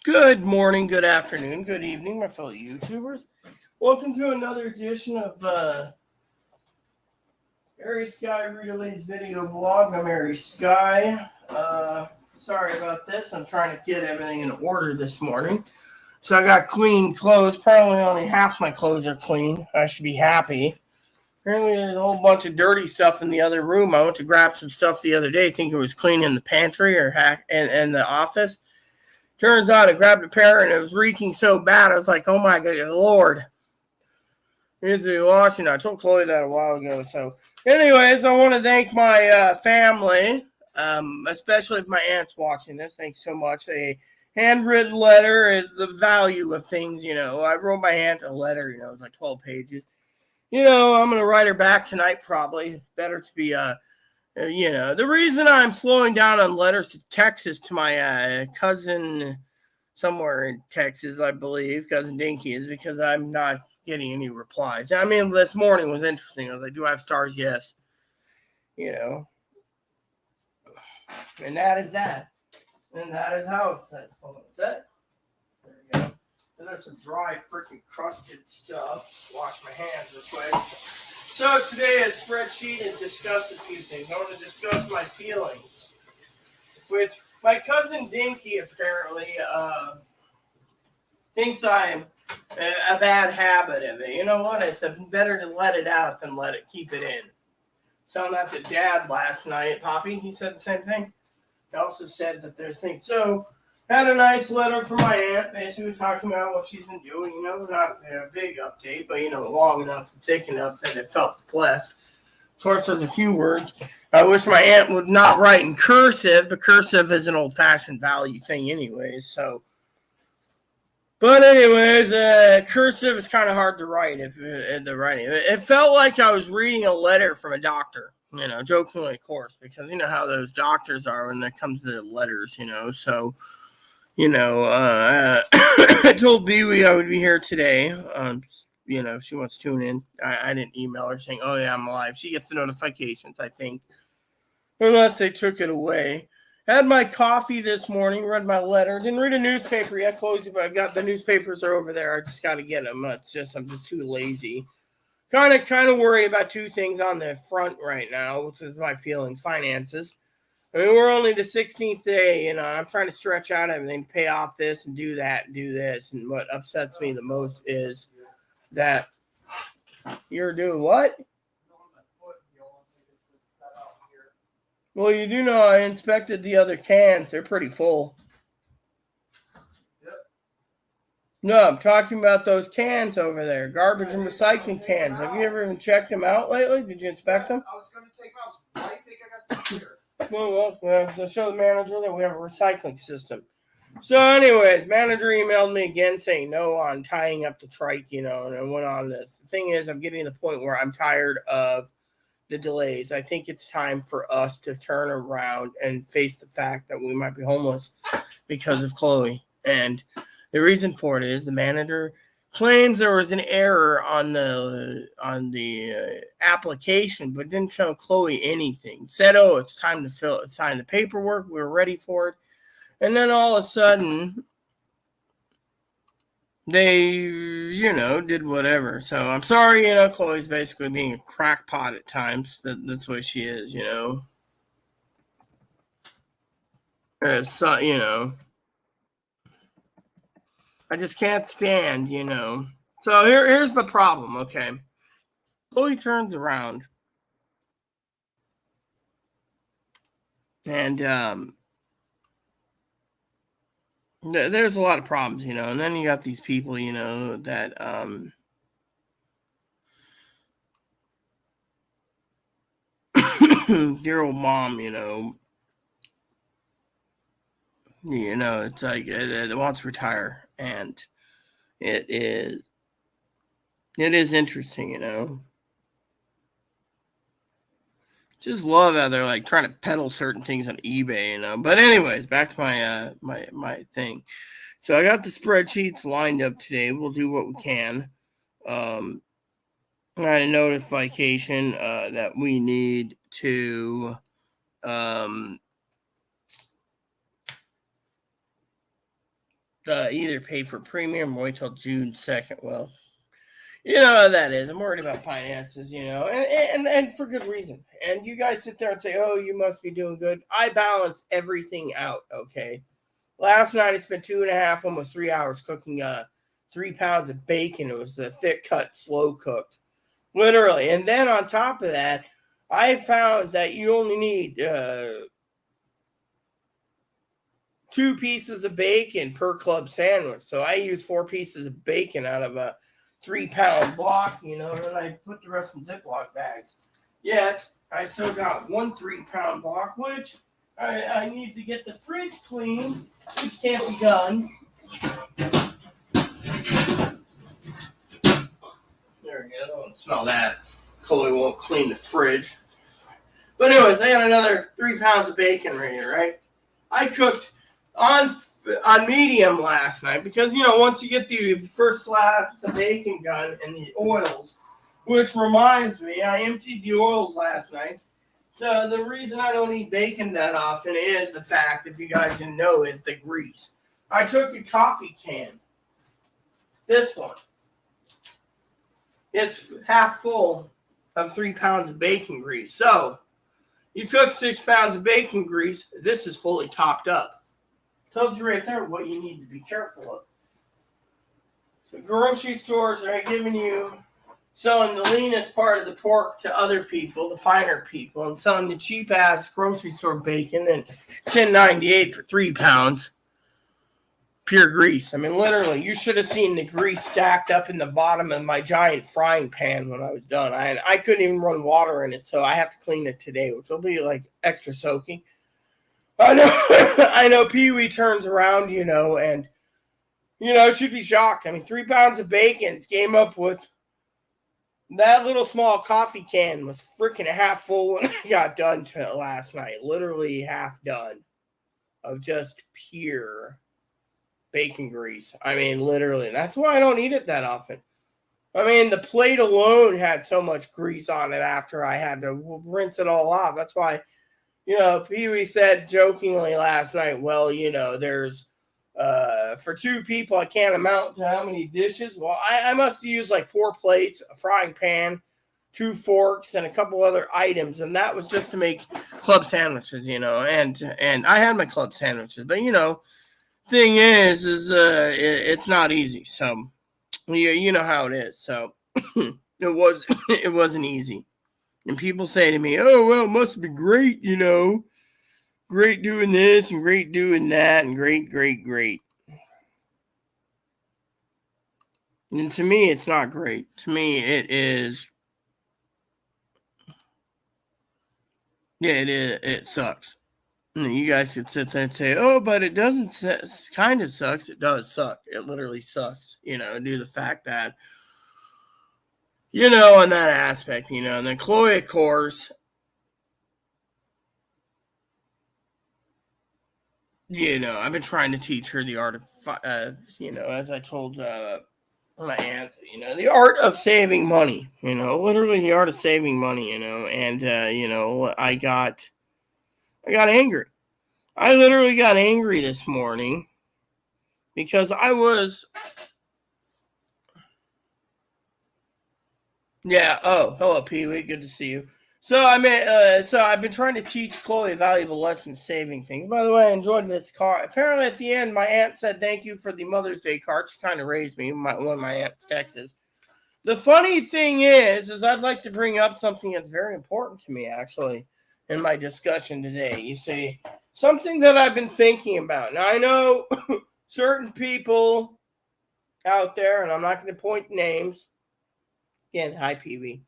Good morning, good afternoon, good evening, my fellow YouTubers. Welcome to another edition of Airy Sky Relays video blog. I'm Airy Sky. Sorry about this. I'm trying to get everything in order this morning. So I got clean clothes. Probably only half my clothes are clean. I should be happy. Apparently there's a whole bunch of dirty stuff in the other room. I went to grab some stuff the other day, thinking it was clean in the pantry or in the office. Turns out I grabbed a pair and it was reeking so bad. I was like, oh my God, Lord. Needs to be washing. I told Chloe that a while ago. So, anyways, I want to thank my family, especially if my aunt's watching this. Thanks so much. A handwritten letter is the value of things, I wrote my aunt a letter, it was like 12 pages. I'm going to write her back tonight probably. Better to be the reason I'm slowing down on letters to Texas to my cousin somewhere in Texas, I believe, cousin Dinky, is because I'm not getting any replies. I mean, this morning was interesting. I was like, do I have stars? Yes. And that is that. And that is how it's set. Hold on, set. There we go. So there's some dry, freaking crusted stuff. Wash my hands real quick. So today a spreadsheet and discuss a few things. I want to discuss my feelings, which my cousin Dinky apparently thinks I'm a bad habit of it. You know what? It's better to let it out than let it keep it in. Telling that to Dad last night, Poppy, he said the same thing. He also said that there's things. So had a nice letter from my aunt, basically talking about what she's been doing. Not a big update, but long enough and thick enough that it felt blessed. Of course, there's a few words. I wish my aunt would not write in cursive, but cursive is an old-fashioned value thing anyways, so. But anyways, cursive is kind of hard to write if the writing. It felt like I was reading a letter from a doctor, jokingly, of course, because you know how those doctors are when it comes to letters, so, I told Biwi I would be here today. She wants to tune in. I didn't email her saying, oh yeah, I'm live. She gets the notifications, I think, unless they took it away. Had my coffee this morning, read my letter. Didn't read a newspaper yet, Chloe, but I got the newspapers are over there. I just got to get them. I'm just too lazy. Kind of worried about two things on the front right now, which is my feelings, finances. I mean, we're only the 16th day, I'm trying to stretch out everything, pay off this and do that and do this. And what upsets me the most is that you're doing what? Well, you do know I inspected the other cans. They're pretty full. Yep. No, I'm talking about those cans over there. Garbage and recycling cans. Have you ever even checked them out lately? Did you inspect them? I was going to take them out. Why do you think I got them here? Well, to show the manager that we have a recycling system. So anyways, manager emailed me again saying no on tying up the trike, and I went on this. The thing is, I'm getting to the point where I'm tired of the delays. I think it's time for us to turn around and face the fact that we might be homeless because of Chloe. And the reason for it is the manager claims there was an error on the application, but didn't tell Chloe anything. Said, "Oh, it's time to sign the paperwork. We're ready for it." And then all of a sudden, they, did whatever. So I'm sorry, Chloe's basically being a crackpot at times. That's what she is, It's, I just can't stand, So here's the problem, okay? Chloe turns around. And, there's a lot of problems, and then you got these people, that, dear old mom, it's like it wants to retire, and it is interesting, Just love how they're like trying to peddle certain things on eBay, But anyways, back to my my thing. So I got the spreadsheets lined up today. We'll do what we can. I had a notification that we need to either pay for premium or wait till June 2nd. Well, you know how that is. I'm worried about finances, and for good reason. And you guys sit there and say, oh, you must be doing good. I balance everything out, okay? Last night I spent 2.5, almost 3 hours cooking 3 pounds of bacon. It was a thick cut, slow cooked. Literally. And then on top of that, I found that you only need 2 pieces of bacon per club sandwich. So I use 4 pieces of bacon out of a 3-pound block, and I put the rest in Ziploc bags. Yet, I still got 1 3-pound block, which I need to get the fridge cleaned, which can't be done. There we go. Don't smell that. Chloe won't clean the fridge. But anyways, I got another 3 pounds of bacon right here, right? I cooked on medium last night because, once you get the first slabs of bacon done and the oils, which reminds me, I emptied the oils last night. So the reason I don't eat bacon that often is the fact, if you guys didn't know, is the grease. I took a coffee can. This one. It's half full of 3 pounds of bacon grease. So, you cook 6 pounds of bacon grease, this is fully topped up. Tells you right there what you need to be careful of. So grocery stores are giving you, selling the leanest part of the pork to other people, the finer people, and selling the cheap-ass grocery store bacon at $10.98 for 3 pounds. Pure grease. I mean, literally, you should have seen the grease stacked up in the bottom of my giant frying pan when I was done. I couldn't even run water in it, so I have to clean it today, which will be like extra soaking. I know, I know Pee-wee turns around, and, should be shocked. I mean, 3 pounds of bacon came up with that little small coffee can was freaking half full when I got done last night. Literally half done of just pure bacon grease. I mean, literally. That's why I don't eat it that often. I mean, the plate alone had so much grease on it after I had to rinse it all off. That's why, Pee-wee said jokingly last night, well, there's, for 2 people, I can't amount to how many dishes. Well, I must use like 4 plates, a frying pan, 2 forks, and a couple other items. And that was just to make club sandwiches, and I had my club sandwiches. But, thing is it's not easy. So you know how it is. So it wasn't easy. And people say to me, oh, well, it must be great, great doing this and great doing that and great. And to me, it's not great. To me, it is. Yeah, it is. It sucks. You guys could sit there and say, oh, but it doesn't, kind of sucks. It does suck. It literally sucks, due to the fact that, on that aspect, and then Chloe, of course, I've been trying to teach her the art of, as I told my aunt, the art of saving money, literally the art of saving money, and, I got angry. I literally got angry this morning because I was. Yeah. Oh, hello, Pee-wee. Good to see you. So I've been trying to teach Chloe a valuable lesson saving things. By the way, I enjoyed this card. Apparently, at the end, my aunt said thank you for the Mother's Day card. She kind of raised me. One of my aunt's texts. The funny thing is I'd like to bring up something that's very important to me, actually, in my discussion today. You see, something that I've been thinking about. Now, I know certain people out there, and I'm not going to point names. Again, hi, Pee-wee.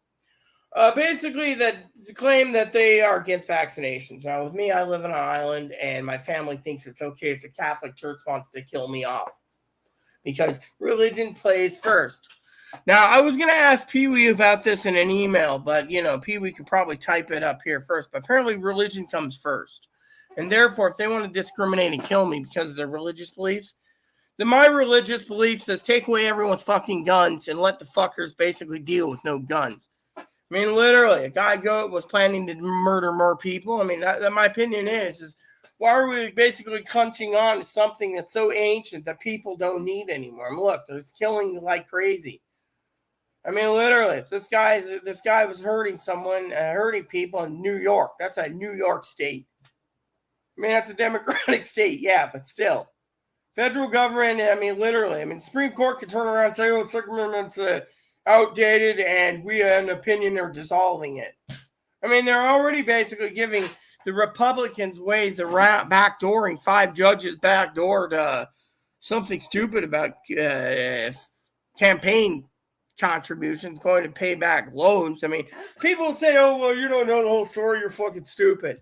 Basically, that claim that they are against vaccinations. Now, with me, I live on an island, and my family thinks it's okay if the Catholic Church wants to kill me off because religion plays first. Now, I was going to ask Pee-wee about this in an email, but, Pee-wee could probably type it up here first. But apparently, religion comes first. And therefore, if they want to discriminate and kill me because of their religious beliefs, then my religious belief says take away everyone's fucking guns and let the fuckers basically deal with no guns. I mean, literally, a guy was planning to murder more people. I mean, that my opinion is Why are we basically clutching on to something that's so ancient that people don't need anymore? I mean, look, they're killing like crazy. I mean, literally, if this guy was hurting someone, hurting people in New York, that's a New York state. I mean, that's a Democratic state, yeah, but still. Federal government, I mean, literally, I mean, Supreme Court could turn around and say, oh, the Second Amendment's outdated, and we have an opinion they're dissolving it. I mean, they're already basically giving the Republicans ways around, backdooring 5 judges backdoored something stupid about campaign contributions going to pay back loans. I mean, people say, oh, well, you don't know the whole story, you're fucking stupid.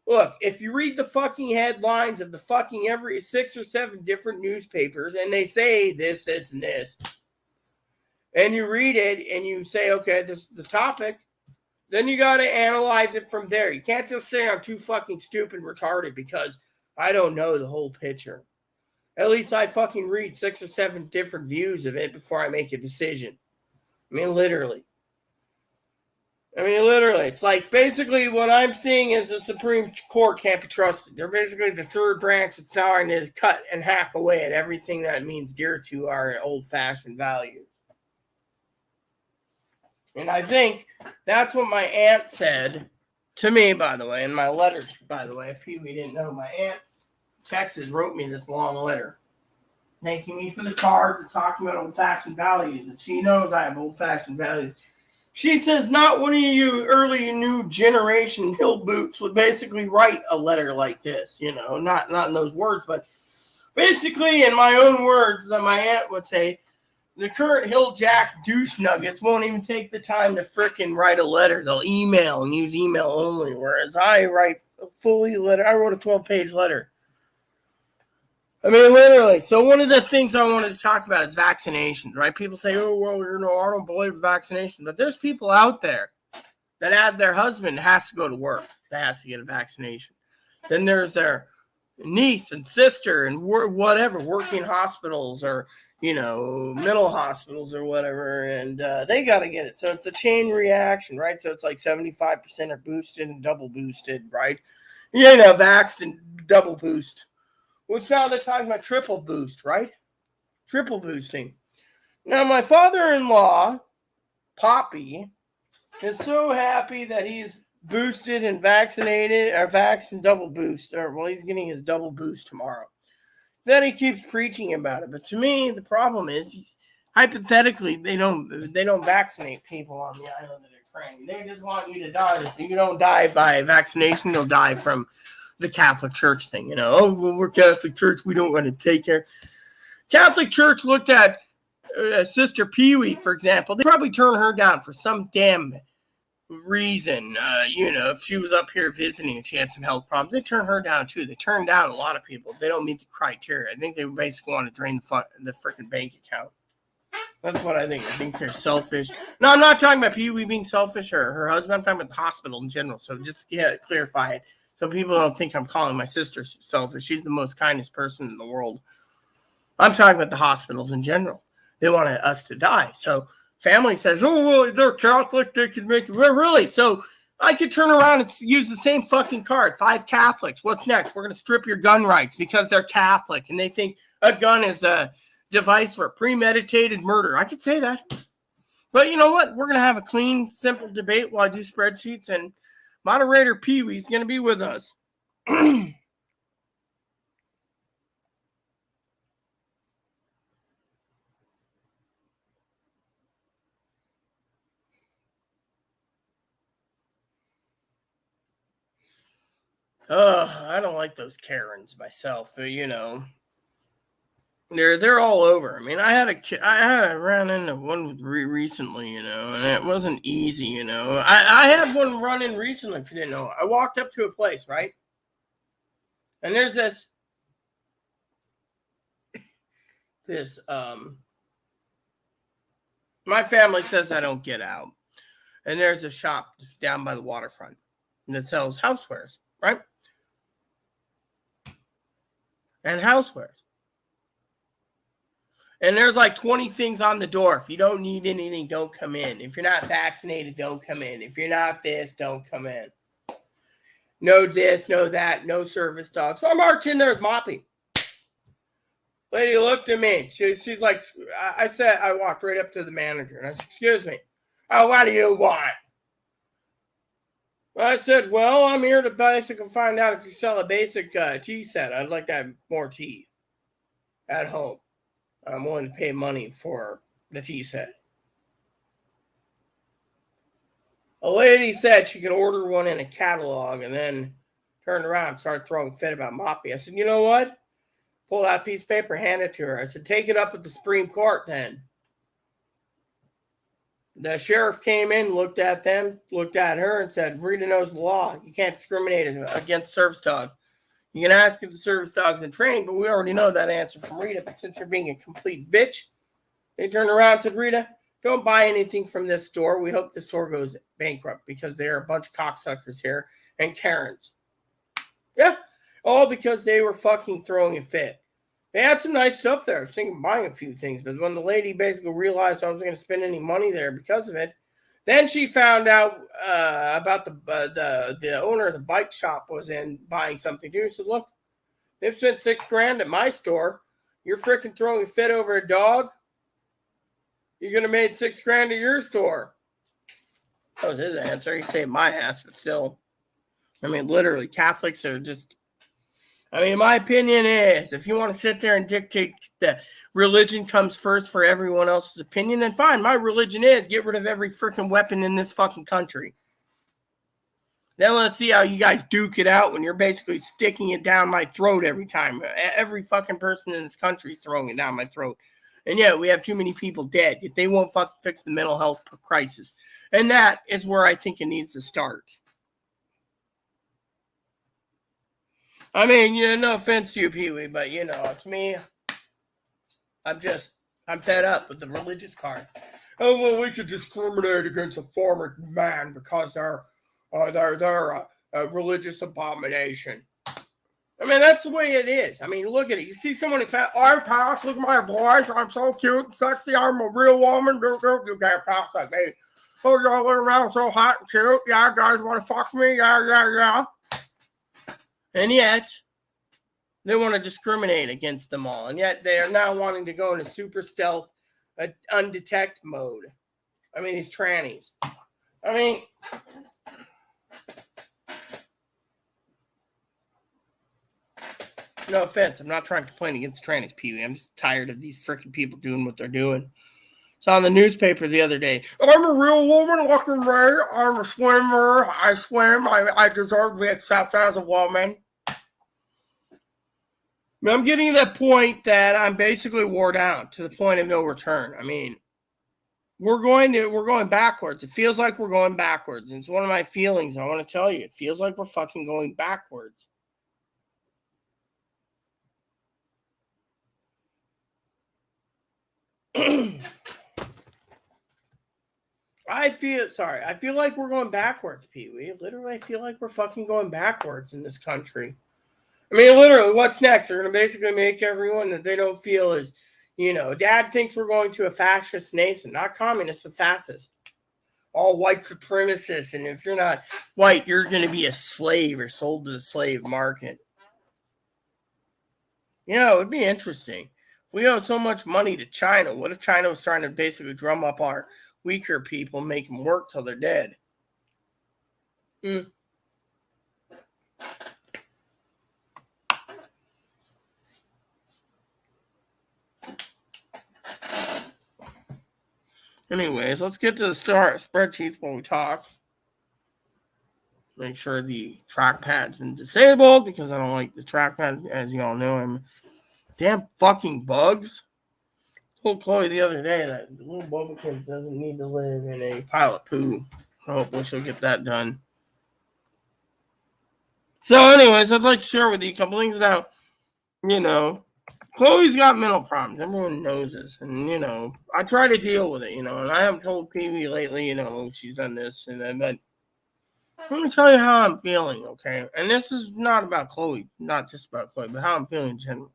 Look, if you read the fucking headlines of the fucking every 6 or 7 different newspapers and they say this, this, and this, and you read it and you say, okay, this is the topic, then you got to analyze it from there. You can't just say I'm too fucking stupid and retarded because I don't know the whole picture. At least I fucking read 6 or 7 different views of it before I make a decision. I mean, literally. It's like basically what I'm seeing is the Supreme Court can't be trusted. They're basically the third branch that's trying to cut and hack away at everything that means dear to our old-fashioned values. And I think that's what my aunt said to me, by the way, in my letters, by the way. If you didn't know, my aunt Texas wrote me this long letter thanking me for the card and talking about old-fashioned values. And she knows I have old-fashioned values. She says not one of you early new generation hill boots would basically write a letter like this, you know, not in those words, but basically in my own words that my aunt would say, the current hill jack douche nuggets won't even take the time to frickin' write a letter. They'll email and use email only, whereas I write a fully letter. I wrote a 12-page letter. I mean, literally. So one of the things I wanted to talk about is vaccinations, right? People say, oh, well, you know, I don't believe in vaccinations. But there's people out there that have their husband has to go to work, that has to get a vaccination. Then there's their niece and sister and whatever, working hospitals or, you know, mental hospitals or whatever, and they got to get it. So it's a chain reaction, right? So it's like 75% are boosted and double boosted, right? You know, vaxxed and double boost. Which now they're talking about triple boost, right? Triple boosting. Now, my father-in-law, Poppy, is so happy that he's boosted and vaccinated, or vaxxed and double boost, or well, he's getting his double boost tomorrow. Then he keeps preaching about it. But to me, the problem is, hypothetically, they don't vaccinate people on the island that they're training. They just want you to die. If you don't die by vaccination, you'll die from the Catholic Church thing, you know. Oh, well, we're Catholic Church. We don't want to take care. Catholic Church looked at Sister Pee-wee, for example. They probably turned her down for some damn reason. You know, if she was up here visiting and she had some health problems, they turned her down too. They turned down a lot of people. They don't meet the criteria. I think they basically want to drain the freaking bank account. That's what I think. I think they're selfish. No, I'm not talking about Pee-wee being selfish or her husband. I'm talking about the hospital in general. So just clarify it. So people don't think I'm calling my sister selfish. She's the most kindest person in the world. I'm talking about the hospitals in general. They want us to die. So family says, oh, well, they're Catholic. They can make it. Really? So I could turn around and use the same fucking card. 5 Catholics. What's next? We're going to strip your gun rights because they're Catholic. And they think a gun is a device for premeditated murder. I could say that. But you know what? We're going to have a clean, simple debate while I do spreadsheets, and Moderator Pee-wee is going to be with us. I don't like those Karens myself. You know, they're all over. I mean, I had a ran into one recently, you know, and it wasn't easy, you know. I had one run in recently, if you didn't know. I walked up to a place, right? And there's this my family says I don't get out. And there's a shop down by the waterfront that sells housewares, right? And housewares. And there's like 20 things on the door. If you don't need anything, don't come in. If you're not vaccinated, don't come in. If you're not this, don't come in. No this, no that, no service dog. So I march in there with Moppy. Lady looked at me. She's like, I said, I walked right up to the manager and I said, excuse me. Oh, what do you want? I said, well, I'm here to basically find out if you sell a basic tea set. I'd like to have more tea at home. I'm willing to pay money for the tea set. A lady said she could order one in a catalog and then turned around and started throwing a fit about Moppy. I said, you know what? Pulled out a piece of paper, hand it to her. I said, take it up with the Supreme Court then. The sheriff came in, looked at them, looked at her, and said, Rita knows the law. You can't discriminate against service dog. You can ask if the service dog's been trained, but we already know that answer from Rita. But since you're being a complete bitch, they turned around and said, Rita, don't buy anything from this store. We hope the store goes bankrupt because there are a bunch of cocksuckers here and Karens. Yeah, all because they were fucking throwing a fit. They had some nice stuff there. I was thinking of buying a few things, but when the lady basically realized I wasn't going to spend any money there because of it, then she found out about the owner of the bike shop was in buying something too. So look, they've spent $6,000 at my store. You're freaking throwing a fit over a dog. You're gonna made $6,000 at your store. That was his answer. He saved my ass, but still, I mean, literally, Catholics are just. I mean, my opinion is, if you want to sit there and dictate that religion comes first for everyone else's opinion, then fine. My religion is get rid of every freaking weapon in this fucking country. Then let's see how you guys duke it out when you're basically sticking it down my throat every time. Every fucking person in this country is throwing it down my throat. And yeah, we have too many people dead. Yet they won't fucking fix the mental health crisis. And that is where I think it needs to start. I mean, no offense to you, Pee-wee, but, to me, I'm fed up with the religious card. Oh, well, we could discriminate against a former man because they're a religious abomination. I mean, that's the way it is. I mean, look at it. You see someone in fact, I'm past, look at my voice. I'm so cute and sexy. I'm a real woman. You can't pass like me. Oh, y'all look around so hot and cute. Yeah, guys want to fuck me. Yeah. And yet, they want to discriminate against them all. And yet, they are now wanting to go into super stealth, undetect mode. I mean, these trannies. I mean, no offense. I'm not trying to complain against trannies, Pee-wee. I'm just tired of these freaking people doing what they're doing. It's on the newspaper the other day. I'm a real woman looking right. I'm a swimmer. I swim. I deserve to be accepted as a woman. I'm getting to that point that I'm basically wore down to the point of no return. I mean, we're going backwards. It feels like we're going backwards. And it's one of my feelings. I want to tell you, it feels like we're fucking going backwards. I feel like we're going backwards, Pee-wee. Literally, I feel like we're fucking going backwards in this country. I mean, literally, what's next? They're going to basically make everyone that they don't feel is, Dad thinks we're going to a fascist nation, not communist, but fascist. All white supremacists, and if you're not white, you're going to be a slave or sold to the slave market. It would be interesting. We owe so much money to China. What if China was trying to basically drum up our weaker people, make them work till they're dead? Anyways, let's get to the spreadsheets while we talk. Make sure the trackpad's been disabled because I don't like the trackpad. As you all know, I'm damn fucking bugs. I told Chloe the other day that the little Bobikins doesn't need to live in a pile of poo. Hopefully she'll get that done. So anyways, I'd like to share with you a couple things now. Chloe's got mental problems. Everyone knows this. And, I try to deal with it, and I haven't told Pee-wee lately, she's done this and then, but let me tell you how I'm feeling, okay? And this is not about Chloe, not just about Chloe, but how I'm feeling in general.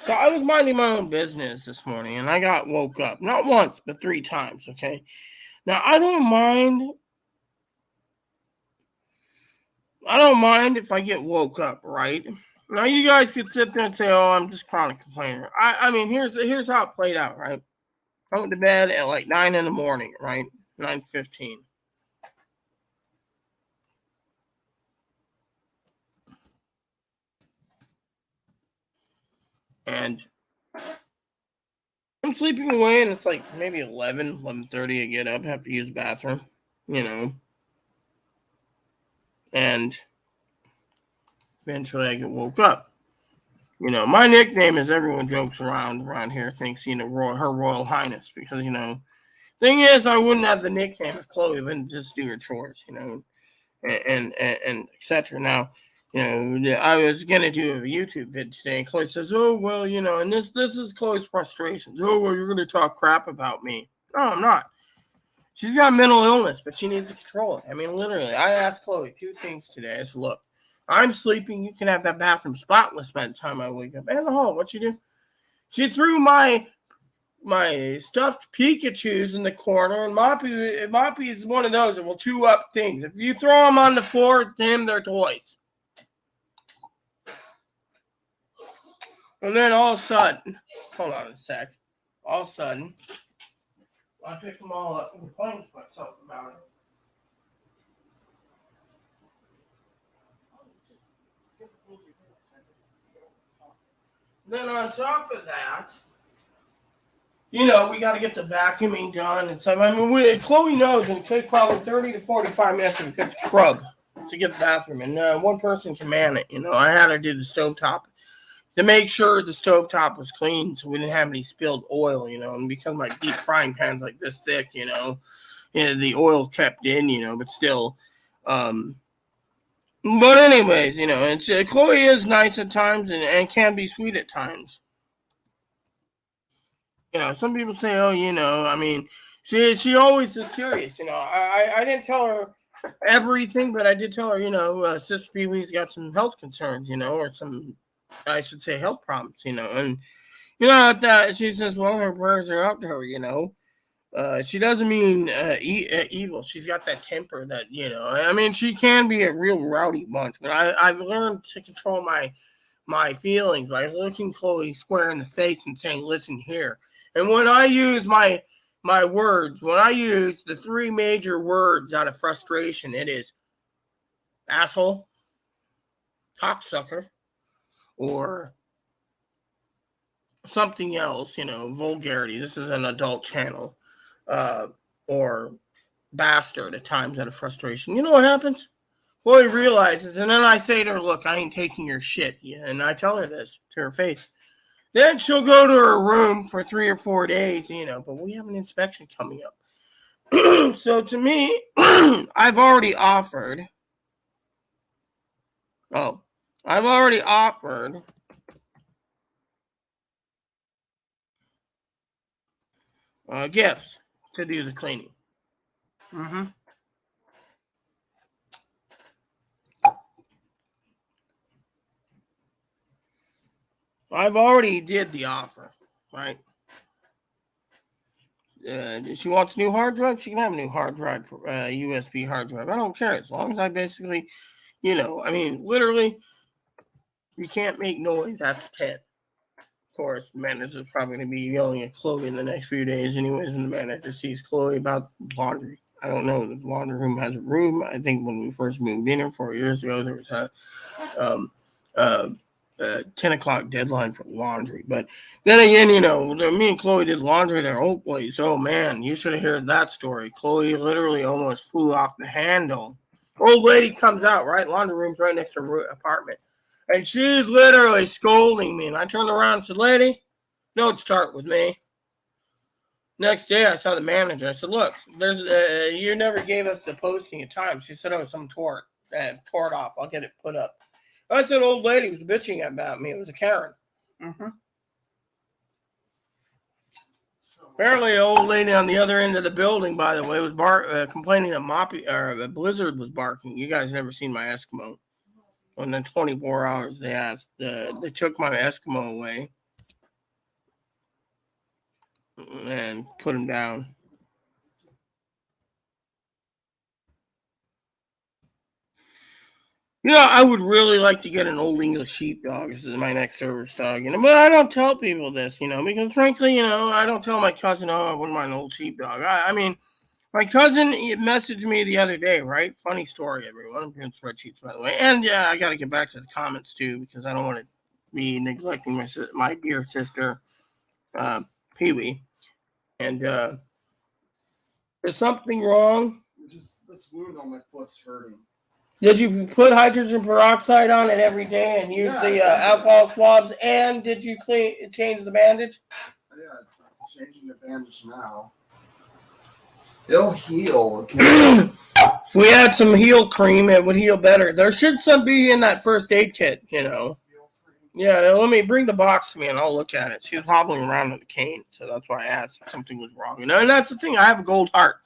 So I was minding my own business this morning, and I got woke up. Not once, but 3 times, okay? Now, I don't mind if I get woke up, right? Now, you guys could sit there and say, oh, I'm just chronic complainer. I mean, here's how it played out, right? I went to bed at like 9 in the morning, right? 9:15. And I'm sleeping away, and it's like maybe 11:30. I get up, have to use the bathroom, you know. And eventually I get woke up. You know, my nickname is everyone jokes around here thinks, you know, her Royal Highness, because, you know, thing is, I wouldn't have the nickname if Chloe wouldn't just do her chores, you know, and etc. Now, you know, I was gonna do a YouTube vid today, and Chloe says, "Oh well, you know," and this is Chloe's frustrations. Oh well, you're gonna talk crap about me. No, I'm not. She's got mental illness, but she needs to control it. I mean, literally, I asked Chloe 2 things today. I said, "Look, I'm sleeping. You can have that bathroom spotless by the time I wake up." And the hall, what you do? She threw my stuffed Pikachus in the corner, and Moppy is one of those that will chew up things. If you throw them on the floor, to him, they're toys. And then all of a sudden, hold on a sec, all of a sudden, I picked them all up and complained to myself about it. Then on top of that, you know, we got to get the vacuuming done and stuff. I mean, Chloe knows it takes probably 30 to 45 minutes to get the scrub to get the bathroom, and one person can man it. You know, I had her do the stovetop to make sure the stovetop was clean so we didn't have any spilled oil, you know, and because my deep frying pan's like this thick, you know, and the oil kept in, you know, but still. But anyways, you know, it's Chloe is nice at times and can be sweet at times. You know, some people say, oh, you know, I mean, she always is curious. You know, I didn't tell her everything, but I did tell her, you know, Sister Pee Wee's got some health concerns, you know, or some, I should say, health problems, you know, and you know that she says, well, her prayers are up to her, you know. She doesn't mean evil. She's got that temper that, you know. I mean, she can be a real rowdy bunch, but I've learned to control my feelings by looking Chloe square in the face and saying, "Listen here." And when I use my words, when I use the 3 major words out of frustration, it is asshole, cocksucker, or something else. You know, vulgarity. This is an adult channel, or bastard at times out of frustration. You know what happens? Chloe realizes, and then I say to her, "Look, I ain't taking your shit." Yeah, and I tell her this to her face. Then she'll go to her room for 3 or 4 days, you know, but we have an inspection coming up. So to me, I've already offered. Oh, I've already offered gifts to do the cleaning. Mm-hmm. I've already did the offer, right? She wants a new hard drive. She can have a new hard drive, USB hard drive. I don't care as long as I basically, you know, I mean, literally, you can't make noise after 10. Of course, the manager's probably going to be yelling at Chloe in the next few days, anyways, and the manager sees Chloe about laundry. I don't know. The laundry room has a room. I think when we first moved in here 4 years ago, there was a um, uh, 10 o'clock deadline for laundry. But then again, you know, me and Chloe did laundry at our old place. Oh, man, you should have heard that story. Chloe literally almost flew off the handle. Old lady comes out, right? Laundry room's right next to her apartment. And she's literally scolding me. And I turned around and said, lady, don't start with me. Next day, I saw the manager. I said, look, there's you never gave us the posting of time. She said, oh, some tore it off. I'll get it put up. I said, old lady was bitching about me. It was a Karen. Mm-hmm. Apparently, an old lady on the other end of the building, by the way, was complaining that a blizzard was barking. You guys never seen my Eskimo. In the 24 hours they took my Eskimo away. and put him down. I would really like to get an old English sheepdog. This is my next service dog, but I don't tell people this, because frankly, I don't tell my cousin, oh, I wouldn't mind an old sheepdog. I mean, my cousin messaged me the other day, right? Funny story, everyone. I'm doing spreadsheets, by the way. And yeah, I got to get back to the comments too, because I don't want to be neglecting my dear sister, uh, Pee Wee. And is something wrong? Just this wound on my foot's hurting. Did you put hydrogen peroxide on it every day and use the alcohol swabs? And did you change the bandage? Yeah, I'm changing the bandage now. It'll heal. Okay? If we had some heal cream, it would heal better. There should some be in that first aid kit, Yeah, let me bring the box to me and I'll look at it. She was hobbling around with a cane, so that's why I asked if something was wrong. And that's the thing. I have a gold heart.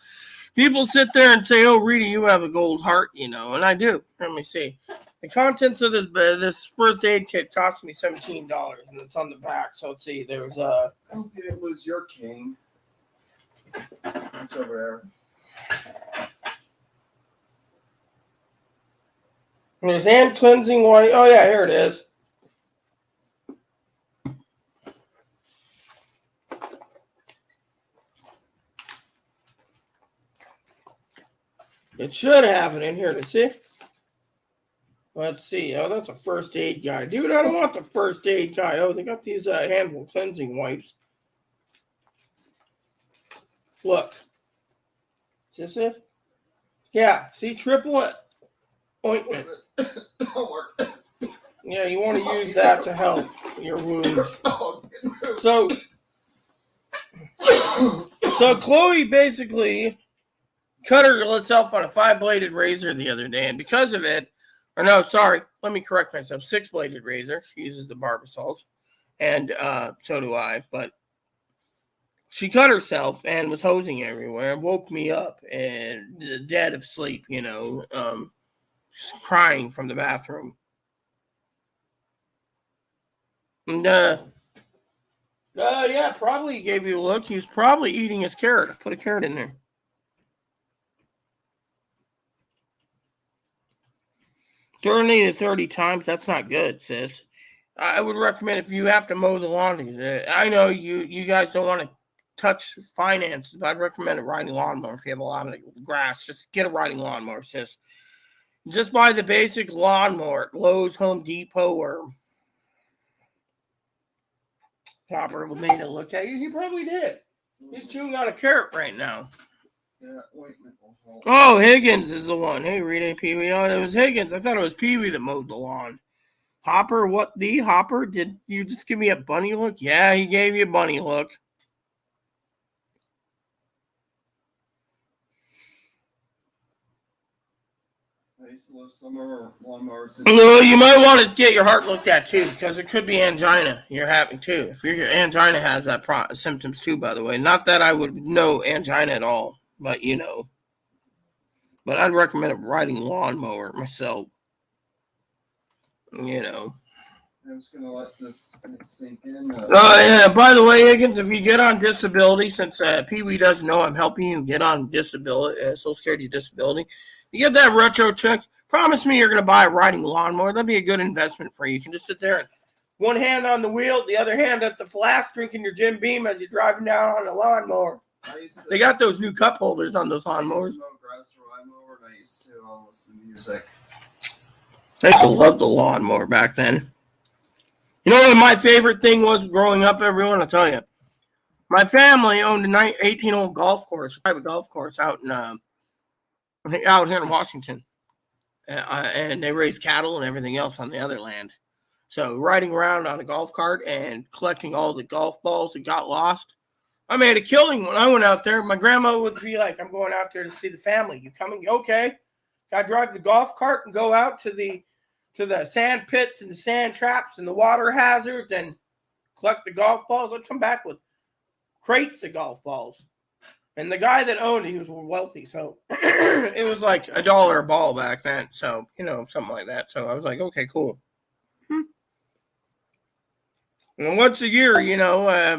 People sit there and say, "Oh, Rita, you have a gold heart," and I do. Let me see. The contents of this first aid kit cost me $17, and it's on the back. So let's see. There's I hope you didn't lose your cane. It's over there. There's hand cleansing white. Oh yeah, here it is. It should have it in here to see. Let's see. Oh, that's a first aid guy. Dude, I don't want the first aid guy. Oh, they got these hand cleansing wipes. Look. Is this it? Yeah. See, triple ointment. Yeah, you want to use that to help your wounds. So Chloe basically cut herself on a 5-bladed razor the other day, and because of it, let me correct myself, 6-bladed razor. She uses the Barbasols, and so do I, but she cut herself and was hosing everywhere and woke me up and dead of sleep, crying from the bathroom. And yeah, probably gave you a look. He was probably eating his carrot. I put a carrot in there. 20 to 30 times, that's not good, sis. I would recommend if you have to mow the lawn. I know you guys don't want to touch finances, but I'd recommend a riding lawnmower if you have a lot of grass. Just get a riding lawnmower, sis. Just buy the basic lawnmower at Lowe's, Home Depot, or Topper made it look at you. He probably did. He's chewing on a carrot right now. Yeah, ointment will help. Oh, Higgins is the one. Hey, Rita, Pee Wee. Oh, it was Higgins. I thought it was Pee Wee that mowed the lawn. Hopper, what the Hopper? Did you just give me a bunny look? Yeah, he gave you a bunny look. I used to love summer lawnmowers. No, you might want to get your heart looked at too, because it could be angina you're having too. If your angina has that symptoms too, by the way. Not that I would know angina at all, but But I'd recommend a riding lawnmower myself. I'm just going to let this sink in. Yeah, by the way, Higgins, if you get on disability, since Pee Wee doesn't know I'm helping you get on disability, Social Security disability, you get that retro check, promise me you're going to buy a riding lawnmower. That'd be a good investment for you. You can just sit there and one hand on the wheel, the other hand at the flask, drinking your Jim Beam as you're driving down on the lawnmower. They got those new cup holders on those lawnmowers. I used to listen to music. I used to love the lawnmower back then. You know what my favorite thing was growing up, everyone? I'll tell you. My family owned a 18-hole golf course, private golf course out here in Washington. And they raised cattle and everything else on the other land. So riding around on a golf cart and collecting all the golf balls that got lost. I made a killing when I went out there. My grandma would be like, I'm going out there to see the family. You coming? Okay. I drive the golf cart and go out to the sand pits and the sand traps and the water hazards and collect the golf balls. I'd come back with crates of golf balls. And the guy that owned it, he was wealthy. So it was like $1 a ball back then. So, something like that. So I was like, okay, cool. And once a year,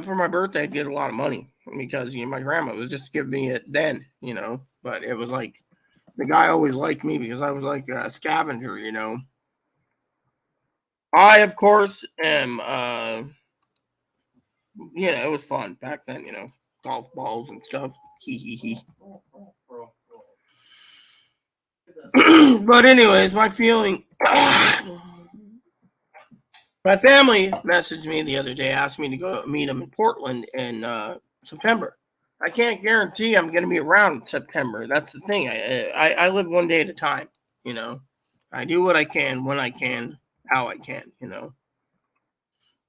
for my birthday, I'd get a lot of money. because my grandma was just giving me it then, but it was like the guy always liked me because I was like a scavenger, I of course am it was fun back then, golf balls and stuff. Hee hee hee. But anyways, my feeling my family messaged me the other day, asked me to go meet them in Portland in September. I can't guarantee I'm going to be around in September. That's the thing. I live one day at a time. You know, I do what I can, when I can, how I can.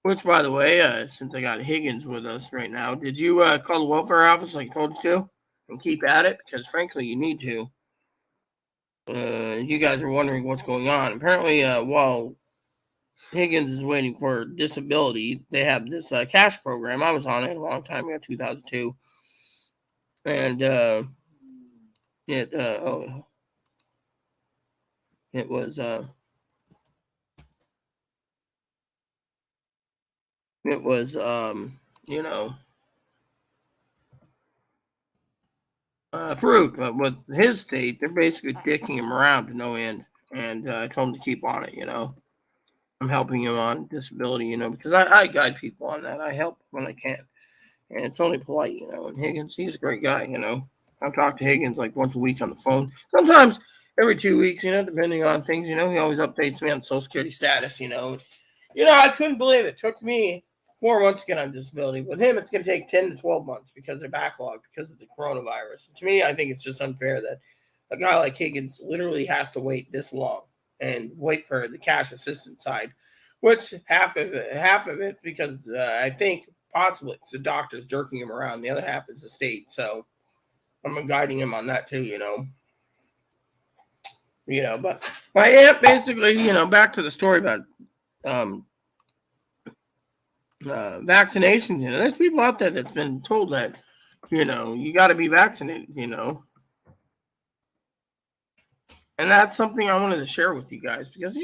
Which, by the way, since I got Higgins with us right now, did you call the welfare office like I told you to, and keep at it? Because frankly, you need to. You guys are wondering what's going on. Apparently, while Higgins is waiting for disability, they have this cash program. I was on it a long time ago, 2002, and it it was it was you know approved. But with his state, they're basically dicking him around to no end, and I told him to keep on it. I'm helping him on disability, because I guide people on that. I help when I can. And it's only polite, And Higgins, he's a great guy, I've talked to Higgins like once a week on the phone. Sometimes every 2 weeks, depending on things, he always updates me on Social Security status, I couldn't believe it. Took me 4 months to get on disability. With him, it's going to take 10 to 12 months because they're backlogged because of the coronavirus. And to me, I think it's just unfair that a guy like Higgins literally has to wait this long and wait for the cash assistance side, which half of it because I think possibly it's the doctors jerking him around. The other half is the state. So I'm guiding him on that too, But my aunt basically, back to the story about um, vaccinations. There's people out there that's been told that, you got to be vaccinated, and that's something I wanted to share with you guys because,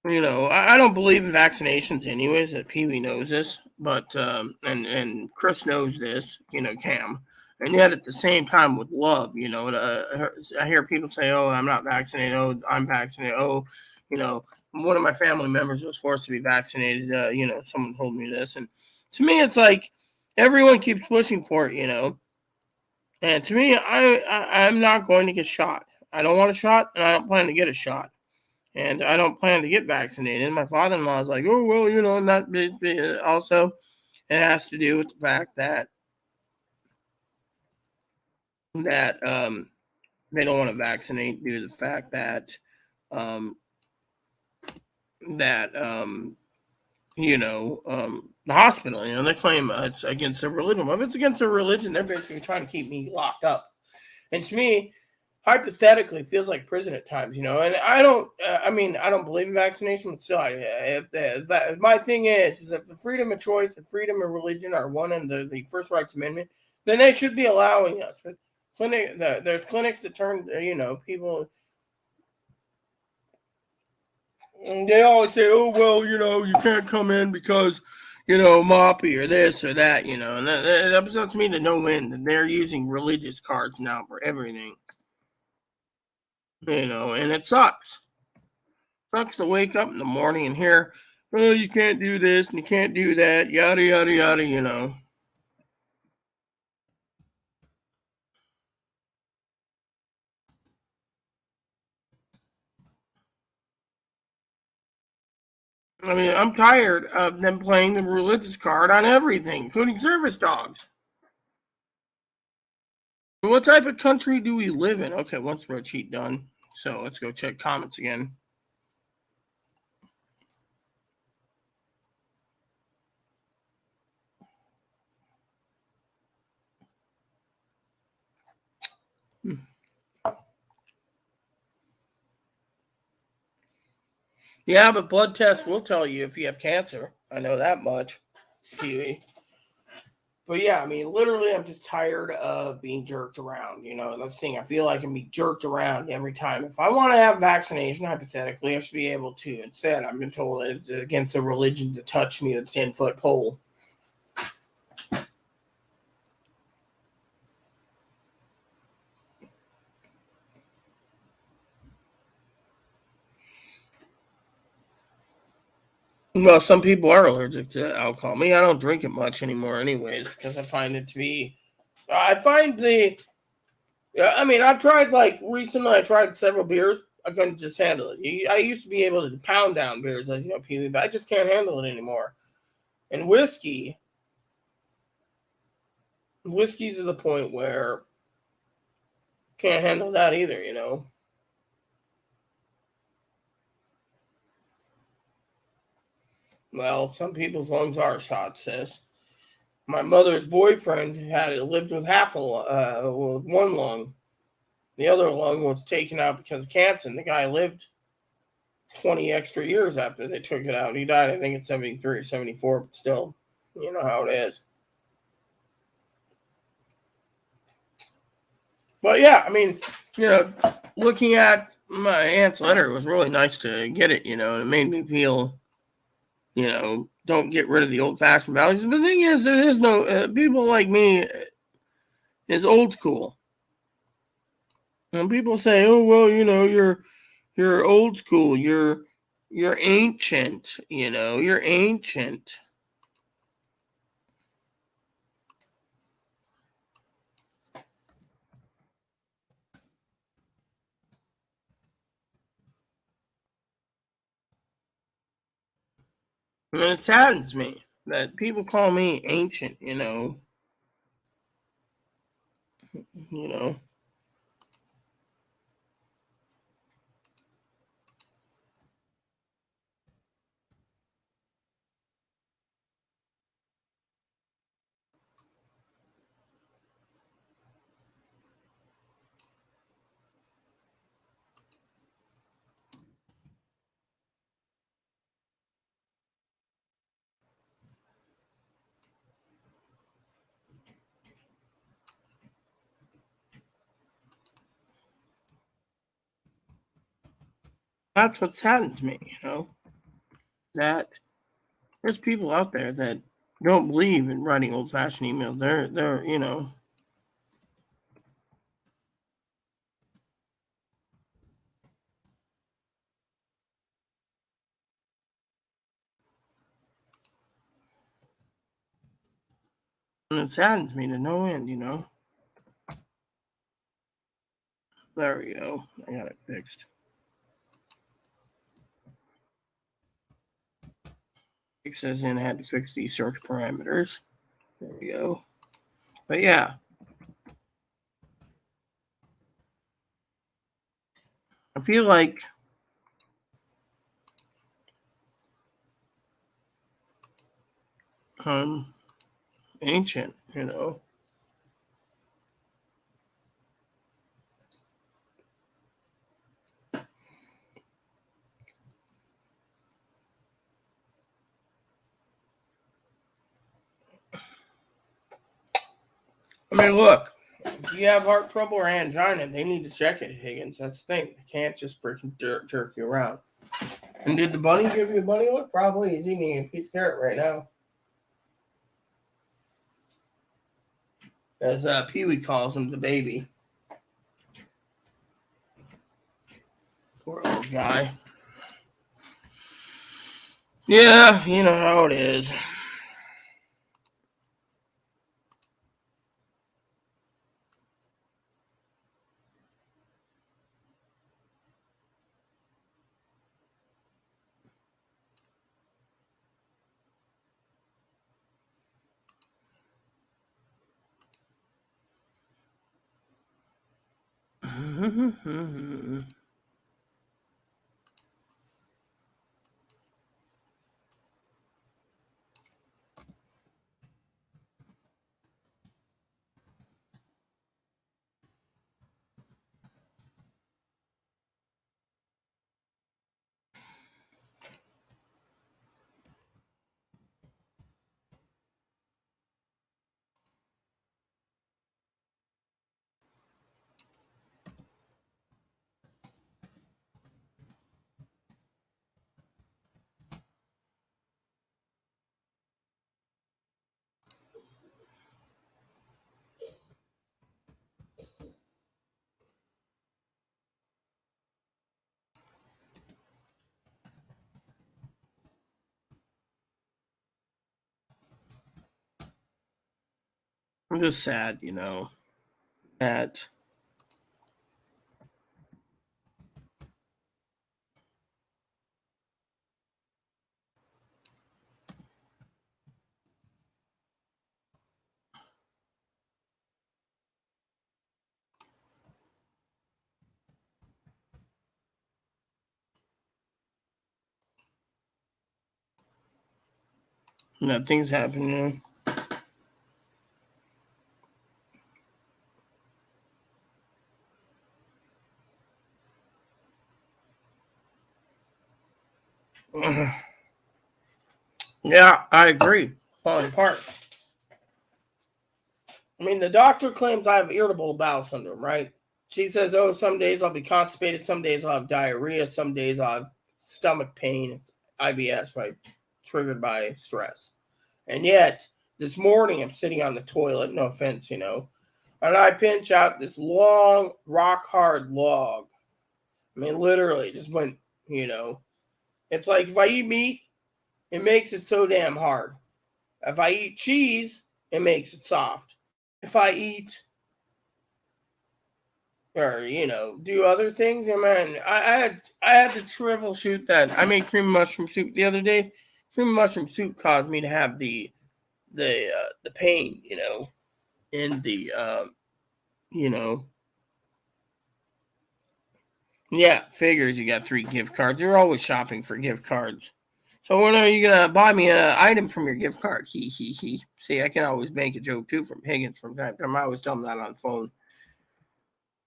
I don't believe in vaccinations anyways. That Pee Wee knows this, but and Chris knows this. Cam, and yet at the same time with love, I hear people say, "Oh, I'm not vaccinated. Oh, I'm vaccinated. Oh, you know, one of my family members was forced to be vaccinated. Someone told me this, and to me, it's like everyone keeps pushing for it. And to me, I'm not going to get shot. I don't want a shot, and I don't plan to get a shot and I don't plan to get vaccinated. My father-in-law is like, oh well, not also. It has to do with the fact that they don't want to vaccinate due to the fact um, that the hospital, they claim it's against their religion. Well, if it's against their religion, they're basically trying to keep me locked up. And to me, hypothetically, feels like prison at times, And I don't, I don't believe in vaccination, but still, my thing is if the freedom of choice and freedom of religion are one in the First Rights Amendment, then they should be allowing us. But there's clinics that turn, people. And they always say, "Oh well, you can't come in because." Moppy or this or that, and that upsets me to no end. And they're using religious cards now for everything. And it sucks to wake up in the morning and hear, oh, you can't do this and you can't do that, yada yada yada. I'm tired of them playing the religious card on everything, including service dogs. What type of country do we live in? Okay, one spreadsheet done. So let's go check comments again. Yeah, but blood tests will tell you if you have cancer. I know that much. TV. But yeah, literally, I'm just tired of being jerked around. That's the thing. I feel like I can be jerked around every time. If I want to have vaccination, hypothetically, I should be able to. Instead, I've been told it's against a religion to touch me with a 10-foot pole. Well, some people are allergic to alcohol. Me, I don't drink it much anymore, anyways, because I find it to be. I find the. Yeah, I mean, I've tried like recently. I tried several beers. I couldn't just handle it. I used to be able to pound down beers, as you know, Pee Wee, but I just can't handle it anymore. And whiskey's to the point where can't handle that either. You know. Well, some people's lungs are shot, sis. My mother's boyfriend had lived with with one lung. The other lung was taken out because of cancer. And the guy lived 20 extra years after they took it out. He died, I think, at 73 or 74, but still, you know how it is. But yeah, I mean, you know, looking at my aunt's letter, it was really nice to get it, you know, and it made me feel, you know, don't get rid of the old fashioned values. But the thing is, there is no, people like me is old school. And people say, oh, well, you know, you're old school, you're ancient, you know, you're ancient. And it saddens me that people call me ancient, you know. That's what saddens me, you know, that there's people out there that don't believe in writing old fashioned emails. They're, you know, and it saddens me to no end, you know. There we go. I got it fixed. It says in I had to fix these search parameters. There we go. But yeah, I feel like I'm ancient, you know. I mean, look, if you have heart trouble or angina, they need to check it, Higgins. That's the thing. They can't just freaking jerk you around. And did the bunny give you a bunny look? Probably. He's eating a piece of carrot right now. As Pee Wee calls him, the baby. Poor little guy. Yeah, you know how it is. I'm just sad, that things happen. Yeah, I agree. Falling apart. I mean, the doctor claims I have irritable bowel syndrome, right? She says, oh, some days I'll be constipated, some days I'll have diarrhea, some days I'll have stomach pain. It's IBS, right? Triggered by stress. And yet, this morning I'm sitting on the toilet, no offense, and I pinch out this long, rock hard log. I mean, literally, it just went, It's like if I eat meat, it makes it so damn hard. If I eat cheese, it makes it soft. If I eat or do other things. Yeah, man, I had to troubleshoot that. I made cream mushroom soup the other day. Cream mushroom soup caused me to have the pain, in the you know yeah. Figures you got 3 gift cards. You're always shopping for gift cards. So when are you gonna buy me an item from your gift card? He he he. See, I can always make a joke too from Higgins from time to time. I always tell him that on the phone.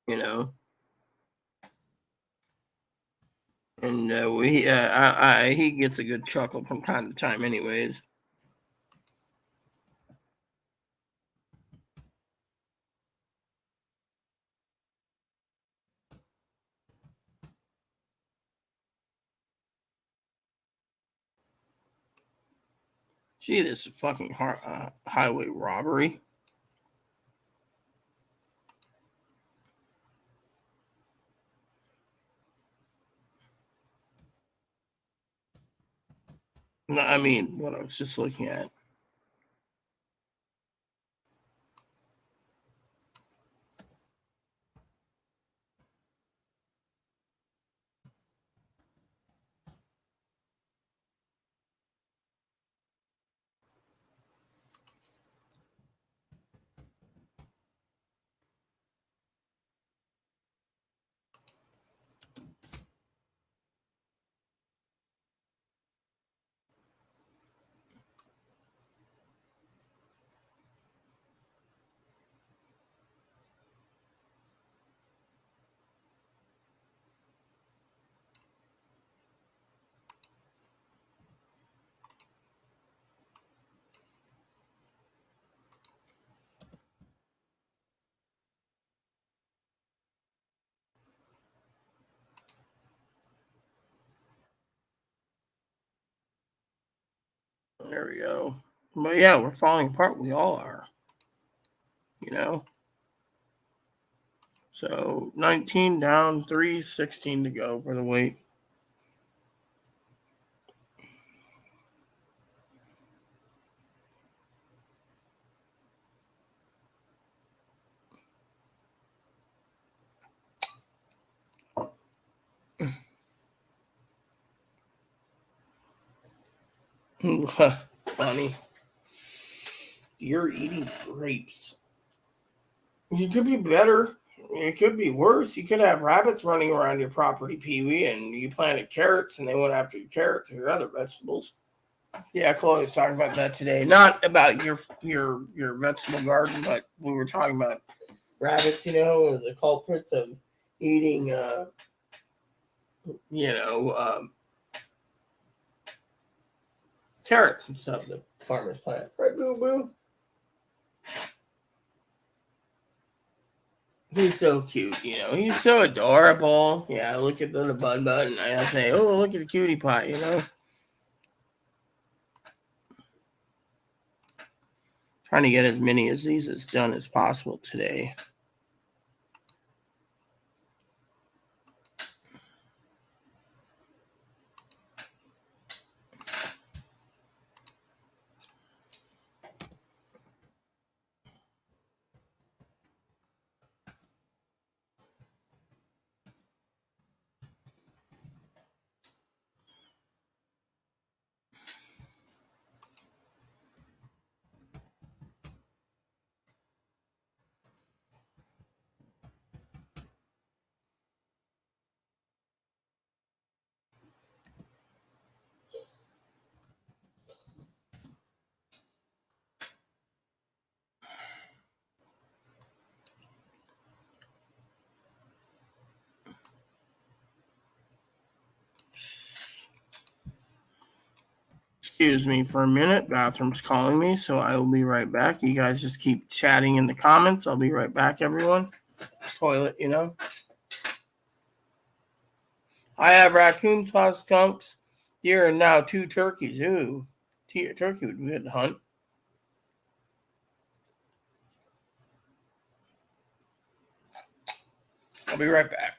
You know. And he gets a good chuckle from time to time, anyways. Gee, this is fucking highway robbery. No, I mean, what I was just looking at. There we go. But yeah, we're falling apart. We all are. You know. So 19 down, 3, 16 to go for the weight. Funny. You're eating grapes. You could be better. It could be worse. You could have rabbits running around your property, Pee Wee, and you planted carrots and they went after your carrots or your other vegetables. Yeah, Chloe was talking about that today. Not about your vegetable garden, but we were talking about rabbits, the culprits of eating, you know, um, carrots and stuff that farmers plant. Right, Boo Boo? He's so cute, He's so adorable. Yeah, look at the bun bun. I say, oh, look at the cutie pie. Trying to get as many of these as done as possible today. Excuse me for a minute. Bathroom's calling me, so I will be right back. You guys just keep chatting in the comments. I'll be right back, everyone. Toilet, you know. I have raccoons, spots, skunks, deer, and now 2 turkeys. Ooh, turkey would be good to hunt. I'll be right back.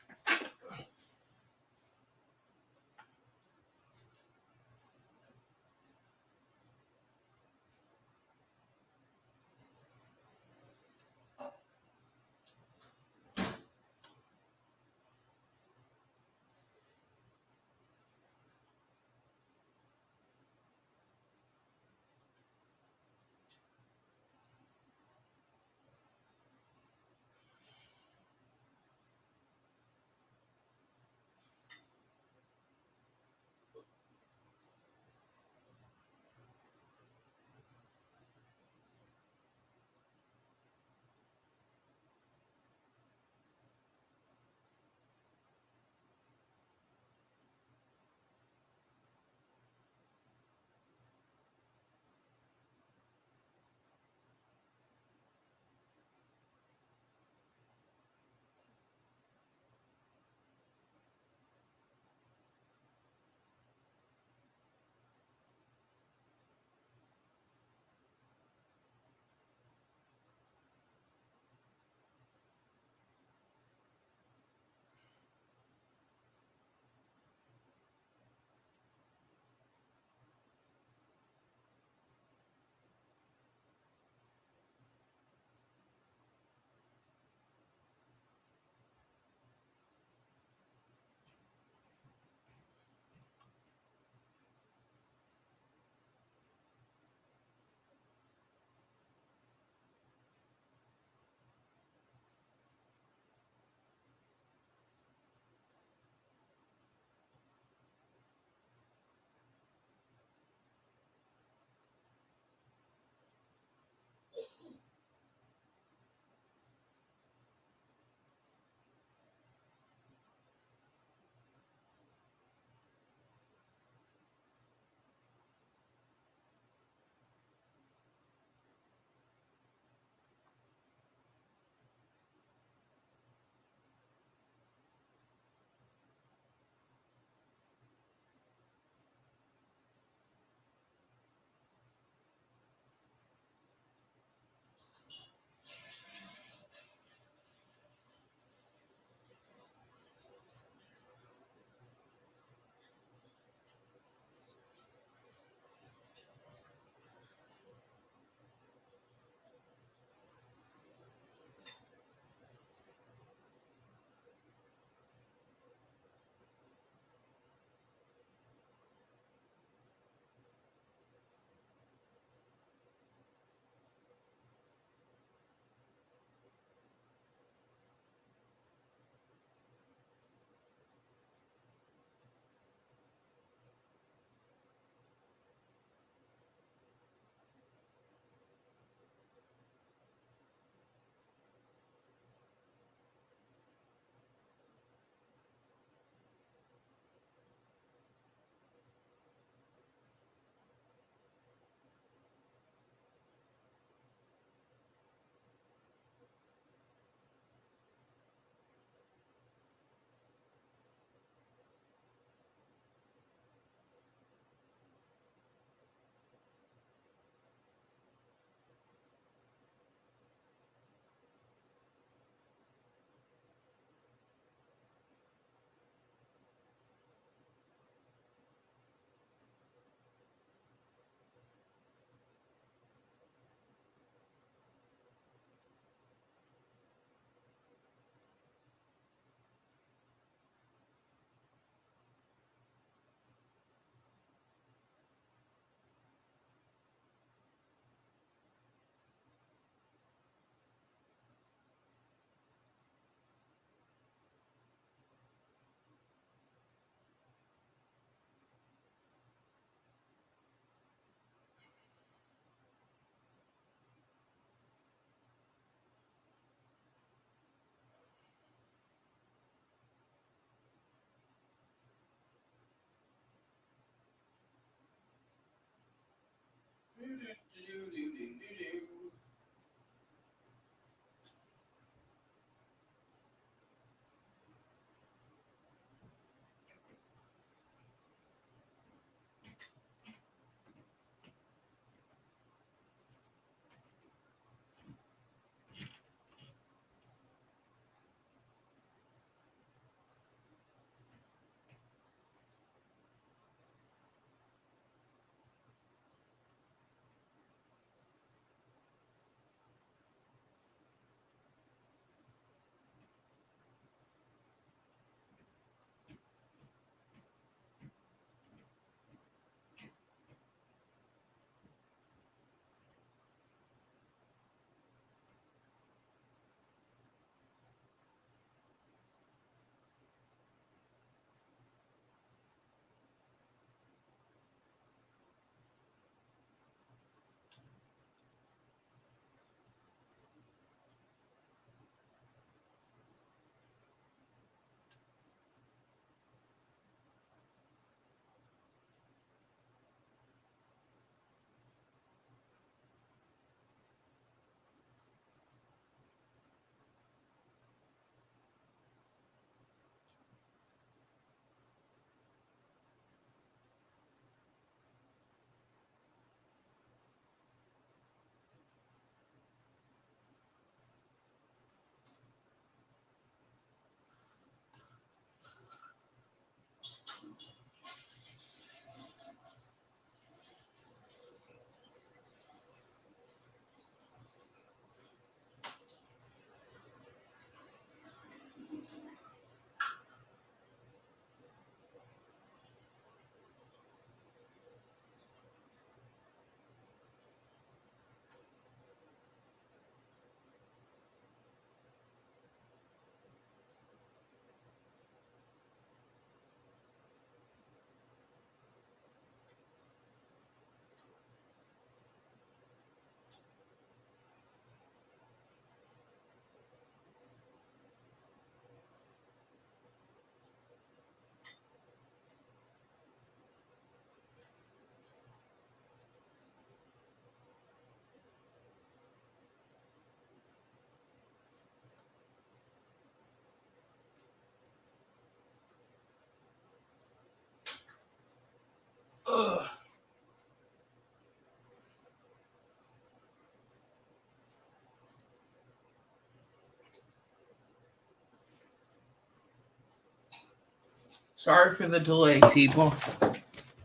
Sorry for the delay, people.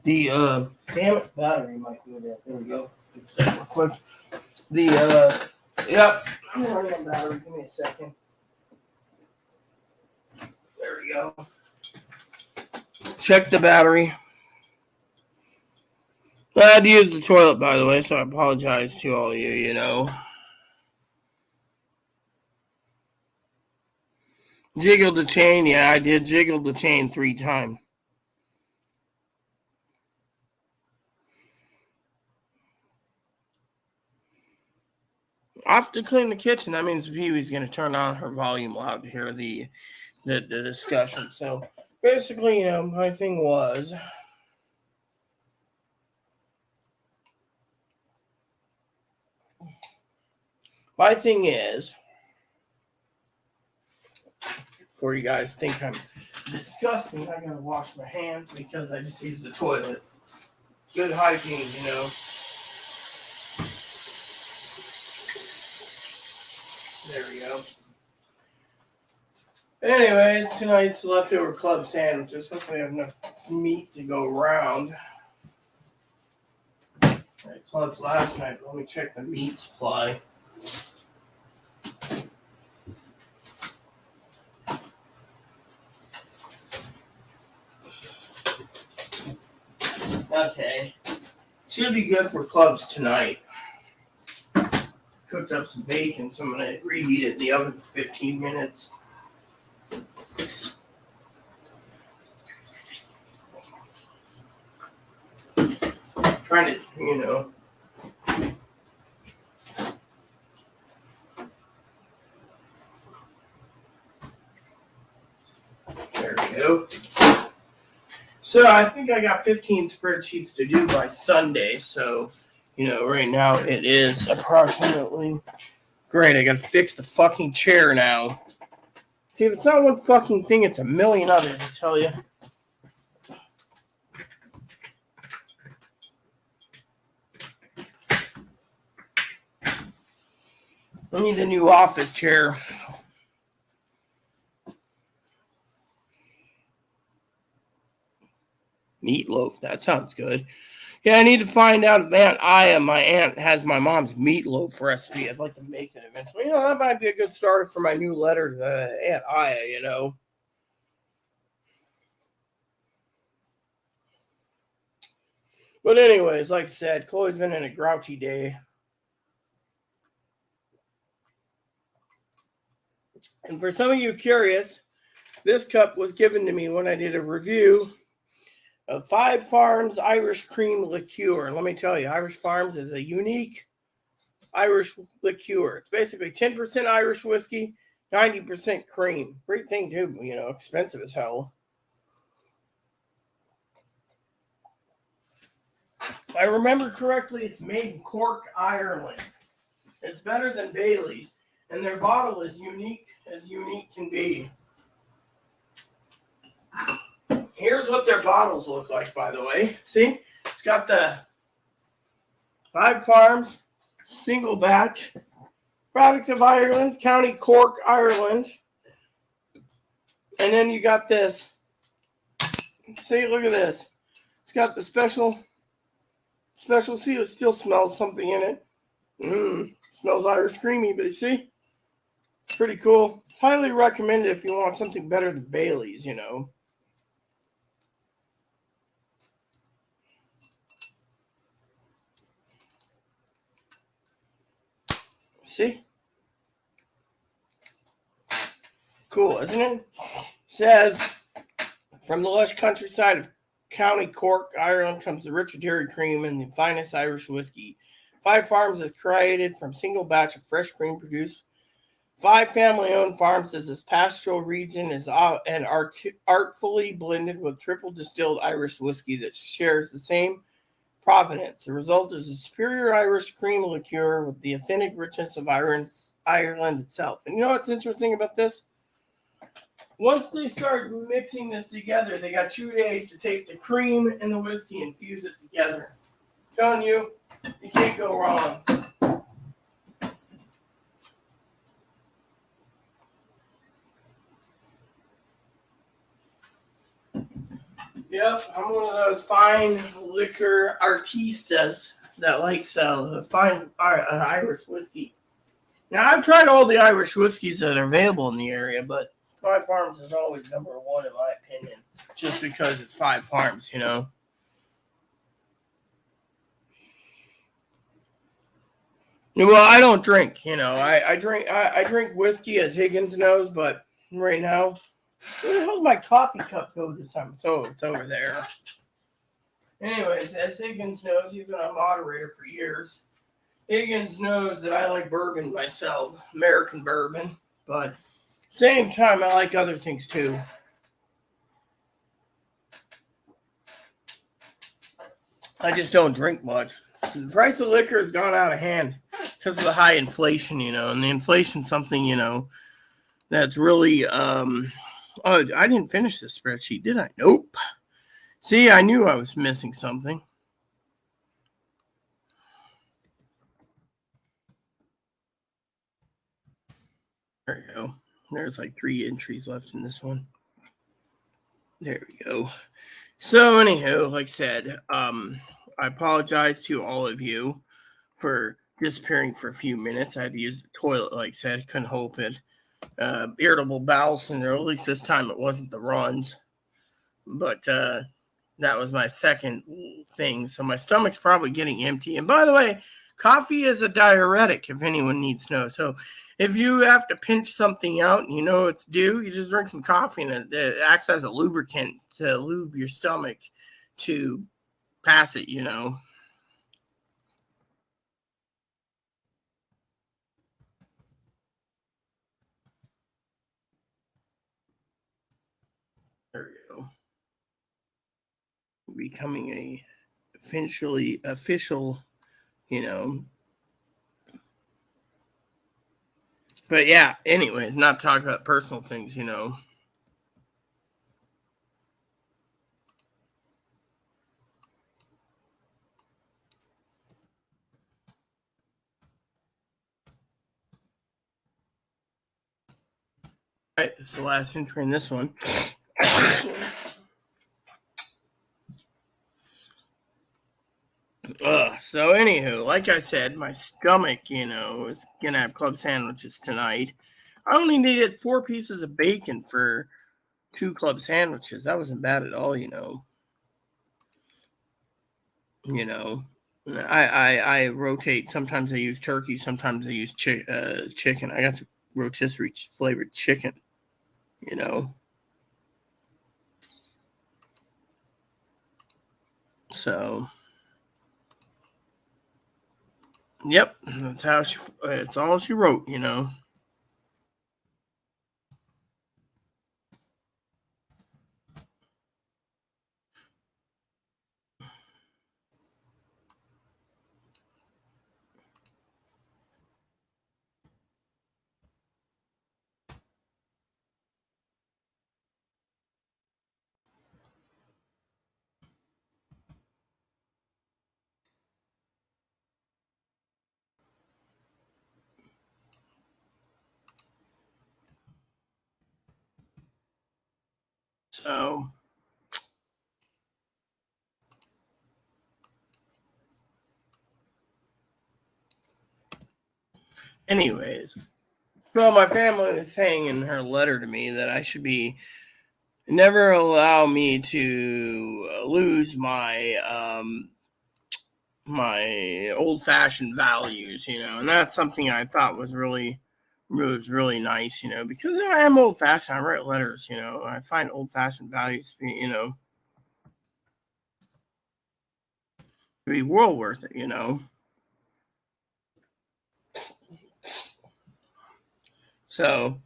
The damn it, battery might go dead. There we go. Fix that real quick. Yep. I'm running on battery. Give me a second. There we go. Check the battery. I had to use the toilet, by the way, so I apologize to all of you, you know. Jiggle the chain. Yeah, I did jiggle the chain 3 times. I have to clean the kitchen. That means Pee-wee's going to turn on her volume loud to hear the discussion. So basically, you know, my thing was, before you guys think I'm disgusting, I gotta wash my hands because I just used the toilet. Good hygiene, you know. There we go. Anyways, tonight's leftover club sandwiches. Hopefully I have enough meat to go around. I had clubs last night, but let me check the meat supply. Okay. Should be good for clubs tonight. Cooked up some bacon, so I'm going to reheat it in the oven for 15 minutes. Trying to, you know. There we go. So I think I got 15 spreadsheets to do by Sunday. So, you know, right now it is approximately... Great, I gotta fix the fucking chair now. See, if it's not one fucking thing, it's a million others, I tell you. I need a new office chair. Meatloaf, that sounds good. Yeah, I need to find out if Aunt Aya, my aunt, has my mom's meatloaf recipe. I'd like to make it eventually. You know, that might be a good starter for my new letter to Aunt Aya, you know. But anyways, like I said, Chloe's been in a grouchy day. And for some of you curious, this cup was given to me when I did a review of 5 Farms Irish Cream Liqueur. Let me tell you, Irish Farms is a unique Irish liqueur. It's basically 10% Irish whiskey, 90% cream. Great thing too, you know, expensive as hell. If I remember correctly, it's made in Cork, Ireland. It's better than Bailey's, and their bottle is unique as unique can be. Here's what their bottles look like, by the way. See? It's got the 5 Farms, single batch, product of Ireland, County Cork, Ireland. And then you got this. See, look at this. It's got the special seal. It still smells something in it. Smells Irish creamy, but you see? It's pretty cool. It's highly recommended if you want something better than Bailey's, you know. See? Cool, isn't it? It says, from the lush countryside of County Cork, Ireland, comes the rich dairy cream and the finest Irish whiskey. 5 Farms is created from single batch of fresh cream produced. 5 family-owned farms as this pastoral region is artfully blended with triple distilled Irish whiskey that shares the same provenance. The result is a superior Irish cream liqueur with the authentic richness of Ireland itself. And you know what's interesting about this? Once they start mixing this together, they got 2 days to take the cream and the whiskey and fuse it together. I'm telling you, you can't go wrong. Yep, I'm one of those fine liquor artistas that likes fine Irish whiskey. Now, I've tried all the Irish whiskeys that are available in the area, but Five Farms is always number one in my opinion, just because it's Five Farms, you know. Well, I don't drink, you know. I drink whiskey, as Higgins knows, but right now, where the hell did my coffee cup go this time? So it's over there. Anyways, as Higgins knows, he's been a moderator for years. Higgins knows that I like bourbon myself, American bourbon, but same time I like other things too. I just don't drink much. The price of liquor has gone out of hand because of the high inflation, you know, and the inflation's something, you know, that's really oh, I didn't finish this spreadsheet, did I? Nope. See, I knew I was missing something. There we go. There's like 3 entries left in this one. There we go. So, anywho, like I said, I apologize to all of you for disappearing for a few minutes. I had to use the toilet, like I said, couldn't help it. Irritable bowel syndrome, at least this time it wasn't the runs, but that was my second thing. So, my stomach's probably getting empty. And by the way, coffee is a diuretic, if anyone needs to know. So, if you have to pinch something out and you know it's due, you just drink some coffee and it acts as a lubricant to lube your stomach to pass it, you know. There we go. Becoming a official, you know. But yeah, anyways, not talking about personal things, you know. All right, this is the last entry in this one. So anywho, like I said, my stomach, you know, is gonna have club sandwiches tonight. I only needed 4 pieces of bacon for 2 club sandwiches. That wasn't bad at all, you know. You know, I rotate. Sometimes I use turkey. Sometimes I use chicken. I got some rotisserie flavored chicken. You know, so yep, that's how she. It's all she wrote. You know, so anyways, so my family was saying in her letter to me that I should be never allow me to lose my old fashioned values, you know, and that's something I thought was really nice, you know, because I am old fashioned. I write letters, you know. I find old fashioned values, you know, to be well worth it, you know. So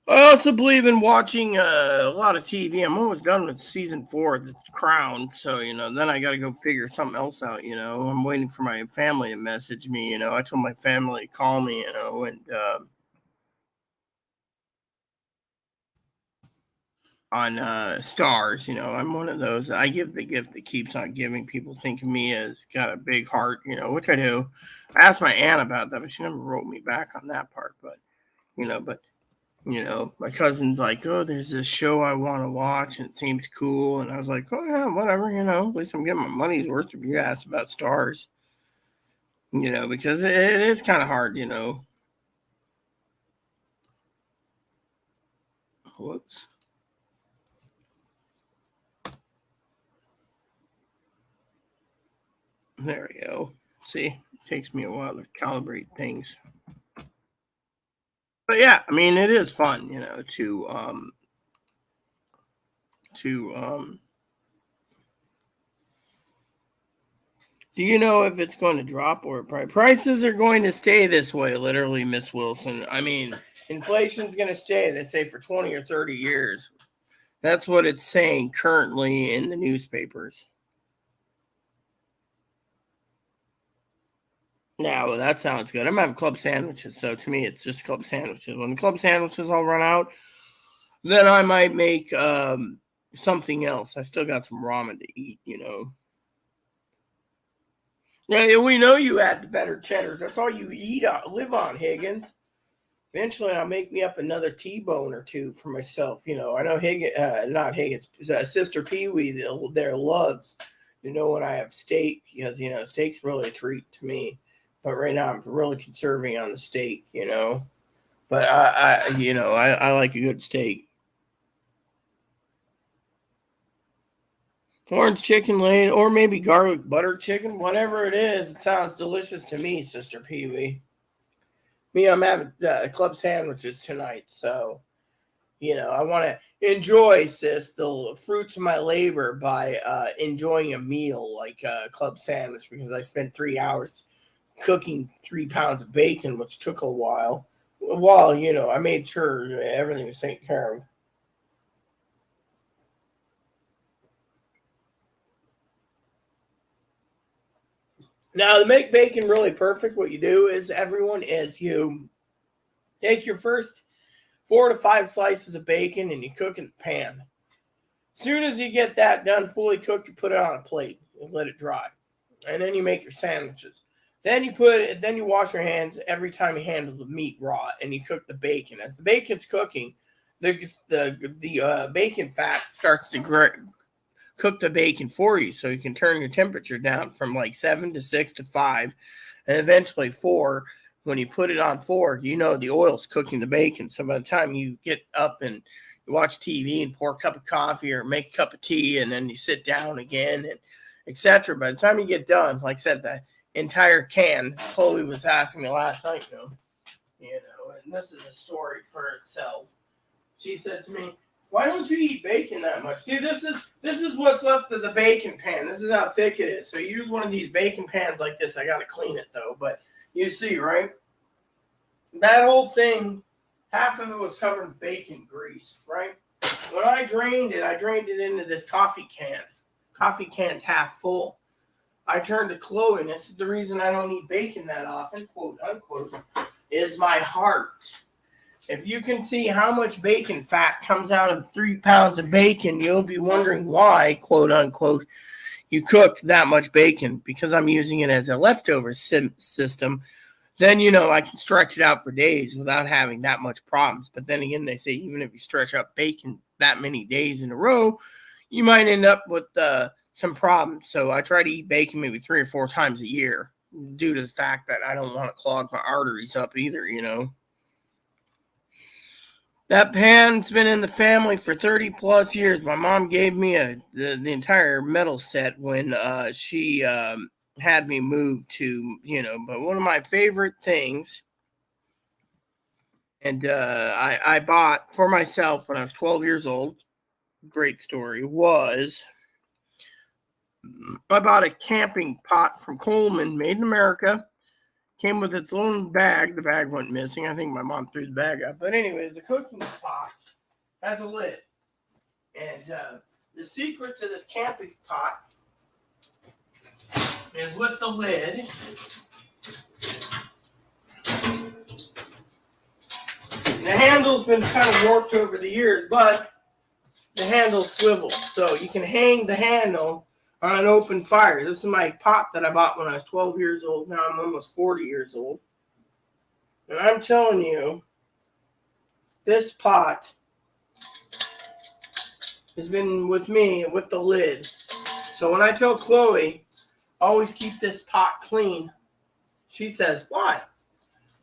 I also believe in watching a lot of TV. I'm almost done with season 4 of The Crown, so you know, then I got to go figure something else out. You know, I'm waiting for my family to message me. You know, I told my family to call me. You know, and on stars. You know, I'm one of those. I give the gift that keeps on giving. People think of me as got a big heart, you know, which I do. I asked my aunt about that, but she never wrote me back on that part. But you know, but My cousin's like, oh, there's this show I want to watch and it seems cool. And I was like, oh, yeah, whatever, at least I'm getting my money's worth if you ask about stars, because it is kind of hard. Whoops. There we go. See, it takes me a while to calibrate things. But yeah, I mean, it is fun, to do you know if it's going to drop or prices are going to stay this way, literally, Miss Wilson? I mean, inflation's going to stay, they say, for 20 or 30 years. That's what it's saying currently in the newspapers. Yeah, well, that sounds good. I'm having club sandwiches, so to me, it's just club sandwiches. When the club sandwiches all run out, then I might make something else. I still got some ramen to eat. Yeah, we know you had the better cheddars. That's all you live on, Higgins. Eventually, I'll make me up another T-bone or two for myself. I know Higgins, not Higgins, Sister Pee Wee there loves, when I have steak, because, steak's really a treat to me. But right now, I'm really conserving on the steak. But I like a good steak. Orange chicken laid, or maybe garlic butter chicken, whatever it is. It sounds delicious to me, Sister Pee Wee. Me, I'm having club sandwiches tonight, so I want to enjoy, sis, the fruits of my labor by enjoying a meal like a club sandwich, because I spent 3 hours cooking 3 pounds of bacon, which took a while. Well, I made sure everything was taken care of. Now, to make bacon really perfect, what you do is you take your first 4 to 5 slices of bacon and you cook in the pan. As soon as you get that done, fully cooked, you put it on a plate and let it dry. And then you make your sandwiches. Then you wash your hands every time you handle the meat raw, and you cook the bacon. As the bacon's cooking, the bacon fat starts to cook the bacon for you, so you can turn your temperature down from like 7 to 6 to 5, and eventually 4. When you put it on 4, the oil's cooking the bacon. So by the time you get up and you watch TV and pour a cup of coffee or make a cup of tea, and then you sit down again and etc. By the time you get done, like I said, the entire can. Chloe was asking me last night, and this is a story for itself. She said to me, "Why don't you eat bacon that much?" See, this is what's left of the bacon pan. This is how thick it is. So you use one of these bacon pans like this. I gotta clean it though, but you see, right? That whole thing, half of it was covered in bacon grease, right? When I drained it into this coffee can. Coffee can's half full. I turned to Chloe, and this is the reason I don't eat bacon that often, quote unquote, is my heart. If you can see how much bacon fat comes out of 3 pounds of bacon, you'll be wondering why, quote unquote, you cook that much bacon, because I'm using it as a leftover system. Then, I can stretch it out for days without having that much problems. But then again, they say even if you stretch out bacon that many days in a row, you might end up with some problems. So I try to eat bacon maybe 3 or 4 times a year, due to the fact that I don't want to clog my arteries up either. That pan's been in the family for 30 plus years. My mom gave me the entire metal set when she had me move to. But one of my favorite things, and I bought for myself when I was 12 years old, great story, was I bought a camping pot from Coleman, made in America. Came with its own bag. The bag went missing. I think my mom threw the bag out. But anyways, the cooking pot has a lid. And the secret to this camping pot is with the lid. The handle's been kind of warped over the years, but the handle swivels. So you can hang the handle on an open fire. This is my pot that I bought when I was 12 years old. Now I'm almost 40 years old. And I'm telling you, this pot has been with me with the lid. So when I tell Chloe, always keep this pot clean, she says, why?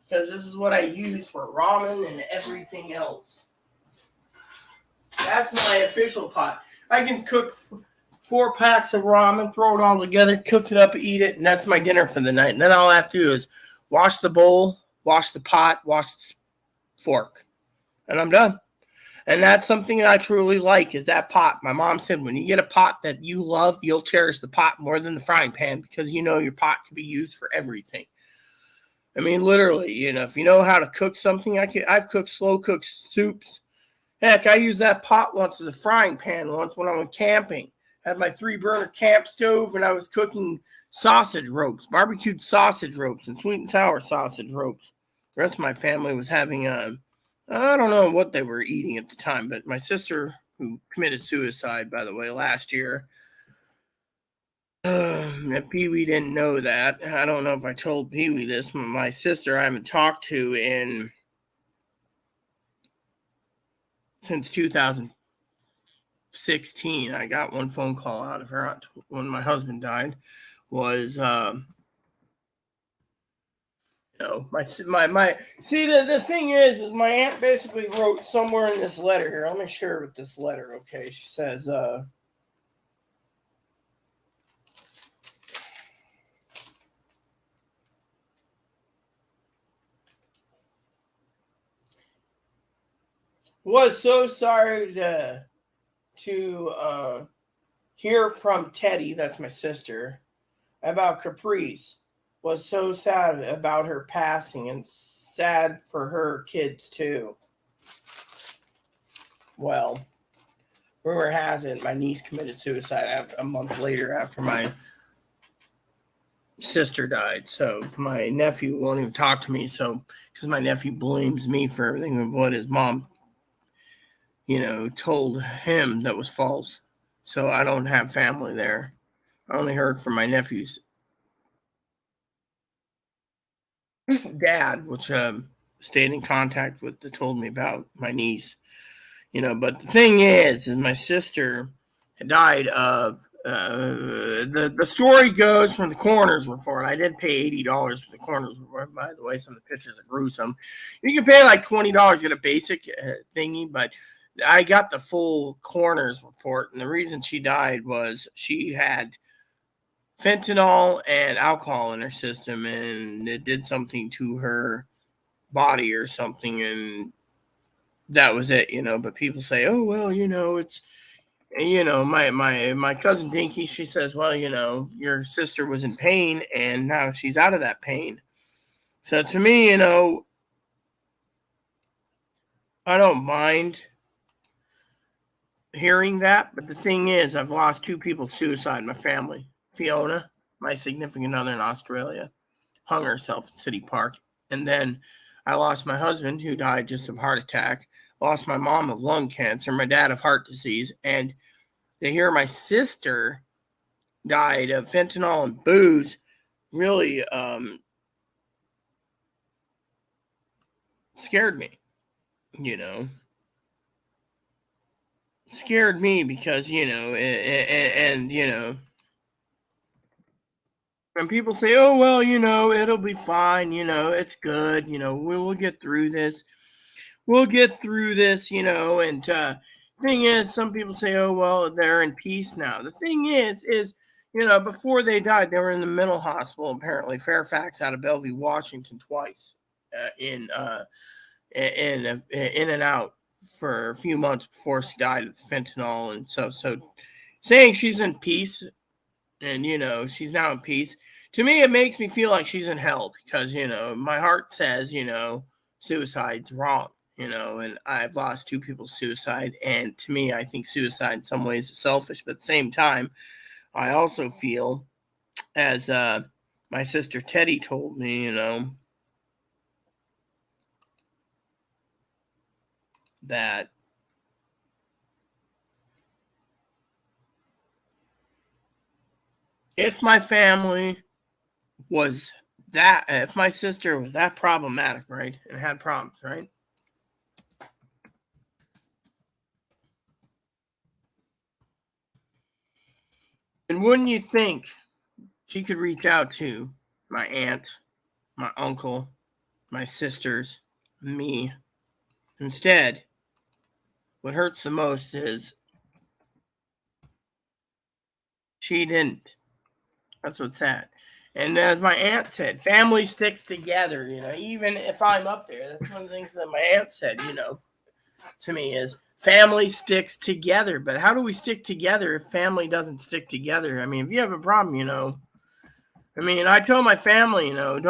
Because this is what I use for ramen and everything else. That's my official pot. I can cook 4 packs of ramen, throw it all together, cook it up, eat it, and that's my dinner for the night. And then all I have to do is wash the bowl, wash the pot, wash the fork, and I'm done. And that's something that I truly like is that pot. My mom said when you get a pot that you love, you'll cherish the pot more than the frying pan because you know your pot can be used for everything. I mean, literally, if you know how to cook something, I've cooked slow cooked soups. Heck, I used that pot once as a frying pan once when I went camping. I had my 3-burner camp stove and I was cooking sausage ropes, barbecued sausage ropes and sweet and sour sausage ropes. The rest of my family was having I don't know what they were eating at the time, but my sister, who committed suicide, by the way, last year, and Pee Wee didn't know that. I don't know if I told Pee Wee this. My sister I haven't talked to since 2016. I got one phone call out of her when my husband died. Was my see the thing is my aunt basically wrote somewhere in this letter here. Let me share with this letter. Okay, she says was so sorry to hear from Teddy, that's my sister, about Caprice. Was so sad about her passing and sad for her kids too. Well, rumor has it my niece committed suicide a month later after my sister died. So my nephew won't even talk to me. So because my nephew blames me for everything of what his mom, told him that was false. So I don't have family there. I only heard from my nephew's dad, which stayed in contact with, that told me about my niece. But the thing is my sister died of the story goes from the coroner's report. I did pay $80 for the coroner's report. By the way, some of the pictures are gruesome. You can pay like $20 to get a basic thingy, but I got the full coroner's report, and the reason she died was she had fentanyl and alcohol in her system, and it did something to her body or something, and that was it. But people say, oh well, it's my cousin Dinky. She says, well, your sister was in pain and now she's out of that pain. So to me, I don't mind hearing that, but the thing is, I've lost 2 people to suicide in my family. Fiona, my significant other in Australia, hung herself in City Park, and then I lost my husband who died just of heart attack. Lost my mom of lung cancer, my dad of heart disease, and to hear my sister died of fentanyl and booze really scared me, you know. Scared me because, when people say, oh, well, it'll be fine, it's good, we will get through this. We'll get through this, and thing is, some people say, oh, well, they're in peace now. The thing is, before they died, they were in the mental hospital, apparently, Fairfax out of Bellevue, Washington, twice, in and out for a few months before she died of fentanyl. And so saying she's in peace and, she's now in peace, to me, it makes me feel like she's in hell because, my heart says, suicide's wrong. And I've lost 2 people to suicide. And to me, I think suicide in some ways is selfish. But at the same time, I also feel, as my sister Teddy told me, that if my family was if my sister was that problematic, right, and had problems, right, And wouldn't you think she could reach out to my aunt, my uncle, my sisters, me? Instead, what hurts the most is she didn't. That's what's sad. And as my aunt said, family sticks together, even if I'm up there. That's one of the things that my aunt said, to me is family sticks together. But how do we stick together if family doesn't stick together? I mean, if you have a problem, I mean, I told my family, don't,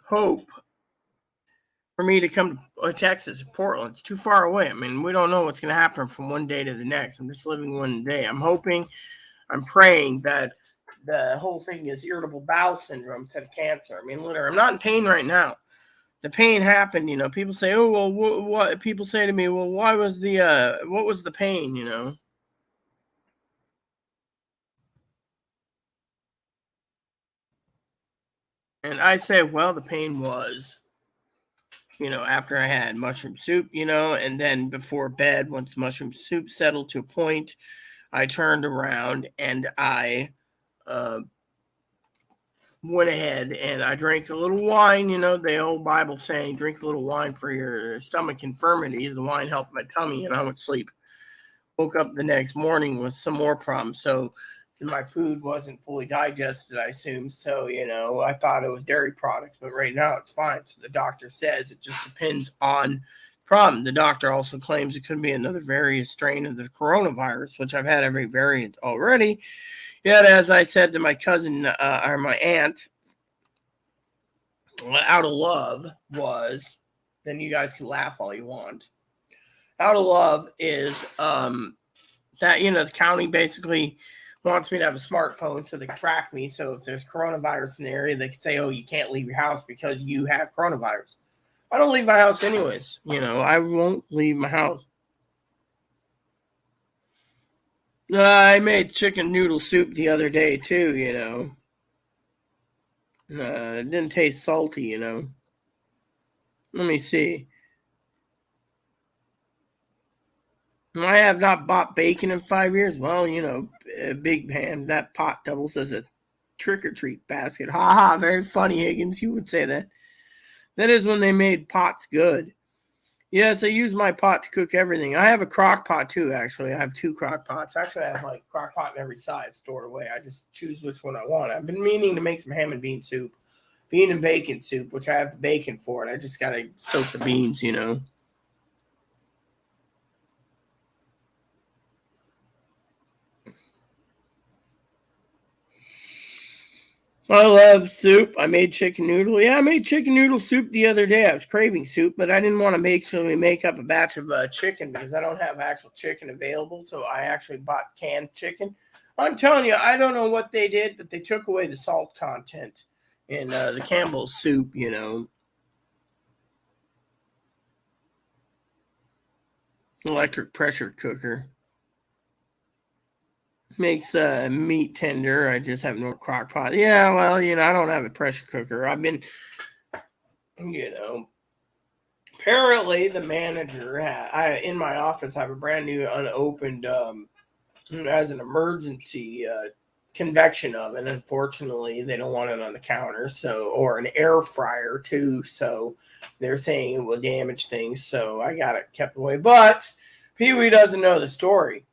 hope for me to come to Texas, Portland. It's too far away. I mean, we don't know what's going to happen from one day to the next. I'm just living one day. I'm praying that the whole thing is irritable bowel syndrome instead of cancer. I mean, literally, I'm not in pain right now. The pain happened, people say, oh, well, what people say to me, well, what was the pain, And I say, well, the pain was, after I had mushroom soup, and then before bed, once mushroom soup settled to a point, I turned around and I uh, went ahead and I drank a little wine. The old Bible saying, drink a little wine for your stomach infirmities. The wine helped my tummy, and I went to sleep. Woke up the next morning with some more problems. So my food wasn't fully digested, I assume. So, I thought it was dairy products, but right now it's fine. So the doctor says it just depends on problem. The doctor also claims it could be another variant strain of the coronavirus, which I've had every variant already. Yet, as I said to my cousin or my aunt, out of love was, then you guys can laugh all you want. Out of love is that, the county basically wants me to have a smartphone so they can track me. So if there's coronavirus in the area, they can say, oh, you can't leave your house because you have coronavirus. I don't leave my house anyways. I won't leave my house. I made chicken noodle soup the other day too, it didn't taste salty, Let me see. I have not bought bacon in 5 years. Well, big man, that pot doubles as a trick or treat basket. Ha ha, very funny, Higgins. You would say that. That is when they made pots good. Yes, I use my pot to cook everything. I have a crock pot too, actually. I have two crock pots. Actually, I have like crock pot in every size stored away. I just choose which one I want. I've been meaning to make some ham and bean soup, bean and bacon soup, which I have the bacon for it. I just got to soak the beans, I love soup. I made chicken noodle. Yeah, I made chicken noodle soup the other day. I was craving soup, but I didn't want to make up a batch of chicken because I don't have actual chicken available. So I actually bought canned chicken. I'm telling you, I don't know what they did, but they took away the salt content in the Campbell's soup. Electric pressure cooker makes meat tender. I just have no crock pot. Yeah, well, I don't have a pressure cooker. I've been, you know, apparently the manager in my office, I have a brand new unopened as an emergency convection oven. Unfortunately, they don't want it on the counter, so, or an air fryer too, so they're saying it will damage things, so I got it kept away. But Pee-wee doesn't know the story.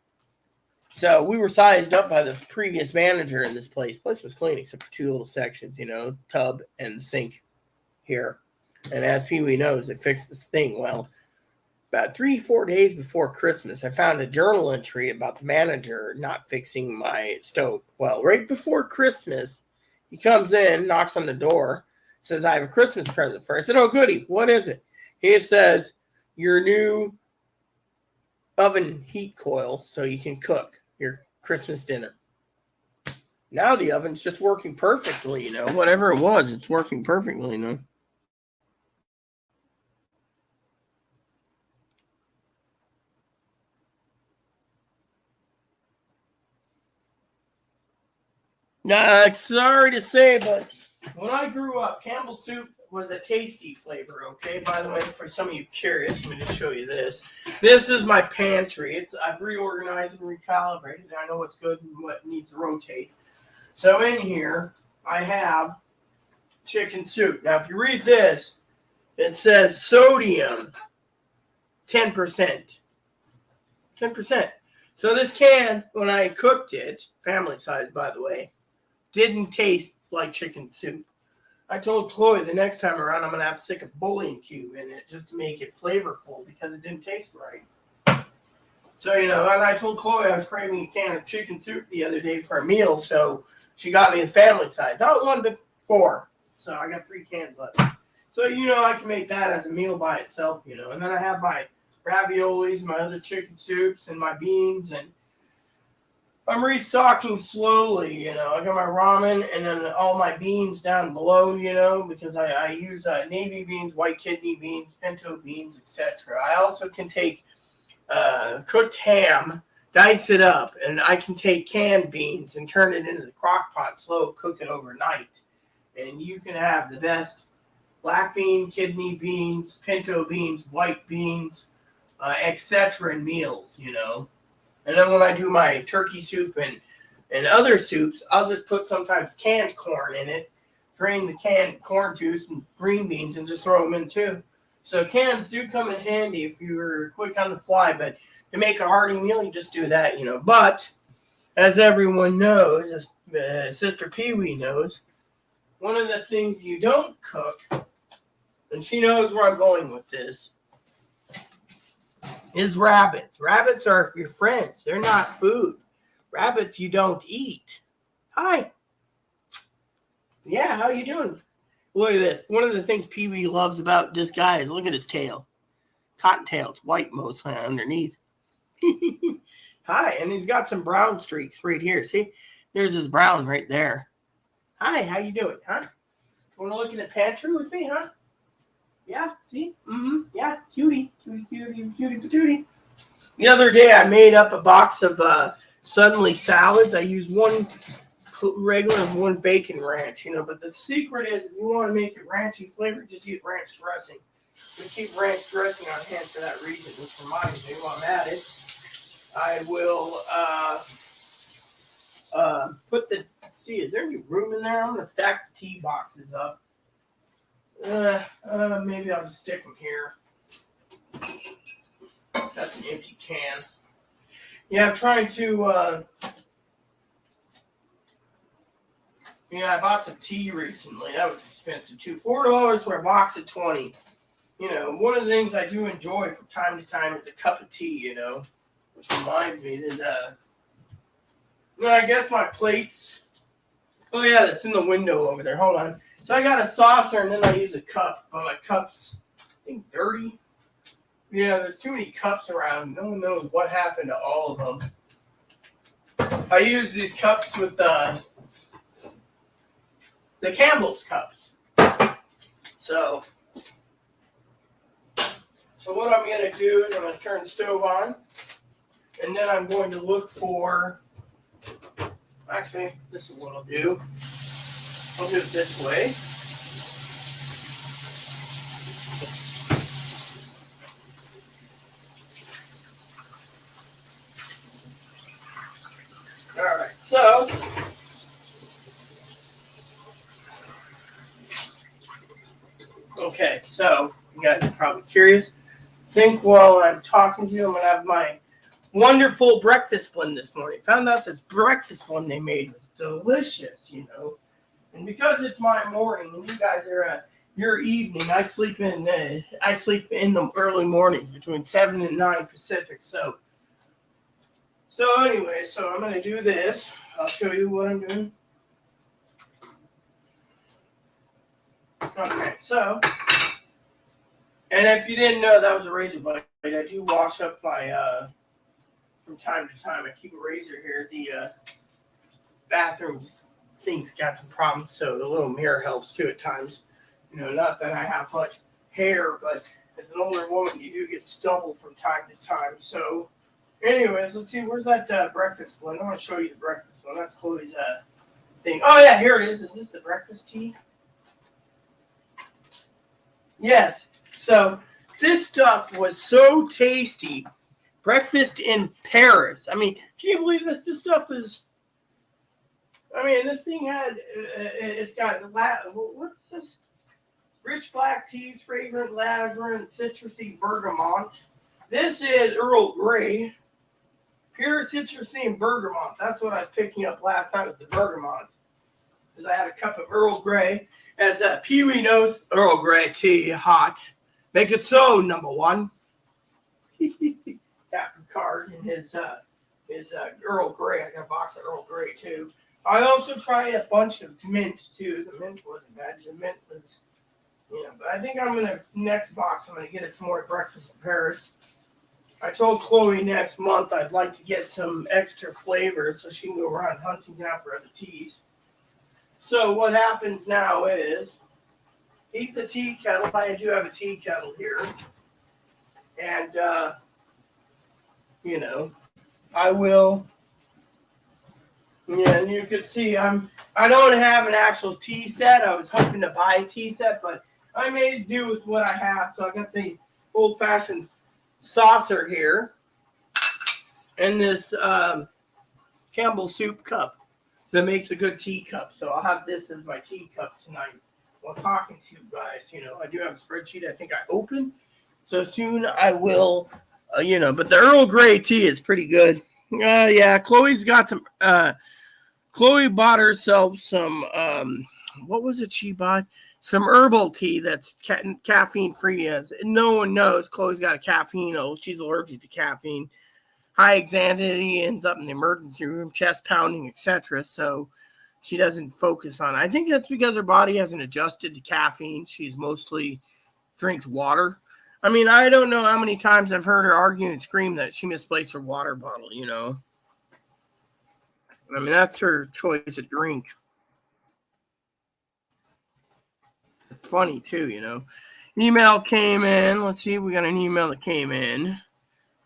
So we were sized up by the previous manager in this place. Place was clean except for two little sections, tub and sink here. And as Pee Wee knows, they fixed this thing. Well, about 3-4 days before Christmas, I found a journal entry about the manager not fixing my stove. Well, right before Christmas, he comes in, knocks on the door, says, I have a Christmas present for her. I said, oh, goody. What is it? He says, your new oven heat coil so you can cook your Christmas dinner. Now the oven's just working perfectly, whatever it was, it's working perfectly. Sorry to say, but when I grew up, Campbell's soup was a tasty flavor, okay? By the way, for some of you curious, let me just show you this. This is my pantry. I've reorganized and recalibrated. I know what's good and what needs to rotate. So in here, I have chicken soup. Now, if you read this, it says sodium 10%. 10%. So this can, when I cooked it, family size by the way, didn't taste like chicken soup. I told Chloe the next time around I'm going to have to stick a bowling cube in it just to make it flavorful because it didn't taste right. So, and I told Chloe I was craving a can of chicken soup the other day for a meal, so she got me the family size. Not one, but 4. So I got 3 cans left. So, I can make that as a meal by itself, And then I have my raviolis, my other chicken soups, and my beans, and I'm restocking slowly, I got my ramen and then all my beans down below, because I use navy beans, white kidney beans, pinto beans, etc. I also can take cooked ham, dice it up, and I can take canned beans and turn it into the crock pot, slow cook it overnight. And you can have the best black bean, kidney beans, pinto beans, white beans, etc. in meals, And then when I do my turkey soup and other soups, I'll just put sometimes canned corn in it, drain the canned corn juice and green beans and just throw them in too. So cans do come in handy if you're quick on the fly, but to make a hearty meal, you just do that, But as everyone knows, as Sister Pee Wee knows, one of the things you don't cook, and she knows where I'm going with this, is rabbits. Rabbits are your friends. They're not food. Rabbits you don't eat. Hi. Yeah, how you doing? Look at this. One of the things Pee Wee loves about this guy is look at his tail. Cottontail. It's white mostly underneath. Hi, and he's got some brown streaks right here. See? There's his brown right there. Hi, how you doing, huh? Want to look in the pantry with me, huh? Yeah, see? Yeah, cutie, patootie. The other day I made up a box of Suddenly salads. I used 1 regular and 1 bacon ranch, But the secret is if you want to make it ranchy flavor, just use ranch dressing. We keep ranch dressing on hand for that reason, which reminds me while I'm at it, I will put the, is there any room in there? I'm going to stack the tea boxes up. Maybe I'll just stick them here. That's an empty can. Yeah, I'm trying to, I bought some tea recently. That was expensive too. $4 for a box of 20. One of the things I do enjoy from time to time is a cup of tea, which reminds me that, I guess my plates. Oh, yeah, that's in the window over there. Hold on. So I got a saucer and then I use a cup. But my cup's, I think, dirty. There's too many cups around. No one knows what happened to all of them. I use these cups with the Campbell's cups. So what I'm going to do is I'm going to turn the stove on. And then I'm going to look for, actually, this is what I'll do. I'll do it this way. All right, so okay, so you guys are probably curious. Think while I'm talking to you, I'm gonna have my wonderful breakfast blend this morning. Found out this breakfast blend they made was delicious, And because it's my morning and you guys are your evening, I sleep in the early mornings between 7 and 9 Pacific. So anyway, I'm gonna do this. I'll show you what I'm doing. Okay, so, and if you didn't know, that was a razor blade. I do wash up my from time to time. I keep a razor here. The bathroom sink's got some problems, so the little mirror helps too at times. Not that I have much hair, but as an older woman, you do get stubble from time to time. So, anyways, let's see. Where's that breakfast one? I want to show you the breakfast one. That's Chloe's thing. Oh, yeah, here it is. Is this the breakfast tea? Yes. So this stuff was so tasty. Breakfast in Paris. I mean, can you believe this? This stuff is. I mean, this thing had. It's got. What's this? Rich black teas, fragrant lavender, and citrusy bergamot. This is Earl Grey. Pure citrusy and bergamot. That's what I was picking up last night with the bergamot. Because I had a cup of Earl Grey. And it's a Pee-wee nose Earl Grey tea, hot. Make it so, number one. That card in his Earl Grey. I got a box of Earl Grey too. I also tried a bunch of mint too. The mint wasn't bad. The mint was, but I think I'm gonna next box. I'm gonna get it some more breakfast in Paris. I told Chloe next month I'd like to get some extra flavor so she can go around hunting down for other teas. So what happens now is heat the tea kettle. I do have a tea kettle here, and I will. Yeah, and you can see I don't have an actual tea set. I was hoping to buy a tea set, but I made do with what I have. So I got the old-fashioned saucer here, and this Campbell soup cup that makes a good tea cup. So I'll have this as my tea cup tonight while talking to you guys. I do have a spreadsheet I think I opened. So soon I will, but the Earl Grey tea is pretty good. Yeah, Chloe's got some, Chloe bought herself some, what was it she bought? Some herbal tea that's caffeine free. As no one knows, Chloe's got a caffeine. She's allergic to caffeine. High anxiety, ends up in the emergency room, chest pounding, etc. So she doesn't focus on it. I think that's because her body hasn't adjusted to caffeine. She's mostly drinks water. I mean, I don't know how many times I've heard her argue and scream that she misplaced her water bottle, I mean, that's her choice of drink. It's funny, too. Email came in. Let's see. We got an email that came in.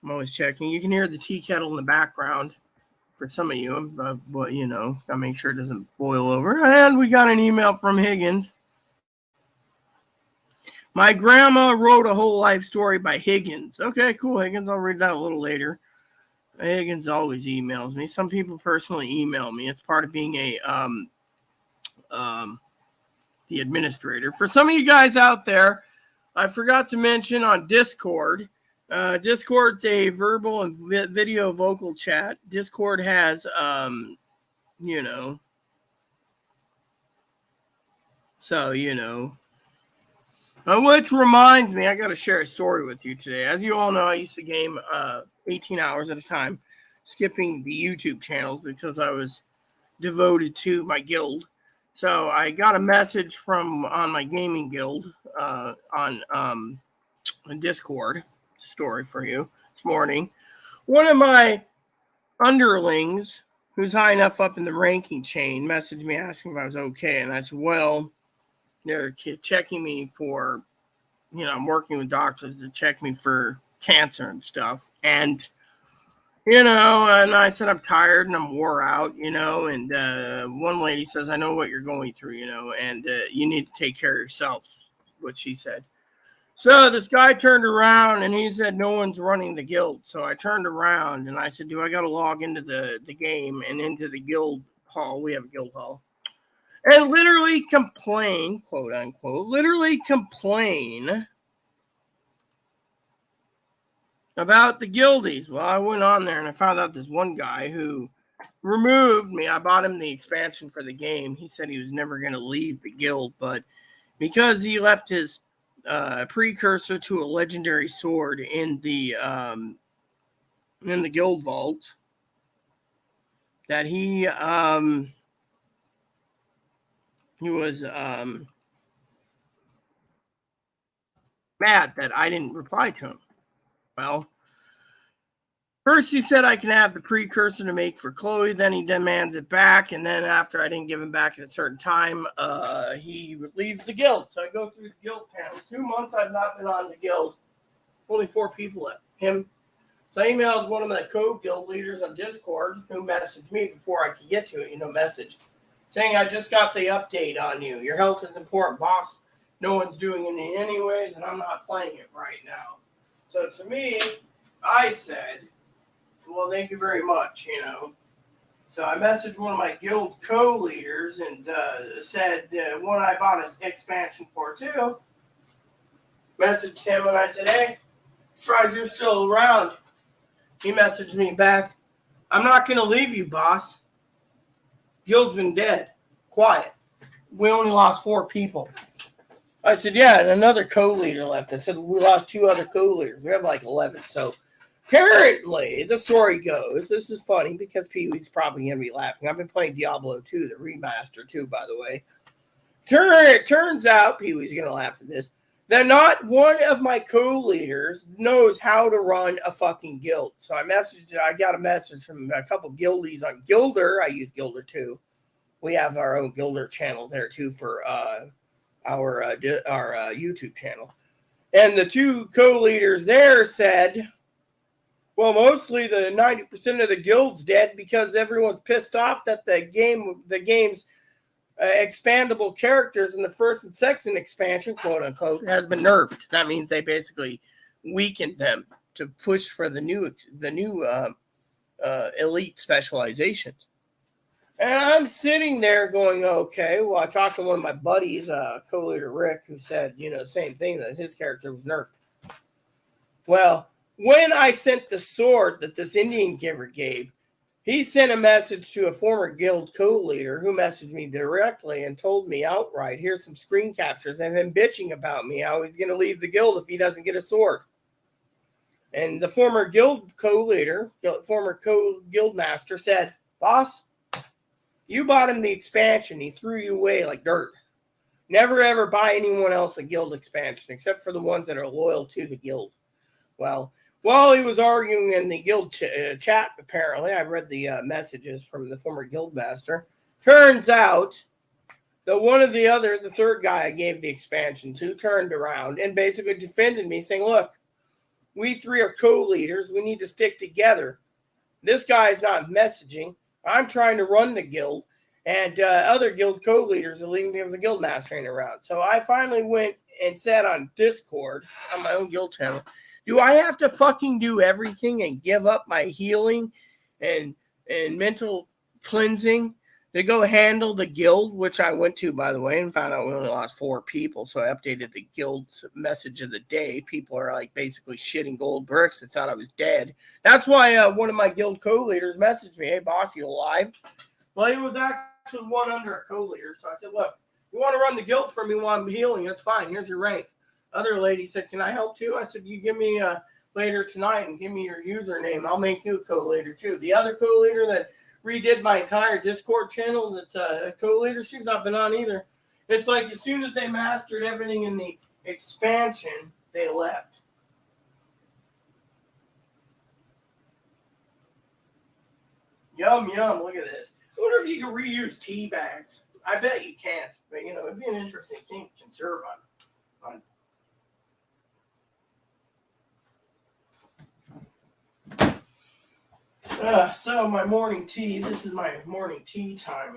I'm always checking. You can hear the tea kettle in the background for some of you. But, gotta make sure it doesn't boil over. And we got an email from Higgins. My grandma wrote a whole life story by Higgins. Okay, cool, Higgins. I'll read that a little later. Higgins always emails me. Some people personally email me. It's part of being a the administrator. For some of you guys out there, I forgot to mention on Discord. Discord's a verbal and video vocal chat. Discord has, which reminds me, I got to share a story with you today. As you all know, I used to game 18 hours at a time, skipping the YouTube channels because I was devoted to my guild. So I got a message on my gaming guild on Discord story for you this morning. One of my underlings, who's high enough up in the ranking chain, messaged me asking if I was okay, and I said, well, they're checking me for, I'm working with doctors to check me for cancer and stuff. And, and I said, I'm tired and I'm wore out, and one lady says, I know what you're going through, and you need to take care of yourself, what she said. So this guy turned around and he said, no one's running the guild. So I turned around and I said, do I got to log into the game and into the guild hall? We have a guild hall. And literally complain, quote unquote, about the guildies. Well, I went on there and I found out this one guy who removed me. I bought him the expansion for the game. He said he was never going to leave the guild, but because he left his precursor to a legendary sword in the guild vault, that he was mad that I didn't reply to him. Well, first he said I can have the precursor to make for Chloe, then he demands it back, and then after I didn't give him back at a certain time, he leaves the guild. So I go through the guild panel. 2 months I've not been on the guild. Only 4 people left. Him. So I emailed one of my co-guild leaders on Discord, who messaged me before I could get to it, message, saying I just got the update on you. Your health is important, boss. no one's doing it anyways, and I'm not playing it right now. So to me, I said, well, thank you very much, So I messaged one of my guild co-leaders and said, one I bought an expansion for too. Messaged him and I said, hey, surprised you're still around. He messaged me back, I'm not going to leave you, boss. Guild's been dead. Quiet. We only lost 4 people. I said, yeah, and another co-leader left. I said, we lost 2 other co-leaders. We have like 11. So apparently, the story goes, this is funny because Pee-wee's probably going to be laughing. I've been playing Diablo 2, the remaster too, by the way. It turns out, Pee-wee's going to laugh at this, that not one of my co-leaders knows how to run a fucking guild. So I got a message from a couple guildies on Gilder. I use Gilder too. We have our own Gilder channel there too for our YouTube channel. And the 2 co-leaders there said, well, mostly the 90% of the guild's dead because everyone's pissed off that the game's expandable characters in the first and second expansion, quote unquote, has been nerfed. That means they basically weakened them to push for the new elite specializations. And I'm sitting there going, okay. Well, I talked to one of my buddies, co-leader Rick, who said, the same thing, that his character was nerfed. Well, when I sent the sword that this Indian giver gave, he sent a message to a former guild co-leader who messaged me directly and told me outright, here's some screen captures of him bitching about me, how he's going to leave the guild if he doesn't get a sword. And the former guild co-leader, former guild master said, boss, you bought him the expansion. He threw you away like dirt. Never ever buy anyone else a guild expansion except for the ones that are loyal to the guild. Well, while he was arguing in the guild chat, apparently, I read the messages from the former guild master. Turns out that the third guy I gave the expansion to, turned around and basically defended me, saying, look, we 3 are co-leaders. We need to stick together. This guy is not messaging. I'm trying to run the guild, and other guild co-leaders are leaving because the guild master ain't around. So I finally went and said on Discord, on my own guild channel, do I have to fucking do everything and give up my healing and mental cleansing to go handle the guild, which I went to, by the way, and found out we only lost 4 people. So I updated the guild's message of the day. People are like basically shitting gold bricks. They thought I was dead. That's why one of my guild co-leaders messaged me, hey, boss, you alive? Well, he was actually one under a co-leader. So I said, look, you want to run the guild for me while I'm healing? That's fine. Here's your rank. Other lady said, can I help too? I said, you give me later tonight and give me your username. I'll make you a co-leader too. The other co-leader that redid my entire Discord channel that's a co-leader, she's not been on either. It's like as soon as they mastered everything in the expansion, they left. Yum, yum. Look at this. I wonder if you can reuse tea bags. I bet you can't. But, it'd be an interesting thing to conserve on. So my morning tea, this is my morning tea time,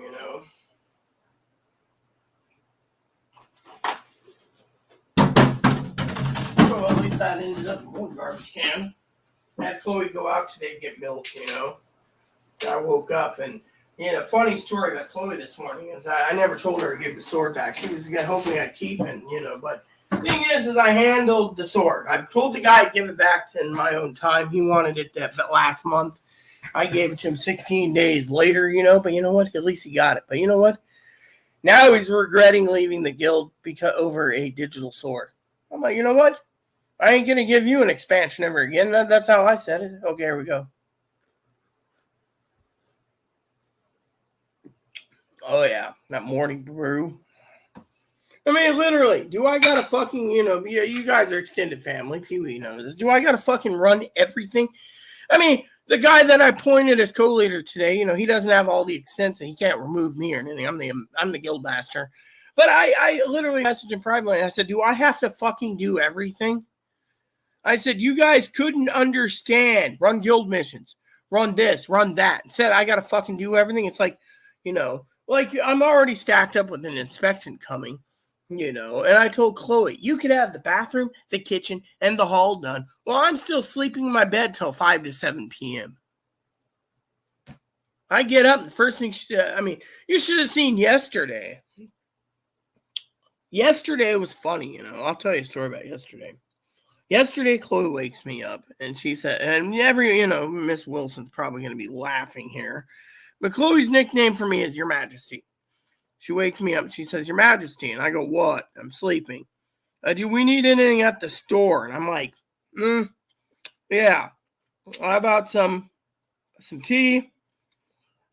Well, at least that ended up in one garbage can. I had Chloe go out today to get milk, I woke up and, funny story about Chloe this morning is I never told her to give the sword back. She was hoping I'd keep it, but the thing is I handled the sword. I told the guy I'd give it back in my own time. He wanted it that last month. I gave it to him 16 days later, but you know what? At least he got it. But you know what? Now he's regretting leaving the guild because over a digital sword. I'm like, you know what? I ain't going to give you an expansion ever again. That's how I said it. Okay, here we go. Oh, yeah. That morning brew. I mean, literally, do I got to fucking, you guys are extended family. Pee-wee knows this. Do I got to fucking run everything? I mean, the guy that I appointed as co-leader today, he doesn't have all the extension. He can't remove me or anything. I'm the guild master. But I literally messaged him privately. I said, do I have to fucking do everything? I said, you guys couldn't understand. Run guild missions. Run this, run that. Instead, I got to fucking do everything. It's like, like I'm already stacked up with an inspection coming. And I told Chloe, you could have the bathroom, the kitchen, and the hall done. Well, I'm still sleeping in my bed till 5 to 7 p.m. I get up, and the first thing you should have seen yesterday. Yesterday was funny, I'll tell you a story about yesterday. Yesterday, Chloe wakes me up, and she said, and Miss Wilson's probably going to be laughing here, but Chloe's nickname for me is Your Majesty. She wakes me up, and she says, Your Majesty, and I go, what? I'm sleeping. Do we need anything at the store? And I'm like, yeah. How about some tea?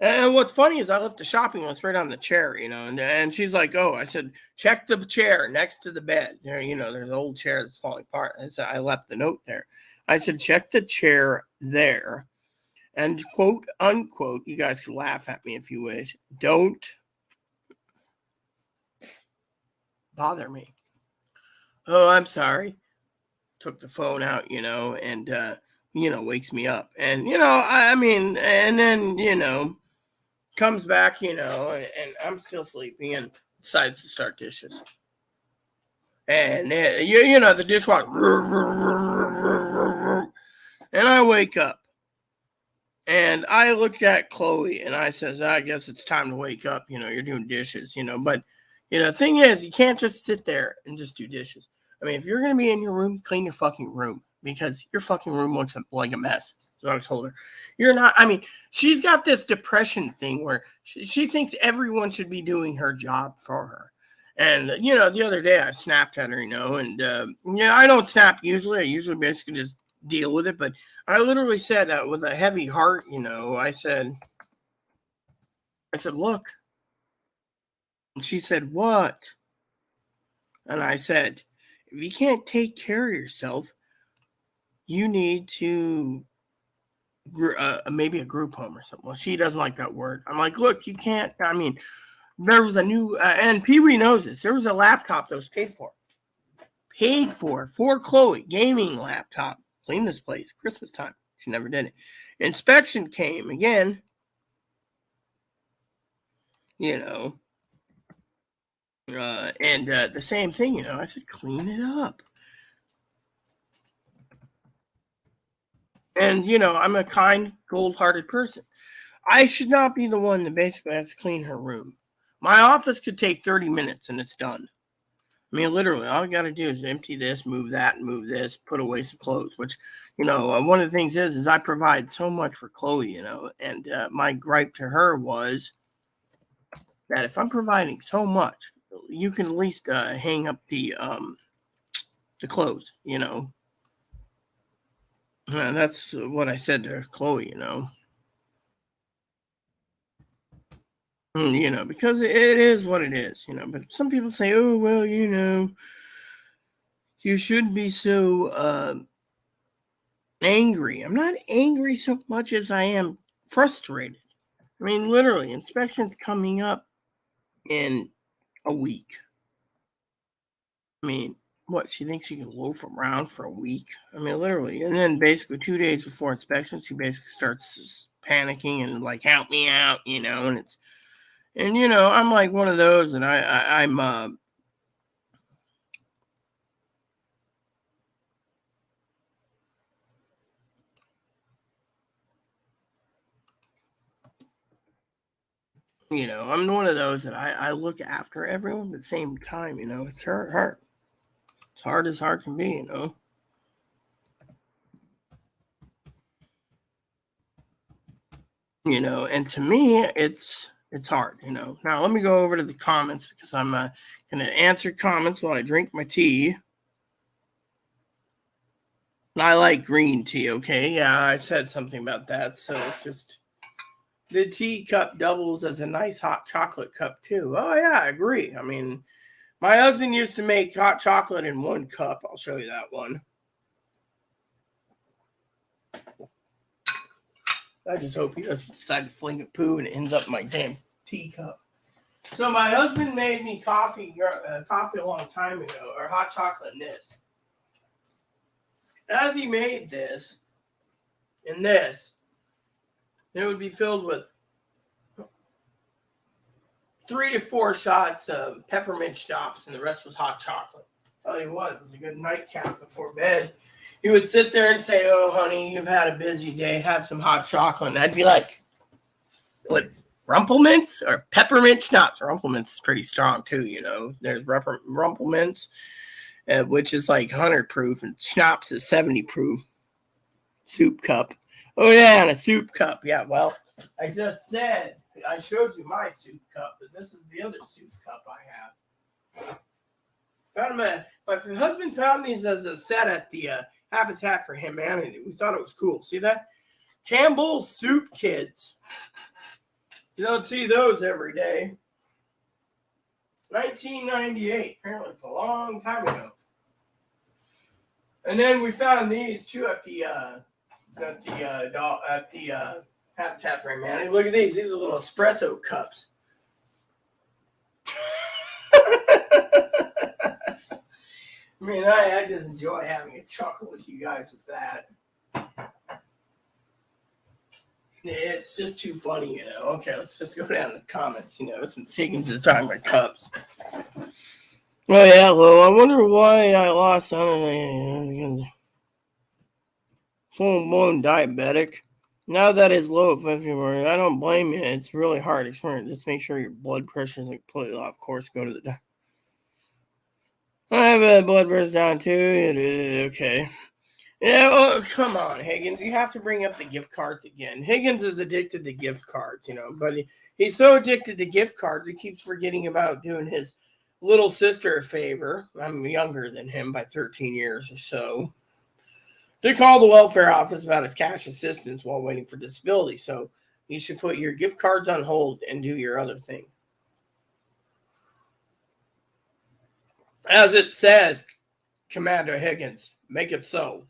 And what's funny is I left the shopping list right on the chair, and she's like, oh, I said, check the chair next to the bed. There, there's an old chair that's falling apart. And so I left the note there. I said, check the chair there. And quote, unquote, you guys can laugh at me if you wish. Don't bother me. Oh, I'm sorry. Took the phone out, and, wakes me up. And, and then, comes back, and I'm still sleeping and decides to start dishes. And, the dishwasher. And I wake up. And I looked at Chloe and I says, I guess it's time to wake up. You're doing dishes, But, the thing is, you can't just sit there and just do dishes. I mean, if you're going to be in your room, clean your fucking room. Because your fucking room looks like a mess. So I told her, you're not, she's got this depression thing where she thinks everyone should be doing her job for her. And, the other day I snapped at her, and, I don't snap usually. I usually basically just deal with it. But I literally said with a heavy heart, I said, look. And she said, what? And I said, if you can't take care of yourself, you need to maybe a group home or something. Well, she doesn't like that word. I'm like, look, you can't. There was a new, and Pee Wee knows this. There was a laptop that was paid for Chloe, gaming laptop. Clean this place, Christmas time. She never did it. Inspection came again. And the same thing. I said, clean it up. And, I'm a kind, cold-hearted person. I should not be the one that basically has to clean her room. My office could take 30 minutes and it's done. Literally, all I got to do is empty this, move that, move this, put away some clothes, which, one of the things is I provide so much for Chloe, and my gripe to her was that if I'm providing so much, you can at least hang up the clothes, And that's what I said to Chloe, because it is what it is, But some people say, oh, well, you shouldn't be so angry. I'm not angry so much as I am frustrated. Literally, inspection's coming up in a week. What, she thinks she can loaf around for a week? Literally. And then basically 2 days before inspection, she basically starts panicking and like, help me out, and it's, and, I'm like one of those, and I'm, I'm one of those that I look after everyone, but at the same time, it's hard. It's hard as hard can be, And to me, it's hard, Now let me go over to the comments because I'm going to answer comments while I drink my tea. I like green tea, okay? Yeah, I said something about that. So it's just the tea cup doubles as a nice hot chocolate cup too. Oh yeah, I agree. My husband used to make hot chocolate in one cup. I'll show you that one. I just hope he doesn't decide to fling a poo and it ends up in my damn teacup. So my husband made me coffee a long time ago, or hot chocolate in this. As he made this, in this, it would be filled with 3 to 4 shots of peppermint schnapps, and the rest was hot chocolate. Tell you what, it was a good nightcap before bed. He would sit there and say, "Oh, honey, you've had a busy day. Have some hot chocolate." And I'd be like, "What, Rumplemints or peppermint schnapps?" Rumplemints is pretty strong too, you know. There's Rumplemints, which is like 100 proof, and schnapps is 70 proof. Soup cup. Oh, yeah, and a soup cup. Yeah, well, I just said, I showed you my soup cup, but this is the other soup cup I have. My husband found these as a set at the Habitat for Humanity. We thought it was cool. See that? Campbell's Soup Kids. You don't see those every day. 1998. Apparently it's a long time ago. And then we found these too at the Habitat for Humanity. Look at these. These are little espresso cups. I mean, I just enjoy having a chuckle with you guys with that. It's just too funny, you know. Okay, let's just go down to the comments, you know, since Higgins is talking about cups. Oh, yeah, well, I wonder why I lost something. Full-blown diabetic. Now that is low February, I don't blame you. It's really hard. Just make sure your blood pressure isn't completely off course. Go to the doctor. I have blood pressure down too. Okay. Yeah, oh, come on, Higgins. You have to bring up the gift cards again. Higgins is addicted to gift cards, you know, but he's so addicted to gift cards, he keeps forgetting about doing his little sister a favor. I'm younger than him by 13 years or so. To call the welfare office about his cash assistance while waiting for disability. So you should put your gift cards on hold and do your other thing. As it says, Commander Higgins, make it so.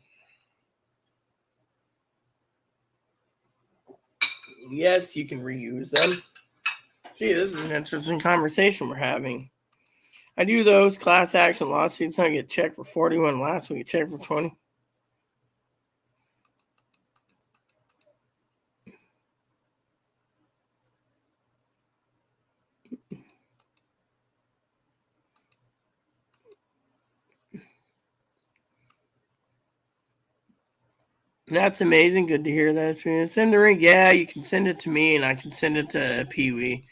Yes, you can reuse them. Gee, this is an interesting conversation we're having. I do those class action lawsuits. I get checked for 41 last week. Checked for 20. That's amazing. Good to hear that. Send the link. Yeah, you can send it to me, and I can send it to Pee Wee.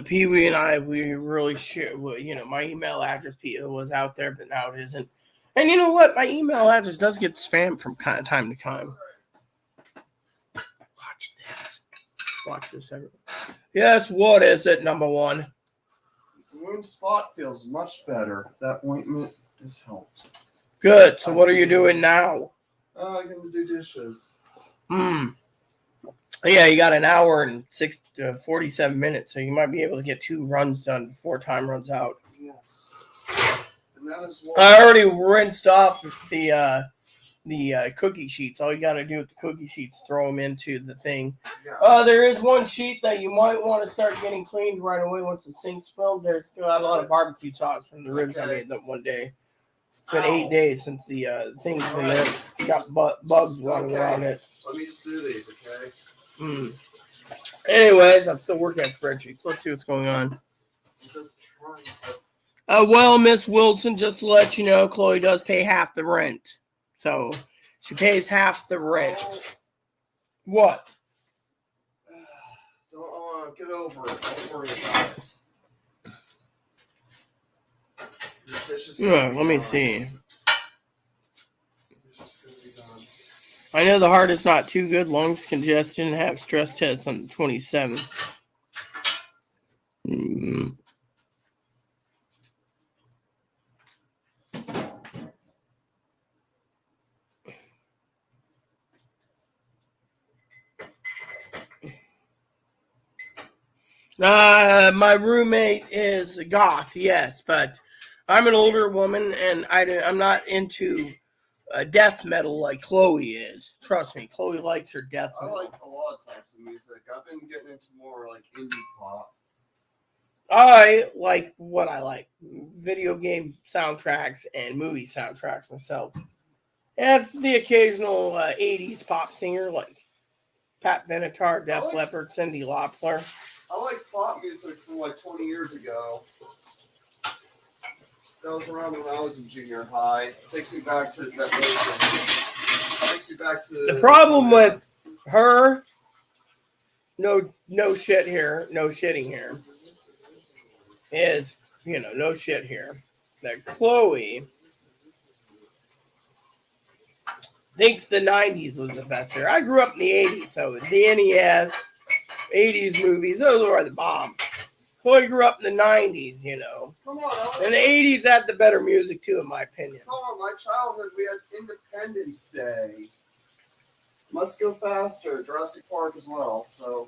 Pee Wee and I, we really share. Well, you know, my email address was out there, but now it isn't. And you know what? My email address does get spammed from time to time. Watch this. Watch this, everyone. Yes, what is it, number one? The wound spot feels much better. That ointment has helped. Good. So what are you doing now? I'm going to do dishes. Yeah, you got an hour and 47 minutes, so you might be able to get 2 runs done before time runs out. Yes. And that is what I already rinsed off the cookie sheets. All you got to do with the cookie sheets, throw them into the thing. Yeah. There is one sheet that you might want to start getting cleaned right away once the sink's filled. There's still a lot of barbecue sauce from the ribs I made that one day. It's been 8 days since the thing's been there. Got bugs running around it. Let me just do these, okay? Anyways, I'm still working on spreadsheets. Let's see what's going on. Just trying to... Well, Miss Wilson, just to let you know, Chloe does pay half the rent. So she pays half the rent. What? Don't get over it. Don't worry about it. Let me see. I know the heart is not too good. Lungs congestion. Have stress tests on the 27th. My roommate is a goth, yes, but I'm an older woman, and I'm not into death metal like Chloe is. Trust me, Chloe likes her death metal. I like a lot of types of music. I've been getting into more like indie pop. I like what I like. Video game soundtracks and movie soundtracks myself. And the occasional 80s pop singer like Pat Benatar, Def Leppard, Cyndi Lauper. I like pop music from like 20 years ago. That was around when I was in junior high. Takes me back to that age. Takes me back to The problem with her, no shit here, no shitting here, is, no shit here, that Chloe thinks the 90s was the best era. I grew up in the 80s, so the NES, 80s movies, those were the bomb. Chloe grew up in the 90s, Come on, And the 80s had the better music, too, in my opinion. Come on, my childhood, we had Independence Day. Must Go Faster, Jurassic Park as well, so.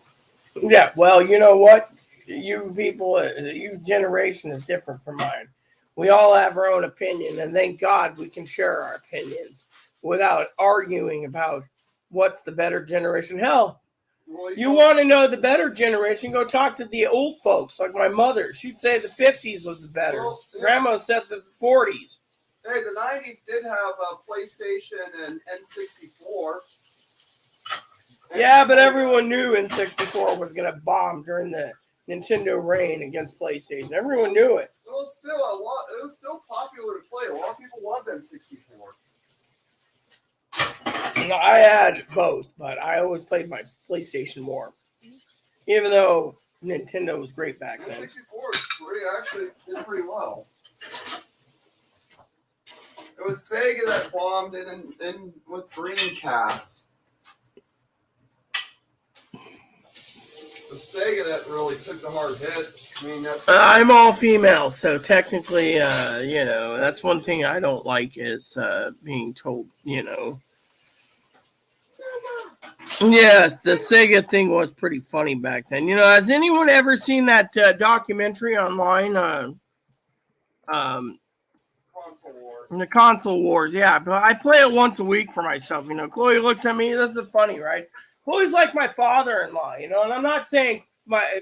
Yeah, well, you know what? You people, you generation is different from mine. We all have our own opinion, and thank God we can share our opinions without arguing about what's the better generation. Hell, Well, you want to know the better generation, go talk to the old folks, like my mother. She'd say the 50s was the better. Well, Grandma said the 40s. Hey, the 90s did have a PlayStation and N64. Yeah, but everyone knew N64 was going to bomb during the Nintendo reign against PlayStation. Everyone knew it. It was still a lot. It was still popular to play. A lot of people wanted N64. I had both, but I always played my PlayStation more. Even though Nintendo was great back then. N64 actually did pretty well. It was Sega that bombed in with Dreamcast. It was Sega that really took the hard hit. I mean, I'm all female, so technically, that's one thing I don't like is being told, Yes, the Sega thing was pretty funny back then. Has anyone ever seen that documentary online? Console Wars. The Console Wars, yeah. But I play it once a week for myself. Chloe looks at me. This is funny, right? Chloe's like my father-in-law, and I'm not saying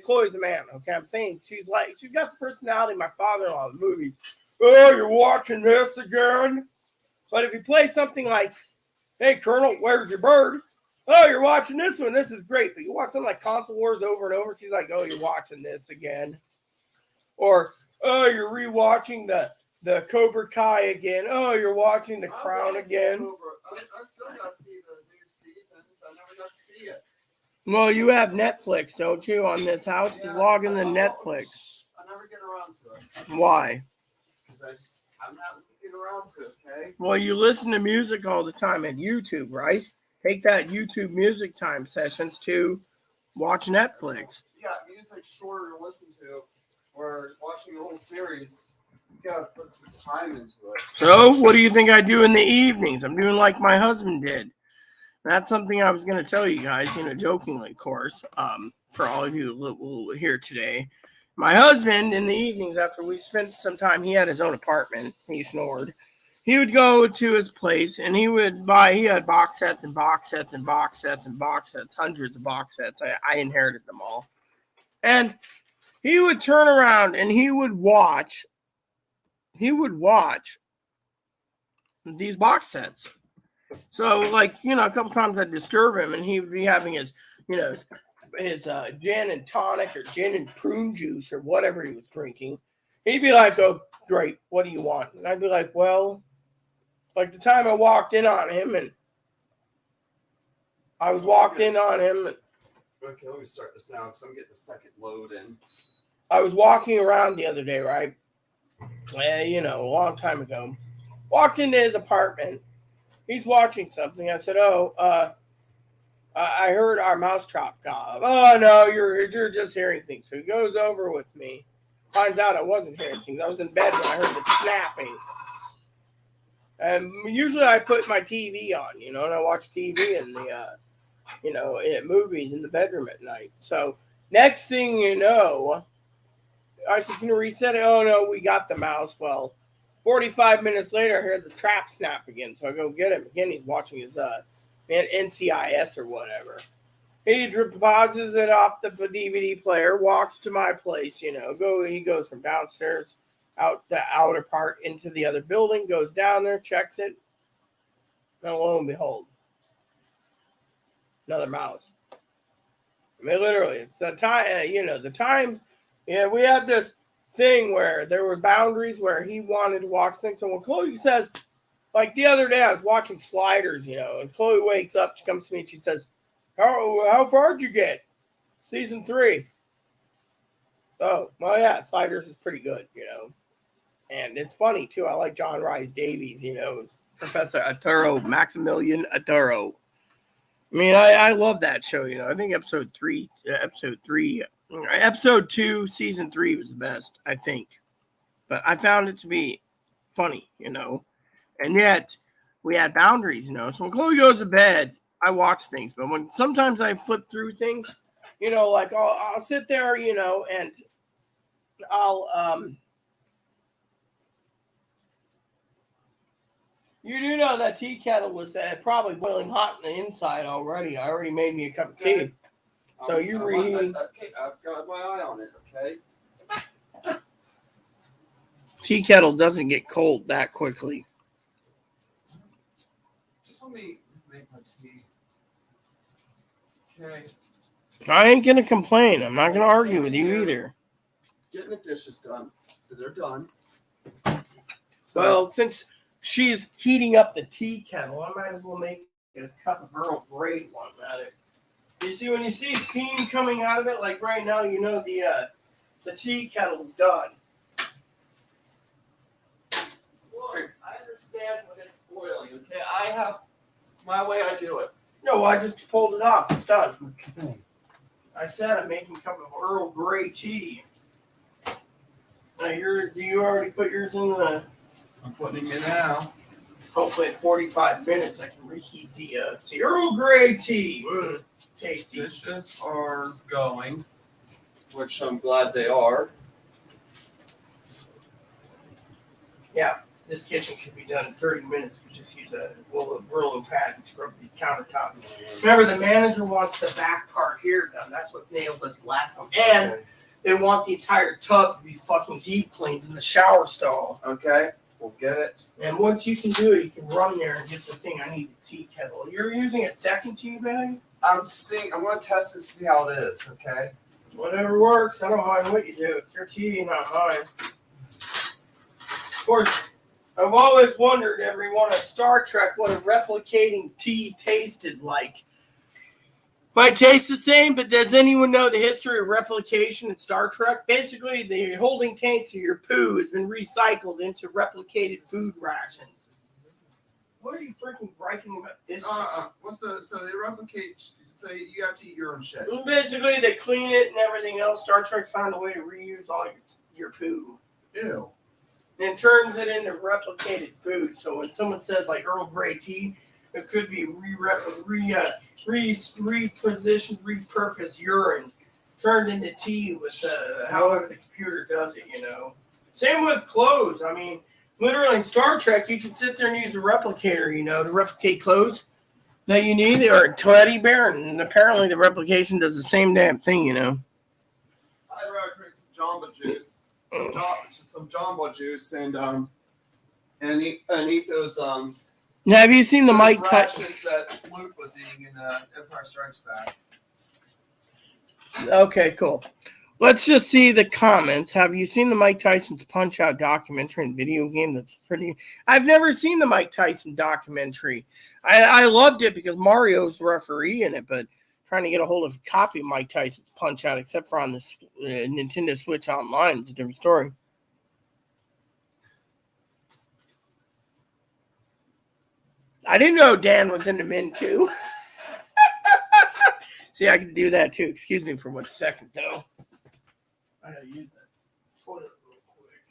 Chloe's a man. Okay, I'm saying she's got the personality of my father-in-law in the movie. Oh, you're watching this again? But if you play something like, "Hey, Colonel, where's your bird?" Oh, you're watching this one. This is great. But you watch something like Console Wars over and over. She's like, "Oh, you're watching this again," or "Oh, you're rewatching the Cobra Kai again. Oh, you're watching The Crown again." I still got to see the new seasons. I never got to see it. Well, you have Netflix, don't you, on this house? Yeah, Just log in the Netflix. I never get around to it. Why? Because I'm not getting around to it, okay? Well, you listen to music all the time at YouTube, right? Take that YouTube music time sessions to watch Netflix. You got music shorter to listen to, or watching a whole series. You gotta put some time into it. So, what do you think I do in the evenings? I'm doing like my husband did. That's something I was going to tell you guys, jokingly, of course, for all of you who will hear today. My husband, in the evenings, after we spent some time, he had his own apartment. He snored. He would go to his place, and he had box sets and box sets and box sets and box sets, hundreds of box sets. I inherited them all. And he would turn around, and he would watch these box sets. So, a couple times I'd disturb him, and he would be having his gin and tonic or gin and prune juice or whatever he was drinking. He'd be like, "Oh, great, what do you want?" And I'd be like, "Well," like the time I walked in on him, and I was walked in on him. Okay, let me start this now because I'm getting the second load in. I was walking around the other day, right? A long time ago. Walked into his apartment. He's watching something. I said, "Oh, I heard our mousetrap go." "Oh no, you're just hearing things." So he goes over with me. Finds out I wasn't hearing things. I was in bed when I heard the snapping. And usually I put my TV on, and I watch TV in the, movies in the bedroom at night. So next thing you know, I said, "Can you reset it?" "Oh no, we got the mouse." Well, 45 minutes later, I heard the trap snap again. So I go get him again. He's watching his NCIS or whatever. He deposits it off the DVD player, walks to my place, he goes from downstairs out the outer part into the other building, goes down there, checks it, and lo and behold, another mouse. I mean, literally, it's the time. The times. Yeah, we had this thing where there were boundaries where he wanted to watch things. So when Chloe says, like the other day, I was watching Sliders, and Chloe wakes up. She comes to me and she says, "How far did you get? Season 3." Oh, well, yeah, Sliders is pretty good. And it's funny too. I like John Rhys Davies. As Professor Arturo Maximilian Arturo. I mean, I love that show. I think episode 2, season 3 was the best. I think, but I found it to be funny. And yet we had boundaries. So when Chloe goes to bed, I watch things. But when sometimes I flip through things, like I'll sit there, and I'll. You do know that tea kettle was probably boiling hot on the inside already. I already made me a cup of tea. So you reheating. Okay, I've got my eye on it, okay? Tea kettle doesn't get cold that quickly. Just let me make my tea. Okay. I ain't gonna complain. I'm not gonna argue with you either. Getting the dishes done. So they're done. Well, since she's heating up the tea kettle, I might as well make a cup of Earl Grey one at it. You see, when you see steam coming out of it, like right now, the tea kettle's done. Look, I understand when it's boiling, okay? I have my way I do it. No, I just pulled it off. It's done. Okay. I said I'm making a cup of Earl Grey tea. Now, do you already put yours in the... I'm putting it in now. Hopefully in 45 minutes I can reheat the Earl Grey tea. Tasty. Dishes are going, which I'm glad they are. Yeah, this kitchen could be done in 30 minutes. We just use a Brillo pad and scrub the countertop. Remember, the manager wants the back part here done. That's what nailed us last time. And they want the entire tub to be fucking deep cleaned in the shower stall. Okay, we'll get it. And once you can do it, you can run there and get the thing. I need the tea kettle. You're using a second tea bag? I'm going to test this to see how it is, okay? Whatever works. I don't mind what you do. It's your tea, not mine. Of course, I've always wondered, everyone, at Star Trek, what a replicating tea tasted like. Might taste the same, but does anyone know the history of replication in Star Trek? Basically, the holding tanks of your poo has been recycled into replicated food rations. What are you freaking griping about this? So they replicate, so you have to eat your own shit. Basically, they clean it and everything else. Star Trek's found a way to reuse all your poo. Ew. And turns it into replicated food. So when someone says like Earl Grey tea, it could be repositioned, repurposed urine turned into tea with however the computer does it. Same with clothes. I mean, literally in Star Trek, you can sit there and use the replicator, to replicate clothes that you need, or a teddy bear, and apparently the replication does the same damn thing. I'd rather drink some Jamba Juice, some Jamba Juice, and eat those Have you seen the Mike Tyson? rations that Luke was eating in Empire Strikes Back. Okay, cool. Let's just see the comments. Have you seen the Mike Tyson's Punch-Out documentary and video game? That's pretty... I've never seen the Mike Tyson documentary. I loved it because Mario's the referee in it, but trying to get a hold of a copy of Mike Tyson's Punch-Out, except for on the Nintendo Switch Online, is a different story. I didn't know Dan was in the men too. See, I can do that too. Excuse me for 1 second, though. I gotta use that toilet real quick.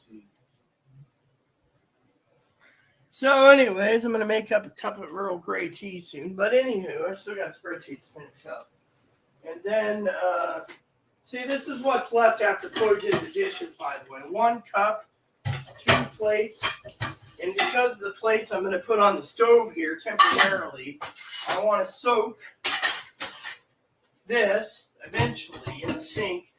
tea. So, anyways, I'm gonna make up a cup of Earl Grey tea soon. But anywho, I still got spreadsheets to finish up. And then, see, this is what's left after Chloe did the dishes, by the way. 1 cup, 2 plates, and because of the plates I'm gonna put on the stove here temporarily, I want to soak this eventually in the sink,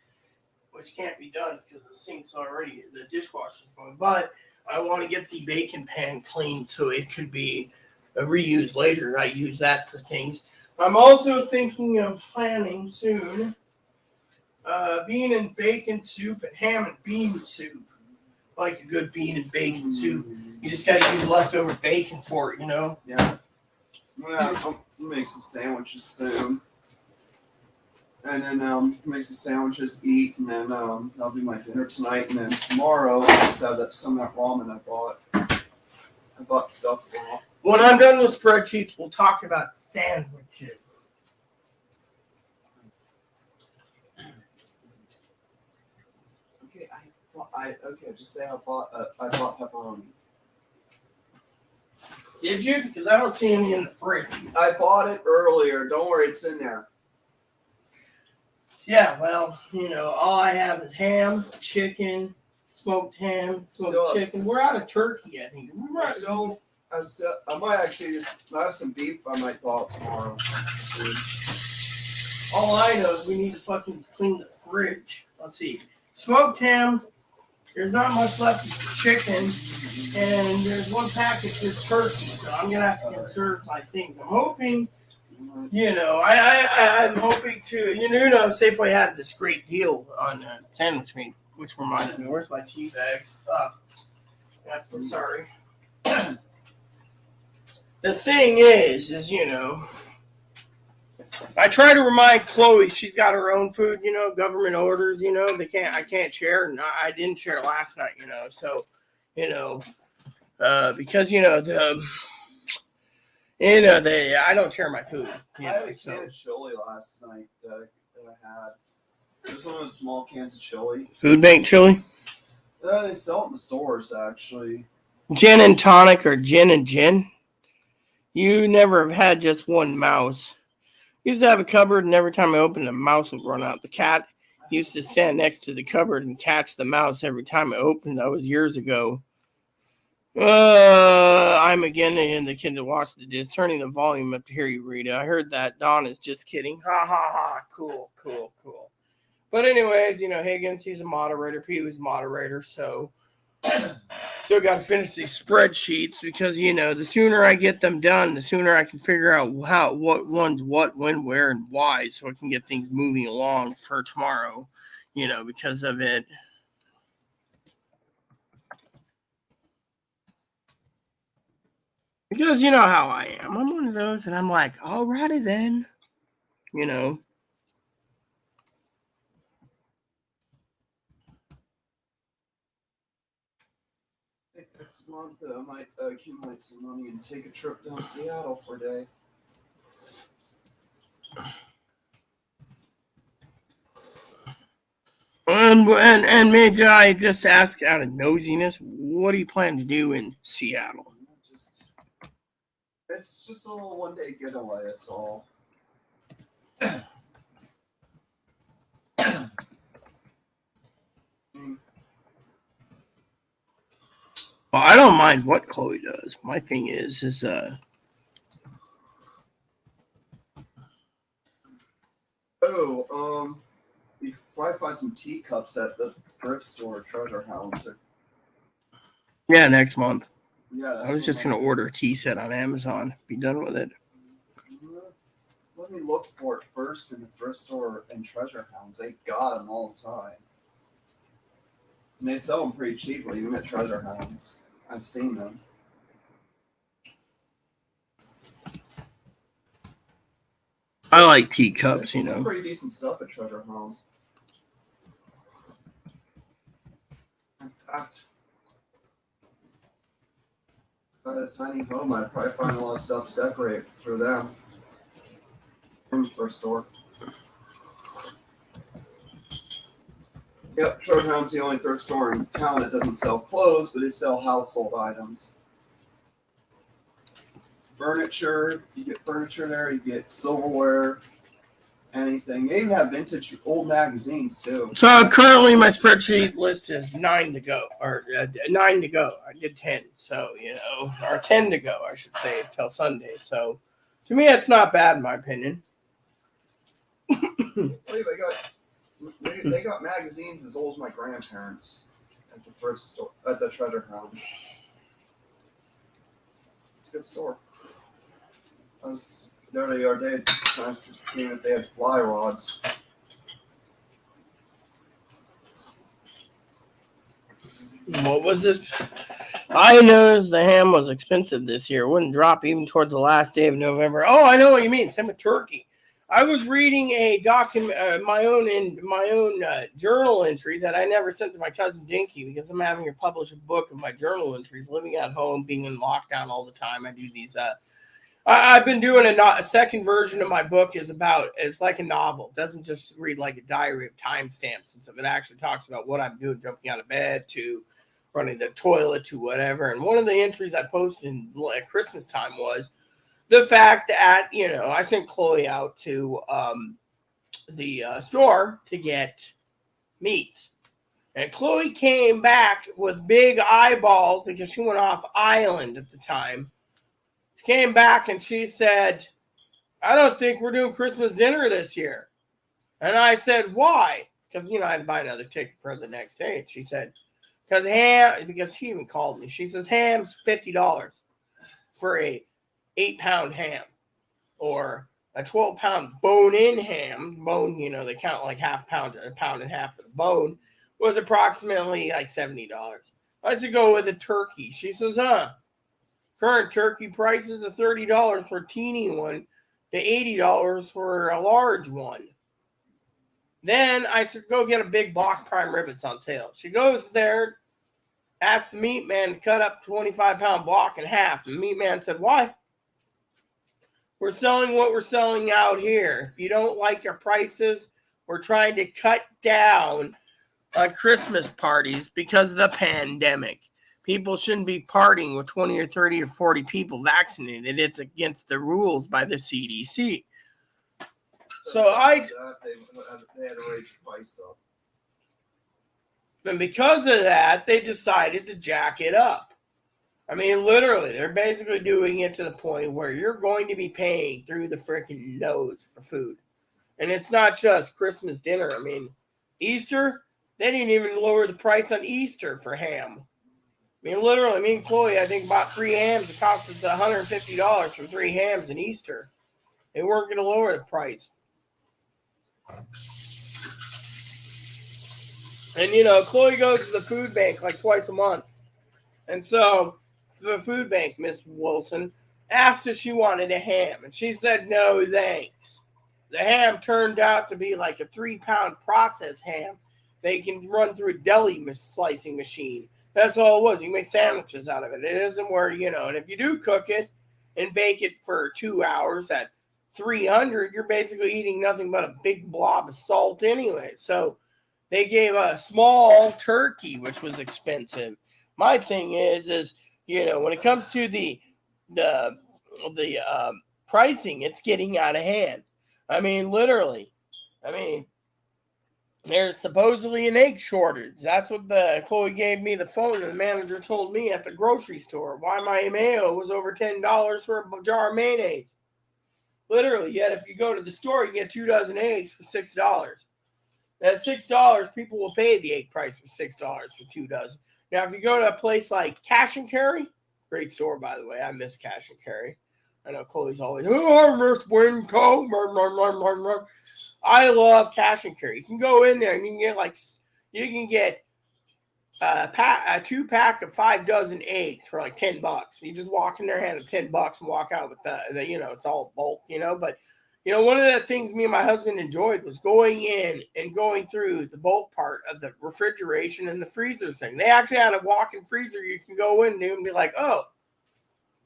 which can't be done because the sink's already, the dishwasher's going. But I want to get the bacon pan cleaned so it could be reused later. I use that for things. I'm also thinking of planning soon bean and bacon soup and ham and bean soup. Like a good bean and bacon soup. You just gotta use leftover bacon for it, you know? Yeah. I'll make some sandwiches soon. And then make some sandwiches, eat, and then I'll do my dinner tonight. And then tomorrow I'll just have some of that ramen I bought. I bought stuff for. When I'm done with spreadsheets, we'll talk about sandwiches. Just say I bought pepperoni. Did you? Because I don't see any in the fridge. I bought it earlier. Don't worry, it's in there. Yeah, well, you know, all I have is ham, chicken, smoked ham, smoked chicken. We're out of turkey, I think. I might actually I have some beef I might thaw tomorrow. All I know is we need to fucking clean the fridge. Let's see. Smoked ham. There's not much left of chicken, and there's 1 package of turkey, so I'm gonna have to conserve my things. I'm hoping, you know, I'm hoping to, you know, Safeway had this great deal on sandwich meat, which reminds me, where's my tea bags? I'm so sorry. The thing is, you know, I try to remind Chloe she's got her own food, you know, government orders, you know, I can't share, and I didn't share last night, you know, so, you know, because, you know, I don't share my food. I had a can of chili last night that I had. There's one of those small cans of chili. Food bank chili? They sell it in the stores, actually. Gin and tonic or gin and gin? You never have had just one mouse. Used to have a cupboard, and every time I opened it, a mouse would run out. The cat used to stand next to the cupboard and catch the mouse every time I opened. That was years ago. I'm again in the kid to watch the disc, turning the volume up to hear you read it. I heard that. Don is just kidding. Ha ha ha. Cool. But anyways, you know, Higgins, he's a moderator. Pete was a moderator, so still got to finish these spreadsheets because, you know, the sooner I get them done, the sooner I can figure out what ones, what, when, where, and why, so I can get things moving along for tomorrow, you know, because of it. Because you know how I am. I'm one of those, and I'm like, alrighty then, you know. Next month, I might accumulate some money and take a trip down to Seattle for a day. And may I just ask out of nosiness, what do you plan to do in Seattle? It's just a little one-day getaway, that's all. Well, I don't mind what Chloe does. My thing is you can probably find some teacups at the thrift store, Treasure House. yeah, next month. Yeah, I was just gonna order a tea set on Amazon. Be done with it. Let me look for it first in the thrift store and Treasure Hounds. They got them all the time. And they sell them pretty cheaply, even at Treasure Hounds. I've seen them. I like teacups, you know. Some pretty decent stuff at Treasure Hounds. In fact, if I had a tiny home, I'd probably find a lot of stuff to decorate through them. From the store. Yep, Treasure Hunt's the only thrift store in town that doesn't sell clothes, but they sell household items. Furniture, you get furniture there, you get silverware, anything. They even have vintage old magazines too. So currently my spreadsheet list is 9 to go, or 9 to go. I did 10, so, or 10 to go, I should say, till Sunday. So to me, it's not bad in my opinion. They got magazines as old as my grandparents at the thrift store, at the Treasure Hunt. It's a good store. I was there the other day trying to see if they had fly rods. What was this? I noticed the ham was expensive this year. It wouldn't drop even towards the last day of November. Oh, I know what you mean. Same with turkey. I was reading a document, my own journal entry that I never sent to my cousin Dinky because I'm having her publish a book of my journal entries, living at home, being in lockdown all the time. I do these. I've been doing a second version of my book. It's like a novel. It doesn't just read like a diary of timestamps and stuff. It actually talks about what I'm doing, jumping out of bed to running the toilet to whatever. And one of the entries I posted at Christmas time was the fact that, I sent Chloe out to the store to get meat. And Chloe came back with big eyeballs because she went off island at the time. She came back and she said, I don't think we're doing Christmas dinner this year. And I said, why? Because, I had to buy another ticket for the next day. And she said, because she even called me. She says, ham's $50 for a 8-pound ham, or a 12-pound bone-in ham. Bone, they count like half pound, a pound and a half for the bone, was approximately like $70. I said, go with a turkey. She says, current turkey prices are $30 for a teeny one to $80 for a large one. Then I said, go get a big block prime rib. It's on sale. She goes there, asked the meat man to cut up 25-pound block in half. The meat man said, why? We're selling what we're selling out here. If you don't like our prices, we're trying to cut down on Christmas parties because of the pandemic. People shouldn't be partying with 20 or 30 or 40 people vaccinated. It's against the rules by the CDC. So they had to raise the price up. And because of that, they decided to jack it up. I mean, literally, they're basically doing it to the point where you're going to be paying through the freaking nose for food. And it's not just Christmas dinner. I mean, Easter, they didn't even lower the price on Easter for ham. I mean, literally, me and Chloe, I think, bought 3 hams. It cost us $150 for 3 hams in Easter. They weren't going to lower the price. And, Chloe goes to the food bank like twice a month. And so the food bank, Miss Wilson, asked if she wanted a ham. And she said, no, thanks. The ham turned out to be like a 3-pound processed ham. They can run through a deli slicing machine. That's all it was. You can make sandwiches out of it. It isn't where, and if you do cook it and bake it for 2 hours at 300, you're basically eating nothing but a big blob of salt anyway. So they gave a small turkey, which was expensive. My thing is when it comes to the pricing, it's getting out of hand. I mean, literally. I mean, there's supposedly an egg shortage. That's what Chloe gave me the phone, and the manager told me at the grocery store why my mayo was over $10 for a jar of mayonnaise. Literally, yet if you go to the store, you get 2 dozen eggs for $6. At $6, people will pay the egg price for $6 for 2 dozen. Now, if you go to a place like Cash and Carry, great store, by the way. I miss Cash and Carry. I know Chloe's always, I miss Winco. I love Cash and Carry. You can go in there and you can get a 2-pack of 5 dozen eggs for like $10. You just walk in there, hand them $10 and walk out with it's all bulk, But one of the things me and my husband enjoyed was going in and going through the bulk part of the refrigeration and the freezer thing. They actually had a walk-in freezer you can go into and be like, oh,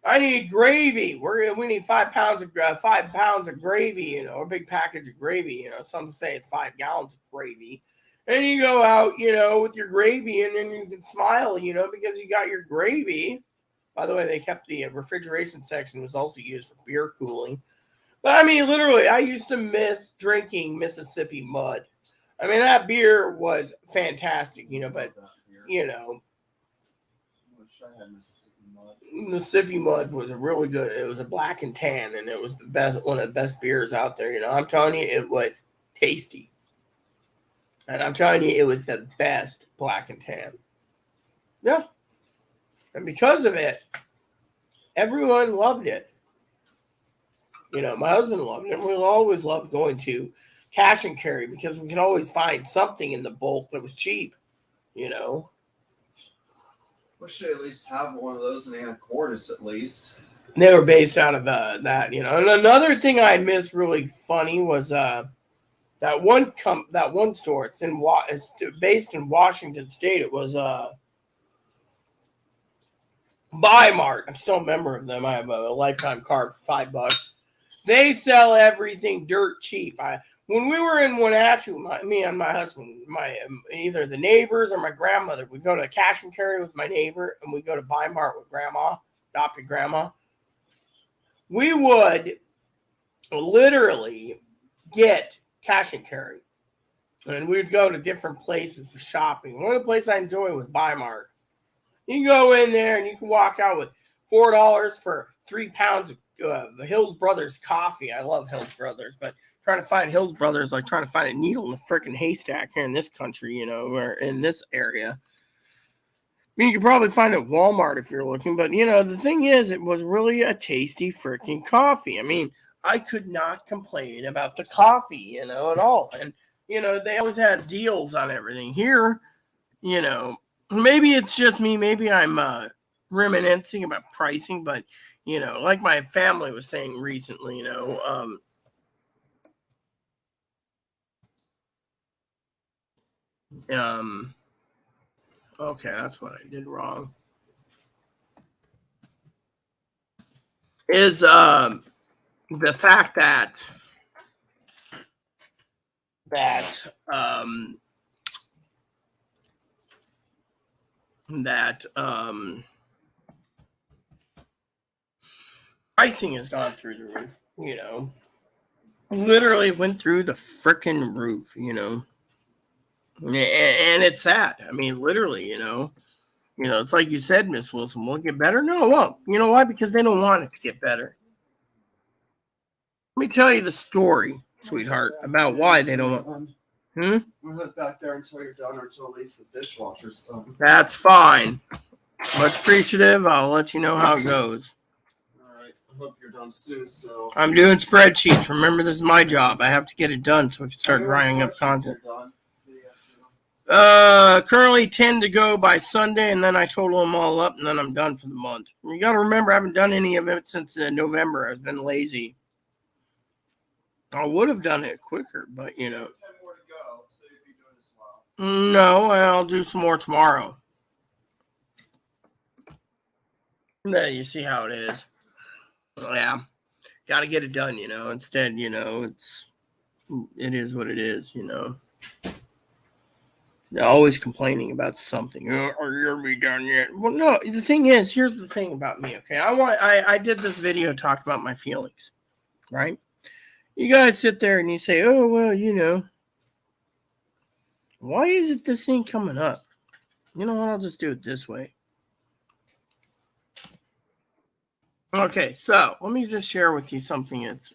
I need gravy. We need 5 pounds of gravy, a big package of gravy. Some say it's 5 gallons of gravy. And you go out, with your gravy, and then you can smile, because you got your gravy. By the way, they kept the refrigeration section was also used for beer cooling. But I mean, literally, I used to miss drinking Mississippi Mud. I mean, that beer was fantastic, but, Mississippi Mud was a really good. It was a black and tan, and it was one of the best beers out there. I'm telling you, it was tasty, and I'm telling you, it was the best black and tan. Yeah, and because of it, everyone loved it. My husband loved it, and we always loved going to cash and carry because we could always find something in the bulk that was cheap. We should at least have one of those in Anacortes at least. They were based out of that. And another thing I missed really funny was that one store. It's based in Washington State. It was Bi-Mart. I'm still a member of them. I have a lifetime card for $5. They sell everything dirt cheap. When we were in Wenatchee, me and my husband, either the neighbors or my grandmother, we'd go to cash and carry with my neighbor, and we'd go to Bi-Mart with grandma, adopted grandma. We would literally get cash and carry, and we'd go to different places for shopping. One of the places I enjoyed was Bi-Mart. You can go in there and you can walk out with $4 for 3 pounds of Hills Brothers coffee. I love Hills Brothers, but trying to find Hills Brothers like trying to find a needle in a freaking haystack here in this country, or in this area. I mean, you could probably find it at Walmart if you're looking, but the thing is, it was really a tasty freaking coffee. I mean, I could not complain about the coffee, at all. And they always had deals on everything. Here, maybe it's just me. Maybe I'm reminiscing about pricing, but like my family was saying recently, okay, that's what I did wrong. Is the fact that pricing has gone through the roof, literally went through the freaking roof, and it's sad. I mean, literally, it's like you said, Miss Wilson, will it get better? No, it won't. You know why? Because they don't want it to get better. Let me tell you the story, sweetheart, about why they don't want. We'll head back there until you're done, or until at least the dishwasher's done. That's fine. Much appreciative. I'll let you know how it goes. Alright, I hope you're done soon, so. I'm doing spreadsheets. Remember, this is my job. I have to get it done so we can start drying up content. Currently 10 to go by Sunday, and then I total them all up, and then I'm done for the month. You got to remember, I haven't done any of it since November. I've been lazy. I would have done it quicker, but 10 more to go, so you'd be doing this tomorrow. No, I'll do some more tomorrow. Yeah, you see how it is. Yeah, got to get it done, Instead, it is what it is, They're always complaining about something. Are you gonna be done yet? Well, no. The thing is, here's the thing about me. Okay, I did this video talk about my feelings, right? You guys sit there and you say, "Oh well, why is it this ain't coming up?" You know what? I'll just do it this way. Okay, so let me just share with you something that's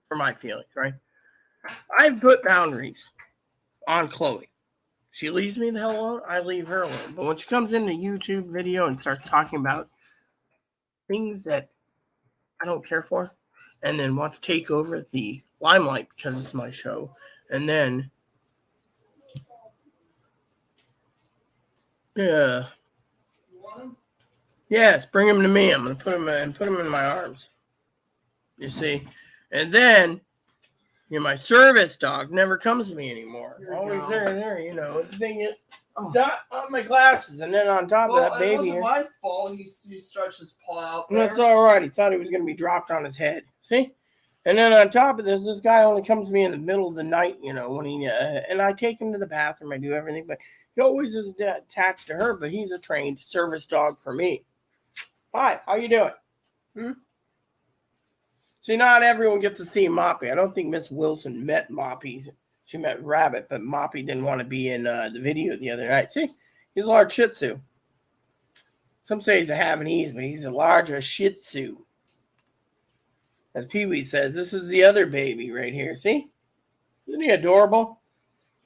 for my feelings, right? I've put boundaries on Chloe. She leaves me the hell alone, I leave her alone. But when she comes in the YouTube video and starts talking about things that I don't care for, and then wants to take over the limelight because it's my show, and then yes, bring him to me. I'm gonna put him in my arms. You see, and then my service dog never comes to me anymore. Always there. The thing is, dot on my glasses, and then on top of that baby. It wasn't my fault. He stretched his paw out there. That's all right. He thought he was going to be dropped on his head. See? And then on top of this guy only comes to me in the middle of the night, when he and I take him to the bathroom. I do everything, but he always is attached to her. But he's a trained service dog for me. Hi, how you doing? See, not everyone gets to see Moppy. I don't think Miss Wilson met Moppy. She met Rabbit, but Moppy didn't want to be in the video the other night. See, he's a large Shih Tzu. Some say he's a Havanese, but he's a larger Shih Tzu. As Pee-wee says, this is the other baby right here. See? Isn't he adorable?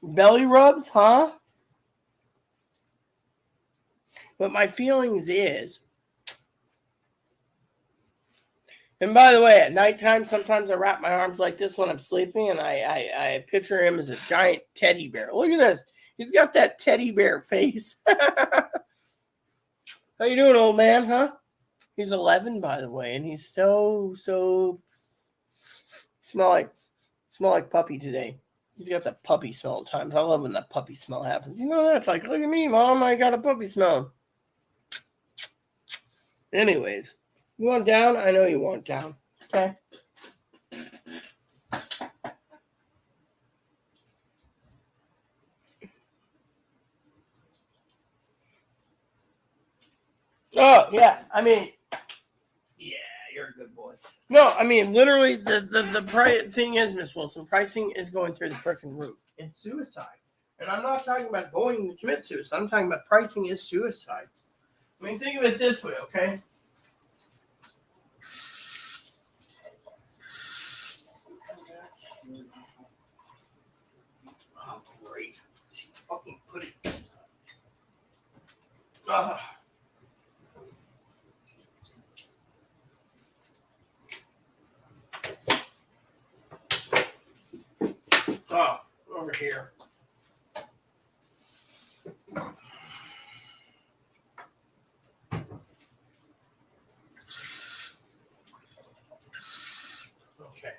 Belly rubs, huh? But my feelings is, and by the way, at nighttime, sometimes I wrap my arms like this when I'm sleeping, and I picture him as a giant teddy bear. Look at this. He's got that teddy bear face. How you doing, old man, huh? He's 11, by the way, and he's so smell like puppy today. He's got that puppy smell at times. I love when that puppy smell happens. That's like, look at me, Mom. I got a puppy smell. Anyways, you want down? I know you want down. Okay. Oh, yeah. Yeah, you're a good boy. No, literally, the thing is, Miss Wilson, pricing is going through the freaking roof. It's suicide. And I'm not talking about going to commit suicide. I'm talking about pricing is suicide. Think of it this way, okay? Oh, great. She fucking put it this time. Over here. Okay.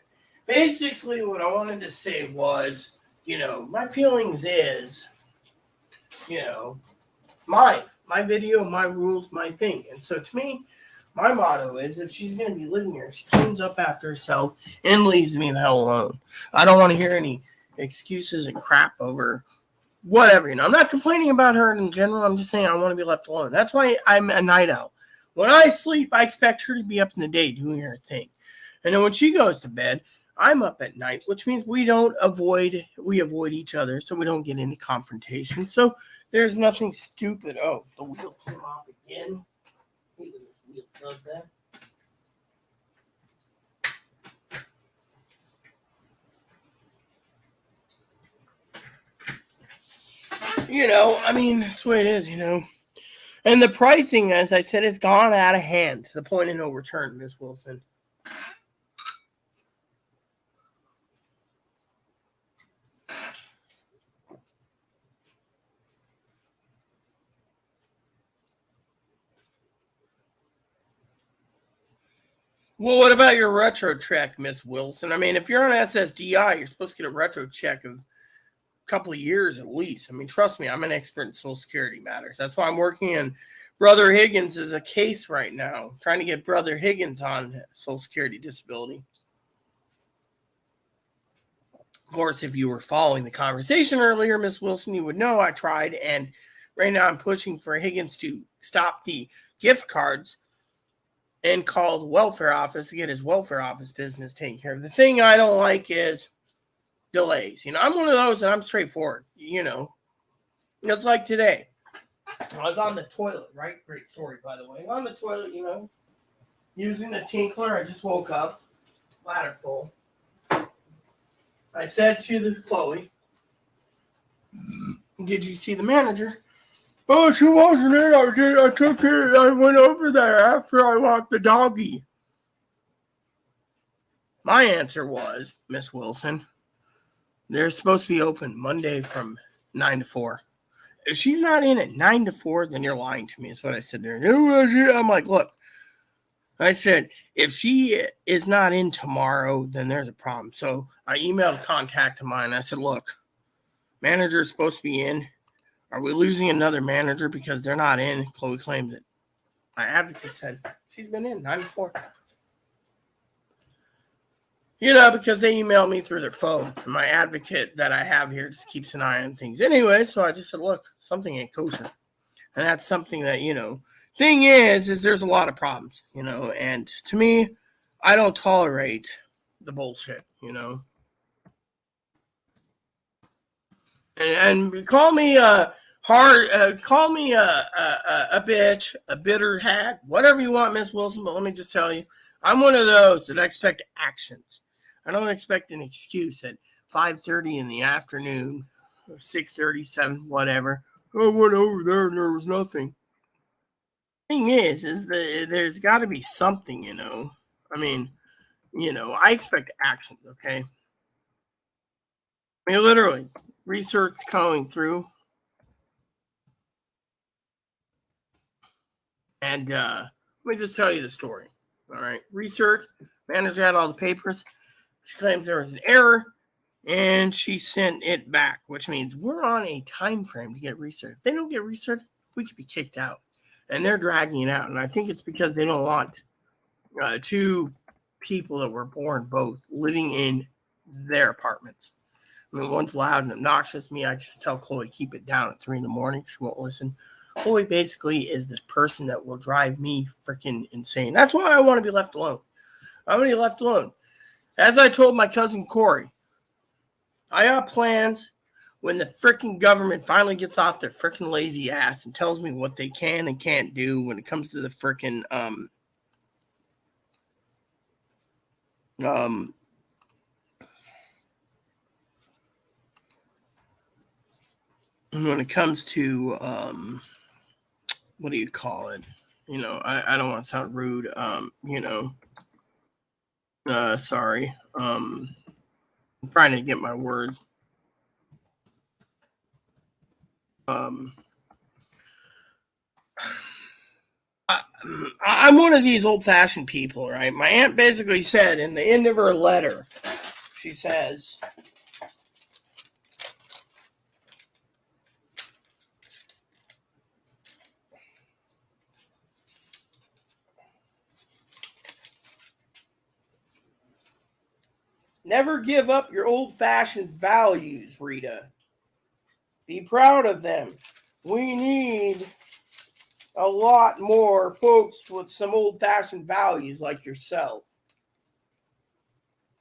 Basically, what I wanted to say was, my feelings is, my video, my rules, my thing. And so to me, my motto is if she's going to be living here, she cleans up after herself and leaves me the hell alone. I don't want to hear any excuses and crap over whatever. I'm not complaining about her in general. I'm just saying I want to be left alone. That's why I'm a night owl. When I sleep, I expect her to be up in the day doing her thing. And then when she goes to bed, I'm up at night, which means we avoid each other so we don't get into confrontation. So there's nothing stupid. Oh, the wheel came off again. I hate when this wheel does that. That's the way it is, And the pricing, as I said, has gone out of hand to the point of no return, Miss Wilson. Well, what about your retro check, Miss Wilson? If you're on SSDI, you're supposed to get a retro check of couple of years at least. Trust me, I'm an expert in Social Security matters. That's why I'm working in Brother Higgins as a case right now, trying to get Brother Higgins on Social Security disability. Of course, if you were following the conversation earlier, Miss Wilson, you would know I tried, and right now I'm pushing for Higgins to stop the gift cards and call the welfare office to get his welfare office business taken care of. The thing I don't like is delays. I'm one of those that I'm straightforward. It's like today. I was on the toilet, right? Great story, by the way. On the toilet, using the tinkler. I just woke up, bladder full. I said to the Chloe, "Did you see the manager?" "Oh, she wasn't in. I took her. I went over there after I walked the doggy." My answer was, Miss Wilson, they're supposed to be open Monday from 9 to 4. If she's not in at 9 to 4, then you're lying to me, is what I said there. I'm like, look, I said, if she is not in tomorrow, then there's a problem. So I emailed a contact of mine. I said, look, manager's supposed to be in. Are we losing another manager because they're not in? Chloe claimed it. My advocate said, she's been in 9 to 4. because they email me through their phone. My advocate that I have here just keeps an eye on things. Anyway, so I just said, look, something ain't kosher. And that's something that, thing is there's a lot of problems, and to me, I don't tolerate the bullshit, and call me call me a bitch, a bitter hack, whatever you want, Miss Wilson. But let me just tell you, I'm one of those that expect actions. I don't expect an excuse at 5:30 in the afternoon, 6:37, whatever. I went over there and there was nothing. Thing is that there's got to be something, I mean, I expect action. Okay, I mean, literally, research going through. And let me just tell you the story. All right. Research manager had all the papers. She claims there was an error and she sent it back, which means we're on a time frame to get research. If they don't get research, we could be kicked out. And they're dragging it out. And I think it's because they don't want two people that were born both living in their apartments. I mean, one's loud and obnoxious. Me, I just tell Chloe, keep it down at 3 in the morning. She won't listen. Chloe basically is this person that will drive me freaking insane. That's why I want to be left alone. I want to be left alone. As I told my cousin Corey, I got plans when the freaking government finally gets off their freaking lazy ass and tells me what they can and can't do when it comes to the freaking when it comes to what do you call it? I don't want to sound rude. Sorry. I'm trying to get my word. I'm one of these old-fashioned people, right? My aunt basically said in the end of her letter, she says, never give up your old-fashioned values, Rita. Be proud of them. We need a lot more folks with some old-fashioned values like yourself.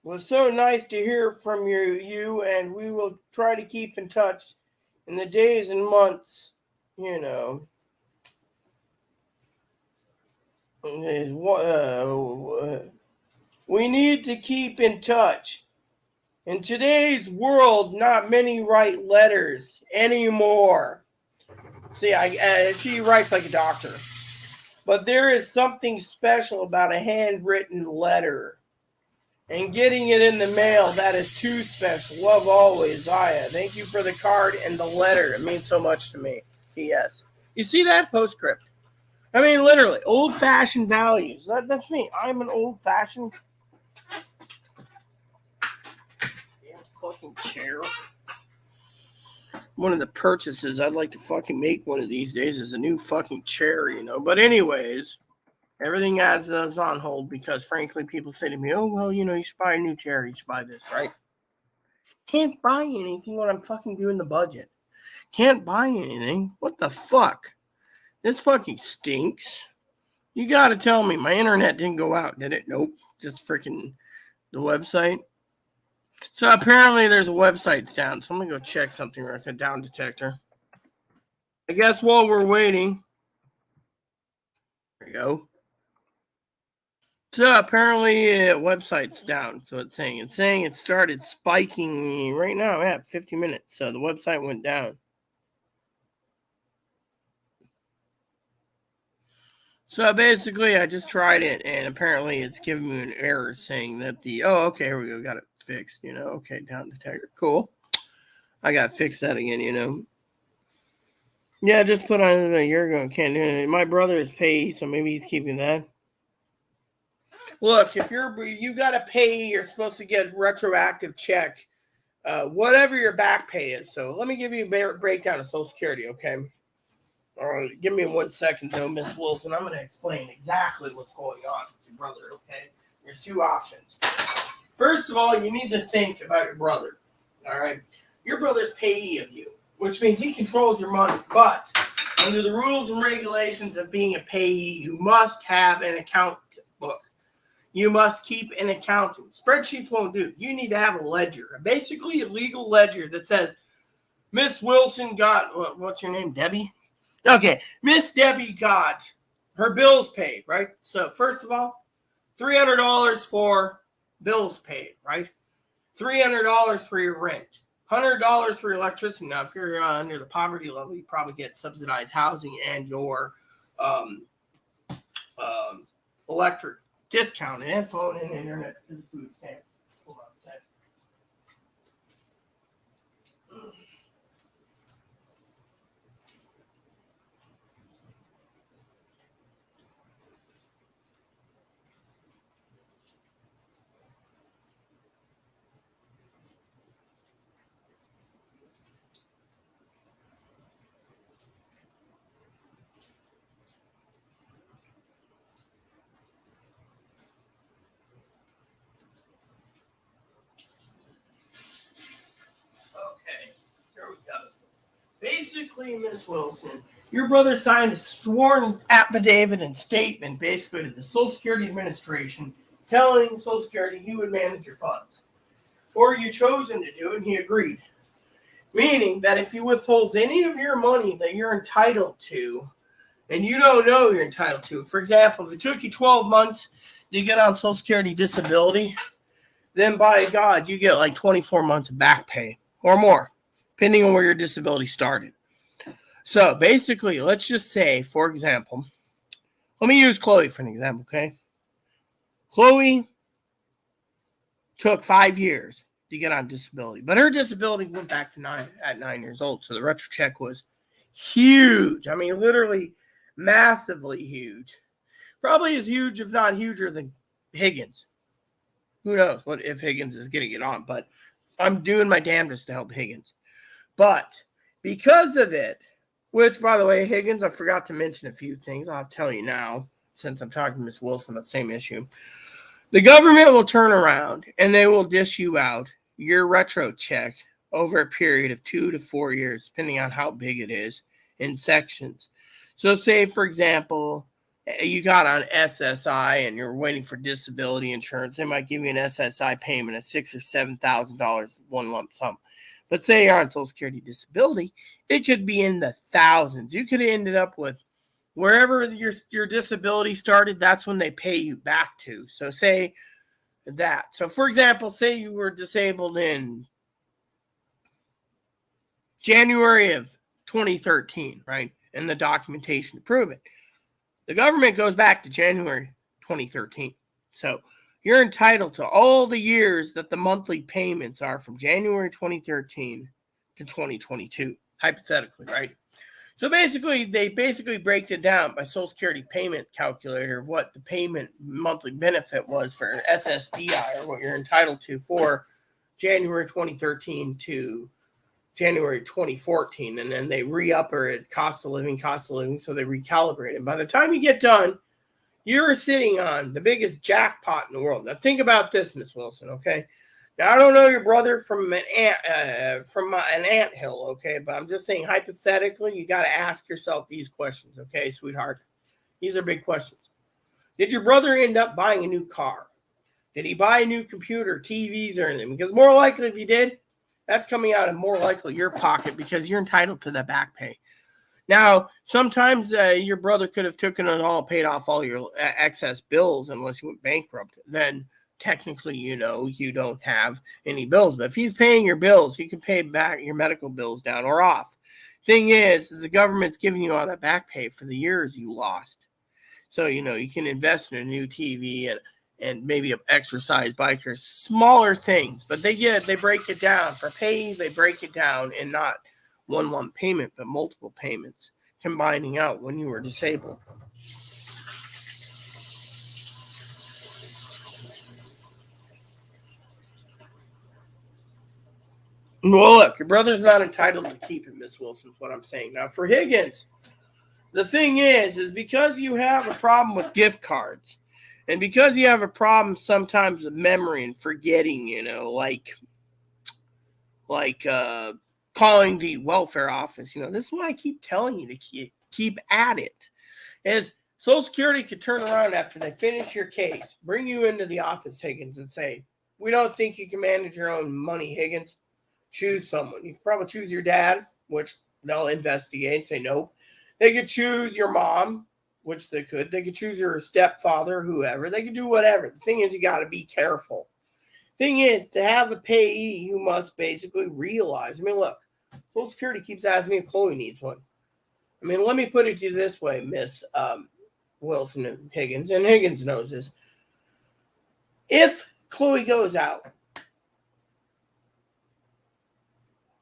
It was so nice to hear from you, and we will try to keep in touch in the days and months, we need to keep in touch. In today's world, not many write letters anymore. See, she writes like a doctor. But there is something special about a handwritten letter. And getting it in the mail, that is too special. Love always, Zaya. Thank you for the card and the letter. It means so much to me. P.S. You see that? Postscript. I mean, literally, old-fashioned values. That's me. I'm an old-fashioned fucking chair. One of the purchases I'd like to fucking make one of these days is a new fucking chair, But anyways, everything is on hold because, frankly, people say to me, oh, well, you should buy a new chair. You should buy this, right? Can't buy anything when I'm fucking doing the budget. Can't buy anything. What the fuck? This fucking stinks. You gotta tell me my internet didn't go out, did it? Nope. Just freaking the website. So apparently there's a website down. So I'm gonna go check something like a down detector. I guess while we're waiting. There we go. So apparently website's down. So it's saying it started spiking right now at 50 minutes. So the website went down. So basically I just tried it and apparently it's giving me an error saying that okay, here we go, got it fixed, okay, down detector. Cool. I got to fix that again, Yeah, just put on a year ago. Can't do it. My brother is paid, so maybe he's keeping that. Look, if you got to pay, you're supposed to get retroactive check, whatever your back pay is. So let me give you a breakdown of Social Security, okay? All right, give me 1 second, though, Miss Wilson. I'm going to explain exactly what's going on with your brother, okay? There's two options. First of all, you need to think about your brother. All right, your brother's payee of you, which means he controls your money. But under the rules and regulations of being a payee, you must have an account book. You must keep an accounting. Spreadsheets won't do. You need to have a ledger, basically a legal ledger that says, Miss Wilson got, what's your name, Debbie? Okay, Miss Debbie got her bills paid, right? So first of all, $300 for bills paid, right? $300 for your rent, $100 for your electricity. Now, if you're under the poverty level, you probably get subsidized housing and your electric discounted, and phone and internet because food stamps. Hold on a second. Okay, here we go. Basically, Miss Wilson, your brother signed a sworn affidavit and statement basically to the Social Security Administration telling Social Security he would manage your funds. Or you chose him to do it and he agreed. Meaning that if he withholds any of your money that you're entitled to, and you don't know you're entitled to, for example, if it took you 12 months to get on Social Security disability, then by God, you get like 24 months of back pay or more, depending on where your disability started. So basically, let's just say, for example, let me use Chloe for an example, okay? Chloe took 5 years to get on disability, but her disability went back to 9 years old, so the retro check was huge. I mean, literally massively huge. Probably as huge, if not huger, than Higgins. Who knows what if Higgins is getting it on, but I'm doing my damnedest to help Higgins. But because of it, which, by the way, Higgins, I forgot to mention a few things. I'll tell you now, since I'm talking to Miss Wilson about the same issue. The government will turn around and they will dish you out your retro check over a period of 2 to 4 years, depending on how big it is, in sections. So say, for example, you got on SSI and you're waiting for disability insurance. They might give you an SSI payment of $6,000 or $7,000, one lump sum. But say you're on Social Security disability, it could be in the thousands. You could have ended up with wherever your disability started, that's when they pay you back to. So say that. So for example, say you were disabled in January of 2013, right? And the documentation to prove it. The government goes back to January 2013. So you're entitled to all the years that the monthly payments are from January 2013 to 2022, hypothetically, right? So basically, they break it down by Social Security payment calculator of what the payment monthly benefit was for SSDI, or what you're entitled to for January 2013 to January 2014, and then they re-upper it, cost of living, so they recalibrate it. By the time you get done, you're sitting on the biggest jackpot in the world. Now think about this, Miss Wilson, okay? Now I don't know your brother from an anthill, okay? But I'm just saying, hypothetically, you got to ask yourself these questions, okay, sweetheart? These are big questions. Did your brother end up buying a new car? Did he buy a new computer, TVs, or anything? Because more likely, if he did, that's coming out of more likely your pocket because you're entitled to the back pay. Now, sometimes your brother could have taken it all, paid off all your excess bills unless you went bankrupt. Then technically, you don't have any bills. But if he's paying your bills, he can pay back your medical bills down or off. Thing is the government's giving you all that back pay for the years you lost. So, you can invest in a new TV and maybe an exercise bike or smaller things. But they break it down. For pay, they break it down in not one lump payment, but multiple payments, combining out when you were disabled. Well, look, your brother's not entitled to keep it, Miss Wilson, is what I'm saying. Now, for Higgins, the thing is because you have a problem with gift cards, And because you have a problem sometimes with memory and forgetting, like calling the welfare office, this is why I keep telling you to keep at it. Is Social Security could turn around after they finish your case, bring you into the office, Higgins, and say, "We don't think you can manage your own money, Higgins. Choose someone. You can probably choose your dad, which they'll investigate and say nope. They could choose your mom, which they could. They could choose your stepfather, whoever. They could do whatever. The thing is, you got to be careful. Thing is, to have a payee, you must basically realize. I mean, look, Social Security keeps asking me if Chloe needs one. I mean, let me put it to you this way, Miss Wilson and Higgins, and Higgins knows this. If Chloe goes out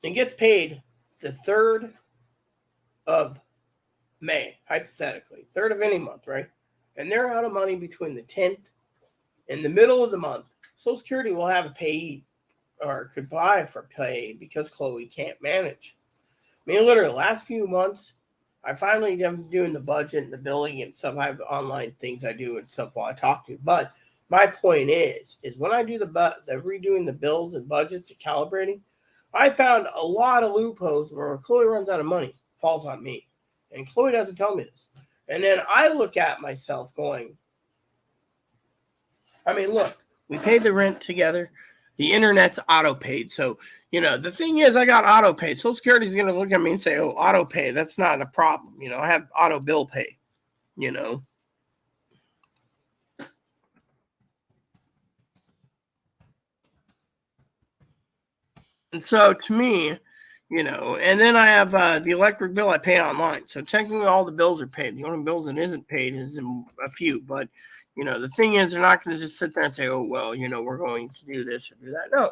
and gets paid the 3rd of May, hypothetically, 3rd of any month, right? And they're out of money between the 10th and the middle of the month, Social Security will have a payee or could apply for pay because Chloe can't manage. I mean, literally, last few months, I finally am doing the budget and the billing and stuff. I have online things I do and stuff while I talk to you. But my point is when I do the redoing the bills and budgets and calibrating, I found a lot of loopholes where Chloe runs out of money, falls on me. And Chloe doesn't tell me this. And then I look at myself going, I mean, look, we pay the rent together. The internet's auto paid. So, the thing is, I got auto pay. Social Security's going to look at me and say, oh, auto pay, that's not a problem. I have auto bill pay, And so to me, and then I have the electric bill I pay online. So technically all the bills are paid. The only bills that isn't paid is a few. But, the thing is, they're not going to just sit there and say, oh, well, we're going to do this or do that. No.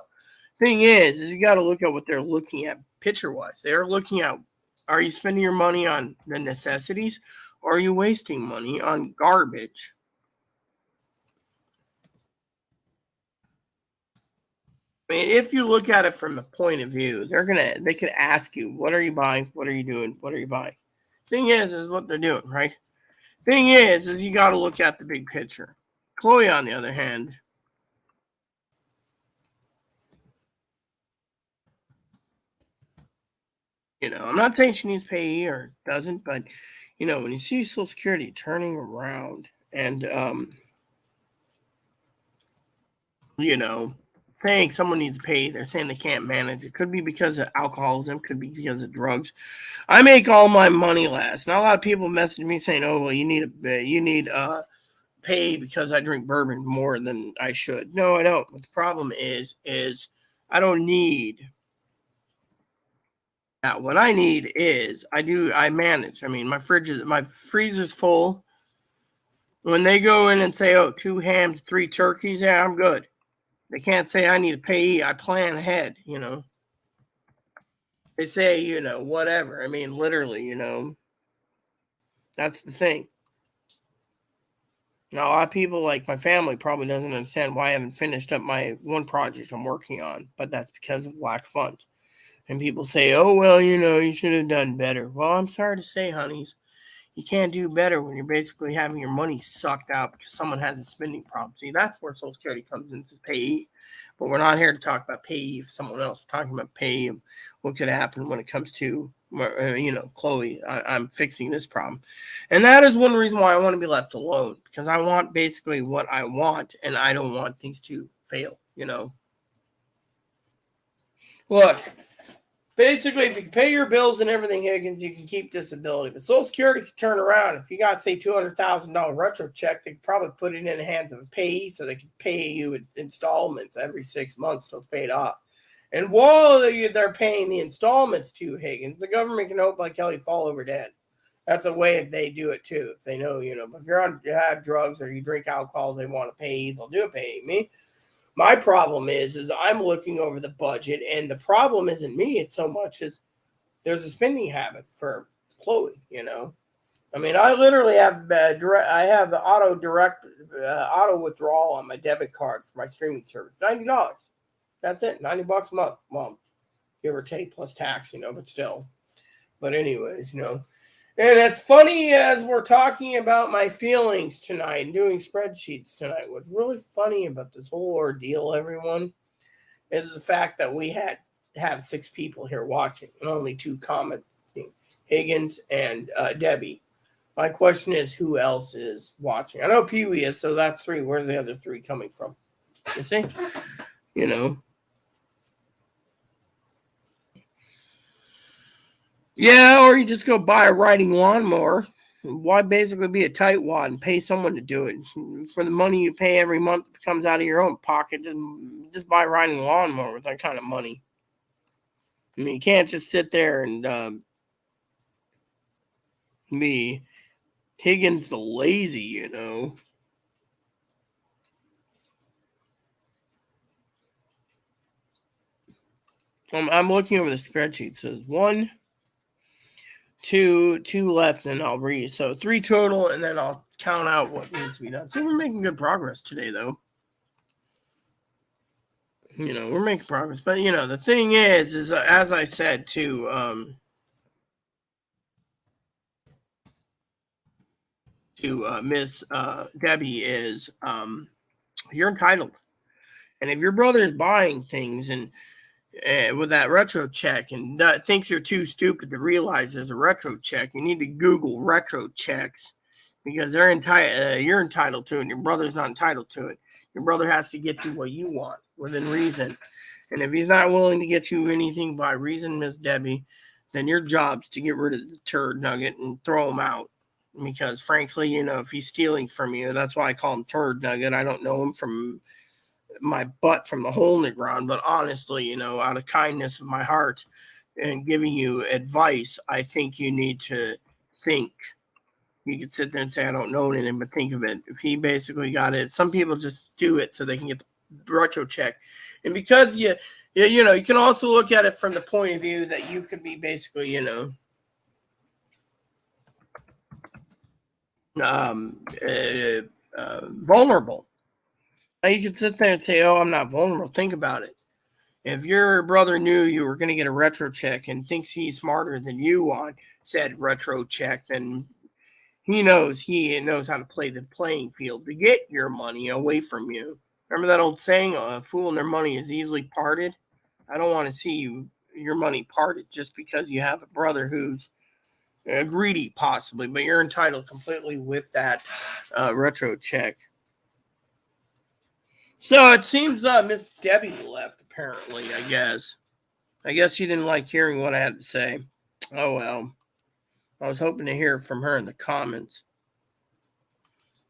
Thing is you got to look at what they're looking at picture wise. They're looking at, are you spending your money on the necessities or are you wasting money on garbage? I mean, if you look at it from the point of view, they could ask you, what are you buying? What are you doing? What are you buying? Thing is what they're doing, right? Thing is you got to look at the big picture. Chloe, on the other hand, I'm not saying she needs payee or doesn't, but when you see Social Security turning around and saying someone needs to pay, they're saying they can't manage. It could be because of alcoholism, could be because of drugs. I make all my money last. Now a lot of people message me saying, "Oh, well, you need pay because I drink bourbon more than I should." No, I don't. But the problem is I don't need that. What I need is I manage. I mean, my freezer's full. When they go in and say, "Oh, 2 hams, 3 turkeys," yeah, I'm good. They can't say I need a payee. I plan ahead. They say, whatever. I mean, literally, that's the thing. Now, a lot of people, like my family, probably doesn't understand why I haven't finished up my one project I'm working on, but that's because of lack of funds. And people say, oh, well, you should have done better. Well, I'm sorry to say, honeys, you can't do better when you're basically having your money sucked out because someone has a spending problem. See, that's where Social Security comes in, says payee. But we're not here to talk about payee for someone else. We're talking about payee and what could happen when it comes to, Chloe, I'm fixing this problem. And that is one reason why I want to be left alone, because I want basically what I want and I don't want things to fail. Look, basically, if you can pay your bills and everything, Higgins, you can keep disability. But Social Security can turn around. If you got, say, $200,000 retro check, they could probably put it in the hands of a payee so they could pay you in installments every 6 months till it's paid off. And while they're paying the installments to Higgins, the government can hope like Kelly fall over dead. That's a way if they do it too. If they know, but if you have drugs or you drink alcohol, they want to pay you, they'll do a pay me. My problem is I'm looking over the budget, and the problem isn't me. It's so much as there's a spending habit for Chloe. I mean, I literally have I have the auto withdrawal on my debit card for my streaming service. $90. That's it. $90 a month. Well, give or take plus tax. But still. But anyways. And it's funny as we're talking about my feelings tonight and doing spreadsheets tonight. What's really funny about this whole ordeal, everyone, is the fact that we have 6 people here watching and only 2 commenting, Higgins and Debbie. My question is, who else is watching? I know Pee Wee is, so that's 3. Where's the other 3 coming from? You see, you know. Yeah, or you just go buy a riding lawnmower. Why basically be a tightwad and pay someone to do it? For the money you pay every month that comes out of your own pocket, just buy a riding lawnmower with that kind of money. I mean, you can't just sit there and be Higgins the lazy, you know. I'm looking over the spreadsheet. It says 1, 2, 2 left, and I'll read. So 3 total, and then I'll count out what needs to be done. So we're making good progress today, though. You know, we're making progress. But, you know, the thing is as I said to Miss Debbie, is you're entitled. And if your brother is buying things and with that retro check and thinks you're too stupid to realize there's a retro check, you need to Google retro checks because they're you're entitled to it and your brother's not entitled to it. Your brother has to get you what you want within reason. And if he's not willing to get you anything by reason, Miss Debbie, then your job's to get rid of the turd nugget and throw him out. Because frankly, you know, if he's stealing from you, that's why I call him turd nugget. I don't know him from my butt from the hole in the ground, but honestly, you know, out of kindness of my heart and giving you advice, I think you need to think. You could sit there and say, I don't know anything, but think of it. If he basically got it, some people just do it so they can get the retro check. And because you know, you can also look at it from the point of view that you could be basically, you know, vulnerable. Now you can sit there and say, oh, I'm not vulnerable. Think about it. If your brother knew you were going to get a retro check and thinks he's smarter than you on said retro check, then he knows how to play the playing field to get your money away from you. Remember that old saying, a fool and their money is easily parted? I don't want to see your money parted just because you have a brother who's greedy, possibly, but you're entitled completely with that retro check. So it seems Miss Debbie left, apparently, I guess. I guess she didn't like hearing what I had to say. Oh well. I was hoping to hear from her in the comments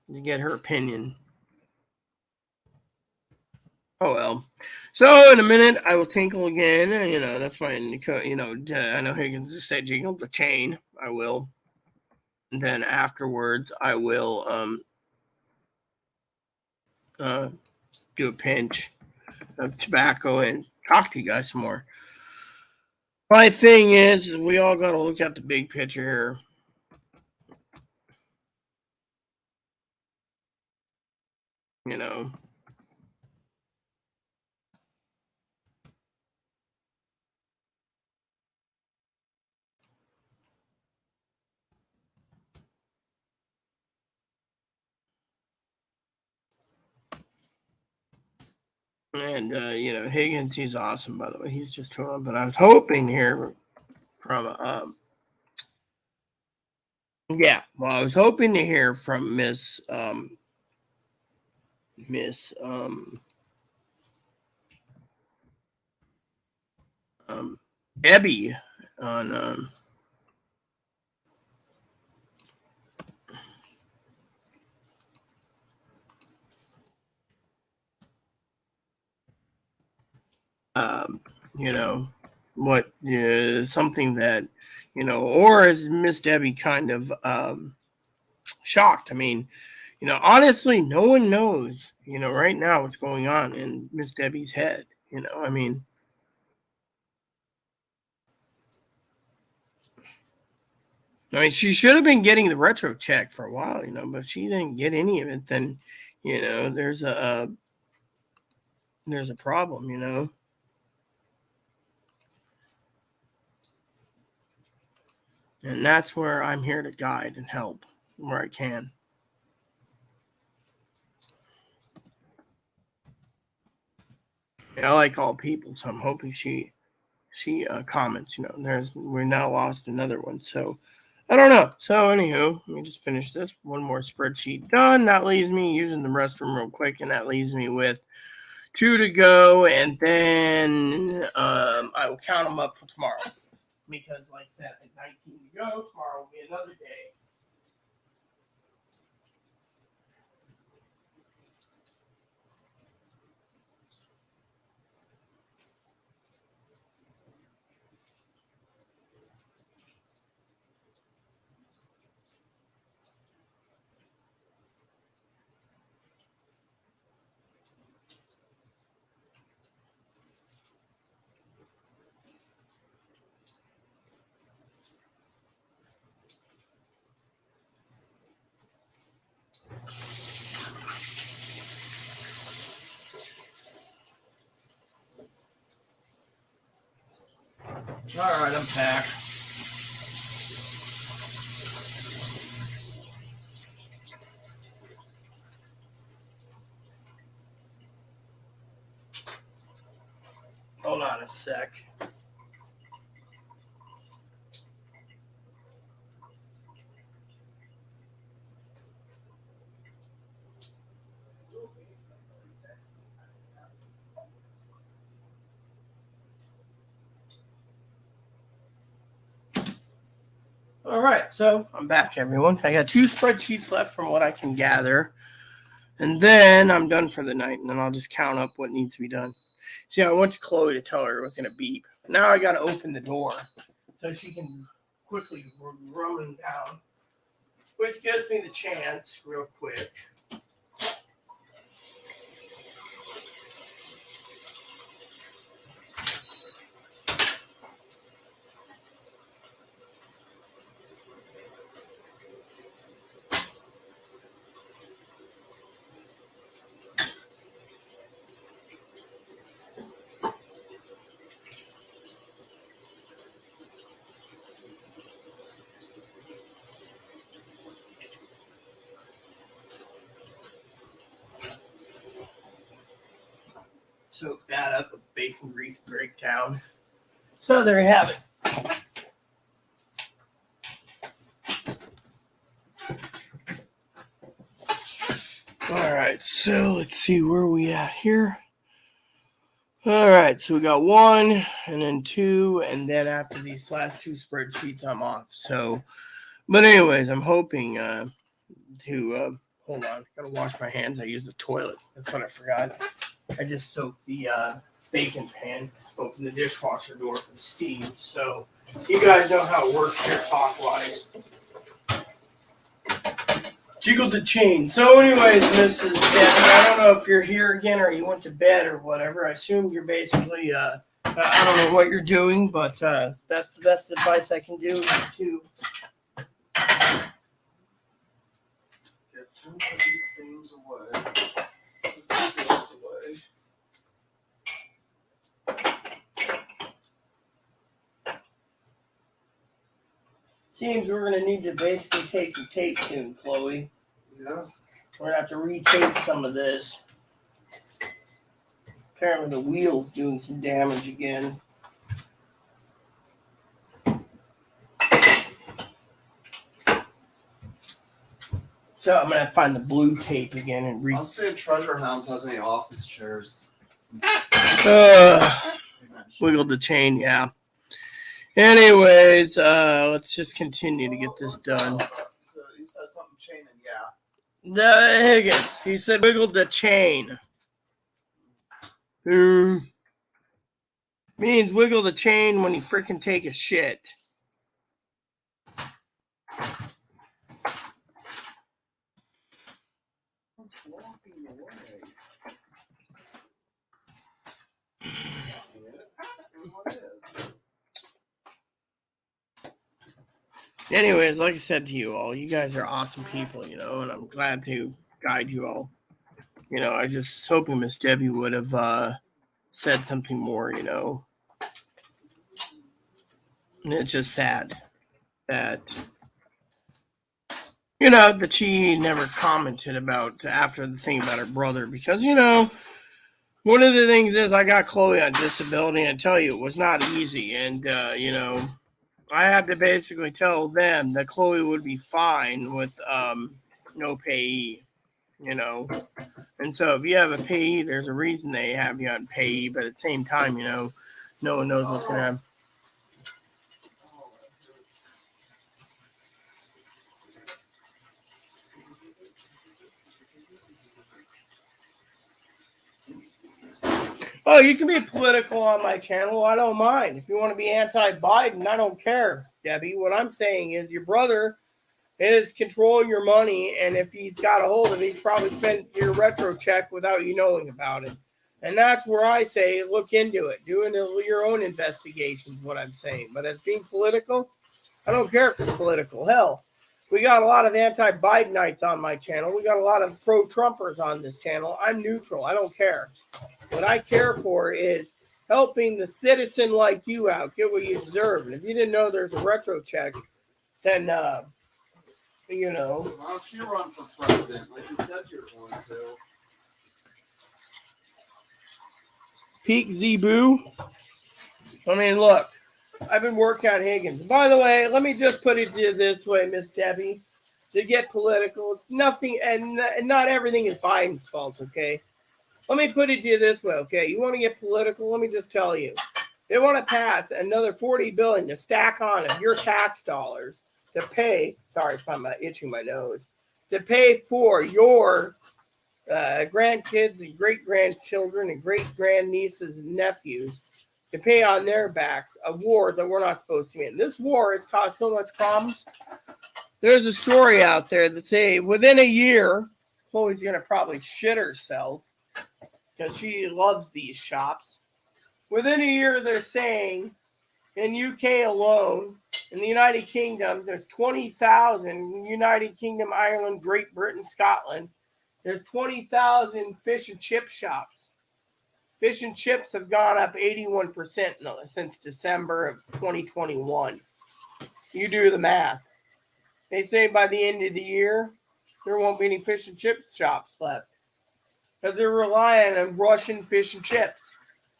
to get her opinion. Oh well. So in a minute, I will tinkle again. You know, that's my, you know, I know Higgins said jingle the chain. I will. And then afterwards, I will uh, do a pinch of tobacco and talk to you guys some more. My thing is we all got to look at the big picture here. You know, and you know, Higgins, he's awesome, by the way. He's just trolling, but I was hoping here from yeah, well, I was hoping to hear from Miss Debbie on you know, what something that, you know, or is Miss Debbie kind of shocked? I mean, you know, honestly, no one knows, you know, right now what's going on in Miss Debbie's head. You know, I mean, she should have been getting the retro check for a while, you know, but she didn't get any of it. Then, you know, there's a problem, you know. And that's where I'm here to guide and help where I can. I like all people, so I'm hoping she comments. We're now lost another one, so I don't know. So anywho, let me just finish this. One more spreadsheet done. That leaves me using the restroom real quick, and that leaves me with 2 to go, and then I will count them up for tomorrow. Because, like I said, at 19 to go, tomorrow will be another day. All right, I'm back. Hold on a sec. All right, so I'm back, everyone. I got 2 spreadsheets left from what I can gather. And then I'm done for the night, and then I'll just count up what needs to be done. See, I went to Chloe to tell her it was going to beep. Now I got to open the door so she can quickly run down, which gives me the chance, real quick. Soak that up with bacon grease breakdown. So there you have it. All right, so let's see where we at here. All right, so we got 1 and then 2, and then after these last 2 spreadsheets, I'm off. So, but anyways, I'm hoping to hold on. Gotta wash my hands. I used the toilet. That's what I forgot. I just soaked the bacon pan, opened the dishwasher door for the steam. So you guys know how it works here talk-wise. Jiggled the chain. So anyways, Mrs. Debbie, I don't know if you're here again or you went to bed or whatever. I assume you're basically, I don't know what you're doing, but that's the best advice I can do to Get 2 of these things away. Put these away. Seems we're going to need to basically take some tape soon, Chloe. Yeah. We're going to have to retape some of this. Apparently the wheel's doing some damage again. So I'm going to find the blue tape again and I'll see if Treasure House has any office chairs. Wiggled the chain, yeah. Anyways, let's just continue to get this done. You said something chaining, yeah. The Higgins, he said wiggled the chain. Means wiggle the chain when you freaking take a shit. What's walking away? What is? Anyways, like I said to you all, you guys are awesome people, and I'm glad to guide you all. I just was hoping Miss Debbie would have said something more, And it's just sad. that, that she never commented about after the thing about her brother. Because, one of the things is I got Chloe on disability, and I tell you, it was not easy. And, I had to basically tell them that Chloe would be fine with no payee, you know. And so if you have a payee, there's a reason they have you on payee, but at the same time, no one knows what's going to happen. Oh, you can be political on my channel. I don't mind. If you want to be anti-Biden, I don't care, Debbie. What I'm saying is your brother is controlling your money, and if he's got a hold of it, he's probably spent your retro check without you knowing about it. And that's where I say look into it. Do your own investigations, what I'm saying. But as being political, I don't care if it's political. Hell, we got a lot of anti-Bidenites on my channel. We got a lot of pro-Trumpers on this channel. I'm neutral. I don't care. What I care for is helping the citizen like you out, get what you deserve. And if you didn't know there's a retro check, then, Why don't you run for president like you said you were going to? Peak Zebu. I mean, look, I've been working on Higgins. By the way, let me just put it to you this way, Miss Debbie. To get political, it's nothing, and not everything is Biden's fault, okay? Let me put it to you this way, okay? You want to get political? Let me just tell you. They want to pass another $40 billion to stack on of your tax dollars to pay. Sorry if I'm itching my nose. To pay for your grandkids and great-grandchildren and great-grandnieces and nephews to pay on their backs a war that we're not supposed to be in. This war has caused so much problems. There's a story out there that say within a year, Chloe's going to probably shit herself because she loves these shops. Within a year, they're saying in UK alone, in the United Kingdom, there's 20,000, United Kingdom, Ireland, Great Britain, Scotland, there's 20,000 fish and chip shops. Fish and chips have gone up 81% since December of 2021. You do the math. They say by the end of the year, there won't be any fish and chip shops left. Because they're relying on Russian fish and chips.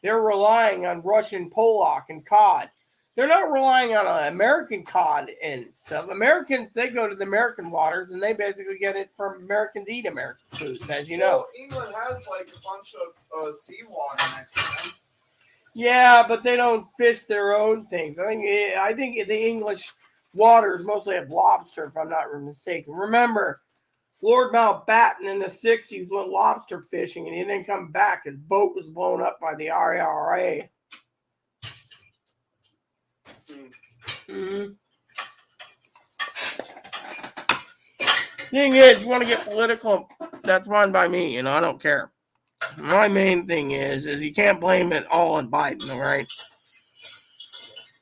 They're relying on Russian pollock and cod. They're not relying on American cod and stuff. Americans, they go to the American waters and they basically get it from Americans eat American foods, as you know. Well, England has like a bunch of seawater next to them. Yeah, but they don't fish their own things. I think the English waters mostly have lobster, if I'm not mistaken. Remember, Lord Mountbatten in the 60s went lobster fishing and he didn't come back. His boat was blown up by the IRA. Mm-hmm. Thing is, you want to get political, that's fine by me, I don't care. My main thing is you can't blame it all on Biden, all right?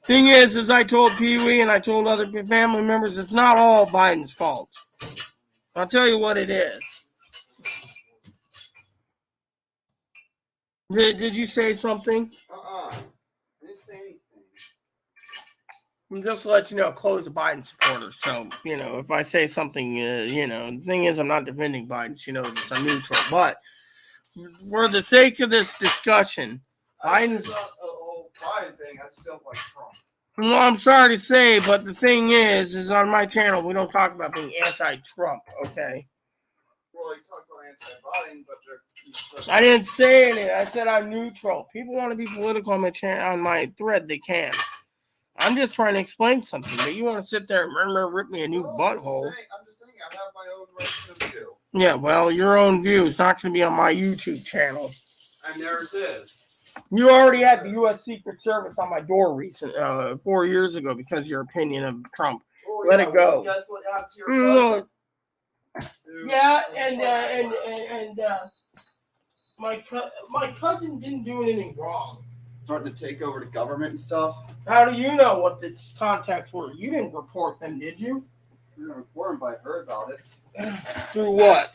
Thing is, as I told Pee Wee and I told other family members, it's not all Biden's fault. I'll tell you what it is. Did you say something? I didn't say anything. Just to let you know, Chloe's a Biden supporter. So, if I say something, the thing is, I'm not defending Biden. She knows it's a neutral. But for the sake of this discussion, Biden's not a whole Biden thing. I still like Trump. Well, I'm sorry to say, but the thing is on my channel, we don't talk about being anti-Trump, okay? Well, you talk about anti-Biden, but I didn't say anything. I said I'm neutral. People want to be political on my thread, they can. I'm just trying to explain something, but you want to sit there and rip me a new butthole. I'm just saying I have my own right to view. Yeah, well, your own view is not going to be on my YouTube channel. And theirs is. You already had the U.S. Secret Service on my door 4 years ago because of your opinion of Trump. Oh, Let it go. Well, guess what happened to your cousin? Yeah, and my cousin didn't do anything wrong. Starting to take over the government and stuff. How do you know what the contacts were? You didn't report them, did you? I didn't report them, but I heard about it. Through what?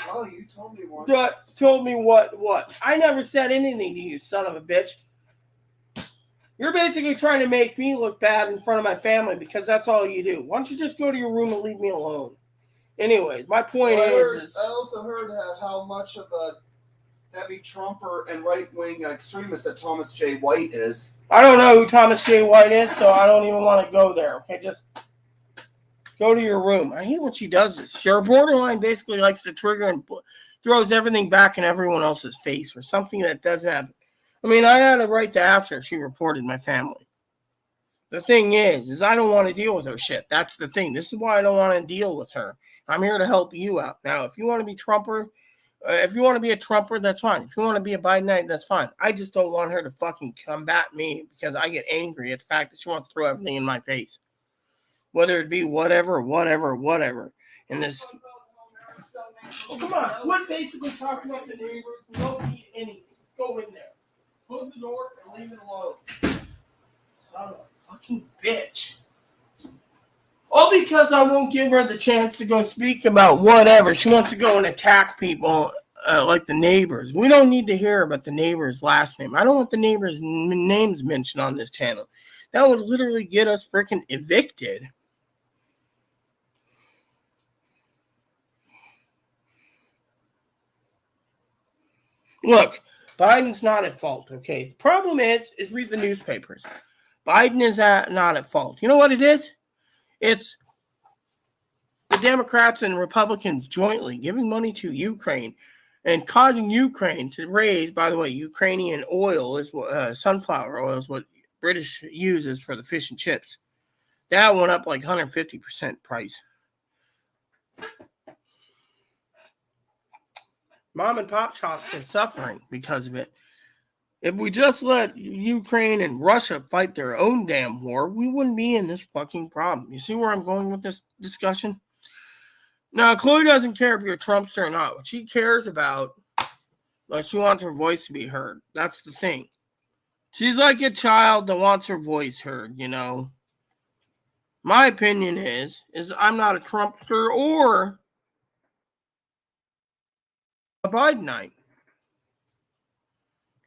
Well, you told me once. Told me what? I never said anything to you, son of a bitch. You're basically trying to make me look bad in front of my family because that's all you do. Why don't you just go to your room and leave me alone? Anyways, my point I also heard how much of a heavy Trumper and right-wing extremist that Thomas J. White is. I don't know who Thomas J. White is, so I don't even want to go there. Okay, just go to your room. I hate when she does this. Your borderline basically likes to trigger and throws everything back in everyone else's face for something that doesn't happen. I mean, I had a right to ask her if she reported my family. The thing is I don't want to deal with her shit. That's the thing. This is why I don't want to deal with her. I'm here to help you out. Now, if you want to be Trumper, if you want to be a Trumper, that's fine. If you want to be a Bidenite, that's fine. I just don't want her to fucking combat me because I get angry at the fact that she wants to throw everything in my face. Whether it be whatever. And this... Oh, come on. Quit basically talking about the neighbors. We don't need anything. Go in there. Close the door and leave it alone. Son of a fucking bitch. All because I won't give her the chance to go speak about whatever. She wants to go and attack people like the neighbors. We don't need to hear about the neighbor's last name. I don't want the neighbors' names mentioned on this channel. That would literally get us freaking evicted. Look, Biden's not at fault, okay? The problem is read the newspapers. Biden is not at fault. You know what it is? It's the Democrats and Republicans jointly giving money to Ukraine and causing Ukraine to raise, by the way, Ukrainian oil is what sunflower oil is what British uses for the fish and chips. That went up like 150% price. Mom and pop shops are suffering because of it. If we just let Ukraine and Russia fight their own damn war, we wouldn't be in this fucking problem. You see where I'm going with this discussion? Now, Chloe doesn't care if you're a Trumpster or not. What she cares about, like, she wants her voice to be heard. That's the thing. She's like a child that wants her voice heard, you know. My opinion is I'm not a Trumpster or a Bidenite.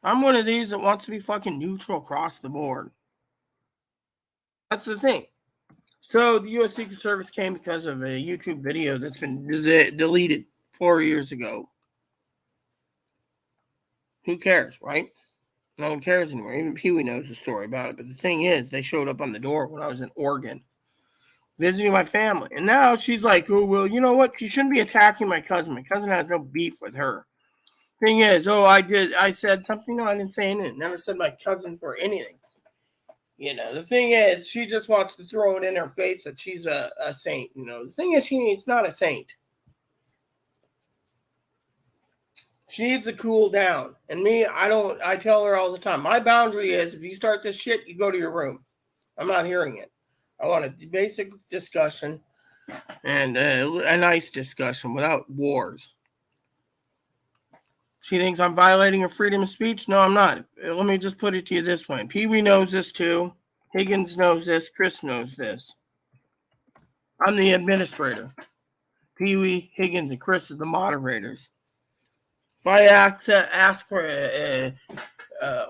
I'm one of these that wants to be fucking neutral across the board. That's the thing. So the U.S. Secret Service came because of a YouTube video that's been deleted 4 years ago. Who cares, right? No one cares anymore. Even Pee-wee knows the story about it. But the thing is, they showed up on the door when I was in Oregon visiting my family. And now she's like, oh, well, you know what? She shouldn't be attacking my cousin. My cousin has no beef with her. Thing is, I said something. No, I didn't say anything. Never said my cousins or anything. You know, the thing is, she just wants to throw it in her face that she's a saint. You know, the thing is, she's not a saint. She needs to cool down. And me, I tell her all the time, my boundary is if you start this shit, you go to your room. I'm not hearing it. I want a basic discussion and a nice discussion without wars. She thinks I'm violating her freedom of speech? No, I'm not. Let me just put it to you this way. Pee-wee knows this too. Higgins knows this. Chris knows this. I'm the administrator. Pee-wee, Higgins, and Chris are the moderators. If I ask for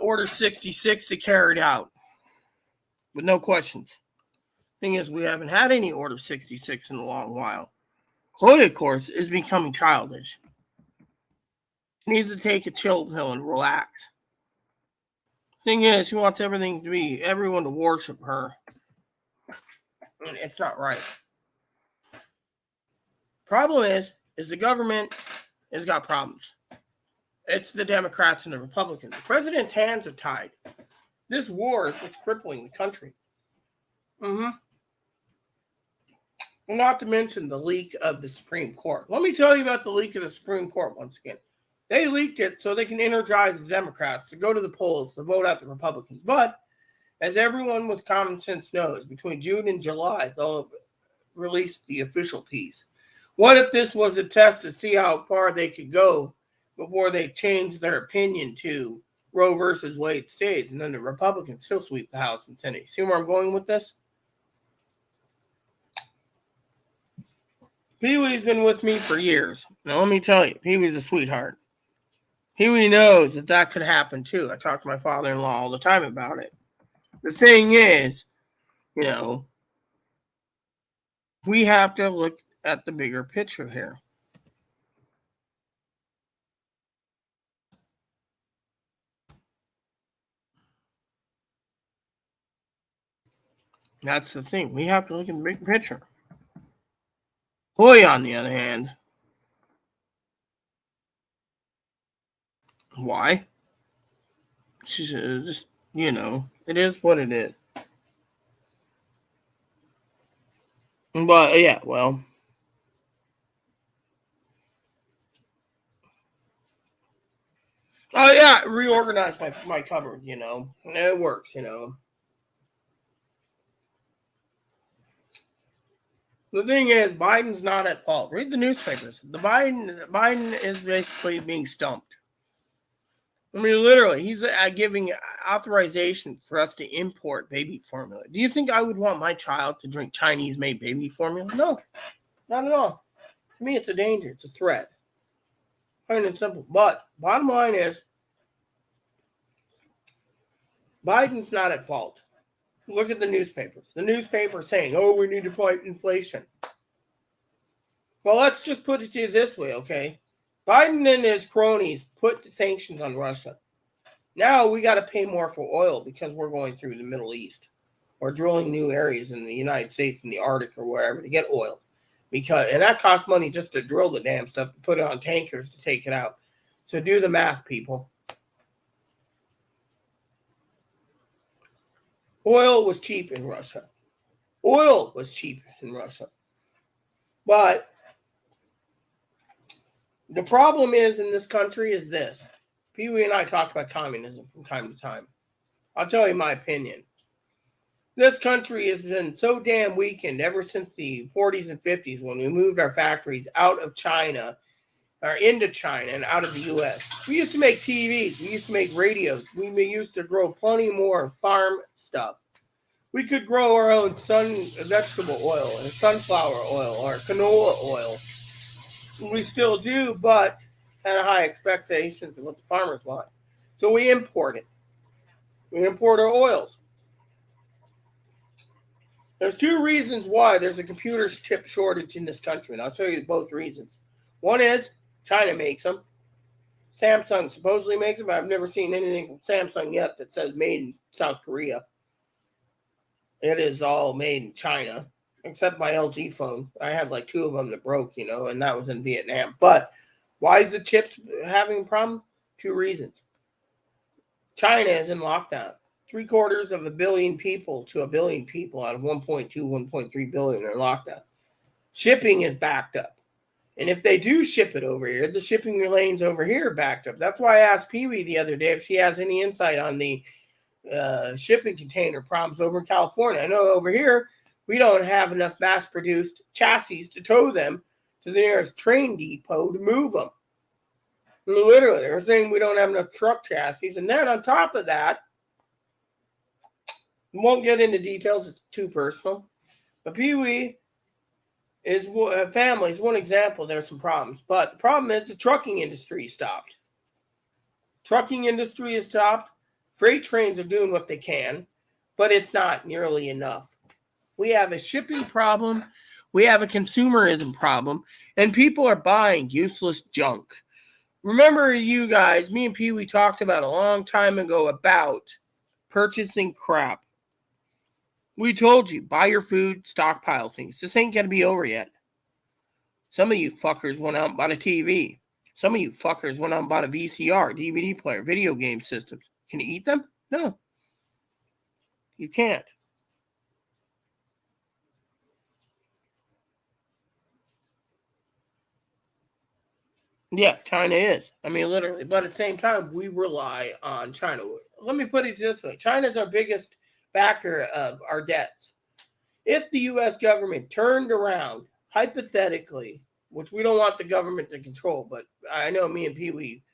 Order 66 to carry it out with no questions. Thing is, we haven't had any Order 66 in a long while. Chloe, of course, is becoming childish. She needs to take a chill pill and relax. Thing is, she wants everyone to worship her. And it's not right. Problem is the government has got problems. It's the Democrats and the Republicans. The president's hands are tied. This war is what's crippling the country. Not to mention the leak of the Supreme Court. Let me tell you about the leak of the Supreme Court once again. They leaked it so they can energize the Democrats to go to the polls to vote out the Republicans. But as everyone with common sense knows, between June and July, they'll release the official piece. What if this was a test to see how far they could go before they changed their opinion to Roe versus Wade stays, and then the Republicans still sweep the House and Senate? See where I'm going with this? Pee-wee's been with me for years. Now, let me tell you, Pee-wee's a sweetheart. Pee-wee knows that could happen, too. I talk to my father-in-law all the time about it. The thing is, we have to look at the bigger picture here. That's the thing. We have to look at the big picture. Hoy, on the other hand, why? She's just, it is what it is. But yeah, well. Oh yeah, reorganize my cupboard, It works, The thing is, Biden's not at fault. Read the newspapers. Biden is basically being stumped. I mean, literally, he's giving authorization for us to import baby formula. Do you think I would want my child to drink Chinese-made baby formula? No, not at all. To me, it's a danger. It's a threat. Plain and simple. But bottom line is, Biden's not at fault. Look at the newspapers. The newspapers saying, "Oh, we need to fight inflation." Well, let's just put it to you this way, okay? Biden and his cronies put sanctions on Russia. Now we got to pay more for oil because we're going through the Middle East. We're drilling new areas in the United States, in the Arctic or wherever to get oil. And that costs money just to drill the damn stuff, to put it on tankers to take it out. So do the math, people. Oil was cheap in Russia. But the problem is in this country is this. Pee Wee and I talk about communism from time to time. I'll tell you my opinion. This country has been so damn weakened ever since the 40s and 50s when we moved our factories out of China, or into China and out of the U.S. We used to make TVs. We used to make radios. We used to grow plenty more farm stuff. We could grow our own vegetable oil and sunflower oil or canola oil. We still do, but had high expectations of what the farmers want. So we import it. We import our oils. There's two reasons why there's a computer chip shortage in this country, and I'll tell you both reasons. One is China makes them. Samsung supposedly makes them, but I've never seen anything from Samsung yet that says made in South Korea. It is all made in China, except my LG phone. I had like two of them that broke, and that was in Vietnam. But why is the chips having a problem? Two reasons. China is in lockdown. 750 million people to a billion people out of 1.2, 1.3 billion are locked down. Shipping is backed up. And if they do ship it over here, the shipping lanes over here are backed up. That's why I asked Pee Wee the other day if she has any insight on the shipping container problems over in California. I know over here, we don't have enough mass-produced chassis to tow them to the nearest train depot to move them. Literally, they're saying we don't have enough truck chassis. And then on top of that, won't get into details, it's too personal. But Pee Wee is family is one example. There's some problems. But the problem is the trucking industry stopped. Trucking industry is stopped. Freight trains are doing what they can, but it's not nearly enough. We have a shipping problem. We have a consumerism problem. And people are buying useless junk. Remember you guys, me and Pee Wee talked about a long time ago about purchasing crap. We told you, buy your food, stockpile things. This ain't going to be over yet. Some of you fuckers went out and bought a TV. Some of you fuckers went out and bought a VCR, DVD player, video game systems. Can you eat them? No. You can't. Yeah, China is. I mean, literally. But at the same time, we rely on China. Let me put it this way. China's our biggest backer of our debts. If the U.S. government turned around, hypothetically, which we don't want the government to control, but I know me and Pee Wee,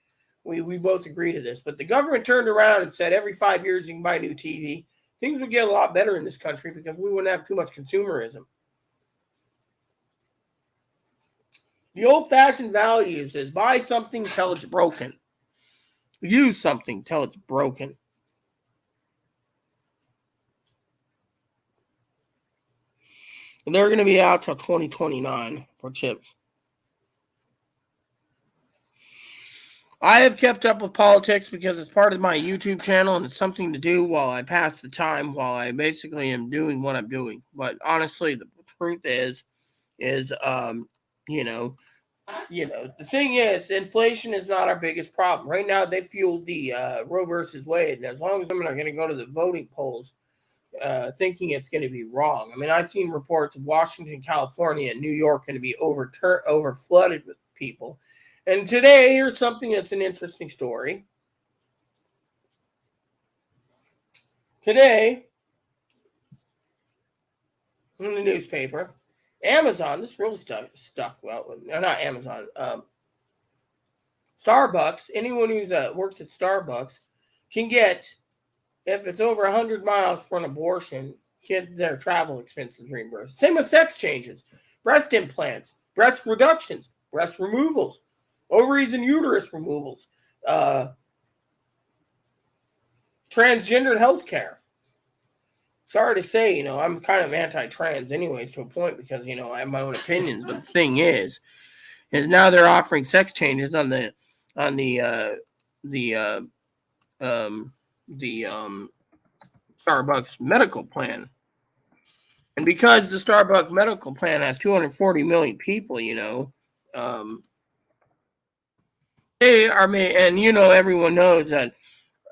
we both agree to this, but the government turned around and said every 5 years you can buy a new TV, things would get a lot better in this country because we wouldn't have too much consumerism. The old-fashioned values is buy something till it's broken. Use something till it's broken. They're going to be out till 2029 for chips. I have kept up with politics because it's part of my YouTube channel and it's something to do while I pass the time, while I basically am doing what I'm doing. But honestly, the truth is, you know, the thing is, inflation is not our biggest problem. Right now, they fueled the Roe versus Wade. And as long as women are going to go to the voting polls thinking it's going to be wrong. I mean, I've seen reports of Washington, California, and New York going to be over flooded with people. And today, here's something that's an interesting story. Today, in the newspaper, Amazon, this really stuck well, not Amazon, Starbucks, anyone who works at Starbucks can get, if it's over 100 miles for an abortion, get their travel expenses reimbursed. Same with sex changes, breast implants, breast reductions, breast removals, ovaries and uterus removals, transgendered health care. Sorry to say, I'm kind of anti-trans anyway to a point because, I have my own opinions. But the thing is now they're offering sex changes on the Starbucks medical plan. And because the Starbucks medical plan has 240 million people, they are made, and everyone knows that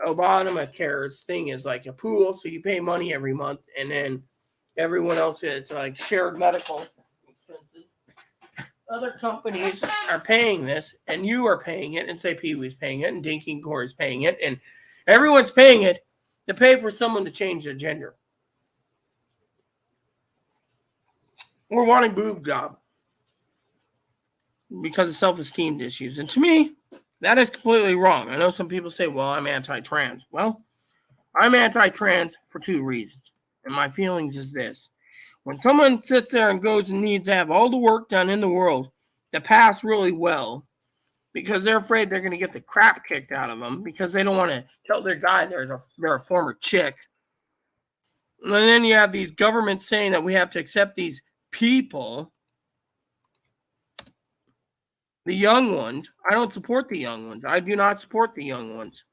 Obamacare's thing is like a pool, so you pay money every month, and then everyone else, it's like shared medical expenses. Other companies are paying this, and you are paying it, and say Pee-wee's paying it, and Dinky and Corey's paying it, and everyone's paying it to pay for someone to change their gender. We're wanting boob job because of self-esteem issues. And to me, that is completely wrong. I know some people say, well, I'm anti-trans. Well, I'm anti-trans for two reasons. And my feelings is this. When someone sits there and goes and needs to have all the work done in the world to pass really well because they're afraid they're going to get the crap kicked out of them because they don't want to tell their guy they're a former chick. And then you have these governments saying that we have to accept these people, the young ones. I don't support the young ones. I do not support the young ones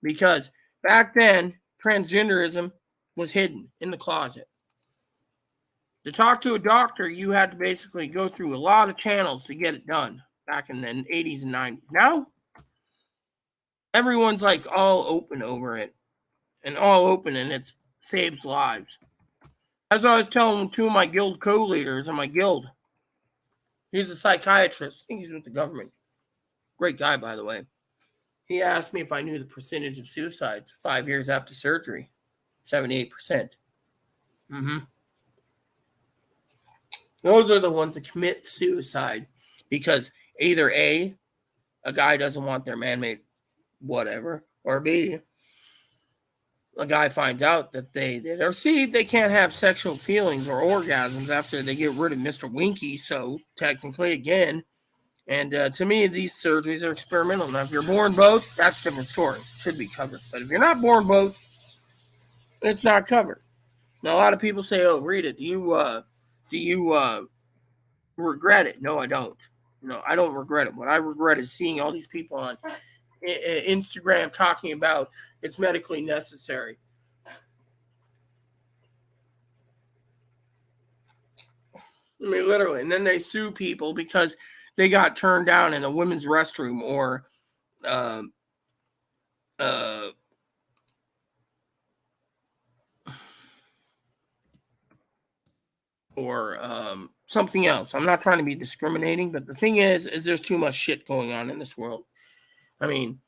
because back then, transgenderism was hidden in the closet. To talk to a doctor, you had to basically go through a lot of channels to get it done back in the 80s and 90s. Now, everyone's like all open over it and it saves lives. As I was telling two of my guild co-leaders in my guild, he's a psychiatrist. I think he's with the government. Great guy, by the way. He asked me if I knew the percentage of suicides 5 years after surgery. 78%. Mm-hmm. Those are the ones that commit suicide because either A, a guy doesn't want their man-made whatever, or B, a guy finds out that they did, or C, they can't have sexual feelings or orgasms after they get rid of Mr. Winky. So technically, again, and to me, these surgeries are experimental. Now, if you're born both, that's a different story. It should be covered. But if you're not born both, it's not covered. Now, a lot of people say, "Oh, Rita, do you regret it?" No, I don't. No, I don't regret it. What I regret is seeing all these people on Instagram talking about it's medically necessary. I mean, literally. And then they sue people because they got turned down in a women's restroom or something else. I'm not trying to be discriminating, but the thing is there's too much shit going on in this world. I mean,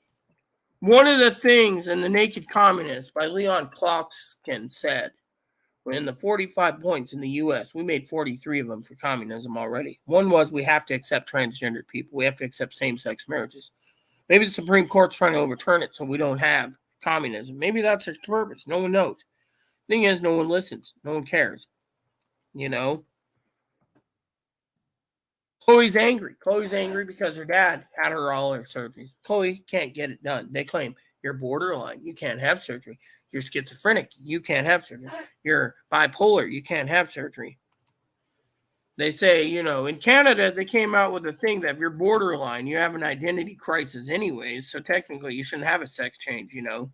one of the things in The Naked Communist by Leon Klotskin said, in the 45 points in the U.S., we made 43 of them for communism already. One was we have to accept transgendered people. We have to accept same-sex marriages. Maybe the Supreme Court's trying to overturn it so we don't have communism. Maybe that's its purpose. No one knows. Thing is, no one listens. No one cares. Chloe's angry. Chloe's angry because her dad had all her surgeries. Chloe can't get it done. They claim you're borderline. You can't have surgery. You're schizophrenic. You can't have surgery. You're bipolar. You can't have surgery. They say, in Canada, they came out with a thing that if you're borderline, you have an identity crisis anyways. So technically, you shouldn't have a sex change. And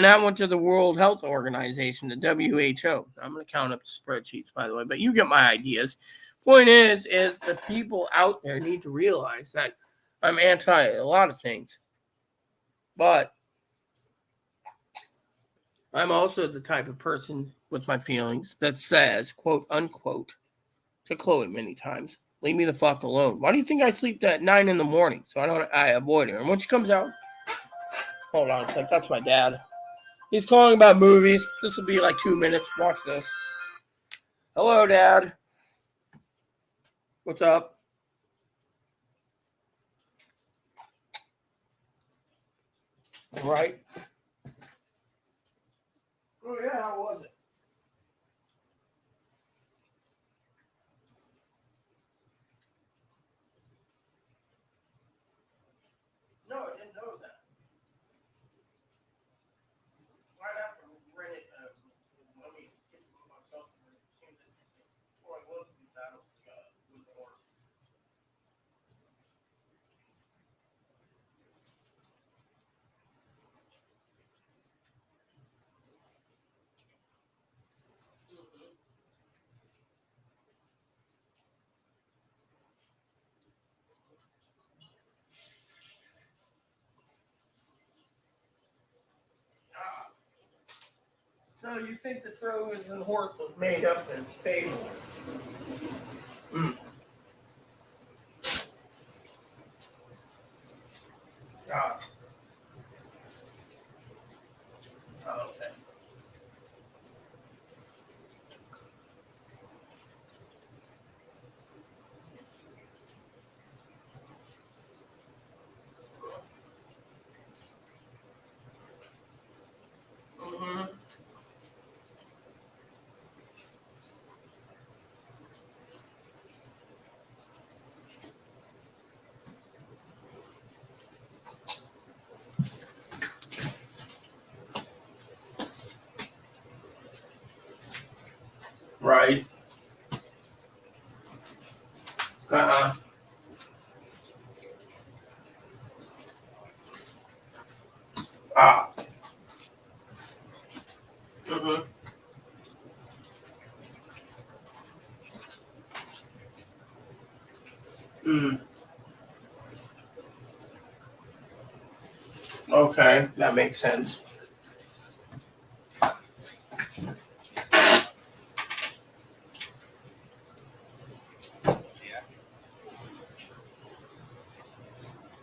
that went to the World Health Organization, the WHO. I'm going to count up the spreadsheets, by the way, but you get my ideas. Point is the people out there need to realize that I'm anti a lot of things, but I'm also the type of person with my feelings that says, quote unquote, to Chloe many times, leave me the fuck alone. Why do you think I sleep at 9 in the morning? So I avoid her. And when she comes out, hold on a sec, that's my dad. He's calling about movies. This will be like 2 minutes. Watch this. Hello, Dad. What's up? All right. Oh, yeah, how was it? No, I didn't know that. Right after we read it, let me get myself. It seems interesting. Before I was in battle with the horse. Ah. So you think the Trojan horse was made up in fable? Mm. Ah. Oh, okay. Mm-hmm. Right. Uh-huh. Ah. Mm-hmm. Mm. Okay, that makes sense.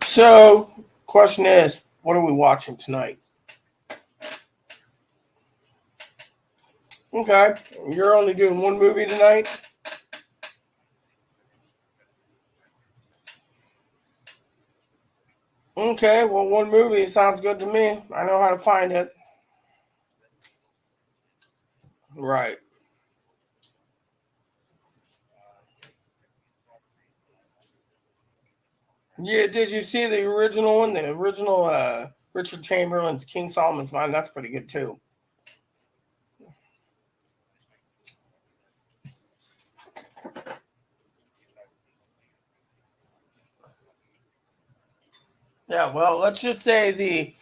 So, question is, what are we watching tonight? Okay, you're only doing one movie tonight? Okay, well, one movie sounds good to me. I know how to find it. Right. Yeah, did you see the original one? The original Richard Chamberlain's King Solomon's Mine? That's pretty good too. Yeah, well, let's just say the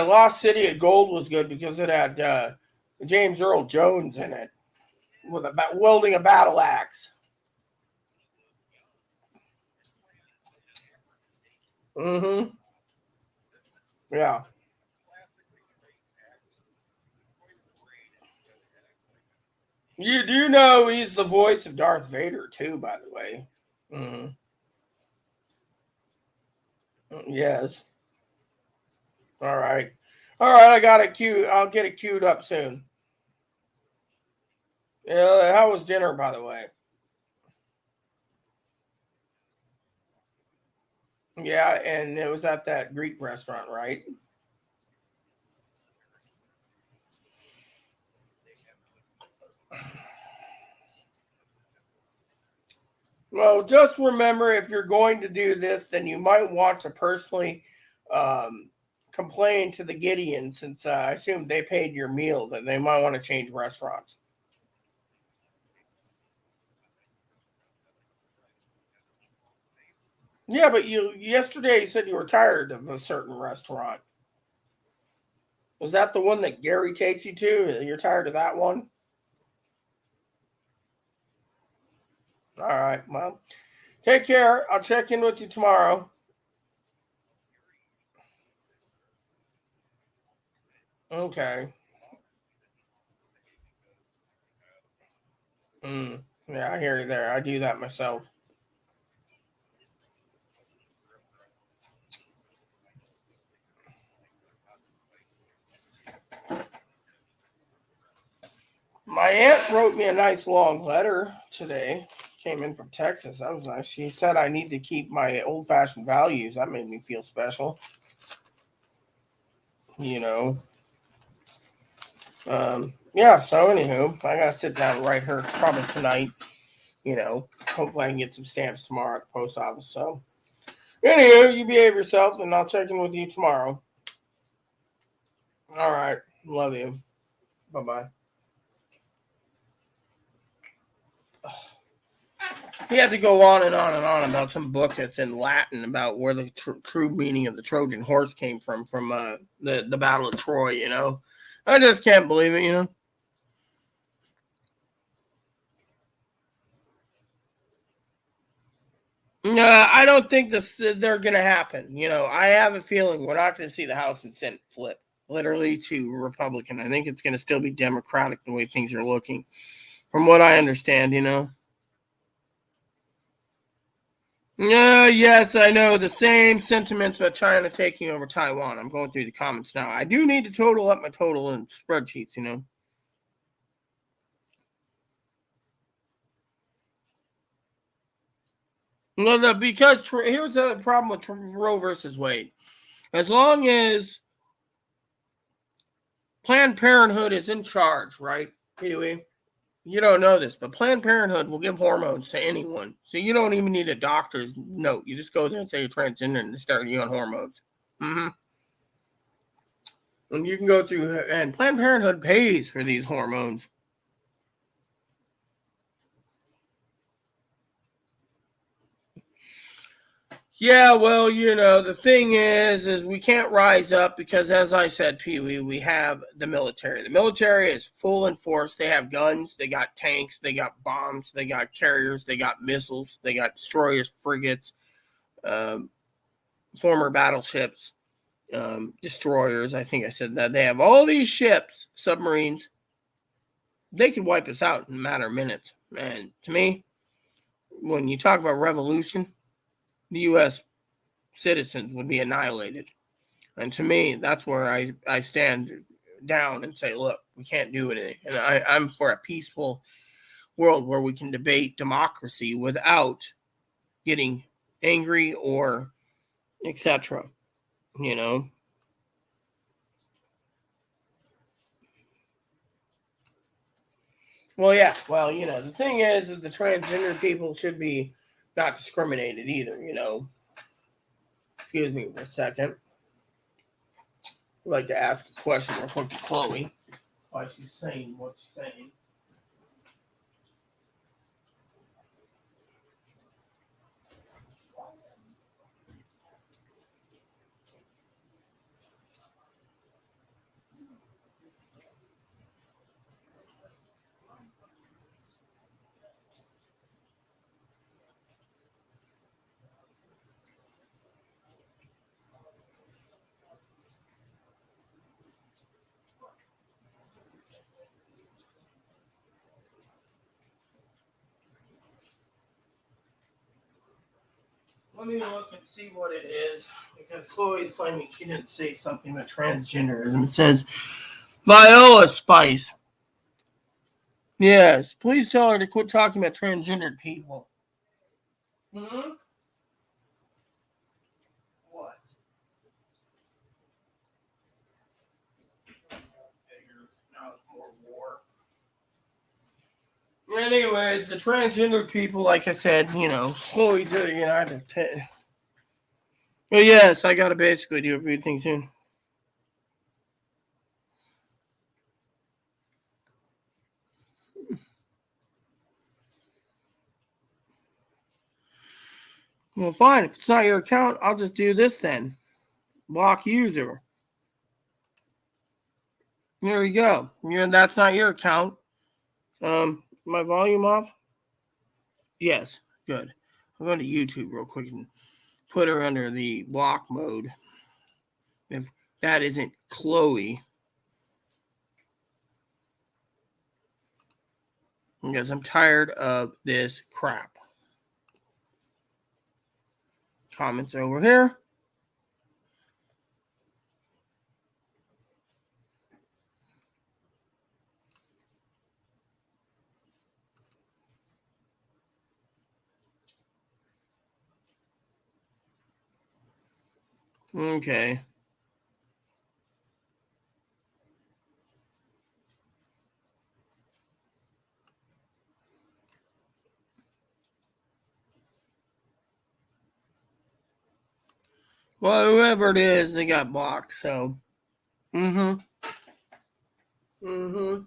Lost City of Gold was good because it had James Earl Jones in it with wielding a battle axe. Mm-hmm. Yeah. You do know he's the voice of Darth Vader too, by the way. Mm-hmm. Yes. All right. All right. I got it queued. I'll get it queued up soon. Yeah. How was dinner, by the way? Yeah, and it was at that Greek restaurant, right? Well, just remember if you're going to do this, then you might want to personally um, complain to the Gideon since I assume they paid your meal that they might want to change restaurants. Yeah, but you yesterday you said you were tired of a certain restaurant. Was that the one that Gary takes you to? You're tired of that one? All right. Well, take care. I'll check in with you tomorrow. Okay. Yeah, I hear you there. I do that myself. My aunt wrote me a nice long letter today. Came in from Texas. That was nice. She said I need to keep my old fashioned values. That made me feel special. You know. Yeah, so anywho, I gotta sit down and write her probably tonight. Hopefully I can get some stamps tomorrow at the post office. So anywho, you behave yourself and I'll check in with you tomorrow. All right. Love you. Bye bye. He had to go on and on and on about some book that's in Latin about where the true meaning of the Trojan horse came from the Battle of Troy. I just can't believe it. No, I don't think they're gonna happen. I have a feeling we're not gonna see the House and Senate flip literally to Republican. I think it's gonna still be Democratic the way things are looking, from what I understand. Yeah, yes, I know the same sentiments about China taking over Taiwan. I'm going through the comments now. I do need to total up my total in spreadsheets. No, because here's the problem with Roe versus Wade. As long as Planned Parenthood is in charge, right, Pee Wee? You don't know this, but Planned Parenthood will give hormones to anyone. So you don't even need a doctor's note. You just go there and say you're transgender and they start you on hormones. Mm-hmm. And you can go through, and Planned Parenthood pays for these hormones. Yeah, well, the thing is we can't rise up because, as I said, Pee Wee, we have the military. The military is full in force. They have guns, they got tanks, they got bombs, they got carriers, they got missiles, they got destroyers, frigates, um, former battleships, destroyers. I think I said that. They have all these ships, submarines. They could wipe us out in a matter of minutes. And to me, when you talk about revolution, the U.S. citizens would be annihilated. And to me, that's where I stand down and say, look, we can't do anything. And I'm for a peaceful world where we can debate democracy without getting angry or etc. You know. Well, yeah. Well, the thing is that the transgender people should be not discriminated either. Excuse me for a second. I'd like to ask a question real quick to Chloe. Why she's saying what she's saying. Let me look and see what it is because Chloe's claiming she didn't say something about transgenderism. It says Viola Spice. Yes, please tell her to quit talking about transgendered people. Hmm. What? Now it's more war. Anyways, the transgender people, like I said, Chloe's, I had to. Well, yes, I got to basically do a few things soon. Well, fine. If it's not your account, I'll just do this then. Block user. There you go. That's not your account. My volume off? Yes. Good. I'm going to YouTube real quick and put her under the block mode. If that isn't Chloe. Because I'm tired of this crap. Comments over here. Okay. Well, whoever it is, they got blocked, so. Mm-hmm. Mm-hmm.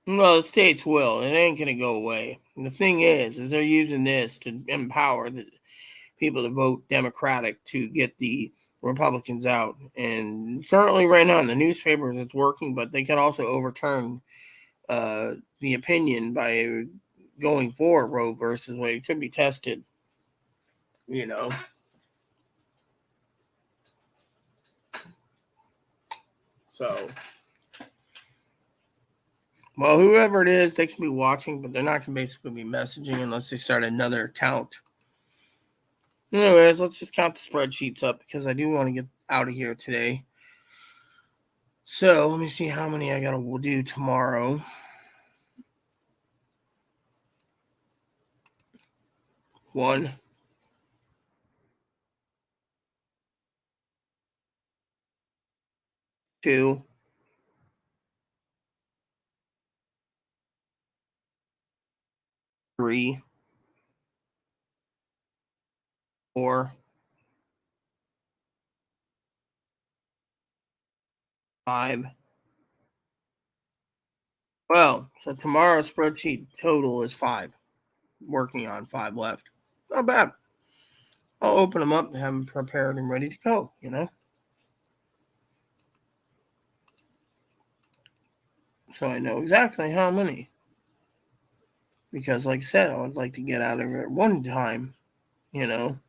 Well, the states will. It ain't gonna go away. And the thing is they're using this to empower the people to vote Democratic to get the Republicans out. And currently, right now in the newspapers, it's working, but they could also overturn the opinion by going for Roe versus Wade. It could be tested, you know. So, well, whoever it is, they can be watching, but they're not going to basically be messaging unless they start another account. Anyways, let's just count the spreadsheets up because I do want to get out of here today. So let me see how many I gotta do tomorrow. 1, 2, 3, 4, 5. Well, so tomorrow's spreadsheet total is 5. Working on 5 left. Not bad. I'll open them up and have them prepared and ready to go, you know? So I know exactly how many. Because, like I said, I would like to get out of it at one time, you know?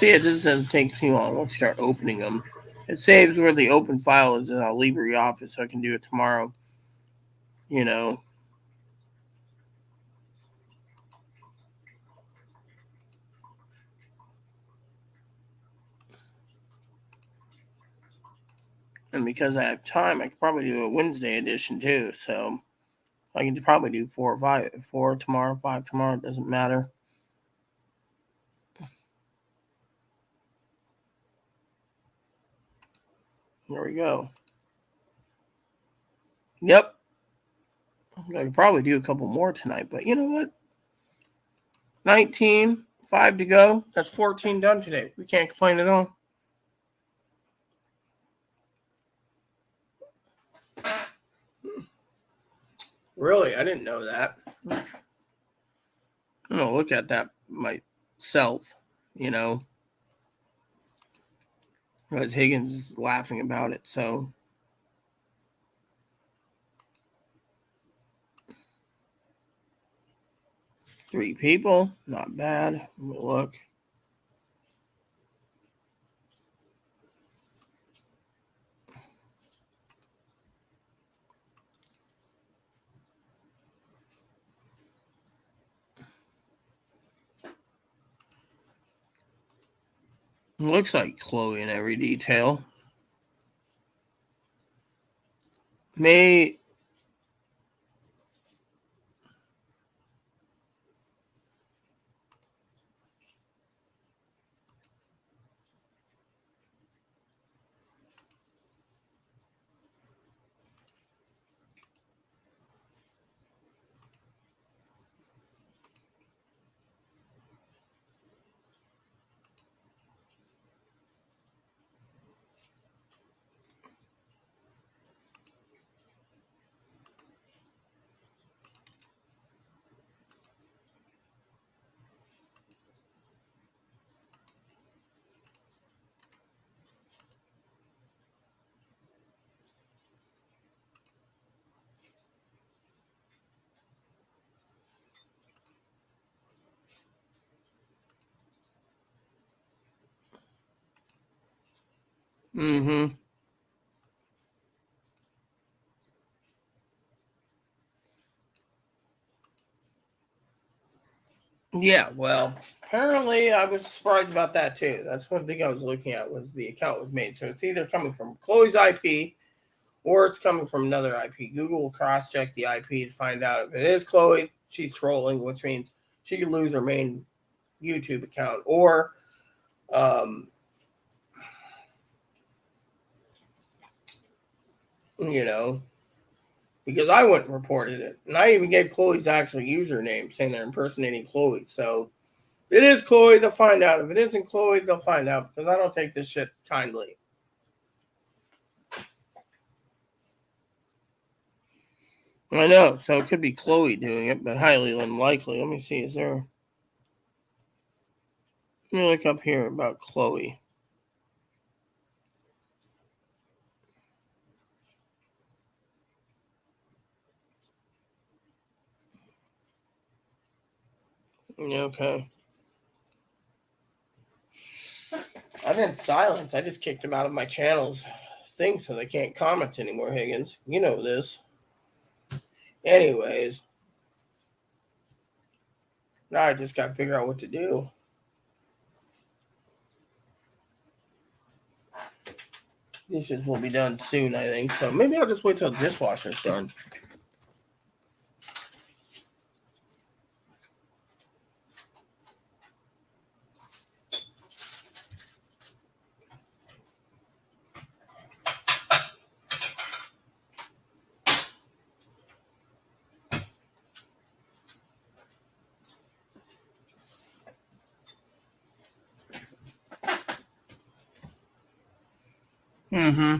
See, it just doesn't take too long. I'll start opening them. It saves where the open file is in our LibreOffice, so I can do it tomorrow, you know? And because I have time, I could probably do a Wednesday edition too. So I can probably do 4 or 5, 4 tomorrow, 5 tomorrow. It doesn't matter. There we go. Yep. I could probably do a couple more tonight, but you know what? 19, 5 to go. That's 14 done today. We can't complain at all. Really? I didn't know that. I'm going to look at that myself, you know, because Higgins is laughing about it. So 3 people. Not bad. Look. Looks like Chloe in every detail. May Mm-hmm. Yeah, well, apparently I was surprised about that too. That's one thing I was looking at was the account was made. So it's either coming from Chloe's IP or it's coming from another IP. Google will cross-check the IPs, find out if it is Chloe, she's trolling, which means she could lose her main YouTube account, or um, you know, because I went and reported it, and I even gave Chloe's actual username, saying they're impersonating Chloe. So if it is Chloe, they'll find out. If it isn't Chloe, they'll find out because I don't take this shit kindly. I know, so it could be Chloe doing it, but highly unlikely. Let me see, is there? Let me look up here about Chloe. Okay. I didn't silence. I just kicked them out of my channel's thing so they can't comment anymore, Higgins. You know this. Anyways, now I just got to figure out what to do. Dishes will be done soon, I think. So maybe I'll just wait till the dishwasher's done. Mm-hmm.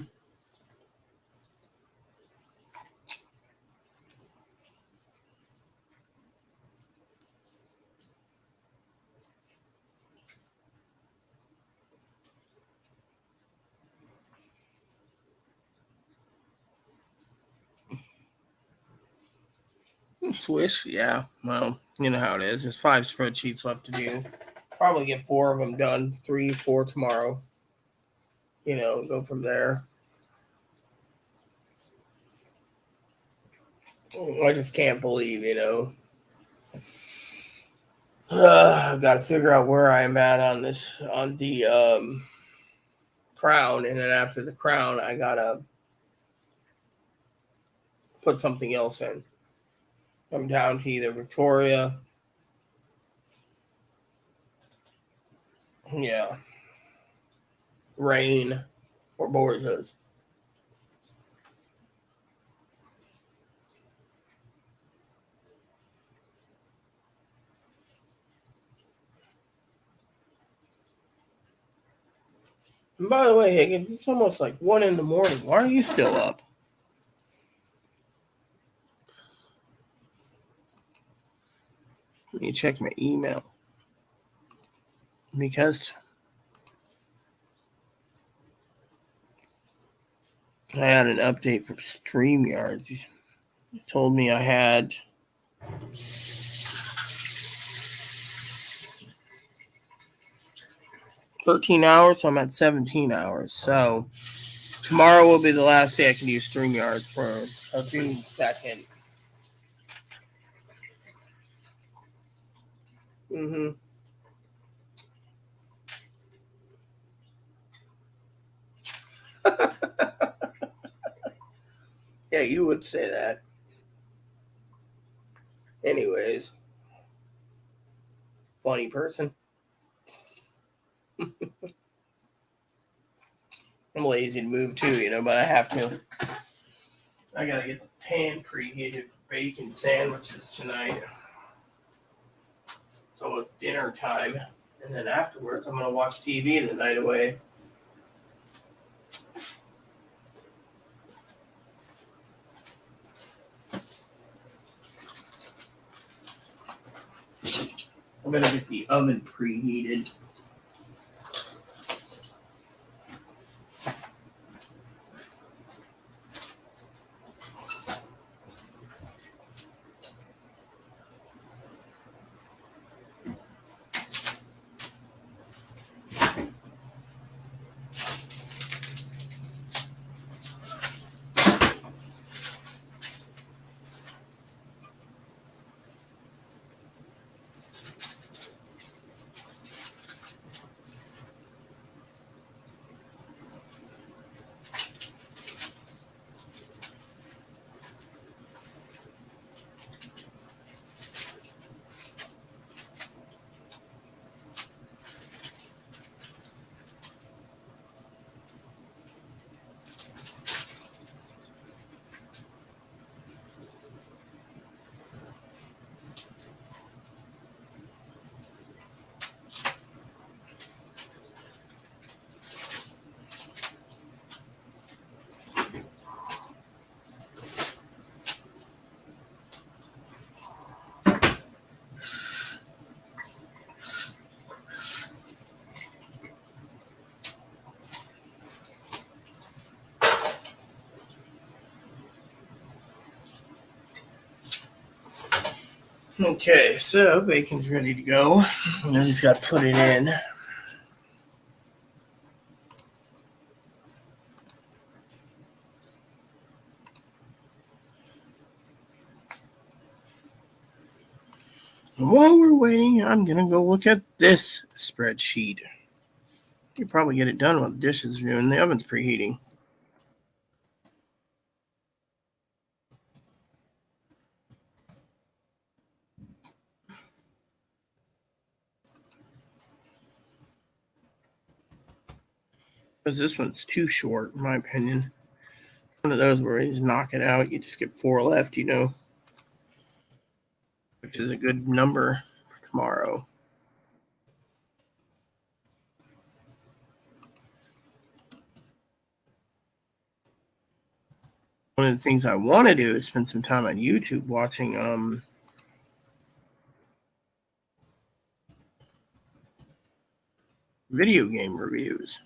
Swish, yeah. Well, you know how it is. There's 5 spreadsheets left to do. Probably get 4 of them done. 3, 4 tomorrow. Go from there. I just can't believe, I've got to figure out where I'm at on the crown, and then after the crown, I gotta put something else in. I'm down to either Victoria, yeah, Rain, or Borgia's. And by the way, Higgins, it's almost like 1 in the morning. Why are you still up? Let me check my email. Because I had an update from StreamYard. It told me I had 13 hours, so I'm at 17 hours. So tomorrow will be the last day I can use StreamYard for June 2nd. Mm-hmm. Yeah, you would say that. Anyways, funny person. I'm lazy to move too, but I have to. I gotta get the pan preheated for bacon sandwiches tonight. It's almost dinner time. And then afterwards, I'm gonna watch TV the night away. I'm gonna get the oven preheated. Okay, so bacon's ready to go. I just got to put it in. And while we're waiting, I'm going to go look at this spreadsheet. You probably get it done while the dishes are doing. The oven's preheating. Because this one's too short, in my opinion. One of those where you just knock it out, you just get 4 left, which is a good number for tomorrow. One of the things I want to do is spend some time on YouTube watching video game reviews.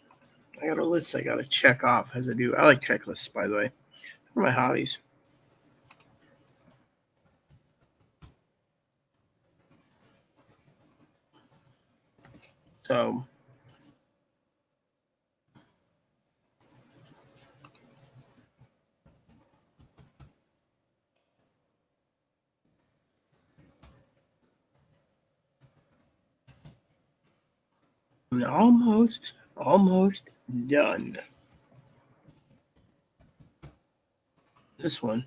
I got a list I got to check off as I do. I like checklists, by the way. They're my hobbies. So, I'm almost done. This one.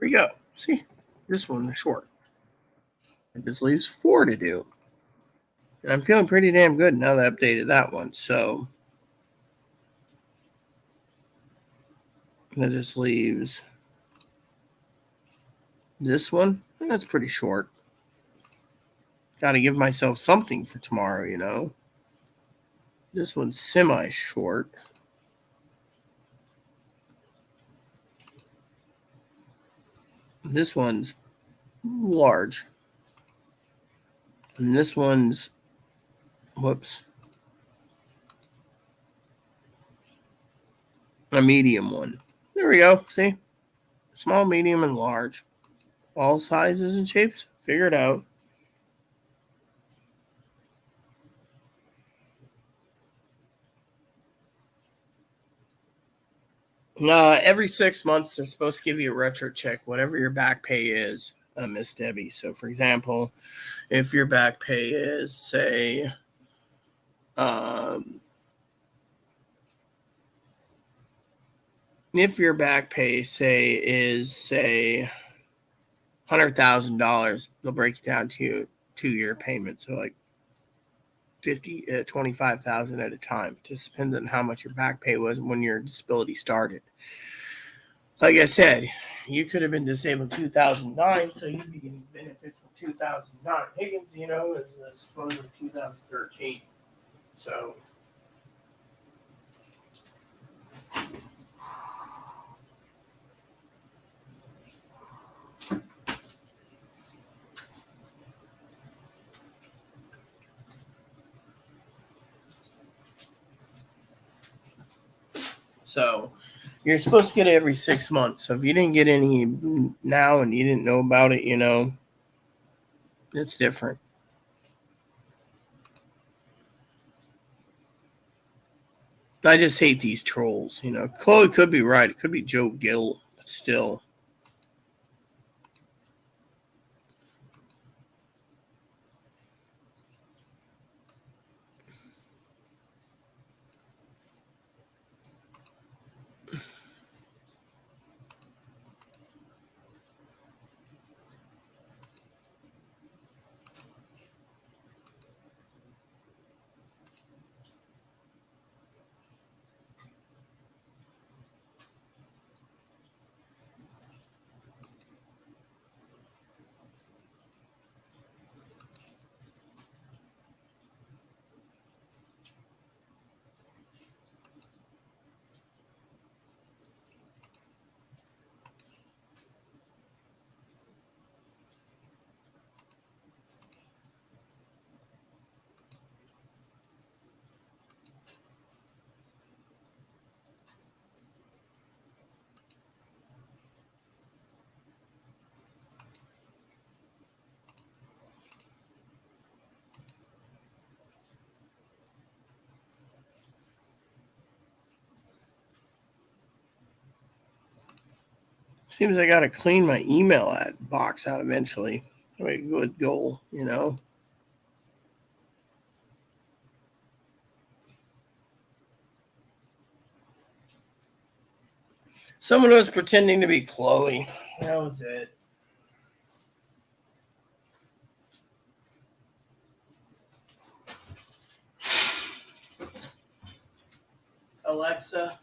Here we go. See, this one is short. It just leaves 4 to do. And I'm feeling pretty damn good now that I updated that one. So, that just leaves this one. That's pretty short. Got to give myself something for tomorrow. This one's semi-short. This one's large. And this one's, whoops, a medium one. There we go. See? Small, medium, and large. All sizes and shapes. Figure it out. Every 6 months, they're supposed to give you a retro check, whatever your back pay is, Miss Debbie. So, for example, if your back pay is, say, if your back pay, say, $100,000, they'll break it down to you 2-year payment. So, like 25,000 at a time. It just depends on how much your back pay was when your disability started. Like I said, you could have been disabled 2009, so you'd be getting benefits from 2009. Higgins, is supposedly 2013. So, you're supposed to get it every 6 months. So if you didn't get any now and you didn't know about it, it's different. I just hate these trolls. Chloe could be right. It could be Joe Gill, but still. Seems I got to clean my email box out eventually. A good goal, you know. Someone was pretending to be Chloe. That was it. Alexa,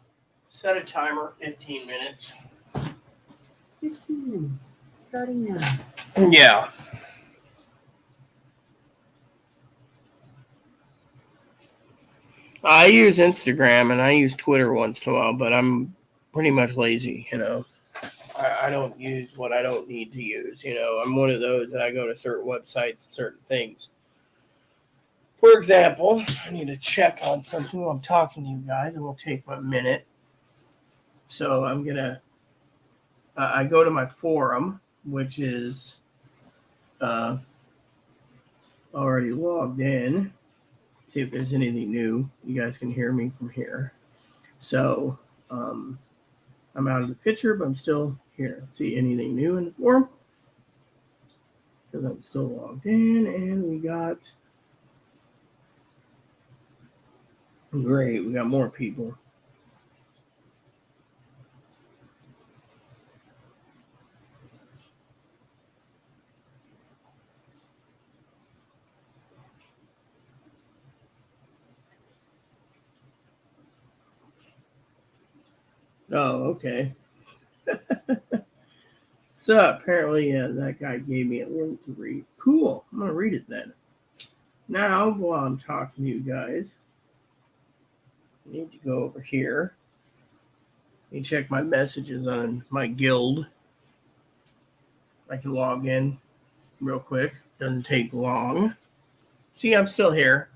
set a timer 15 minutes. 15 minutes, starting now. Yeah. I use Instagram and I use Twitter once in a while, but I'm pretty much lazy, you know. I don't use what I don't need to use, you know. I'm one of those that I go to certain websites, certain things. For example, I need to check on something while I'm talking to you guys. It will take a minute. So I'm going to, I go to my forum, which is already logged in. See if there's anything new. You guys can hear me from here. So I'm out of the picture, but I'm still here. See anything new in the forum? Because I'm still logged in, and we got great. We got more people. Oh, okay. So apparently, that guy gave me a link to read. Cool. I'm gonna read it then. Now, while I'm talking to you guys, I need to go over here and check my messages on my guild. I can log in real quick. Doesn't take long. See, I'm still here.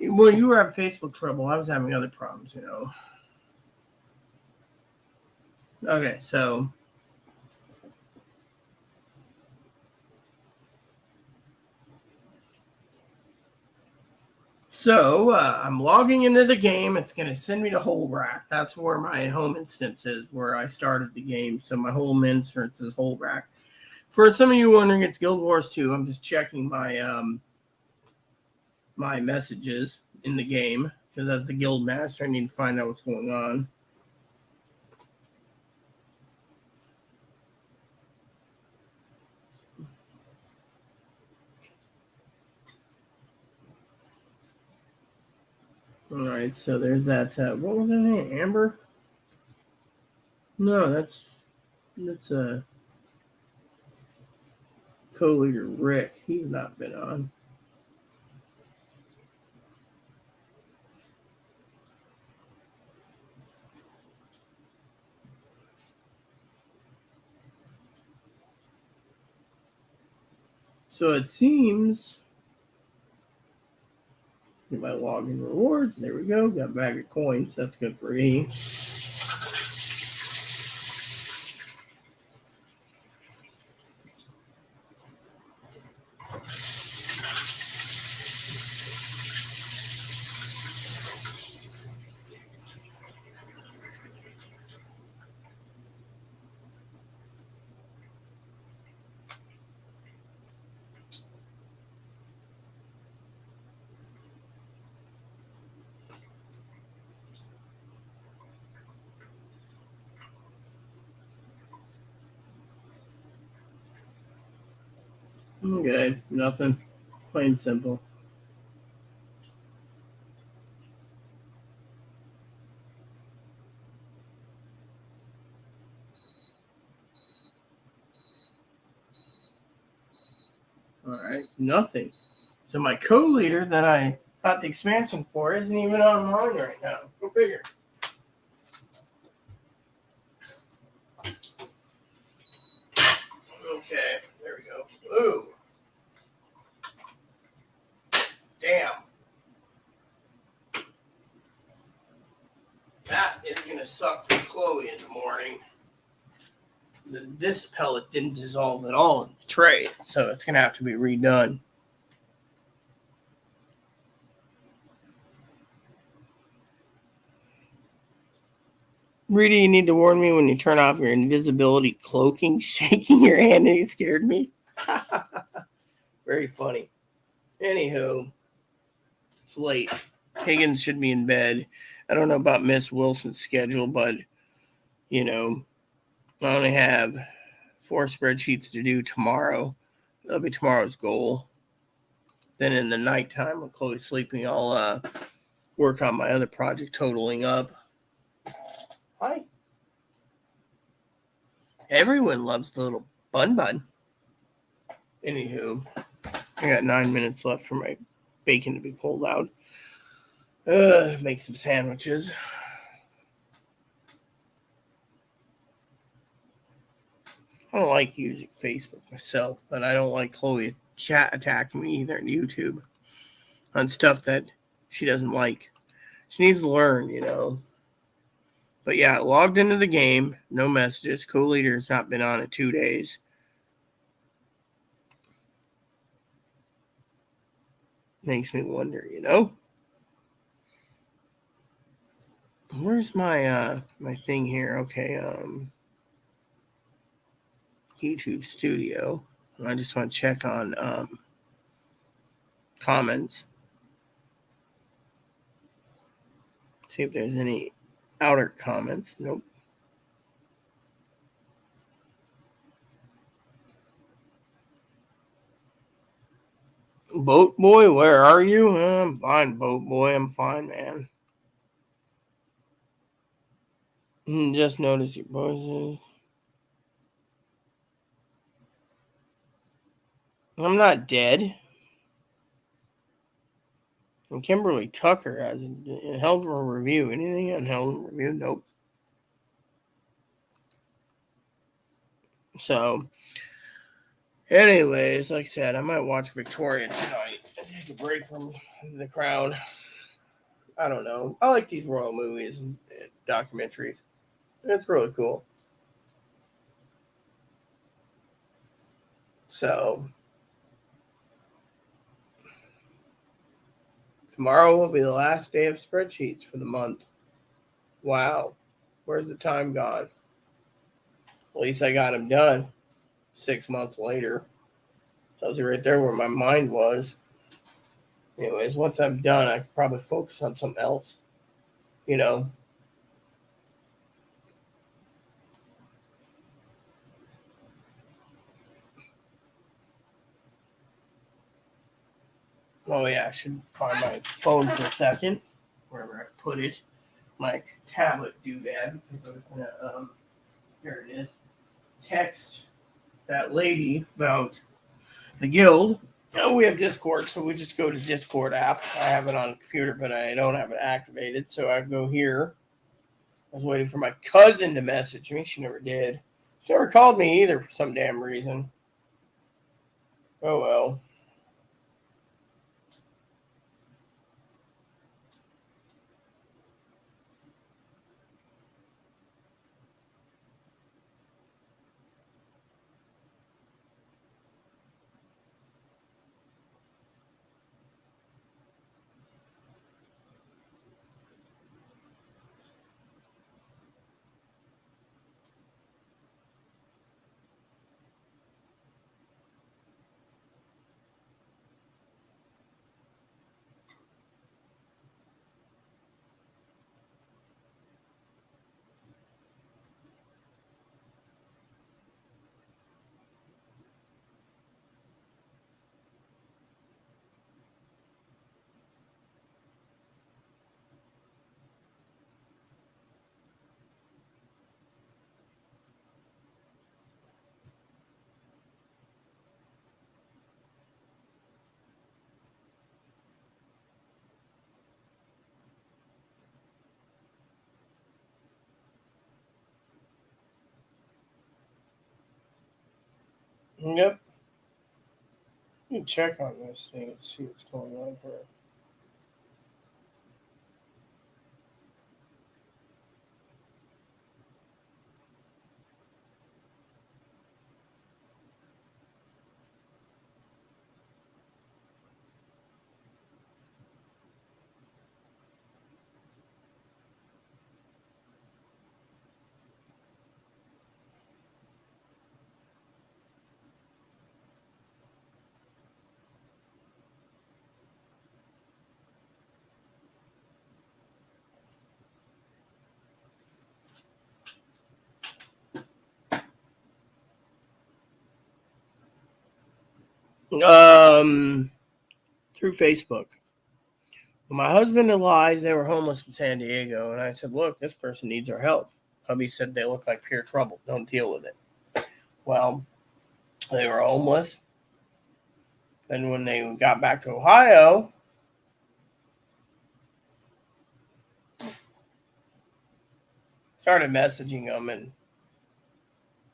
Well, you were having Facebook trouble. I was having other problems, you know. Okay, so I'm logging into the game. It's going to send me to Hole Rack. That's where my home instance is, where I started the game. So my home instance is Hole Rack. For some of you wondering, it's Guild Wars 2. I'm just checking my my messages in the game because as the guild master, I need to find out what's going on. All right, so there's that. What was her name? Amber? No, that's co-leader Rick. He's not been on. So it seems. Get my login rewards. There we go. Got a bag of coins. That's good for me. Okay, nothing. Plain simple. All right, nothing. So my co-leader that I got the expansion for isn't even online right now. Go figure. Okay, there we go. Ooh. Damn. That is going to suck for Chloe in the morning. This pellet didn't dissolve at all in the tray, so it's going to have to be redone. Rudy, you need to warn me when you turn off your invisibility cloaking, shaking your hand, and you scared me. Very funny. Anywho, it's late. Higgins should be in bed. I don't know about Miss Wilson's schedule, but, you know, I only have 4 spreadsheets to do tomorrow. That'll be tomorrow's goal. Then in the nighttime, when Chloe's sleeping, I'll work on my other project, totaling up. Hi. Everyone loves the little bun bun. Anywho, I got 9 minutes left for my bacon to be pulled out. Make some sandwiches. I don't like using Facebook myself, but I don't like Chloe chat attacking me either on YouTube on stuff that she doesn't like. She needs to learn, you know. But yeah, logged into the game, no messages. Co-leader's not been on in 2 days. Makes me wonder, you know. Where's my my thing here? Okay, YouTube Studio. I just want to check on comments. See if there's any outer comments. Nope. Boat boy, where are you? I'm fine, boat boy. I'm fine, man. Just notice your voices. I'm not dead. And Kimberly Tucker has a hell of a review. Anything on hell of a review? Nope. So, anyways, like I said, I might watch Victoria tonight and take a break from the crowd. I don't know. I like these royal movies and documentaries. It's really cool. So, tomorrow will be the last day of spreadsheets for the month. Wow. Where's the time gone? At least I got them done 6 months later. Tells you right there where my mind was. Anyways, once I'm done, I could probably focus on something else. You know. Oh yeah, I should find my phone for a second. Wherever I put it. My tablet doodad, because I was gonna here it is. Text that lady about the guild. Oh, we have Discord, so we just go to Discord app. I have it on the computer, but I don't have it activated, so I go here. I was waiting for my cousin to message me. She never did. She never called me either for some damn reason. Oh well. Yep. Let me check on this thing and see what's going on here. Through Facebook. When my husband and Eliza, they were homeless in San Diego, and I said, "Look, this person needs our help." Hubby said they look like pure trouble. Don't deal with it. Well, they were homeless. Then when they got back to Ohio, started messaging them, and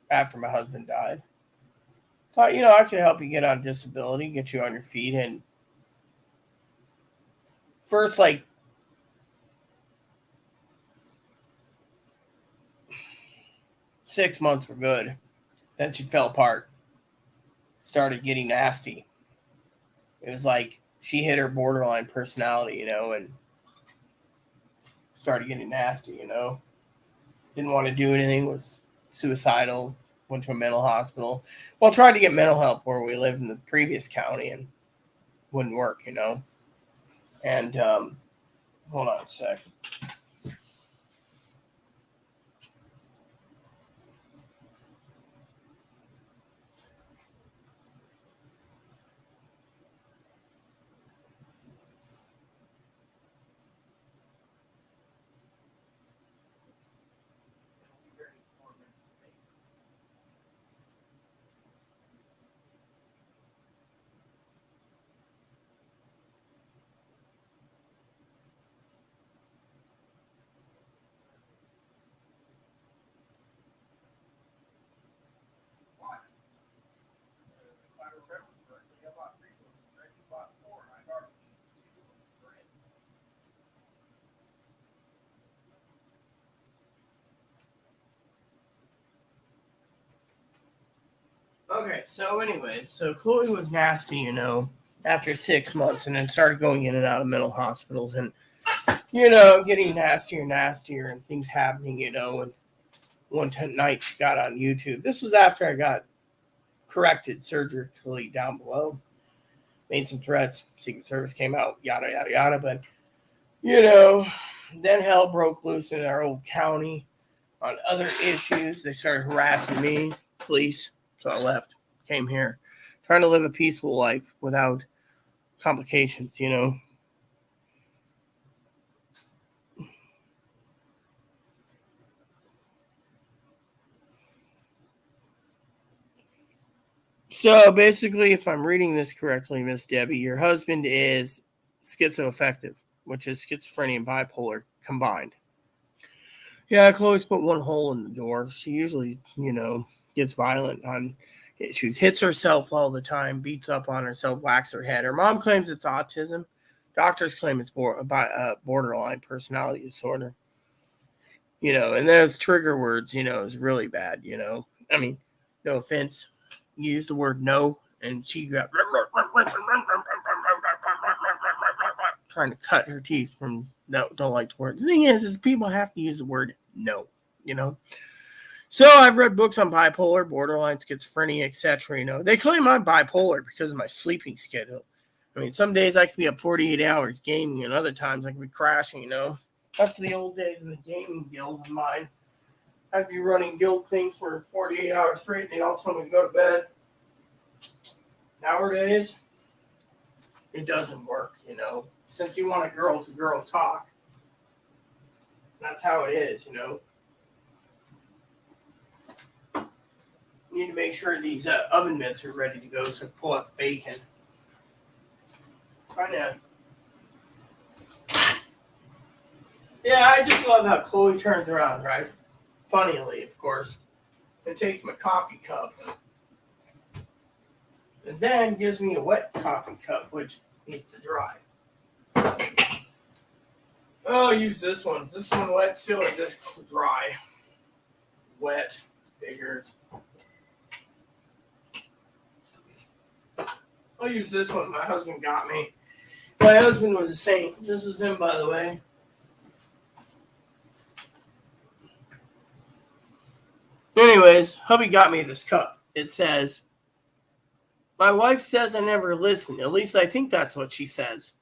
after my husband died, thought, I could help you get on disability, get you on your feet. And first, like 6 months were good. Then she fell apart, started getting nasty. It was like she hit her borderline personality, and started getting nasty. Didn't want to do anything, was suicidal, went to a mental hospital. Well, tried to get mental help where we lived in the previous county and wouldn't work. And hold on a sec. Okay, so anyways, so Chloe was nasty, after 6 months, and then started going in and out of mental hospitals, and getting nastier and nastier, and things happening. And one night she got on YouTube. This was after I got corrected surgically down below, made some threats. Secret Service came out, yada yada yada. But then hell broke loose in our old county on other issues. They started harassing me, police. So I left, came here, trying to live a peaceful life without complications. So basically, if I'm reading this correctly, Miss Debbie, your husband is schizoaffective, which is schizophrenia and bipolar combined. Yeah, Chloe's put one hole in the door. She usually, gets violent on issues, hits herself all the time, beats up on herself, whacks her head. Her mom claims it's autism. Doctors claim it's borderline personality disorder. And those trigger words, is really bad. I mean, no offense. You use the word no, and she got trying to cut her teeth from don't like the word. The thing is people have to use the word no. So I've read books on bipolar, borderline, schizophrenia, etc. They claim I'm bipolar because of my sleeping schedule. I mean, some days I could be up 48 hours gaming, and other times I could be crashing. That's the old days in the gaming guild of mine. I'd be running guild things for 48 hours straight, and they all told me to go to bed. Nowadays, it doesn't work. Since you want a girl-to-girl talk, that's how it is. You need to make sure these oven mitts are ready to go so I pull up bacon. Right now. Yeah, I just love how Chloe turns around, right? Funnily, of course. And takes my coffee cup. And then gives me a wet coffee cup, which needs to dry. Oh, I'll use this one. Is this one wet still, or is this dry? Wet. Figures. I'll use this one. My husband got me. My husband was a saint. This is him, by the way. Anyways, hubby got me this cup. It says, my wife says I never listen. At least I think that's what she says.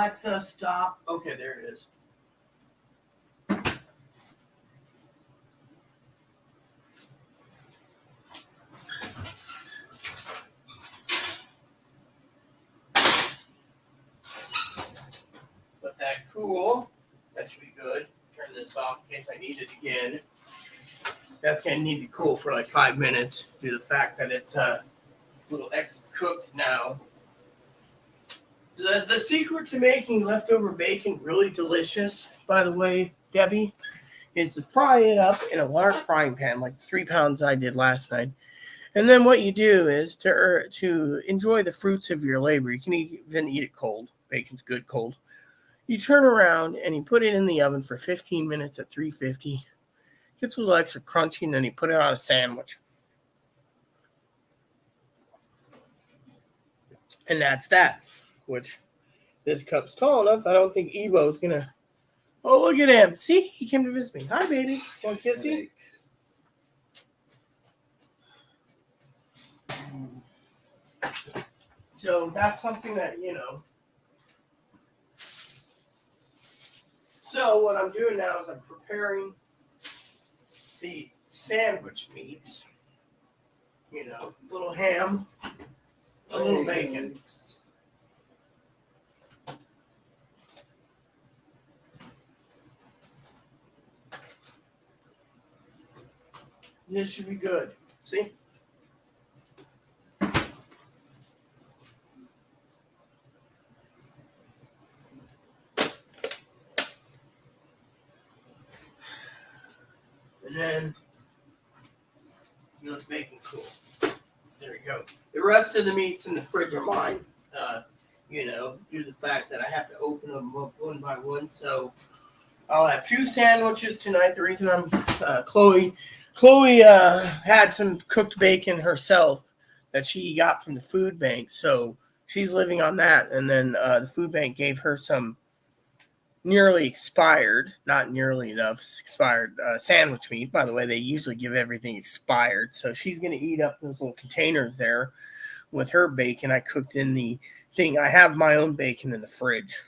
Alexa, stop. Okay, there it is. Let that cool. That should be good. Turn this off in case I need it again. That's going to need to cool for like 5 minutes due to the fact that it's a little extra cooked now. The secret to making leftover bacon really delicious, by the way, Debbie, is to fry it up in a large frying pan, like 3 pounds I did last night. And then what you do is to enjoy the fruits of your labor. You can even eat it cold. Bacon's good cold. You turn around and you put it in the oven for 15 minutes at 350. Gets a little extra crunchy, and then you put it on a sandwich. And that's that. Which, this cup's tall enough, I don't think Evo's gonna... Oh, look at him. See? He came to visit me. Hi, baby. Want a kissy? So that's something that, So what I'm doing now is I'm preparing the sandwich meats. A little ham, a little bacon. This should be good. See? And then let the bacon cool. There we go. The rest of the meats in the fridge are mine. Due to the fact that I have to open them up one by one. So I'll have 2 sandwiches tonight. The reason I'm Chloe had some cooked bacon herself that she got from the food bank. So she's living on that. And then the food bank gave her some nearly expired, not nearly enough, expired sandwich meat. By the way, they usually give everything expired. So she's going to eat up those little containers there with her bacon I cooked in the thing. I have my own bacon in the fridge.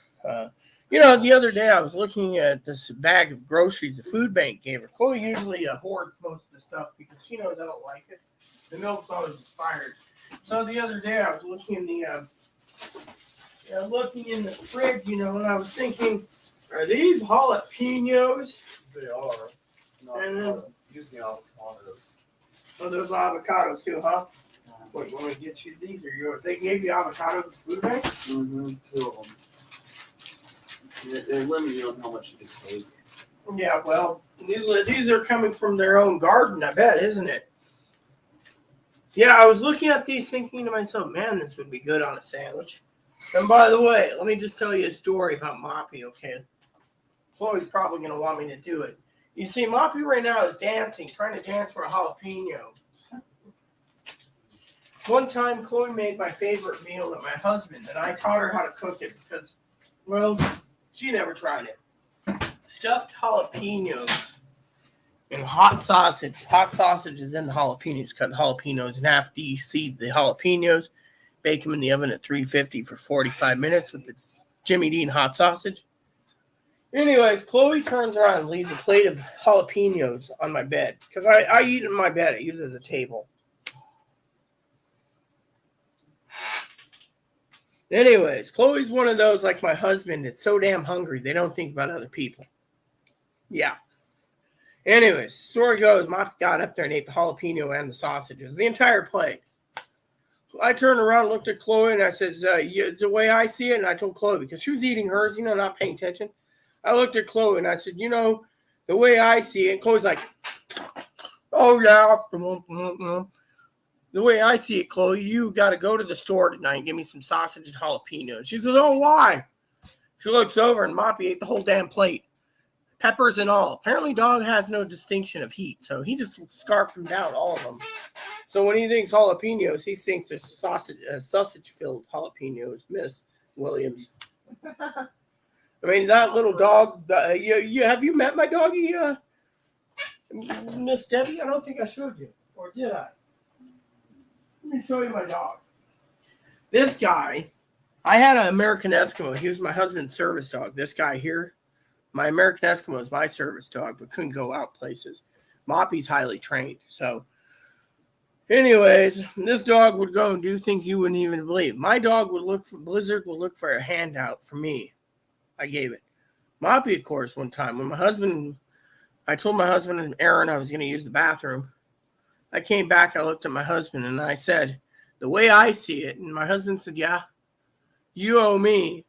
The other day I was looking at this bag of groceries the food bank gave her. Chloe usually hoards most of the stuff because she knows I don't like it. The milk's always expired. So the other day I was looking in the fridge, and I was thinking, are these jalapenos? They are. And Using avocados. Oh, those avocados too, huh? What, you want me to get you these or yours? They gave you avocados at the food bank? Mm-hmm. 2 of them. They're limited on how much you can take. Yeah, well, these are coming from their own garden, I bet, isn't it? Yeah, I was looking at these thinking to myself, man, this would be good on a sandwich. And by the way, let me just tell you a story about Moppy, okay? Chloe's probably going to want me to do it. You see, Moppy right now is dancing, trying to dance for a jalapeno. One time, Chloe made my favorite meal at my husband, and I taught her how to cook it because, well, she never tried it. Stuffed jalapenos and hot sausage. Hot sausage is in the jalapenos. Cut the jalapenos in half, de-seed the jalapenos, bake them in the oven at 350 for 45 minutes with the Jimmy Dean hot sausage. Anyways, Chloe turns around and leaves a plate of jalapenos on my bed because I eat in my bed. I use it as a table. Anyways, Chloe's one of those like my husband that's so damn hungry they don't think about other people. Yeah. Anyways, story goes, Moppy got up there and ate the jalapeno and the sausages, the entire plate. I turned around, looked at Chloe, and I said, the way I see it, and I told Chloe, because she was eating hers, not paying attention. I looked at Chloe, and I said, the way I see it, and Chloe's like, oh, yeah. The way I see it, Chloe, you got to go to the store tonight and give me some sausage and jalapenos. She says, oh, why? She looks over, and Moppy ate the whole damn plate. Peppers and all. Apparently, dog has no distinction of heat, so he just scarfed them down, all of them. So when he thinks jalapenos, he thinks there's sausage-filled jalapenos, Miss Williams. I mean, that little dog, have you met my doggy, Miss Debbie? I don't think I showed you, or did I? Let me show you my dog. This guy, I had an American Eskimo. He was my husband's service dog. This guy here, my American Eskimo is my service dog, but couldn't go out places. Moppy's highly trained. So, anyways, this dog would go and do things you wouldn't even believe. My dog would look for, Blizzard would look for a handout for me. I gave it. Moppy, of course, one time when I told my husband and Aaron I was going to use the bathroom. I came back, I looked at my husband, and I said, the way I see it, and my husband said, yeah, you owe me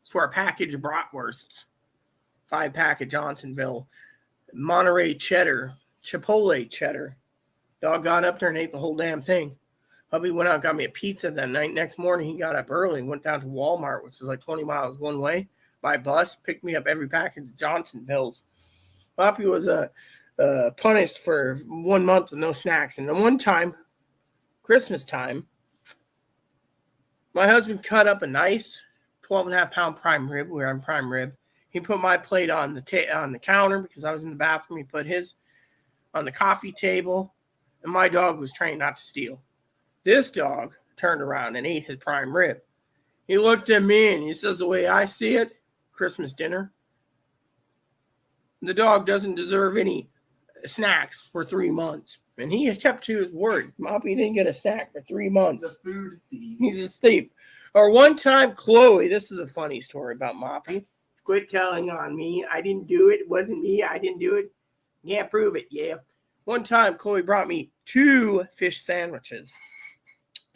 for a package of bratwursts, 5-pack of Johnsonville, Monterey cheddar, Chipotle cheddar. Dog got up there and ate the whole damn thing. Hubby went out and got me a pizza that night. Next morning, he got up early and went down to Walmart, which is like 20 miles one way, by bus, picked me up every package of Johnsonvilles. Poppy was punished for 1 month with no snacks. And then one time, Christmas time, my husband cut up a nice 12.5-pound prime rib. We were on prime rib. He put my plate on the counter because I was in the bathroom. He put his on the coffee table, and my dog was trained not to steal. This dog turned around and ate his prime rib. He looked at me and he says, the way I see it, Christmas dinner, the dog doesn't deserve any snacks for 3 months. And he kept to his word. Moppy didn't get a snack for 3 months. He's a food thief. He's a thief. Or one time, Chloe, this is a funny story about Moppy. Quit telling on me. I didn't do it. It wasn't me. I didn't do it. Can't prove it. Yeah. One time, Chloe brought me 2 fish sandwiches.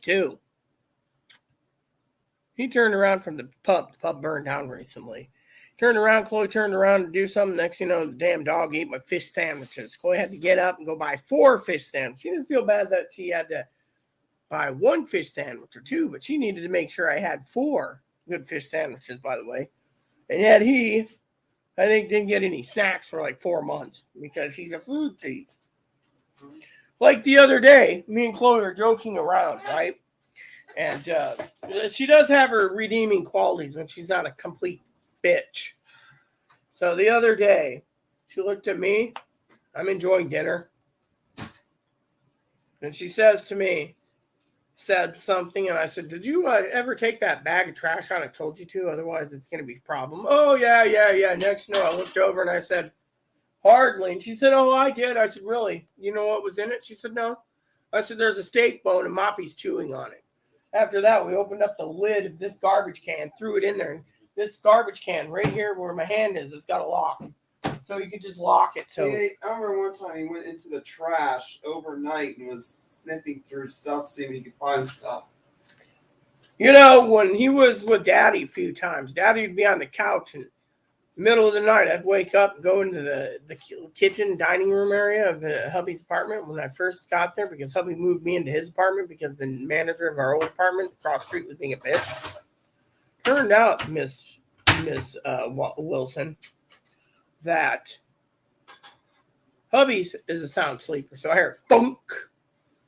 2. He turned around from the pub. The pub burned down recently. Chloe turned around to do something. Next thing you know, the damn dog ate my fish sandwiches. Chloe had to get up and go buy 4 fish sandwiches. She didn't feel bad that she had to buy 1 fish sandwich or 2, but she needed to make sure I had 4 good fish sandwiches, by the way. And yet he, I think, didn't get any snacks for like 4 months because he's a food thief. Like the other day, me and Chloe are joking around, right? And she does have her redeeming qualities when she's not a complete bitch. So the other day, she looked at me. I'm enjoying dinner. And she said something, and I said, did you ever take that bag of trash out? I told you to, otherwise it's going to be a problem. Oh, yeah. Next, I looked over and I said, hardly. And she said, oh, I did. I said, really? You know what was in it? She said, no. I said, there's a steak bone and Moppy's chewing on it. After that, we opened up the lid of this garbage can, threw it in there. And this garbage can right here where my hand is, it's got a lock. So you could just lock it. So I remember one time he went into the trash overnight and was sniffing through stuff, seeing if he could find stuff. You know, when he was with Daddy a few times, Daddy would be on the couch and middle of the night, I'd wake up and go into the kitchen dining room area of hubby's apartment when I first got there because hubby moved me into his apartment because the manager of our old apartment across the street was being a bitch. Turned out, Miss Wilson, that hubby is a sound sleeper. So I heard thunk,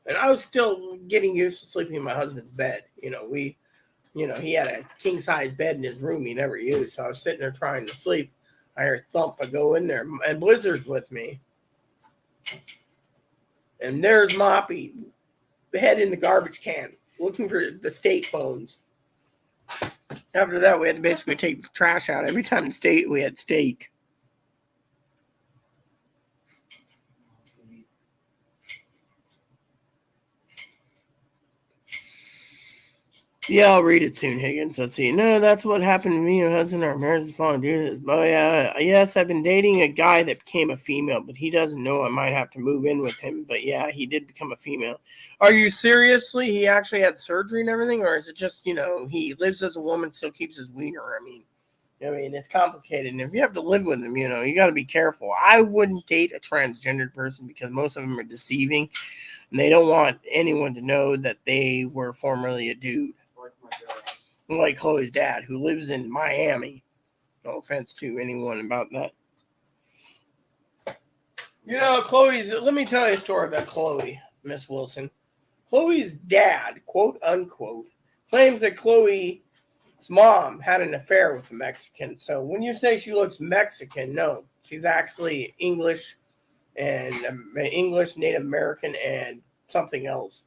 and I was still getting used to sleeping in my husband's bed. He had a king-size bed in his room he never used. So I was sitting there trying to sleep. I heard thump. I go in there, and Blizzard's with me. And there's Moppy, head in the garbage can, looking for the steak bones. After that, we had to basically take the trash out. Every time we had steak. Yeah, I'll read it soon, Higgins. Let's see. No, that's what happened to me and my husband. Our marriage is falling due. Oh, yeah. Yes, I've been dating a guy that became a female, but he doesn't know I might have to move in with him. But yeah, he did become a female. Are you seriously? He actually had surgery and everything? Or is it just, he lives as a woman, still keeps his wiener? I mean, it's complicated. And if you have to live with him, you got to be careful. I wouldn't date a transgendered person because most of them are deceiving. And they don't want anyone to know that they were formerly a dude. Like Chloe's dad, who lives in Miami. No offense to anyone about that. Let me tell you a story about Chloe, Miss Wilson. Chloe's dad, quote unquote, claims that Chloe's mom had an affair with a Mexican. So when you say she looks Mexican, no, she's actually English, Native American, and something else.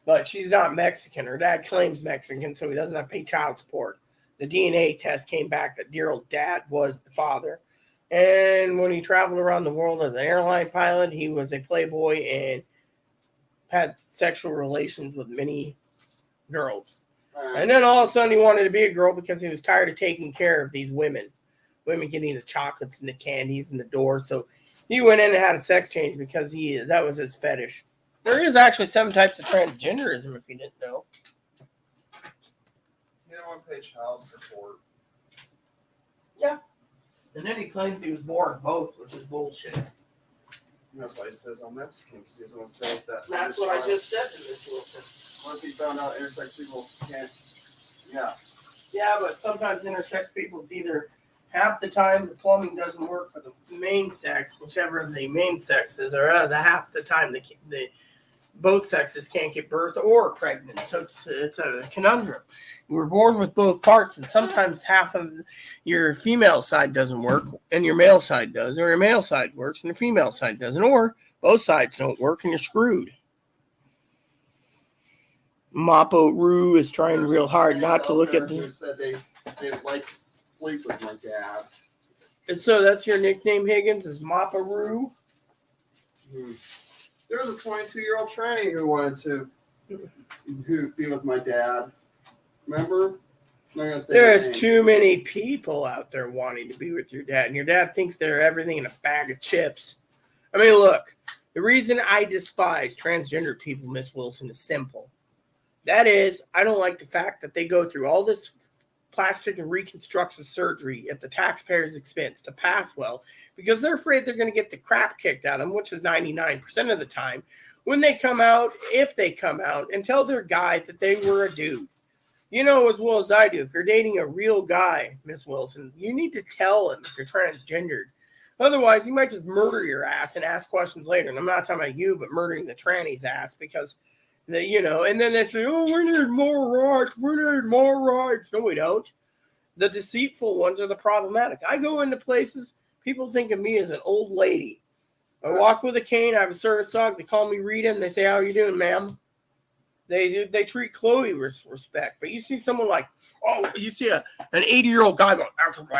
But she's not Mexican. Her dad claims Mexican, so he doesn't have to pay child support. The DNA test came back that dear old dad was the father. And when he traveled around the world as an airline pilot, he was a playboy and had sexual relations with many girls. And then all of a sudden he wanted to be a girl because he was tired of taking care of these women. Women getting the chocolates and the candies and the doors. So he went in and had a sex change because that was his fetish. There is actually 7 types of transgenderism, if you didn't know. You don't want to pay child support. Yeah. And then he claims he was born both, which is bullshit. That's why he says I'm Mexican, because he doesn't want to say that. That's what I just said to Miss Wilson. Once he found out intersex people can't. Yeah. Yeah, but sometimes intersex people, it's either half the time the plumbing doesn't work for the main sex, whichever the main sex is, or the half the time the both sexes can't get birth or pregnant. So it's a conundrum. You were born with both parts, and sometimes half of your female side doesn't work and your male side does, or your male side works and the female side doesn't, or both sides don't work and you're screwed. Mapo Rue is trying real hard not to look at the. Said they would like to sleep with my dad. And so that's your nickname, Higgins, is Mapo Rue? There was a 22-year-old tranny who wanted to be with my dad. Remember? I'm not gonna say There's too many people out there wanting to be with your dad, and your dad thinks they're everything in a bag of chips. I mean, look, the reason I despise transgender people, Miss Wilson, is simple. That is, I don't like the fact that they go through all this plastic and reconstruction surgery at the taxpayer's expense to pass well because they're afraid they're going to get the crap kicked out of them, which is 99% of the time, when they come out, if they come out, and tell their guy that they were a dude. You know as well as I do, if you're dating a real guy, Miss Wilson, you need to tell him if you're transgendered. Otherwise, he might just murder your ass and ask questions later. And I'm not talking about you, but murdering the tranny's ass because... and then they say, oh, we need more rights. We need more rights. No, we don't. The deceitful ones are the problematic. I go into places, people think of me as an old lady. I walk with a cane. I have a service dog. They call me Rita, and they say, how are you doing, ma'am? They treat Chloe with respect. But you see someone like, you see an 80-year-old guy going, X-man.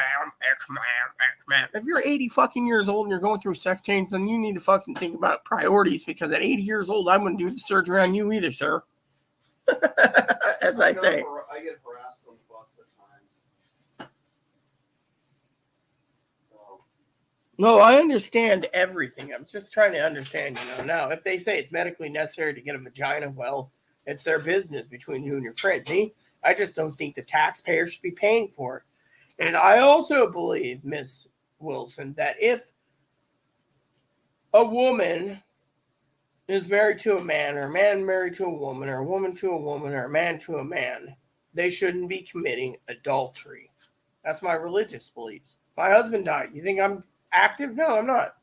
If you're 80 fucking years old and you're going through a sex change, then you need to fucking think about priorities because at 80 years old, I wouldn't do the surgery on you either, sir. As I say. I get harassed on the bus at times. So. No, I understand everything. I'm just trying to understand, Now, if they say it's medically necessary to get a vagina, well, it's their business between you and your friend. Me, I just don't think the taxpayer should be paying for it. And I also believe, Miss Wilson, that if a woman is married to a man, or a man married to a woman to a woman, or a man to a man, they shouldn't be committing adultery. That's my religious beliefs. My husband died. You think I'm active? No, I'm not.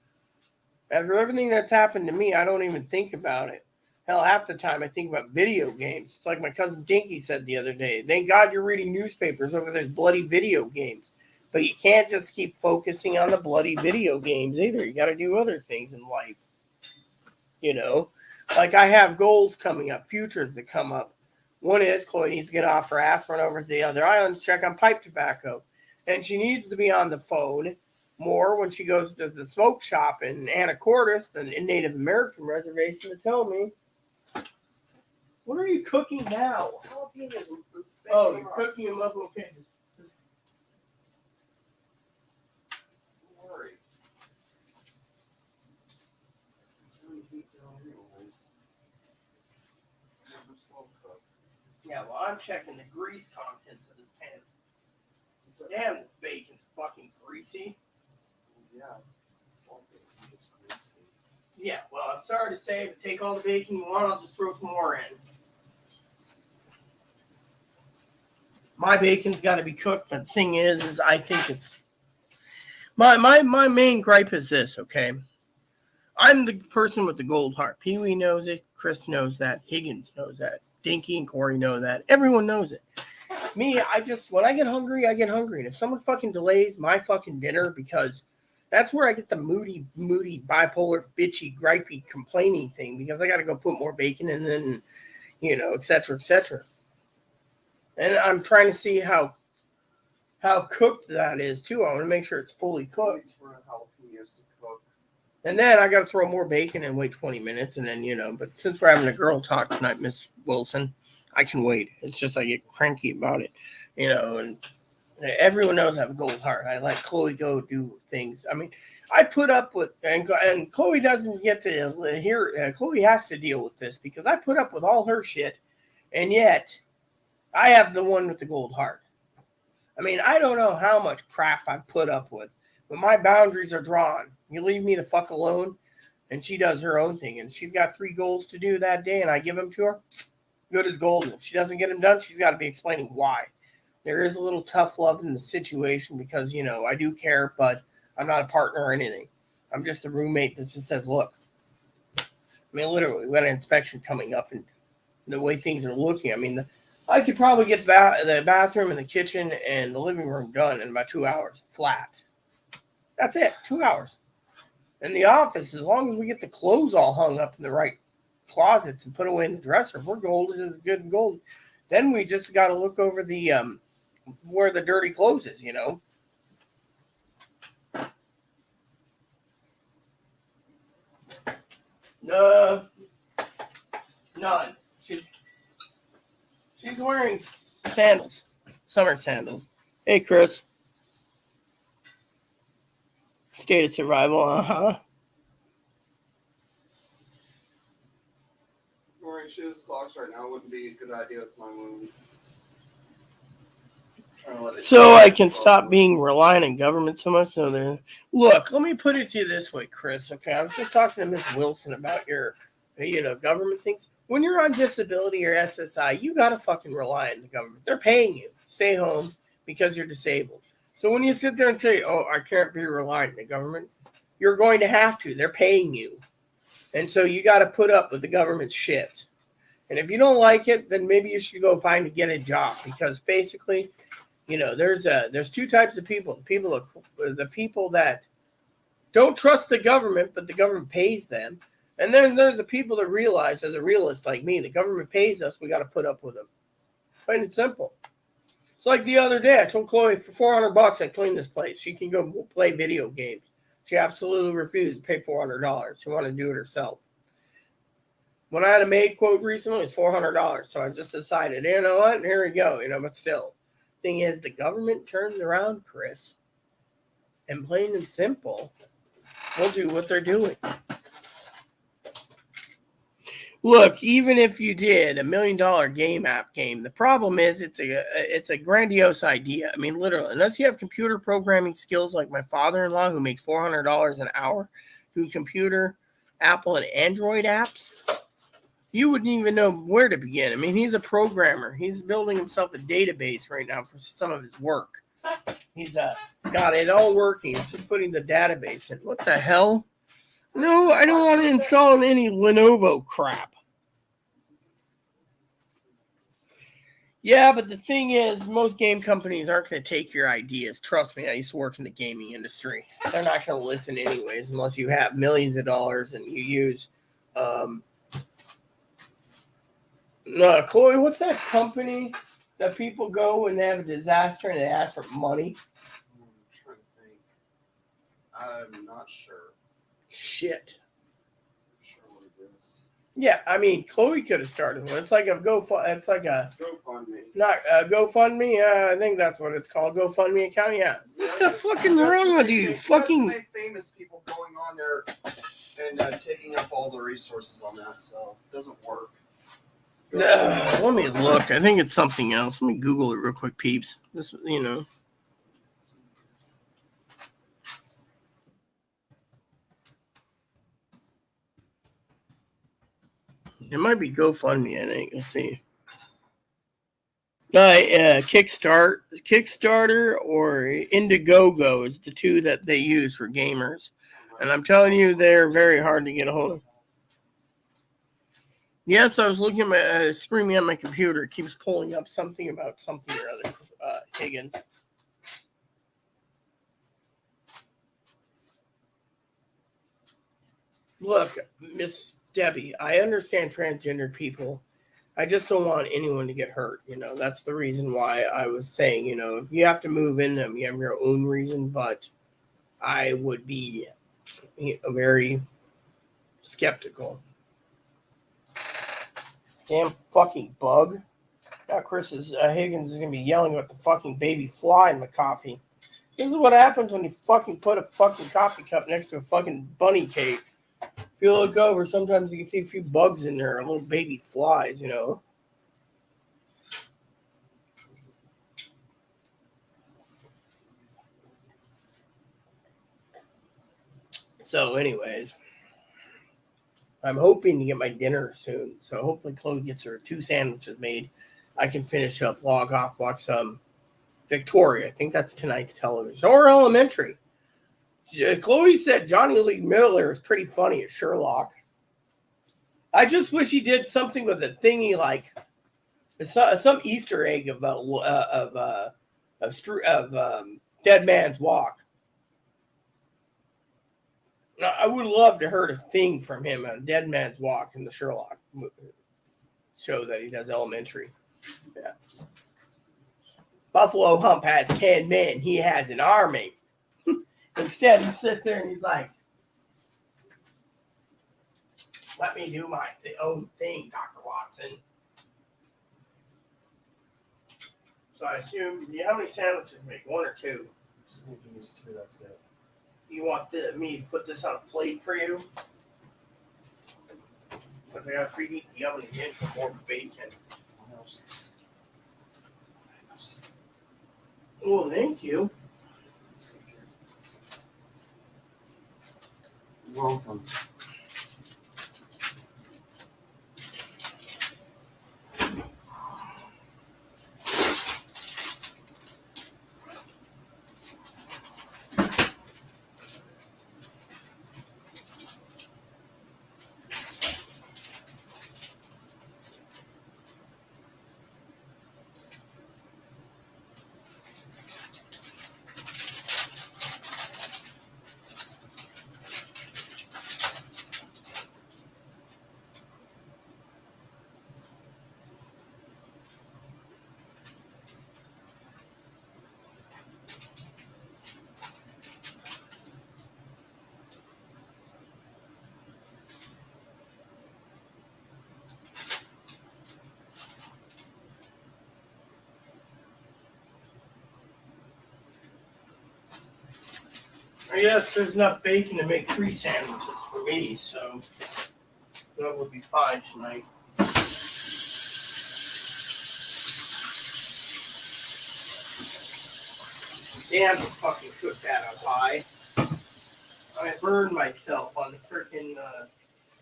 After everything that's happened to me, I don't even think about it. Hell, half the time I think about video games. It's like my cousin Dinky said the other day. Thank God you're reading newspapers over those bloody video games. But you can't just keep focusing on the bloody video games either. You got to do other things in life. Like I have goals coming up, futures that come up. One is Chloe needs to get off her ass, run over to the other islands, check on pipe tobacco. And she needs to be on the phone more when she goes to the smoke shop in Anacortes, the Native American reservation, to tell me, what are you cooking now? Jalapenos. Oh, you're cooking them up? Okay. Just Don't worry. Really heat down anyways. Never slow cook. yeah, well, I'm checking the grease contents of this pan. Damn, this bacon's fucking greasy. Yeah. All bacon gets greasy. Yeah, well, I'm sorry to say, if you take all the bacon you want, I'll just throw some more in. My bacon's got to be cooked, but the thing is I think it's... My main gripe is this, okay? I'm the person with the gold heart. Pee-wee knows it. Chris knows that. Higgins knows that. Dinky and Corey know that. Everyone knows it. Me, when I get hungry, I get hungry. And if someone fucking delays my fucking dinner because... That's where I get the moody, bipolar, bitchy, gripey, complaining thing because I got to go put more bacon and then, et cetera, et cetera. And I'm trying to see how cooked that is too. I want to make sure it's fully cooked. For jalapenos to cook. And then I got to throw more bacon and wait 20 minutes. And then, but since we're having a girl talk tonight, Miss Wilson, I can wait. It's just I get cranky about it, and everyone knows I have a gold heart. I let Chloe go do things. I mean, I put up with, and Chloe doesn't get to hear, Chloe has to deal with this because I put up with all her shit. And yet I have the one with the gold heart. I mean, I don't know how much crap I put up with, but my boundaries are drawn. You leave me the fuck alone, and she does her own thing. And she's got 3 goals to do that day, and I give them to her. Good as gold. And if she doesn't get them done, she's got to be explaining why. There is a little tough love in the situation because, I do care, but I'm not a partner or anything. I'm just a roommate that just says, look. I mean, literally, we got an inspection coming up, and the way things are looking, I mean, I could probably get the bathroom and the kitchen and the living room done in about 2 hours flat. That's it, 2 hours. In the office, as long as we get the clothes all hung up in the right closets and put away in the dresser, we're gold as good and gold. Then we just got to look over the where the dirty clothes is, None. She's wearing sandals, summer sandals. Hey, Chris. State of survival, Wearing shoes and socks right now wouldn't be a good idea with my wound. So I can stop being reliant on government so much. Look, let me put it to you this way, Chris. Okay, I was just talking to Miss Wilson about your, government things. When you're on disability or SSI, you gotta fucking rely on the government. They're paying you. Stay home because you're disabled. So when you sit there and say, "Oh, I can't be reliant on the government," you're going to have to. They're paying you, and so you got to put up with the government's shit. And if you don't like it, then maybe you should go get a job because basically. There's 2 types of people. The people that don't trust the government, but the government pays them. And then there's the people that realize, as a realist like me, the government pays us, we got to put up with them. Plain and simple. It's like the other day, I told Chloe for $400 I clean this place. She can go play video games. She absolutely refused to pay $400. She wanted to do it herself. When I had a maid quote recently, it's $400. So I just decided, you know what? Here we go. But still. Thing is, the government turns around, Chris, and plain and simple, will do what they're doing. Look, even if you did $1 million game, the problem is it's a grandiose idea. I mean, literally, unless you have computer programming skills like my father-in-law, who makes $400 an hour, doing computer, Apple, and Android apps. You wouldn't even know where to begin. I mean, he's a programmer. He's building himself a database right now for some of his work. He's got it all working. He's just putting the database in. What the hell? No, I don't want to install any Lenovo crap. Yeah, but the thing is, most game companies aren't going to take your ideas. Trust me, I used to work in the gaming industry. They're not going to listen anyways unless you have millions of dollars and you use... Chloe, what's that company that people go when they have a disaster and they ask for money? I'm trying to think. I'm not sure. Shit. I'm sure what it is. Yeah, I mean, Chloe could have started one. It's like a GoFundMe. Not GoFundMe. I think that's what it's called. GoFundMe account. Yeah. What the fucking wrong with you? Fucking. That's famous people going on there and taking up all the resources on that, so it doesn't work. Let me look. I think it's something else. Let me Google it real quick, peeps. This, It might be GoFundMe, I think. Let's see. Kickstarter or Indiegogo is the 2 that they use for gamers. And I'm telling you, they're very hard to get a hold of. Yes, I was looking at my screaming at my computer. It keeps pulling up something about something or other. Higgins. Look, Miss Debbie, I understand transgender people I just don't want anyone to get hurt. That's the reason why I was saying, if you have to move in them, you have your own reason, but I would be very skeptical. Damn fucking bug. Now Higgins is going to be yelling about the fucking baby fly in the coffee. This is what happens when you fucking put a fucking coffee cup next to a fucking bunny cake. If you look over, sometimes you can see a few bugs in there, little baby flies, So, anyways, I'm hoping to get my dinner soon. So, hopefully, Chloe gets her 2 sandwiches made. I can finish up, log off, watch some Victoria. I think that's tonight's television. Or Elementary. Chloe said Johnny Lee Miller is pretty funny as Sherlock. I just wish he did something with the thingy like some Easter egg of Dead Man's Walk. I would love to heard a thing from him on Dead Man's Walk in the Sherlock show that he does Elementary. Yeah. Buffalo Hump has 10 men. He has an army. Instead, he sits there and he's like, let me do my own thing, Dr. Watson. So I assume, how many sandwiches you make? 1 or 2? Just 2, that's it. You want me to put this on a plate for you? Because I got to preheat the oven again for more bacon. Well, thank you. You're welcome. I guess there's enough bacon to make 3 sandwiches for me, so that would be fine tonight. Damn, to fucking cook that up high. I burned myself on the freaking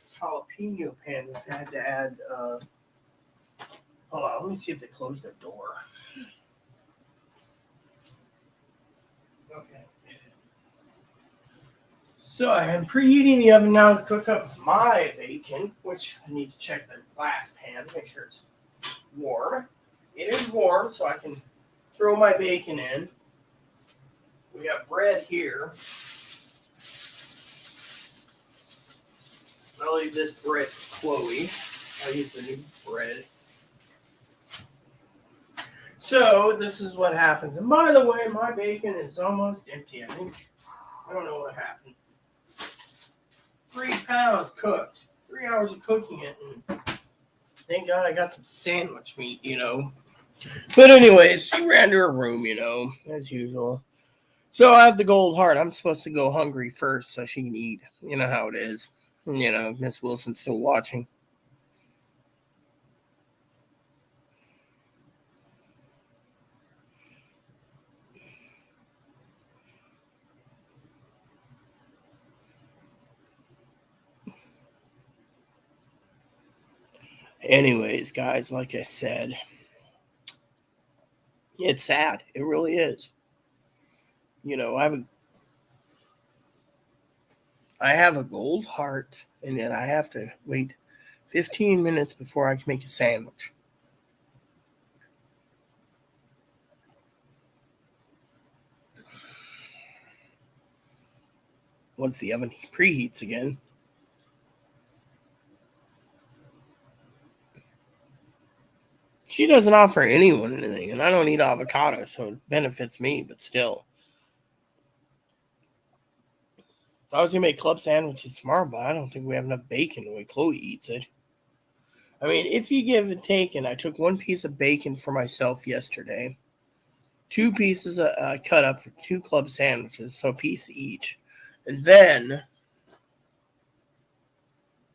jalapeno pan, which I had to add. Hold on, let me see if they closed the door. Okay. So I am preheating the oven now to cook up my bacon, which I need to check the glass pan to make sure it's warm. It is warm, so I can throw my bacon in. We got bread here. I'll leave this bread for Chloe. I'll use the new bread. So this is what happens. And by the way, my bacon is almost empty. I don't know what happened. 3 pounds cooked. 3 hours of cooking it. And thank God I got some sandwich meat, But anyways, she ran to her room, as usual. So I have the gold heart. I'm supposed to go hungry first so she can eat. You know how it is. Miss Wilson's still watching. Anyways, guys, like I said, it's sad. It really is. I have a gold heart, and then I have to wait 15 minutes before I can make a sandwich. Once the oven preheats again. She doesn't offer anyone anything, and I don't eat avocado, so it benefits me, but still. I was going to make club sandwiches tomorrow, but I don't think we have enough bacon the way Chloe eats it. I mean, if you give and take, and I took one piece of bacon for myself yesterday, 2 pieces cut up for 2 club sandwiches, so a piece each. And then,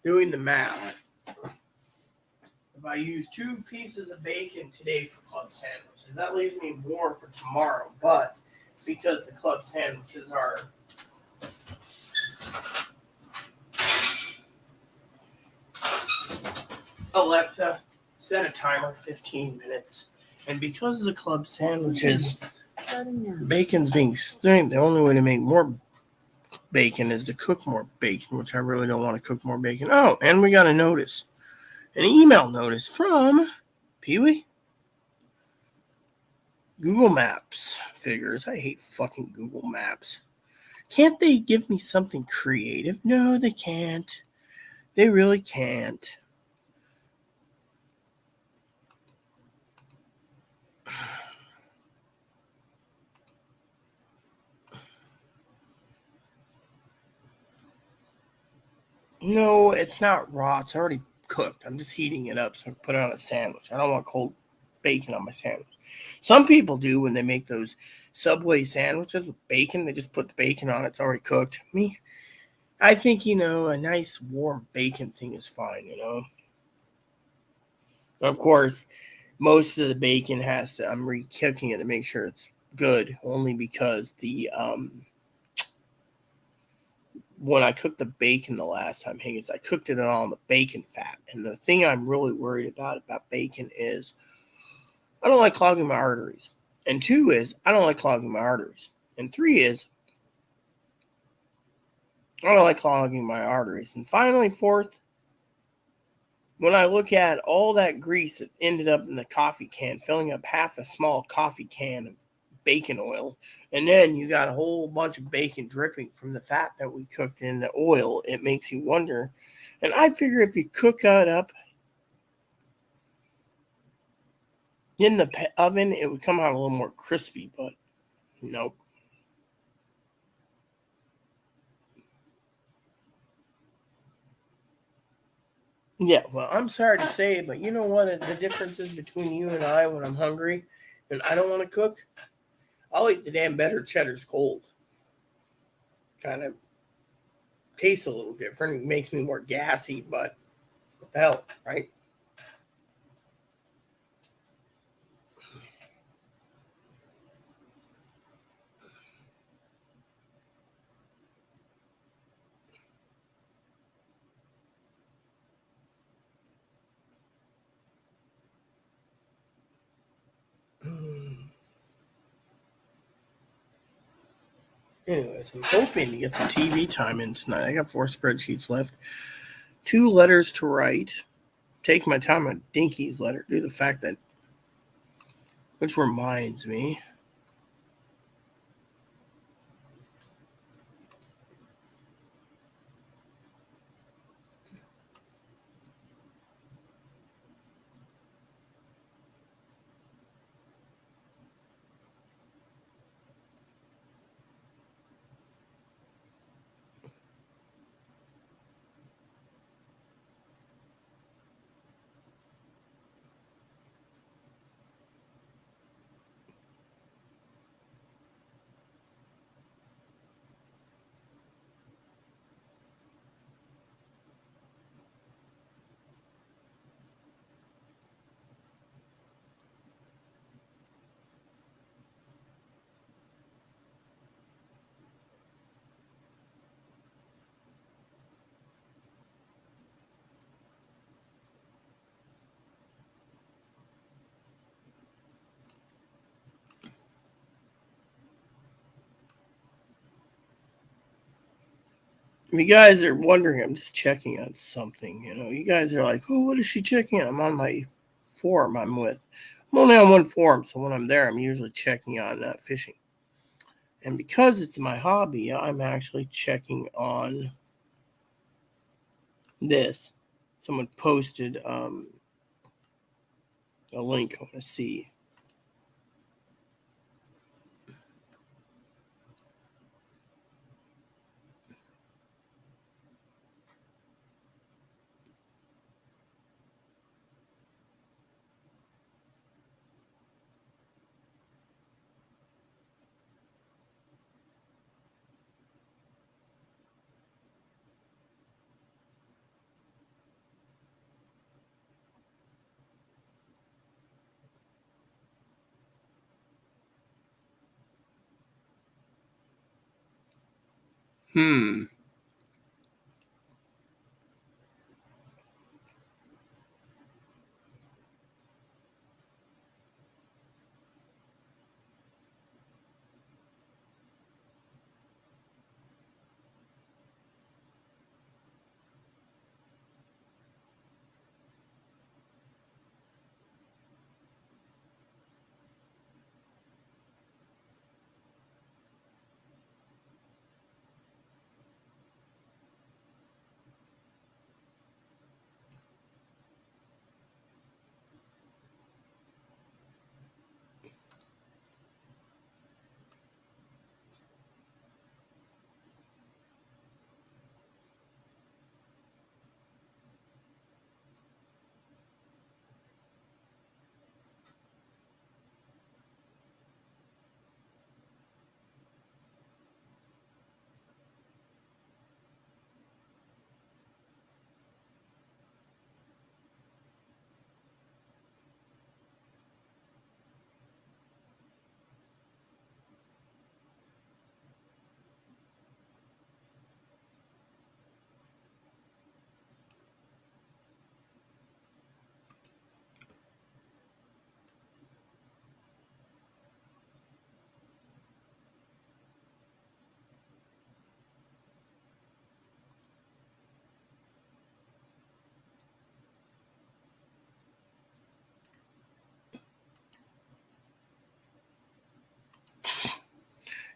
doing the math, if I use 2 pieces of bacon today for club sandwiches, that leaves me more for tomorrow. But because the club sandwiches are Alexa, set a timer 15 minutes. And because of the club sandwiches, Starting now. bacon's being strained. The only way to make more bacon is to cook more bacon, which I really don't want to cook more bacon. Oh, and we got a notice. An email notice from Pee-wee. Google Maps figures. I hate fucking Google Maps. Can't they give me something creative? No, they can't. They really can't. No, it's not raw. It's already cooked. I'm just heating it up so I can put it on a sandwich. I don't want cold bacon on my sandwich. Some people do when they make those Subway sandwiches with bacon. They just put the bacon on. It's already cooked. Me, I think, a nice warm bacon thing is fine. Of course, most of the bacon I'm re-cooking it to make sure it's good, only because when I cooked the bacon the last time, Higgins, I cooked it on the bacon fat. And the thing I'm really worried about bacon is I don't like clogging my arteries. And 2 is I don't like clogging my arteries. And 3 is I don't like clogging my arteries. And finally, 4th, when I look at all that grease that ended up in the coffee can, filling up half a small coffee can of bacon oil, and then you got a whole bunch of bacon dripping from the fat that we cooked in the oil, it makes you wonder. And I figure if you cook it up in the oven, it would come out a little more crispy, but nope. Yeah, well, I'm sorry to say, but you know what the difference is between you and I when I'm hungry and I don't want to cook? I'll eat the damn better cheddars cold. Kind of tastes a little different. It makes me more gassy, but what the hell, right? Anyways, I'm hoping to get some TV time in tonight. I got 4 spreadsheets left. 2 letters to write. Take my time on Dinky's letter. Due to the fact that, which reminds me, if you guys are wondering, I'm just checking on something. You guys are like, oh, what is she checking on? I'm on my forum I'm with. I'm only on one forum, so when I'm there, I'm usually checking on fishing. And because it's my hobby, I'm actually checking on this. Someone posted A link I want to see.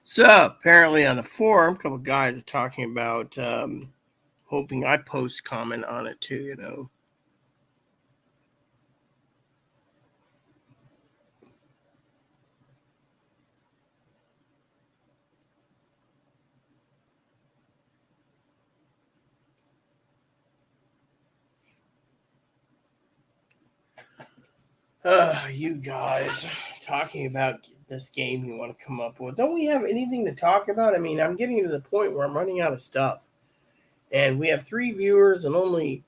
So apparently on the forum, a couple guys are talking about hoping I post comment on it too. You know. You guys talking about this game you want to come up with. Don't we have anything to talk about? I mean, I'm getting to the point where I'm running out of stuff. And we have 3 viewers and only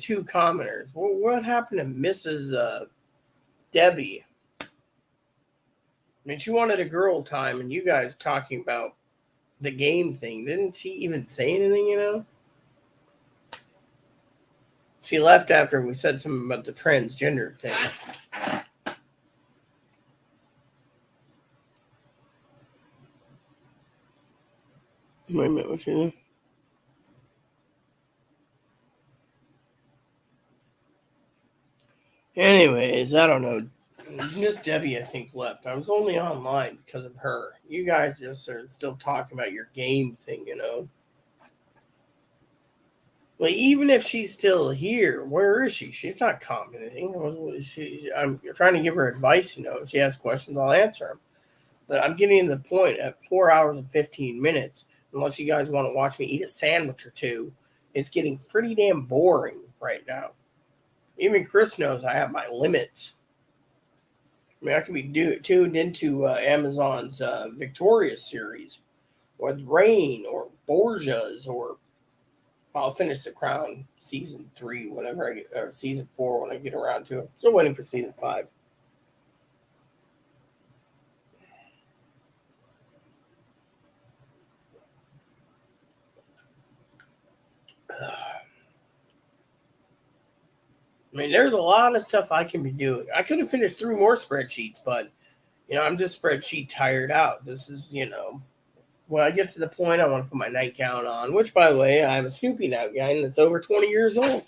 2 commenters. Well, what happened to Mrs. Debbie? I mean, she wanted a girl time, and you guys talking about the game thing. Didn't she even say anything, you know? She left after we said something about the transgender thing. Wait a minute, what's your name? Anyways, I don't know. Miss Debbie, I think, left. I was only online because of her. You guys just are still talking about your game thing, you know? Well, even if she's still here, where is she? She's not commenting. I'm trying to give her advice, you know. If she has questions, I'll answer them. But I'm getting to the point at 4 hours and 15 minutes, unless you guys want to watch me eat a sandwich or two, it's getting pretty damn boring right now. Even Chris knows I have my limits. I mean, I could be tuned into Amazon's Victorious series, or Rain, or Borgia's, or I'll finish The Crown season 3 whenever I get, or season 4 when I get around to it. Still waiting for season 5. I mean, there's a lot of stuff I can be doing. I could have finished 3 more spreadsheets, but you know, I'm just spreadsheet tired out. This is, you know, when I get to the point, I want to put my nightgown on. Which, by the way, I have a Snoopy nightgown that's over 20 years old.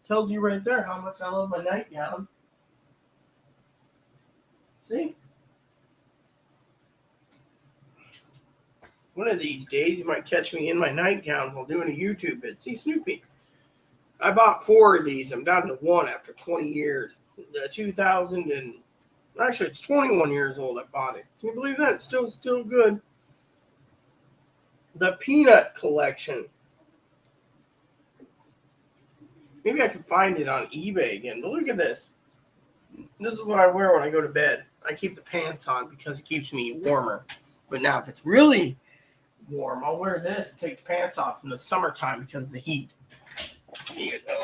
Tells you right there how much I love my nightgown. See? One of these days, you might catch me in my nightgown while doing a YouTube vid. See, Snoopy. I bought 4 of these. I'm down to 1 after 20 years. The 2000 and actually it's 21 years old. I bought it. Can you believe that? It's still good. The Peanut Collection. Maybe I can find it on eBay again. But look at this. This is what I wear when I go to bed. I keep the pants on because it keeps me warmer. But now if it's really warm, I'll wear this and take the pants off in the summertime because of the heat. Here you go.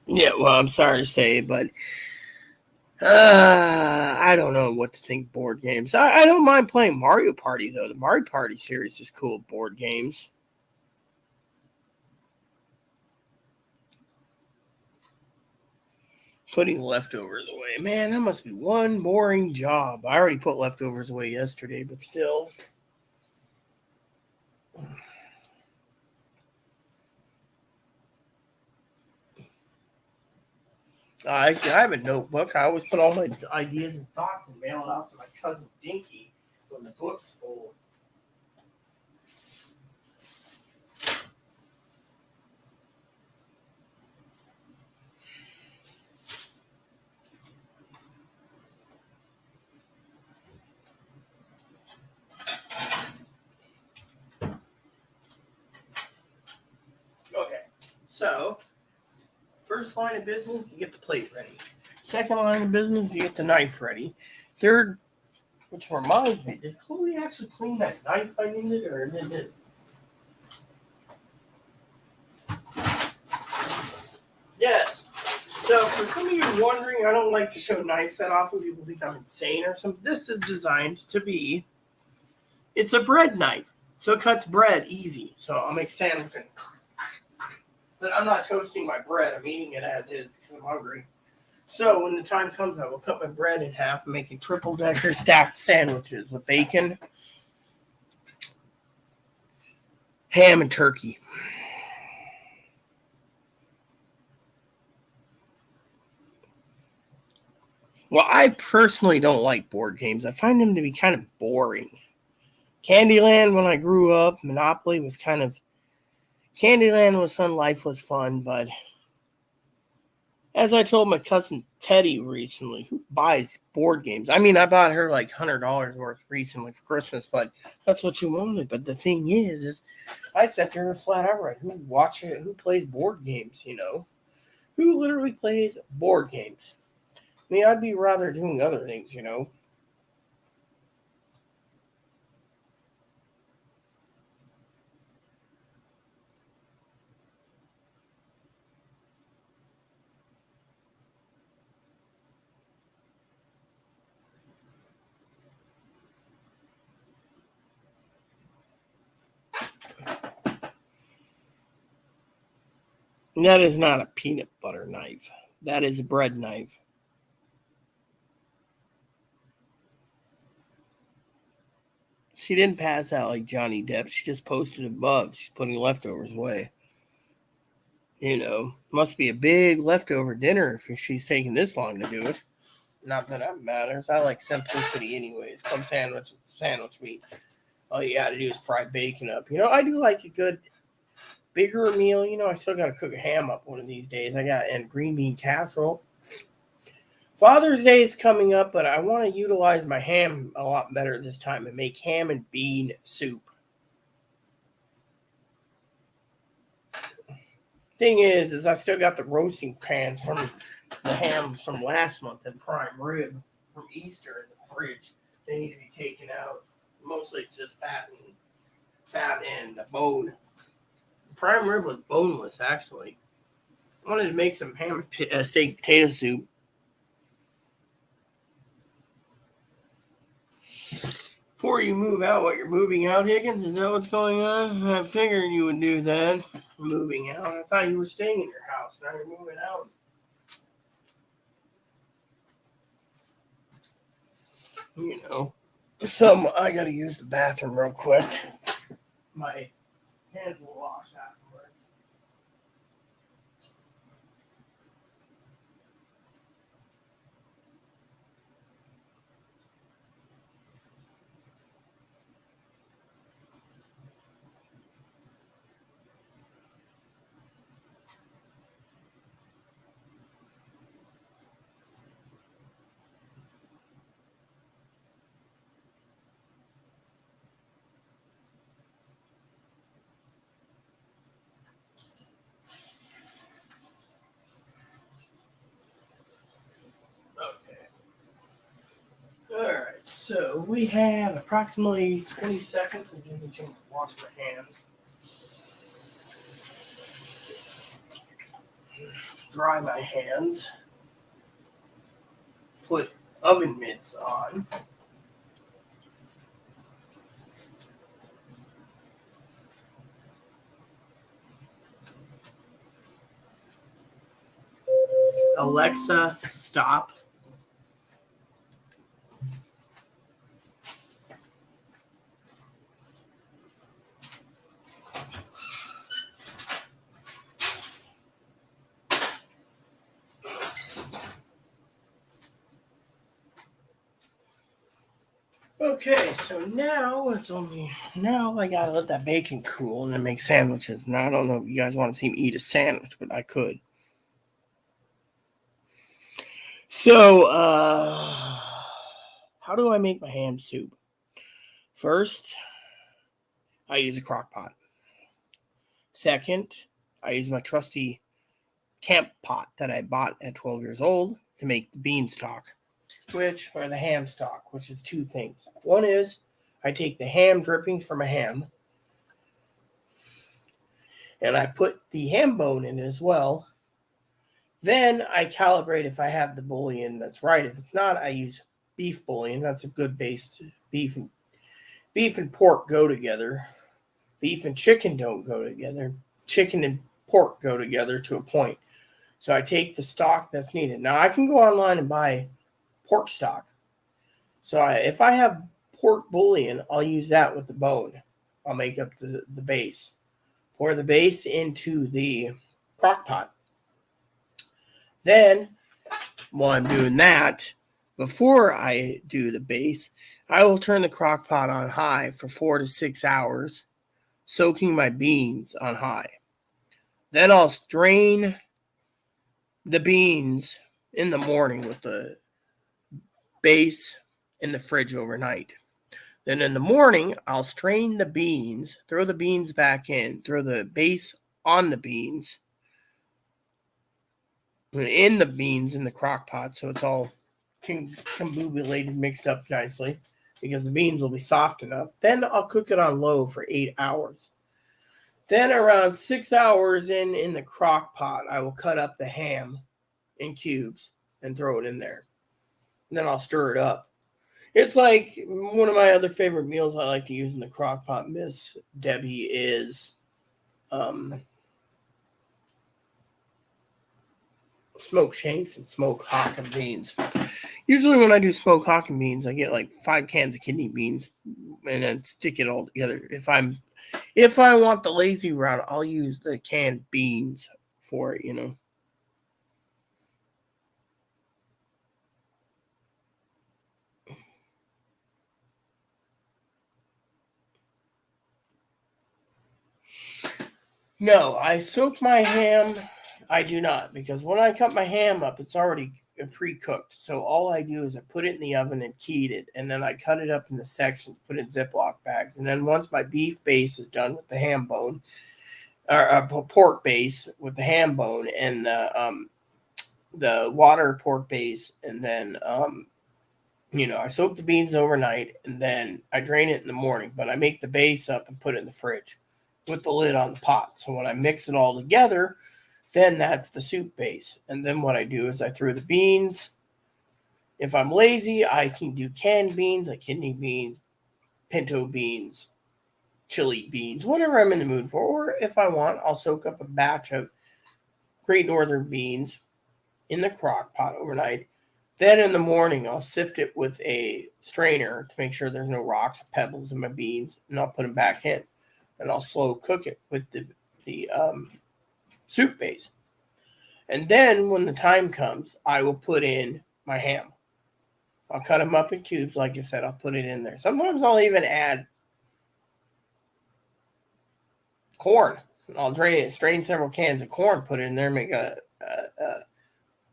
Yeah, well, I'm sorry to say, but I don't know what to think board games. I don't mind playing Mario Party, though. The Mario Party series is cool board games. Putting leftovers away. Man, that must be one boring job. I already put leftovers away yesterday, but still. I have a notebook. I always put all my ideas and thoughts and mail it off to my cousin Dinky when the book's full. Okay, so first line of business, you get the plate ready. Second line of business, you get the knife ready. Third, which reminds me, did Chloe actually clean that knife I needed, or did it? Yes. So for some of you wondering, I don't like to show knives that often. People think I'm insane or something. This is designed to be. It's a bread knife, so it cuts bread easy. So I'll make sandwiches. But I'm not toasting my bread. I'm eating it as is because I'm hungry. So when the time comes, I will cut my bread in half, making triple-decker stacked sandwiches with bacon, ham, and turkey. Well, I personally don't like board games. I find them to be kind of boring. Candyland, when I grew up, Monopoly was kind of... Candyland was fun, life was fun, but as I told my cousin Teddy recently, who buys board games? I mean, I bought her like $100 worth recently for Christmas, but that's what she wanted. But the thing is I said to her flat outright, who plays board games, Who literally plays board games? I mean, I'd be rather doing other things. That is not a peanut butter knife. That is a bread knife. She didn't pass out like Johnny Depp. She just posted above. She's putting leftovers away. Must be a big leftover dinner if she's taking this long to do it. Not that that matters. I like simplicity anyways. Come sandwich meat. All you gotta do is fry bacon up. I do like a good bigger meal. I still gotta cook a ham up one of these days. And green bean casserole. Father's Day is coming up, but I want to utilize my ham a lot better this time and make ham and bean soup. Thing is I still got the roasting pans from the ham from last month and prime rib from Easter in the fridge. They need to be taken out. Mostly it's just fat and the bone. The prime rib was boneless, actually. I wanted to make some ham steak potato soup. Before you move out, you're moving out, Higgins? Is that what's going on? I figured you would do that. Moving out. I thought you were staying in your house. Now you're moving out. I gotta use the bathroom real quick. My hands will wash afterwards. So we have approximately 20 seconds and give me a chance to wash my hands. Dry my hands. Put oven mitts on. Alexa, stop. Okay, so now I gotta let that bacon cool and then make sandwiches. Now I don't know if you guys want to see me eat a sandwich, but I could. So, how do I make my ham soup? First, I use a crock pot. Second, I use my trusty camp pot that I bought at 12 years old to make the bean stock, or the ham stock, which is two things. One is I take the ham drippings from a ham and I put the ham bone in it as well. Then I calibrate if I have the bouillon that's right. If it's not, I use beef bouillon. That's a good base. Beef and pork go together. Beef and chicken don't go together. Chicken and pork go together to a point. So I take the stock that's needed. Now I can go online and buy pork stock. So if I have pork bouillon, I'll use that with the bone. I'll make up the base. Pour the base into the crock pot. Then, while I'm doing that, before I do the base, I will turn the crock pot on high for 4 to 6 hours, soaking my beans on high. Then I'll strain the beans in the morning with the base in the fridge overnight. Then in the morning, I'll strain the beans, throw the beans back in, throw the base on the beans, in the crock pot, so it's all combubulated, mixed up nicely, because the beans will be soft enough. Then I'll cook it on low for 8 hours. Then around 6 hours in the crock pot, I will cut up the ham in cubes and throw it in there. And then I'll stir it up. It's like one of my other favorite meals I like to use in the crock pot, Miss Debbie, is smoked shanks and smoked hock and beans. Usually when I do smoked hock and beans, I get like 5 cans of kidney beans and then stick it all together. If I want the lazy route, I'll use the canned beans for it, No, I soak my ham. I do not, because when I cut my ham up, it's already pre-cooked. So all I do is I put it in the oven and heat it, and then I cut it up into sections, put it in Ziploc bags. And then once my beef base is done with the ham bone, or pork base with the ham bone and the water pork base, and then I soak the beans overnight, and then I drain it in the morning. But I make the base up and put it in the fridge with the lid on the pot. So when I mix it all together, then that's the soup base. And then what I do is I throw the beans. If I'm lazy, I can do canned beans, like kidney beans, pinto beans, chili beans, whatever I'm in the mood for. Or if I want, I'll soak up a batch of Great Northern beans in the crock pot overnight. Then in the morning, I'll sift it with a strainer to make sure there's no rocks or pebbles in my beans, and I'll put them back in. And I'll slow cook it with the soup base. And then when the time comes, I will put in my ham. I'll cut them up in cubes, like I said. I'll put it in there. Sometimes I'll even add corn. I'll strain several cans of corn, put it in there, make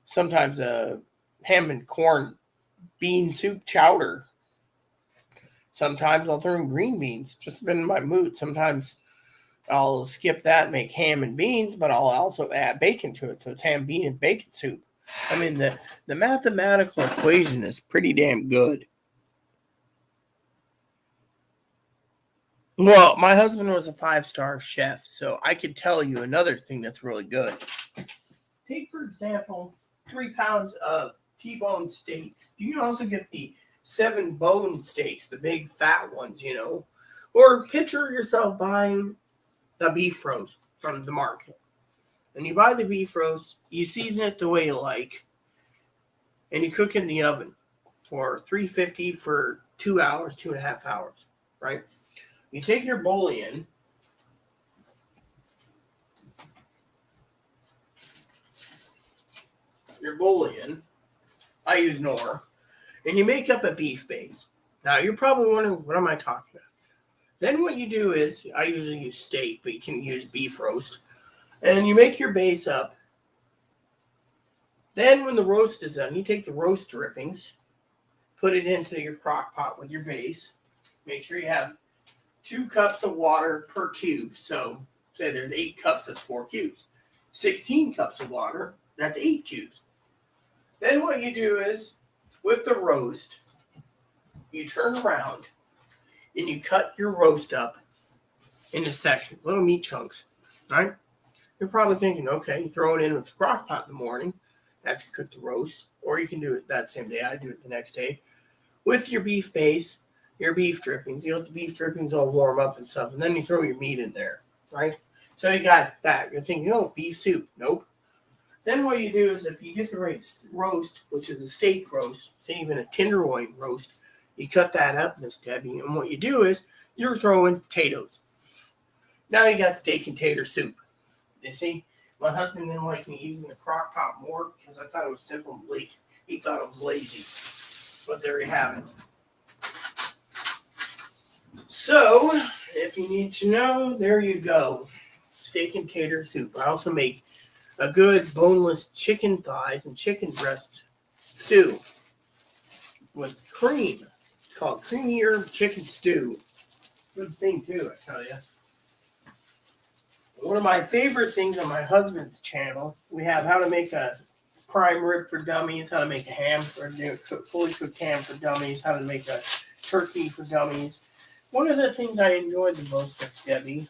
sometimes a ham and corn bean soup chowder. Sometimes I'll throw in green beans, just been in my mood. Sometimes I'll skip that and make ham and beans, but I'll also add bacon to it. So it's ham, bean, and bacon soup. I mean, the mathematical equation is pretty damn good. Well, my husband was a 5-star chef, so I could tell you another thing that's really good. Take, for example, 3 pounds of T-bone steaks. You can also get the 7-bone steaks, the big fat ones, Or picture yourself buying a beef roast from the market. And you buy the beef roast, you season it the way you like, and you cook it in the oven for 350 for 2 hours, 2.5 hours, right? You take your bouillon, I use Knorr, and you make up a beef base. Now, you're probably wondering, what am I talking about? Then what you do is, I usually use steak, but you can use beef roast, and you make your base up. Then when the roast is done, you take the roast drippings, put it into your crock pot with your base. Make sure you have 2 cups of water per cube. So say there's 8 cups, that's 4 cubes. 16 cups of water, that's 8 cubes. Then what you do is, with the roast, you turn around and you cut your roast up into sections, little meat chunks, right? You're probably thinking, okay, you throw it in with the crock pot in the morning after you cook the roast, or you can do it that same day. I do it the next day with your beef base, your beef drippings. You let the beef drippings all warm up and stuff, and then you throw your meat in there, right? So you got that. You're thinking, beef soup. Nope. Then what you do is, if you get the right roast, which is a steak roast, say even a tenderloin roast, you cut that up, Miss Debbie, and what you do is you're throwing potatoes. Now you got steak and tater soup. You see, my husband didn't like me using the crock pot more because I thought it was simple and bleak. He thought it was lazy. But there you have it. So, if you need to know, there you go. Steak and tater soup. I also make a good boneless chicken thighs and chicken breast stew with cream. It's called creamy herb chicken stew. Good thing too, I tell you. One of my favorite things on my husband's channel, we have how to make a prime rib for dummies, how to make a ham for fully cooked ham for dummies, how to make a turkey for dummies. One of the things I enjoyed the most, Miss Debbie.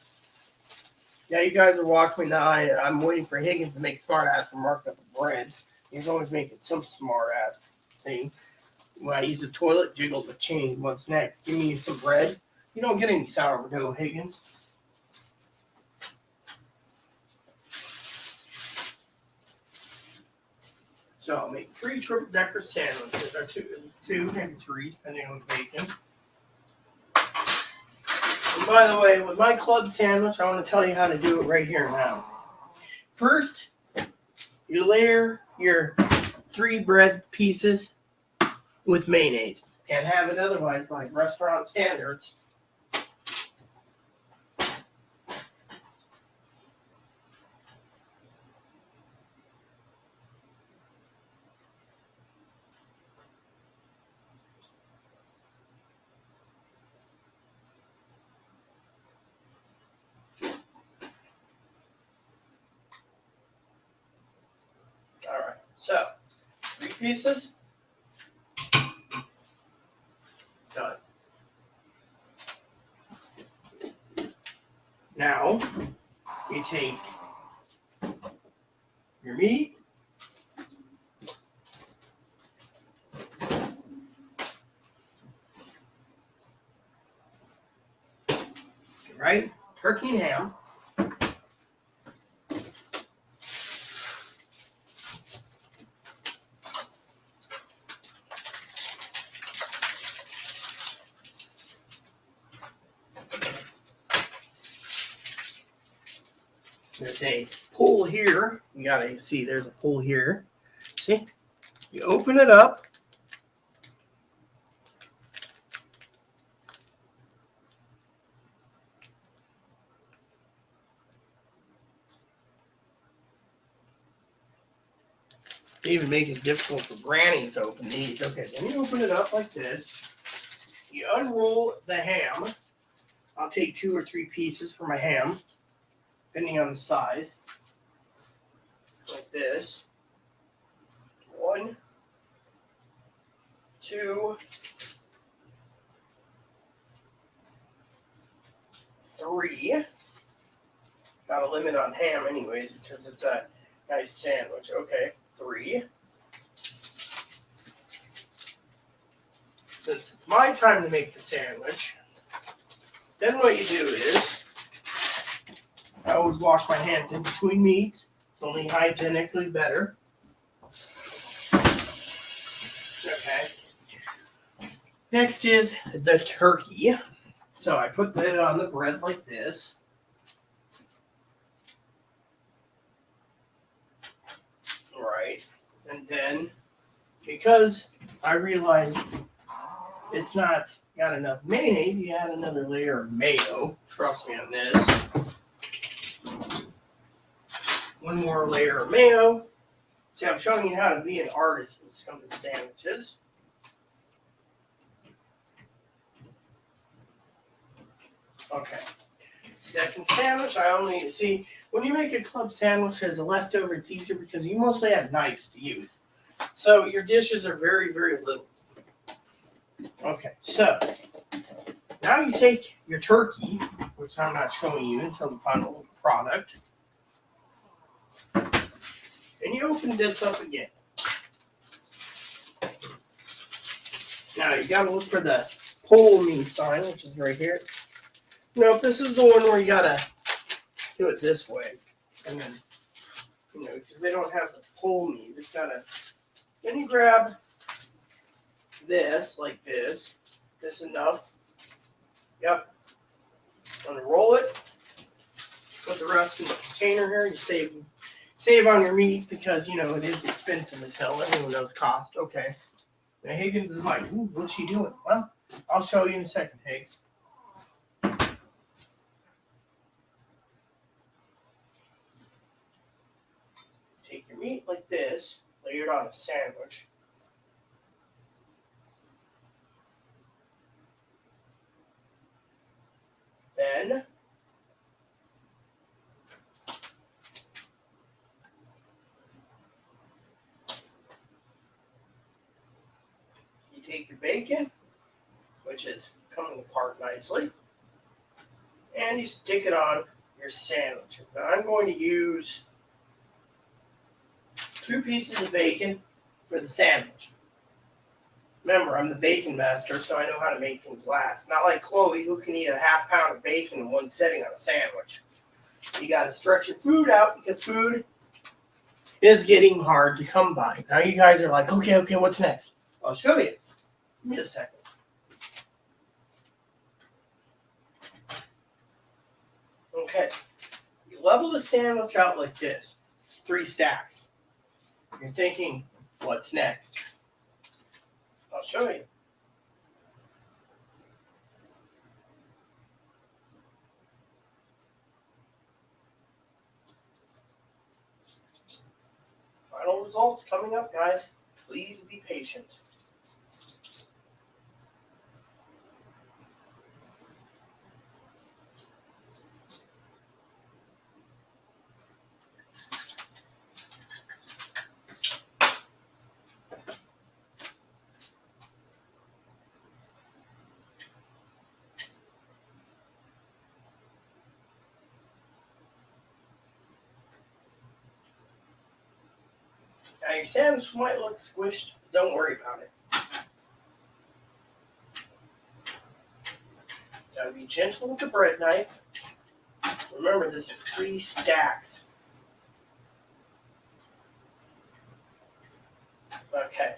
Yeah, you guys are watching now. I'm waiting for Higgins to make smart ass for marking up the bread. He's always making some smart ass thing. When I use the toilet, jiggle the chain. What's next? Give me some bread. You don't get any sourdough, Higgins. So I'll make 3 triple decker sandwiches, or two, maybe 3, depending on the bacon. And by the way, with my club sandwich, I want to tell you how to do it right here now. First, you layer your 3 bread pieces with mayonnaise. Can't have it otherwise by restaurant standards. Alright, so 3 pieces. Done. Now, you take your meat, right? Turkey and ham. There's a pull here. You gotta see there's a pull here. See? You open it up. They even make it difficult for grannies to open these. Okay, then you open it up like this. You unroll the ham. I'll take 2 or 3 pieces for my ham, depending on the size. Like this. 1, 2, 3. Got a limit on ham anyways because it's a nice sandwich. Okay, 3. Since it's my time to make the sandwich, then what you do is, I always wash my hands in between meats. It's only hygienically better. Okay. Next is the turkey. So I put that on the bread like this. Right. And then, because I realized it's not got enough mayonnaise, you add another layer of mayo. Trust me on this. One more layer of mayo. See, I'm showing you how to be an artist when it comes to sandwiches. Okay. Second sandwich, I only see when you make a club sandwich as a leftover, it's easier because you mostly have knives to use. So your dishes are very, very little. Okay, so now you take your turkey, which I'm not showing you until the final product, and you open this up again. Now you gotta look for the pull me sign, which is right here. No, this is the one where you gotta do it this way, and then because they don't have the pull me, you just gotta. Then you grab this like this. This enough. Yep. Unroll it. Put the rest in the container here. You save on your meat because it is expensive as hell. Everyone knows cost. Okay. Now Higgins is like, ooh, what's she doing? Well, I'll show you in a second, Higgs. Take your meat like this, lay it on a sandwich. Then you take your bacon, which is coming apart nicely, and you stick it on your sandwich. Now I'm going to use 2 pieces of bacon for the sandwich. Remember, I'm the bacon master, so I know how to make things last. Not like Chloe, who can eat a half pound of bacon in one setting on a sandwich. You got to stretch your food out because food is getting hard to come by. Now you guys are like, okay, what's next? I'll show you. Give me a second. Okay. You level the sandwich out like this. It's 3 stacks. You're thinking, what's next? I'll show you. Final results coming up, guys. Please be patient. Now your sandwich might look squished. Don't worry about it. Gotta be gentle with the bread knife. Remember, this is 3 stacks. Okay.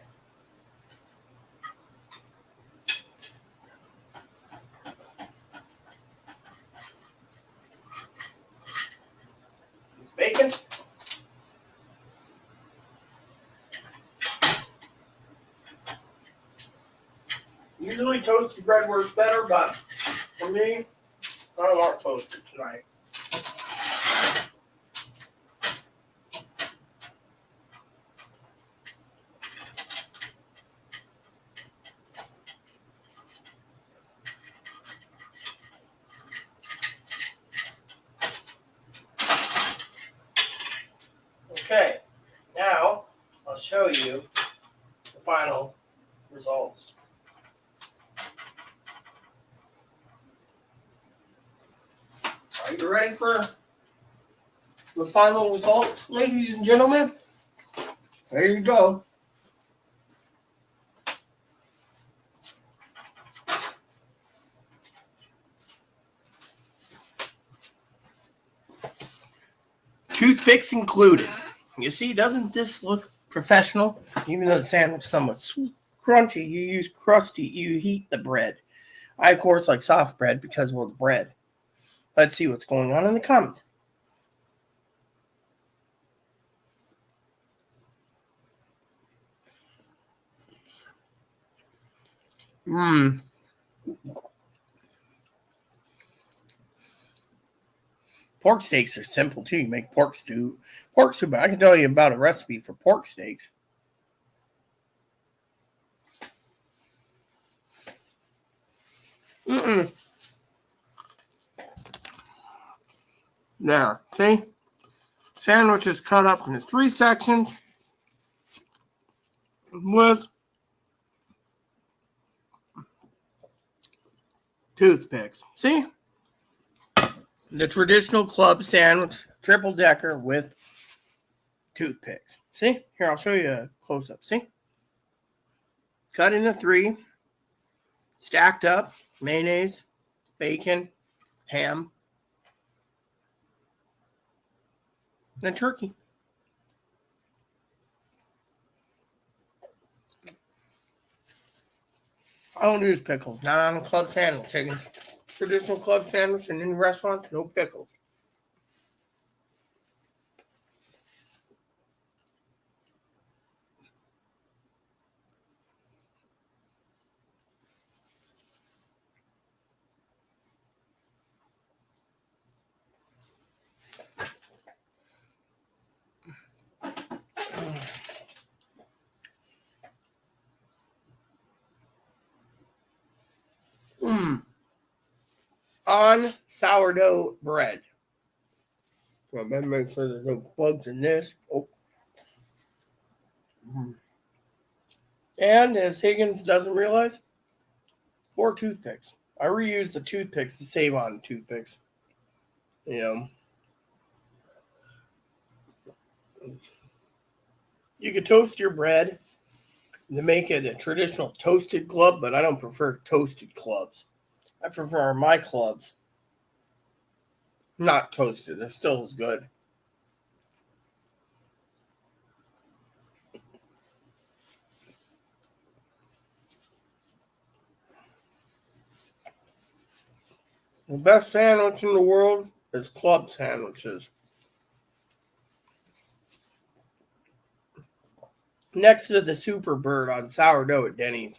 Bacon. Usually toasted bread works better, but for me, I don't want toasted tonight. Okay, now I'll show you the final results. Are you ready for the final results, ladies and gentlemen? There you go. Toothpicks included. You see, doesn't this look professional? Even though the sandwich is somewhat crunchy, you use crusty, you heat the bread. I, of course, like soft bread because, well, the bread. Let's see what's going on in the comments. Pork steaks are simple too. You make pork stew, pork soup. I can tell you about a recipe for pork steaks. Now, see, sandwich is cut up into 3 sections with toothpicks. See, the traditional club sandwich, triple decker with toothpicks. See, here I'll show you a close up. See, cut into 3, stacked up, mayonnaise, bacon, ham, and turkey. I don't use pickles. Not on a club sandwich. Higgins. Traditional club sandwich and in restaurants, no pickles. On sourdough bread. Well, better make sure there's no bugs in this. Oh. And as Higgins doesn't realize, 4 toothpicks. I reuse the toothpicks to save on toothpicks. You know. You could toast your bread to make it a traditional toasted club, but I don't prefer toasted clubs. I prefer my clubs not toasted. They're still as good. The best sandwich in the world is club sandwiches. Next to the Super Bird on sourdough at Denny's.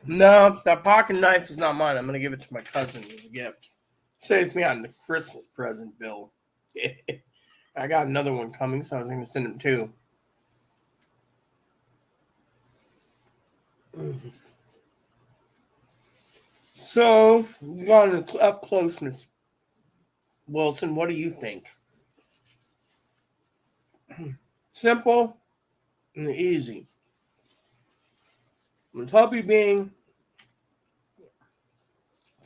No, that pocket knife is not mine. I'm going to give it to my cousin as a gift. Saves me on the Christmas present bill. I got another one coming, so I was going to send him 2. So, we got up closeness. Wilson, what do you think? Simple and easy. With hubby being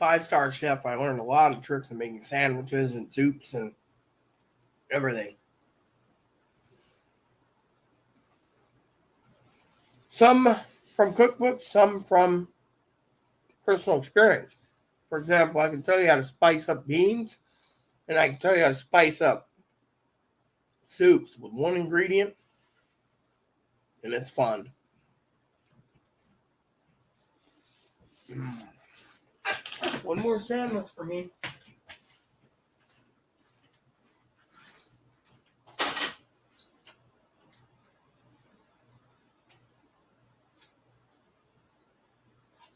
5-star chef, I learned a lot of tricks in making sandwiches and soups and everything. Some from cookbooks, some from personal experience. For example, I can tell you how to spice up beans, and I can tell you how to spice up soups with one ingredient, and it's fun. One more sandwich for me.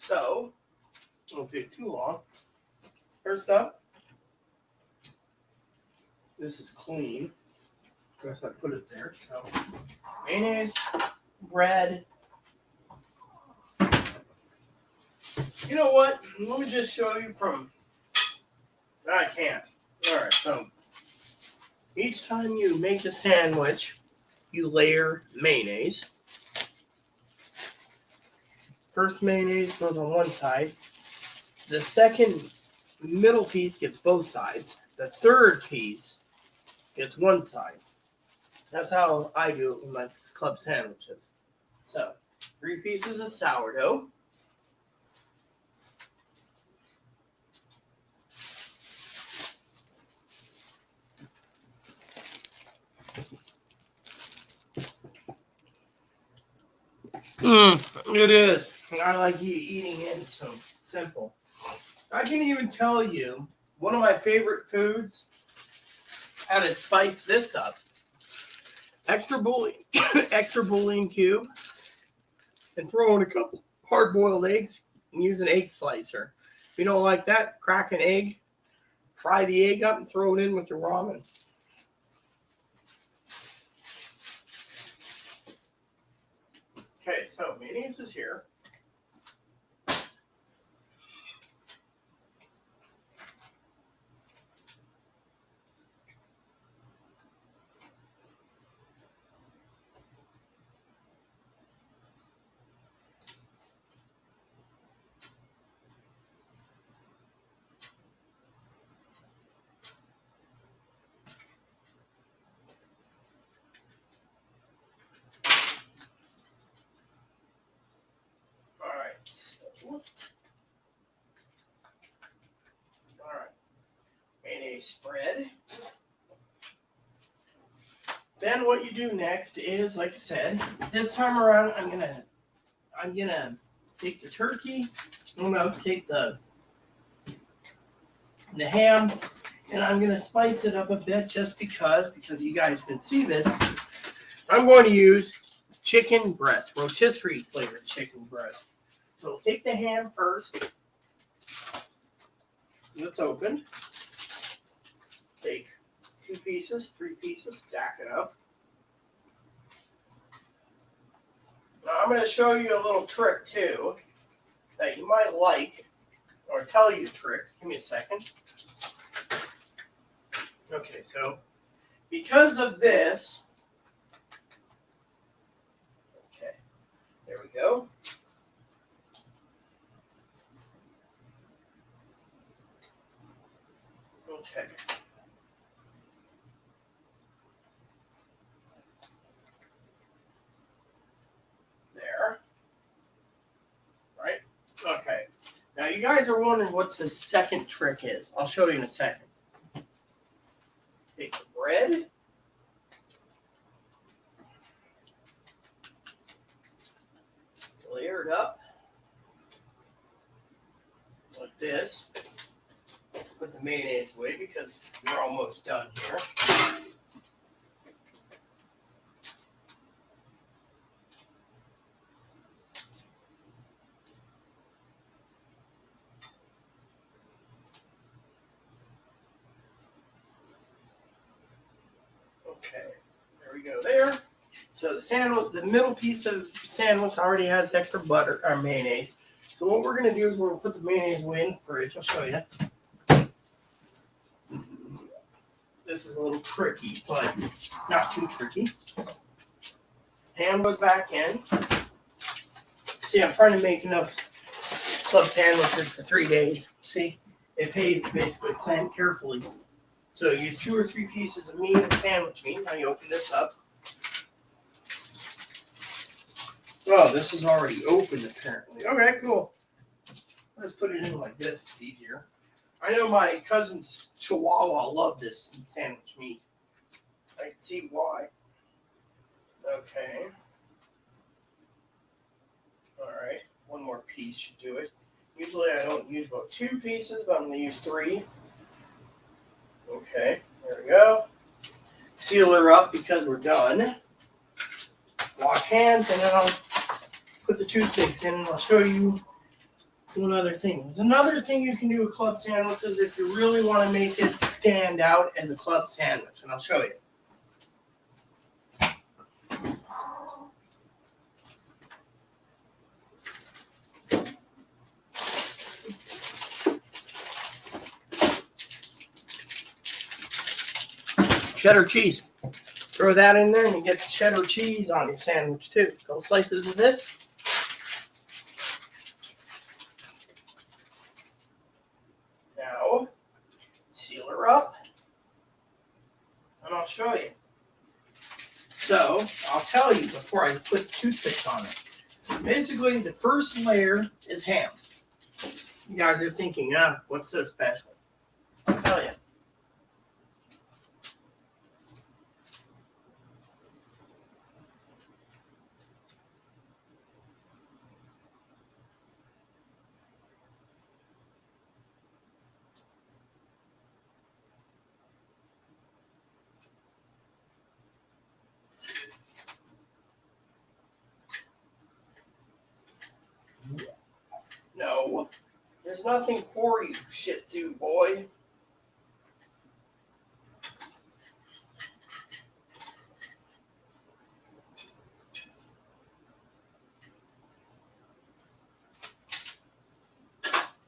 So, won't take too long. First up, this is clean. Of course, I put it there. So, mayonnaise, bread. You know what? Let me just show you from. I can't. All right. So, each time you make a sandwich, you layer mayonnaise. First mayonnaise goes on one side. The second middle piece gets both sides. The third piece gets one side. That's how I do it with my club sandwiches. So, 3 pieces of sourdough. It is. I like eating it, so simple. I can even tell you one of my favorite foods, how to spice this up. Extra bouillon cube, and throw in a couple hard-boiled eggs and use an egg slicer. If you don't like that, crack an egg, fry the egg up, and throw it in with your ramen. Okay, so mayonnaise is here. Alright. Mayonnaise spread. Then what you do next is, like I said, this time around I'm gonna take the turkey, I'm gonna take the ham, and I'm gonna spice it up a bit just because you guys can see this. I'm going to use chicken breast, rotisserie flavored chicken breast. So we'll take the ham first. It's opened. Take 2 pieces, 3 pieces, stack it up. Now I'm going to show you a little trick too that you might like, or tell you a trick. Give me a second. Okay, so because of this, okay, there we go. Okay. There. Right? Okay. Now you guys are wondering what the second trick is. I'll show you in a second. Take the bread. Layer it up. Like this. Put the mayonnaise away because we're almost done here. Okay, there we go there. So the sandwich, the middle piece of the sandwich already has extra butter or mayonnaise. So what we're going to do is we're going to put the mayonnaise away in the fridge. I'll show you. This is a little tricky, but not too tricky. Ham goes back in. See, I'm trying to make enough club sandwiches for 3 days. See, it pays to basically plan carefully. So you use 2 or 3 pieces of meat, of sandwich meat. Now you open this up. Oh, this is already open apparently. Okay, cool. Let's put it in like this. It's easier. I know my cousin's Chihuahua love this sandwich meat. I can see why. Okay. All right. One more piece should do it. Usually I don't use about 2 pieces, but I'm going to use 3. Okay. There we go. Seal her up because we're done. Wash hands, and then I'll put the toothpicks in, and I'll show you one other thing. There's another thing you can do with club sandwiches if you really want to make it stand out as a club sandwich, and I'll show you. Cheddar cheese. Throw that in there and you get the cheddar cheese on your sandwich too. Couple slices of this. Now, seal her up. And I'll show you. So, I'll tell you before I put toothpicks on it. Basically, the first layer is ham. You guys are thinking, what's so special? I'll tell you. No, there's nothing for you, Shih Tzu boy.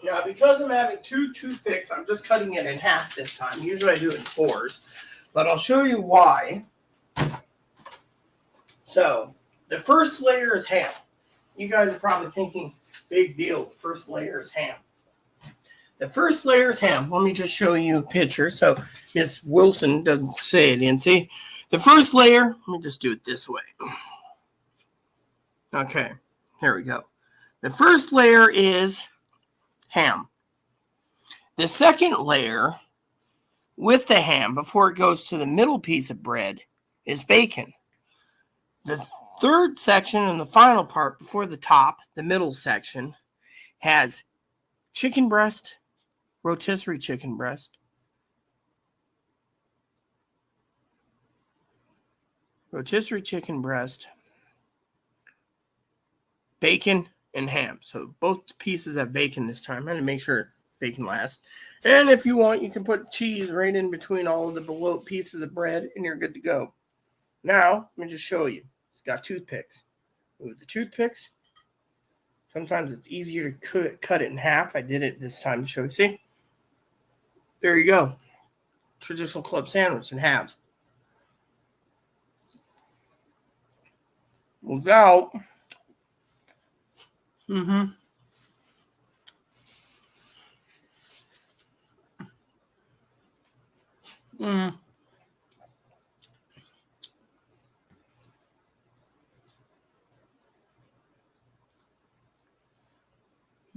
Now, because I'm having 2 toothpicks, I'm just cutting it in half this time. Usually I do it in 4s, but I'll show you why. So, the first layer is ham. You guys are probably thinking, big deal, the first layer is ham. The first layer is ham. Let me just show you a picture so Miss Wilson doesn't say it in. See, the first layer, let me just do it this way. Okay, here we go. The first layer is ham. The second layer with the ham, before it goes to the middle piece of bread, is bacon. The third section and the final part before the top, the middle section, has chicken breast, rotisserie chicken breast, bacon, and ham. So both pieces have bacon this time. I'm going to make sure bacon lasts. And if you want, you can put cheese right in between all of the below pieces of bread, and you're good to go. Now, let me just show you. It's got toothpicks. With the toothpicks, sometimes it's easier to cut it in half. I did it this time to show you. See? There you go. Traditional club sandwich in halves. Without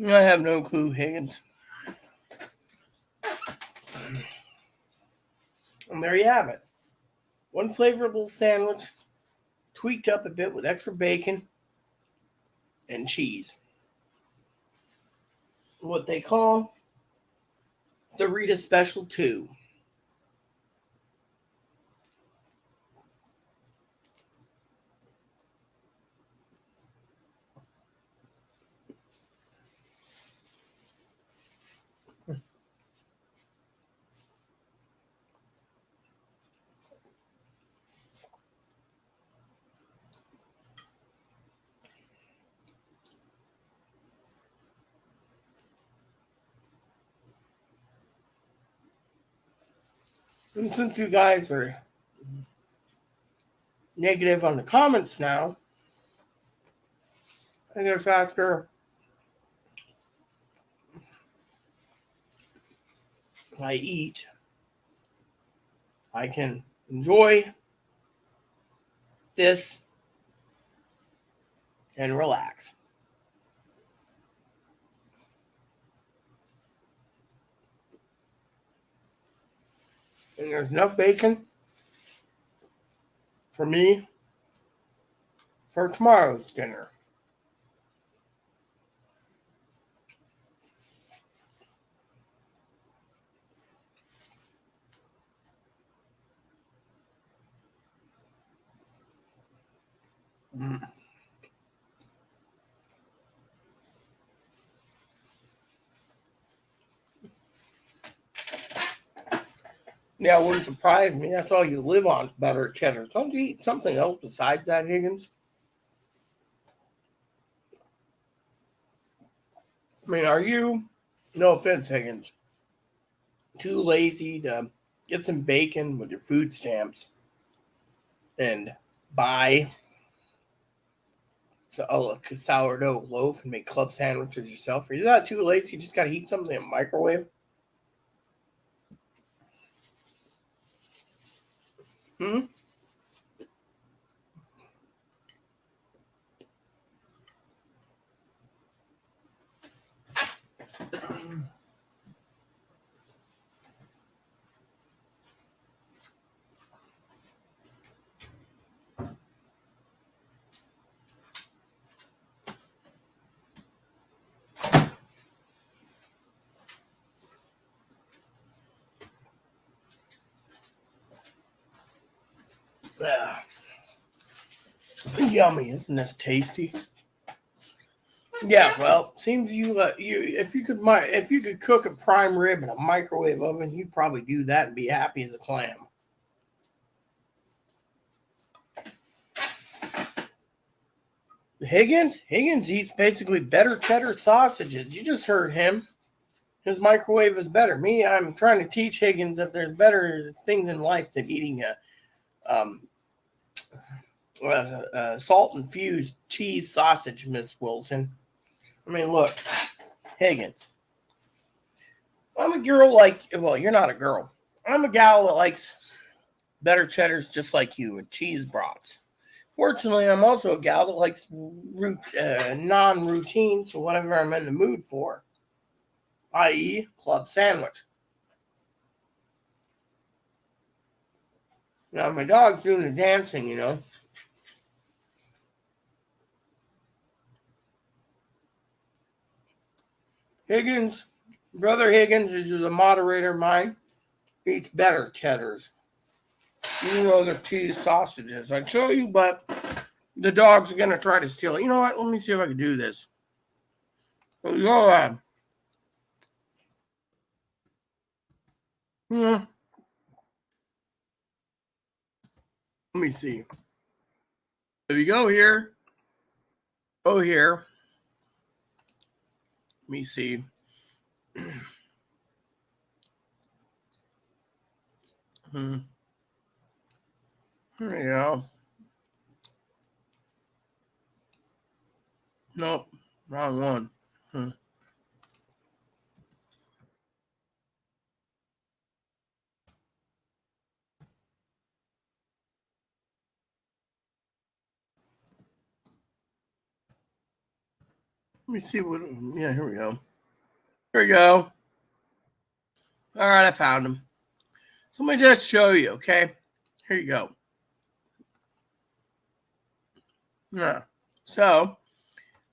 I have no clue, Higgins. And there you have it. One flavorful sandwich, tweaked up a bit with extra bacon and cheese. What they call the Rita Special 2. And since you guys are negative on the comments now, I guess after I eat, I can enjoy this and relax. And there's enough bacon for me for tomorrow's dinner. Yeah, it wouldn't surprise me. That's all you live on is butter cheddar. Don't you eat something else besides that, Higgins? I mean, are you, no offense, Higgins, too lazy to get some bacon with your food stamps and buy a sourdough loaf and make club sandwiches yourself? Are you not too lazy? You just got to heat something in a microwave? Hmm? Ah, yummy, isn't this tasty? Yeah, well, seems you if you could cook a prime rib in a microwave oven, you'd probably do that and be happy as a clam. Higgins eats basically better cheddar sausages. You just heard him. His microwave is better. Me, I'm trying to teach Higgins that there's better things in life than eating um, salt infused cheese sausage, Miss Wilson. I mean, look, Higgins. I'm a girl like, well, you're not a girl. I'm a gal that likes better cheddars just like you and cheese brats. Fortunately, I'm also a gal that likes non-routine, so whatever I'm in the mood for, i.e., club sandwich. Now, my dog's doing the dancing, you know. Higgins, Brother Higgins is a moderator of mine. Eats better cheddars. You know the cheese sausages. I'd show you, but the dog's going to try to steal it. You know what? Let me see if I can do this. Go ahead. Let me see. If you go here, go here. Let me see. There you go. Nope, wrong one. Let me see what. Yeah, here we go. Here we go. All right, I found him. So let me just show you, okay? Here you go. Yeah. So,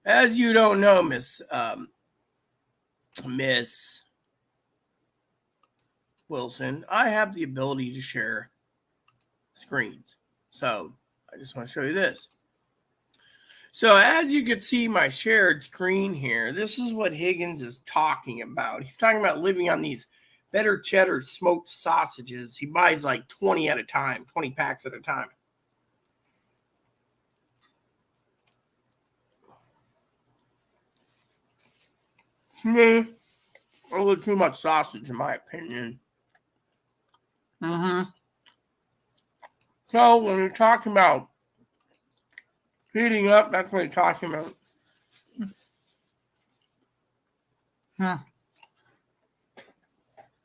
as you don't know, Miss Wilson, I have the ability to share screens. So, I just want to show you this. So, as you can see my shared screen here, this is what Higgins is talking about. He's talking about living on these better cheddar smoked sausages. He buys like 20 at a time, 20 packs at a time. A little too much sausage, in my opinion. So when you're talking about heating up, that's what you're talking about.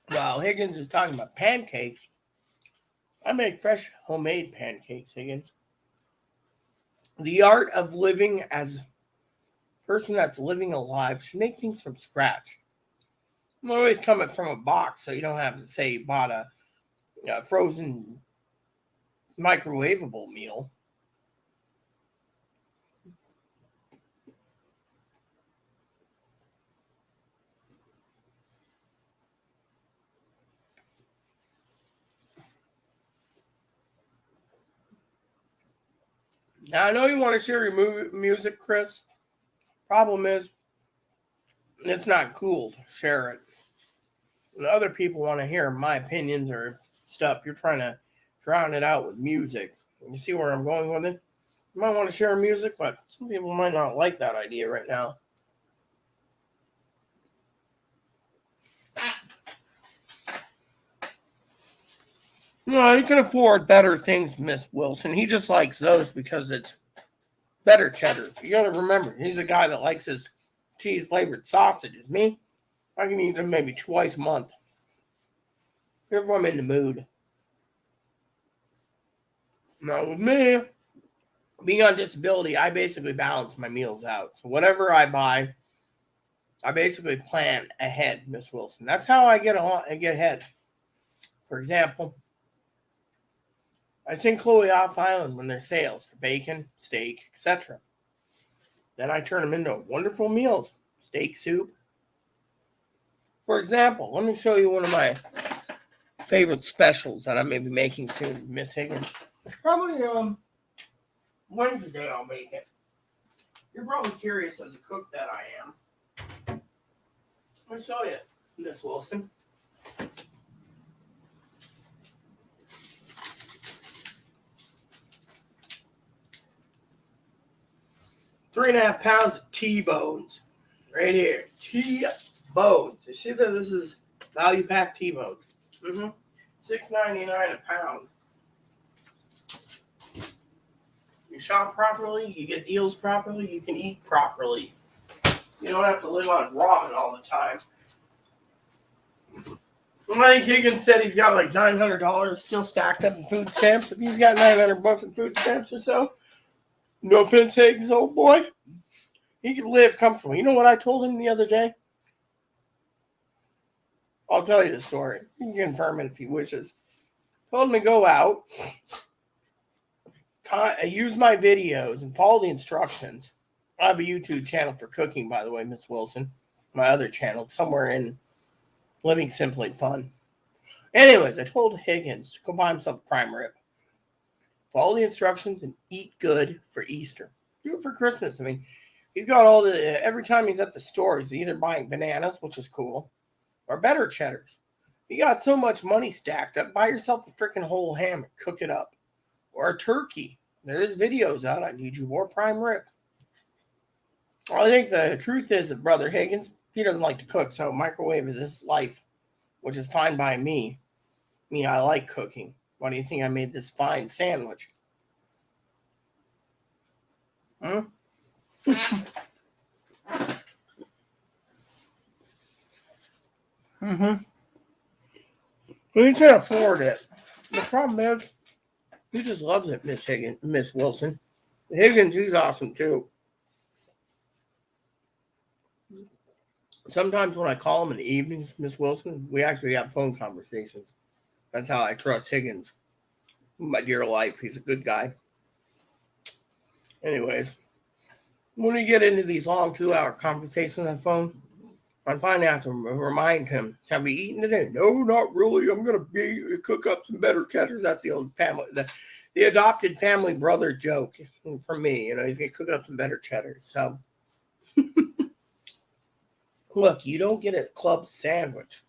While Higgins is talking about pancakes, I make fresh homemade pancakes, Higgins. The art of living as a person that's living alive should make things from scratch. I'm always coming from a box, so you don't have to say you bought a frozen microwavable meal. Now, I know you want to share your music, Chris. Problem is, it's not cool to share it. And other people want to hear my opinions or stuff, you're trying to drown it out with music. You see where I'm going with it? You might want to share music, but some people might not like that idea right now. No, he can afford better things, Miss Wilson. He just likes those because it's better cheddars. You gotta remember, he's a guy that likes his cheese flavored sausages. Me, I can eat them maybe twice a month if I'm in the mood. Now with me, being on disability, I basically balance my meals out. So whatever I buy, I basically plan ahead, Miss Wilson. That's how I get ahead. For example, I send Chloe off island when there's sales for bacon, steak, etc. Then I turn them into wonderful meals. Steak soup. For example, let me show you one of my favorite specials that I may be making soon, Miss Higgins. Probably Wednesday I'll make it. You're probably curious as a cook that I am. Let me show you, Miss Wilson. Three and a half pounds of T-bones. Right here. T-bones. You see that this is value pack T-bones. $6.99 a pound. You shop properly, you get deals properly, you can eat properly. You don't have to live on ramen all the time. Like Higgins said, he's got like $900 still stacked up in food stamps. If he's got $900 in food stamps or so, no offense, Higgins, old boy, he could live comfortably. You know what I told him the other day? I'll tell you the story. You can confirm it if he wishes. Told him to go out, use my videos, and follow the instructions. I have a YouTube channel for cooking, by the way, Miss Wilson. My other channel, somewhere in Living Simply Fun. Anyways, I told Higgins to go buy himself a prime rib. Follow the instructions and eat good for Easter. Do it for Christmas. I mean, he's got all the, every time he's at the store, he's either buying bananas, which is cool, or better cheddars. You got so much money stacked up, buy yourself a freaking whole ham and cook it up. Or a turkey. There's videos out. I need you more prime rib. I think the truth is that Brother Higgins, he doesn't like to cook, so microwave is his life, which is fine by me. I like cooking. Why do you think I made this fine sandwich? He can't afford it. The problem is, he just loves it, Miss Wilson. Higgins, he's awesome too. Sometimes when I call him in the evenings, Miss Wilson, we actually have phone conversations. That's how I trust Higgins. My dear life, he's a good guy. Anyways, when we get into these long 2-hour conversations on the phone, I finally have to remind him, have you eaten today? No, not really. I'm going to cook up some better cheddars. That's the old family, the adopted family brother joke for me. He's going to cook up some better cheddars. So, look, you don't get a club sandwich.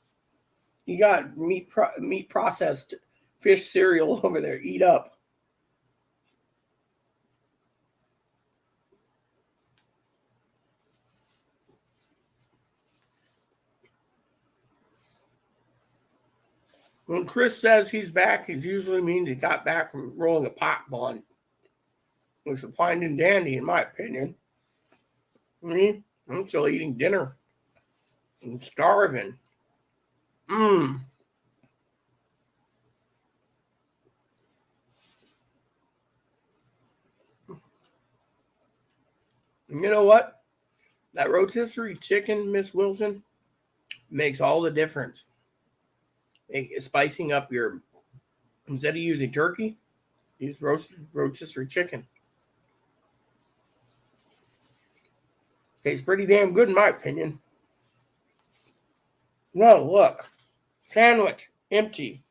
You got meat processed fish cereal over there. Eat up. When Chris says he's back, he usually means he got back from rolling a pot blunt. Which is fine and dandy, in my opinion. I'm still eating dinner. I'm starving. You know what? That rotisserie chicken, Miss Wilson, makes all the difference. Spicing up your, instead of using turkey, use rotisserie chicken. Tastes pretty damn good in my opinion. No, look. Sandwich. Empty.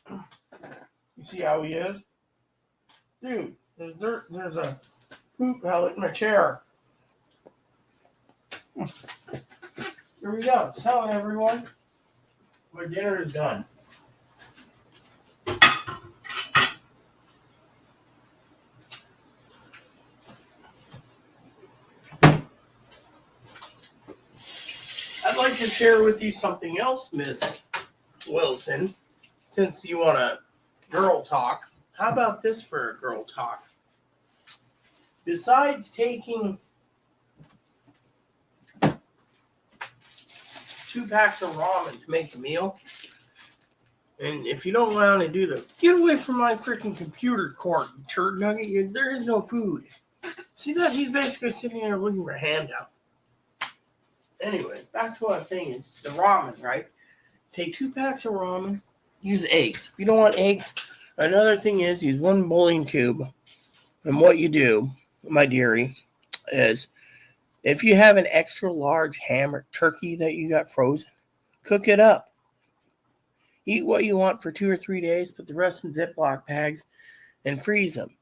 You see how he is? Dude, there's dirt. There's a poop pellet in my chair. Here we go. So, everyone, my dinner is done. like to share with you something else, Miss Wilson. Since you want a girl talk, how about this for a girl talk? Besides taking 2 packs of ramen to make a meal, and if you don't want to do the get away from my freaking computer court, you turd nugget, there is no food. See that? He's basically sitting there looking for a handout. Anyway, back to what I'm saying is the ramen, right? Take 2 packs of ramen, use eggs. If you don't want eggs, another thing is use 1 bowling tube. And what you do, my dearie, is if you have an extra large ham or turkey that you got frozen, cook it up. Eat what you want for 2 or 3 days, put the rest in Ziploc bags, and freeze them.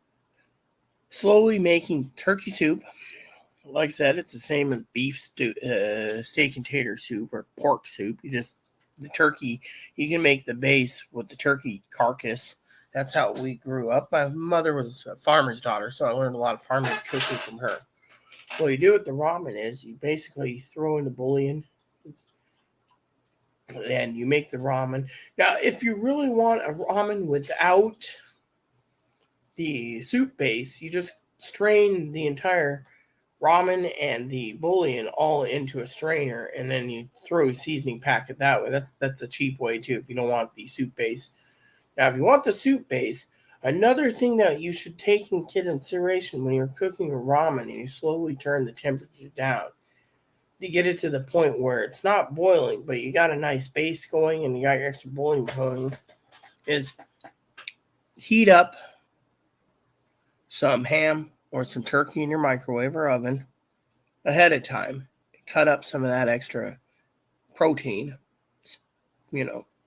Slowly making turkey soup. Like I said, it's the same as beef steak and tater soup or pork soup. The turkey, you can make the base with the turkey carcass. That's how we grew up. My mother was a farmer's daughter, so I learned a lot of farming cooking from her. What you do with the ramen is you basically throw in the bouillon and you make the ramen. Now, if you really want a ramen without the soup base, you just strain the entire ramen and the bouillon all into a strainer, and then you throw a seasoning packet that way. That's a cheap way too if you don't want the soup base. Now, if you want the soup base, another thing that you should take into consideration when you're cooking a ramen and you slowly turn the temperature down to get it to the point where it's not boiling, but you got a nice base going and you got your extra bouillon going, is heat up some ham or some turkey in your microwave or oven ahead of time. Cut up some of that extra protein,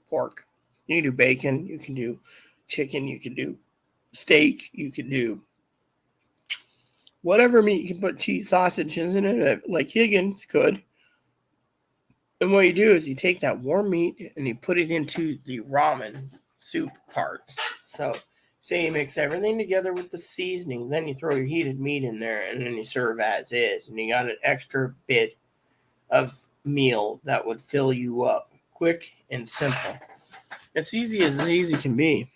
pork. You can do bacon, you can do chicken, you can do steak, you can do whatever meat. You can put cheese sausages in it, like Higgins could. And what you do is you take that warm meat and you put it into the ramen soup part. So, say you mix everything together with the seasoning, then you throw your heated meat in there, and then you serve as is. And you got an extra bit of meal that would fill you up. Quick and simple. It's easy as easy can be.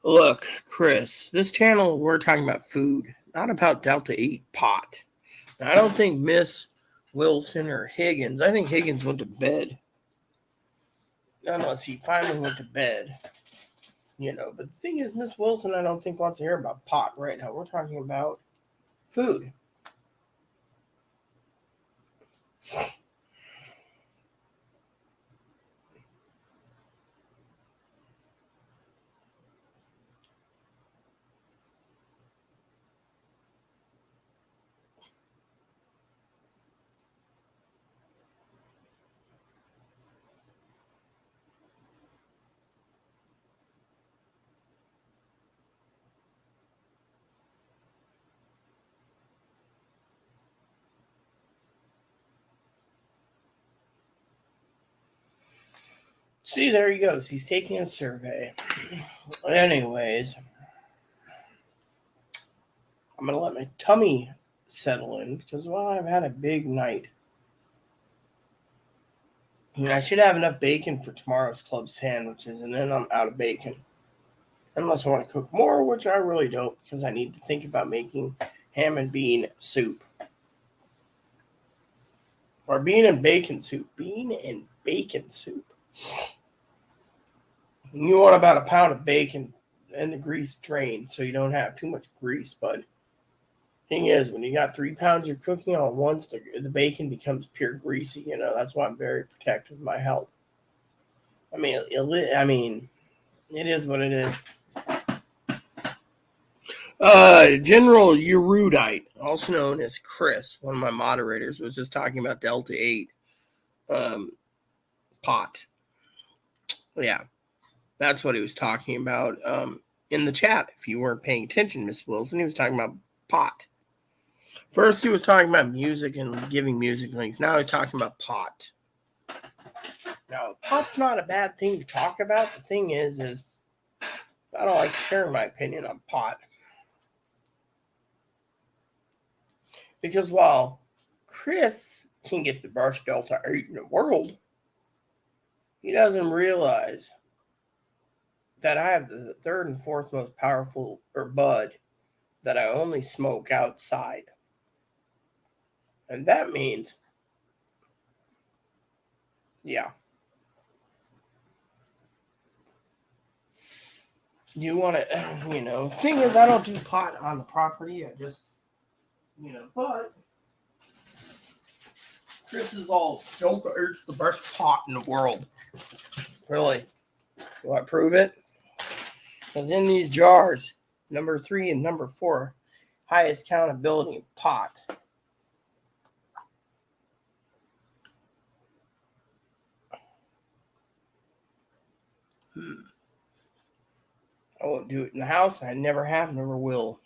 Look, Chris, this channel, we're talking about food, not about Delta 8 pot. Now, I don't think Miss Wilson or Higgins, I think Higgins went to bed. Unless he finally went to bed. But the thing is, Miss Wilson, I don't think wants to hear about pot right now. We're talking about food. See, there he goes. He's taking a survey. Anyways, I'm going to let my tummy settle in because, I've had a big night. And I should have enough bacon for tomorrow's club sandwiches, and then I'm out of bacon. Unless I want to cook more, which I really don't, because I need to think about making ham and bean soup. Or bean and bacon soup. Bean and bacon soup. You want about a pound of bacon and the grease drained so you don't have too much grease. But thing is, when you got 3 pounds you're cooking all at once, the bacon becomes pure greasy. That's why I'm very protective of my health. I mean, it is what it is. General Erudite, also known as Chris, one of my moderators, was just talking about Delta 8 pot. Yeah, that's what he was talking about in the chat. If you weren't paying attention, Miss Wilson, he was talking about pot. First, he was talking about music and giving music links. Now he's talking about pot. Now, pot's not a bad thing to talk about. The thing is I don't like sharing my opinion on pot. Because while Chris can get the best Delta 8 in the world, he doesn't realize that I have the third and fourth most powerful bud that I only smoke outside. And that means, yeah, you want to, thing is, I don't do pot on the property. I just, but Chris is all, Delta 8's the best pot in the world. Really. Do I prove it? Because in these jars, number 3 and number 4, highest countability in pot. I won't do it in the house. I never have, never will.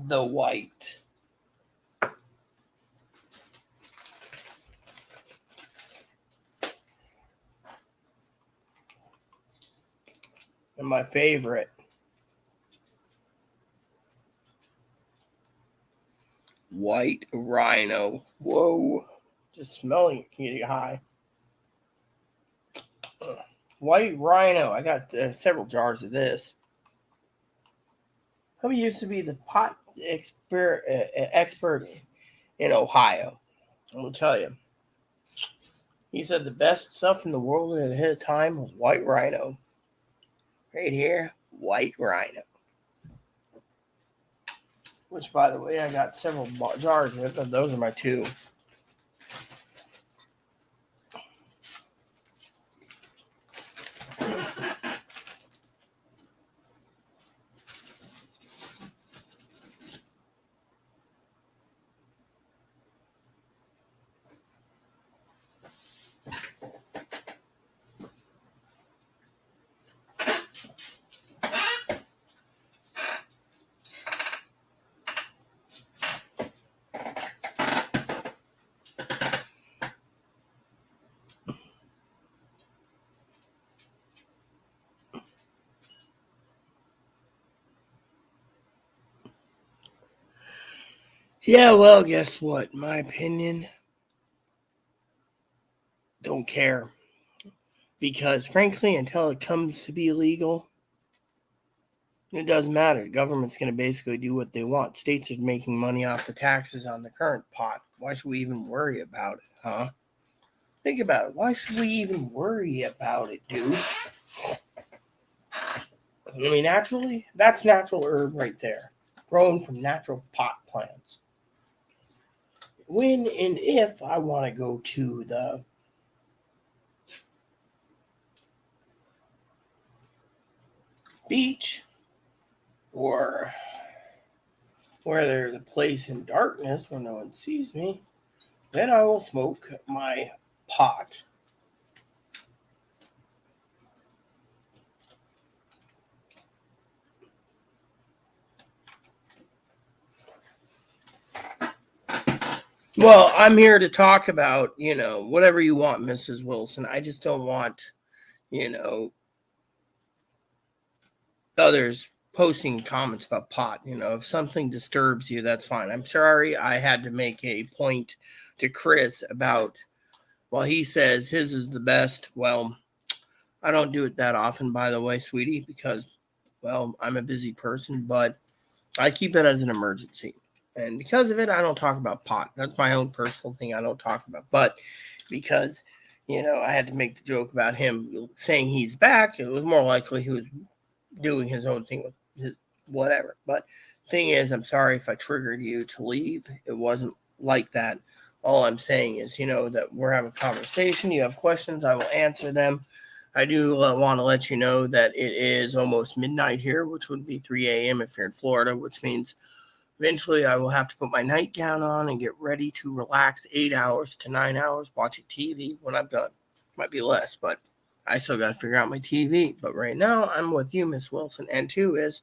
The white. And my favorite. White Rhino. Whoa. Just smelling it can get you high. White Rhino. I got several jars of this. Hubby used to be the pot expert in Ohio. I'm going to tell you. He said the best stuff in the world at a time was White Rhino. Right here, White Rhino. Which, by the way, I got several jars of it, but those are my 2. Yeah, well, guess what? My opinion, don't care. Because, frankly, until it comes to be illegal, it doesn't matter. The government's going to basically do what they want. States are making money off the taxes on the current pot. Why should we even worry about it, huh? Think about it. Why should we even worry about it, dude? I mean, naturally, that's natural herb right there. Grown from natural pot plants. When and if I want to go to the beach or where there's a place in darkness where no one sees me, then I will smoke my pot. Well, I'm here to talk about, whatever you want, Mrs. Wilson. I just don't want, others posting comments about pot. If something disturbs you, that's fine. I'm sorry I had to make a point to Chris about, well, he says his is the best. Well, I don't do it that often, by the way, sweetie, because, well, I'm a busy person, but I keep it as an emergency. And because of it, I don't talk about pot. That's my own personal thing I don't talk about. But because, I had to make the joke about him saying he's back, it was more likely he was doing his own thing with his whatever. But thing is, I'm sorry if I triggered you to leave. It wasn't like that. All I'm saying is, that we're having a conversation. You have questions, I will answer them. I do want to let you know that it is almost midnight here, which would be 3 a.m. if you're in Florida, which means eventually I will have to put my nightgown on and get ready to relax 8 hours to 9 hours watching TV when I'm done. Might be less, but I still got to figure out my TV. But right now, I'm with you, Miss Wilson. And 2 is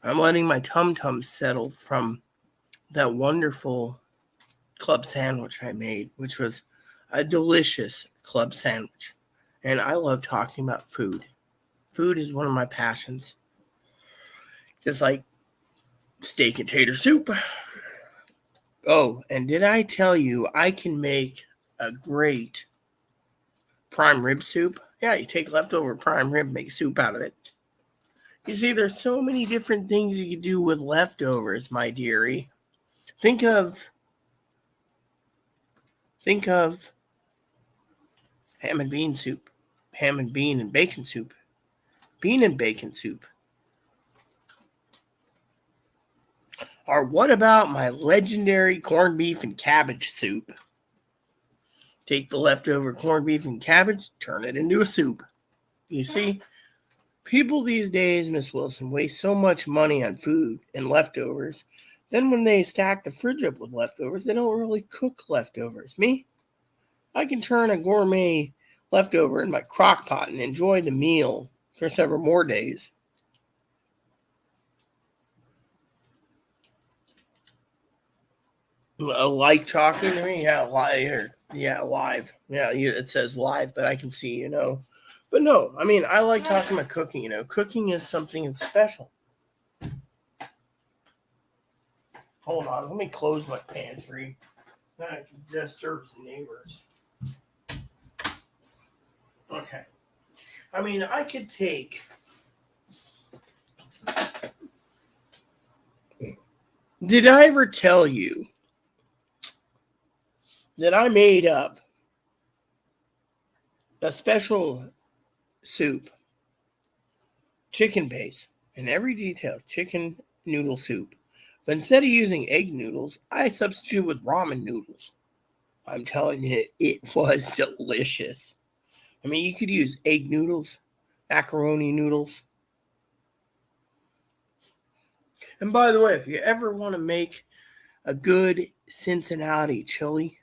I'm letting my tum-tum settle from that wonderful club sandwich I made, which was a delicious club sandwich. And I love talking about food. Food is one of my passions. Just like steak and tater soup. Oh, and did I tell you I can make a great prime rib soup? Yeah, you take leftover prime rib, make soup out of it. You see, there's so many different things you can do with leftovers, my dearie. Think of ham and bean soup, ham and bean and bacon soup, bean and bacon soup. Or what about my legendary corned beef and cabbage soup? Take the leftover corned beef and cabbage, turn it into a soup. You see, people these days, Miss Wilson, waste so much money on food and leftovers. Then when they stack the fridge up with leftovers, they don't really cook leftovers. Me, I can turn a gourmet leftover in my crock pot and enjoy the meal for several more days. Like talking to me? Yeah, live. Yeah, live. Yeah, it says live, but I can see, But no, I mean, I like talking about cooking, Cooking is something that's special. Hold on, let me close my pantry. That disturbs the neighbors. Okay. I mean, I could take. Did I ever tell you that I made up a special soup, chicken base, in every detail, chicken noodle soup? But instead of using egg noodles, I substituted with ramen noodles. I'm telling you, it was delicious. I mean, you could use egg noodles, macaroni noodles. And by the way, if you ever want to make a good Cincinnati chili,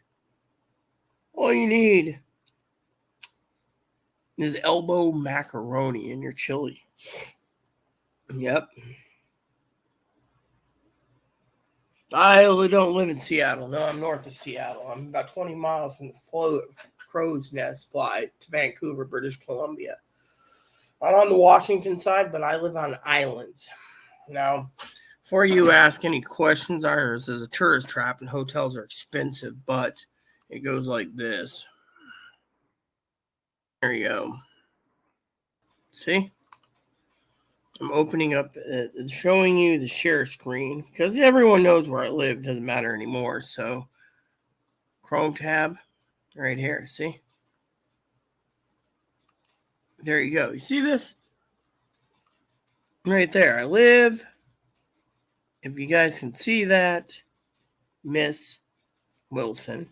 all you need is elbow macaroni in your chili. Yep. I don't live in Seattle. No, I'm north of Seattle. I'm about 20 miles from the crow's nest flies to Vancouver, British Columbia. I'm on the Washington side, but I live on islands. Now, before you ask any questions, ours is a tourist trap and hotels are expensive, but it goes like this. There you go. See? I'm opening up, showing you the share screen because everyone knows where I live. It doesn't matter anymore. So, Chrome tab right here. See? There you go. You see this? Right there. I live. If you guys can see that, Miss Wilson.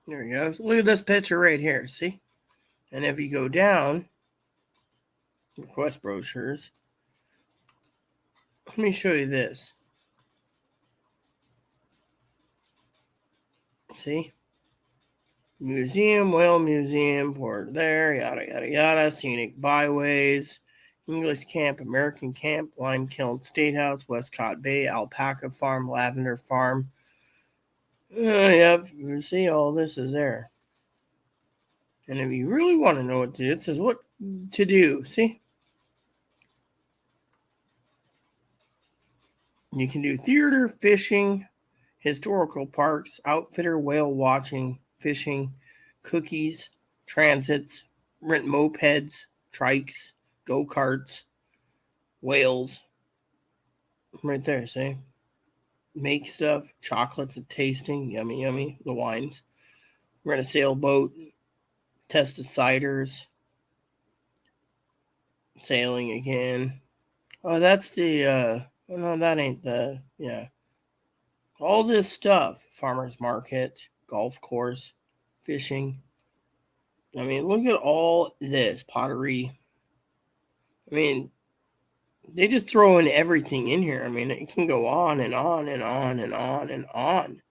There you go. So look at this picture right here. See? And if you go down, request brochures. Let me show you this. See? Museum, whale museum, port there, yada, yada, yada. Scenic byways, English camp, American camp, lime kiln, state house, Westcott Bay, alpaca farm, lavender farm. Yep, you see all this is there. And if you really want to know what to do, it says what to do. See? You can do theater, fishing, historical parks, outfitter, whale watching, fishing, cookies, transits, rent mopeds, trikes, go-karts, whales. Right there, see? Make stuff, chocolates and tasting, yummy, yummy, the wines. Rent a sailboat, test the ciders, sailing again. Oh, that's the, oh no, that ain't the, yeah. All this stuff, farmer's market, golf course, fishing. I mean, look at all this pottery. I mean, they just throw in everything in here. I mean, it can go on and on and on and on and on.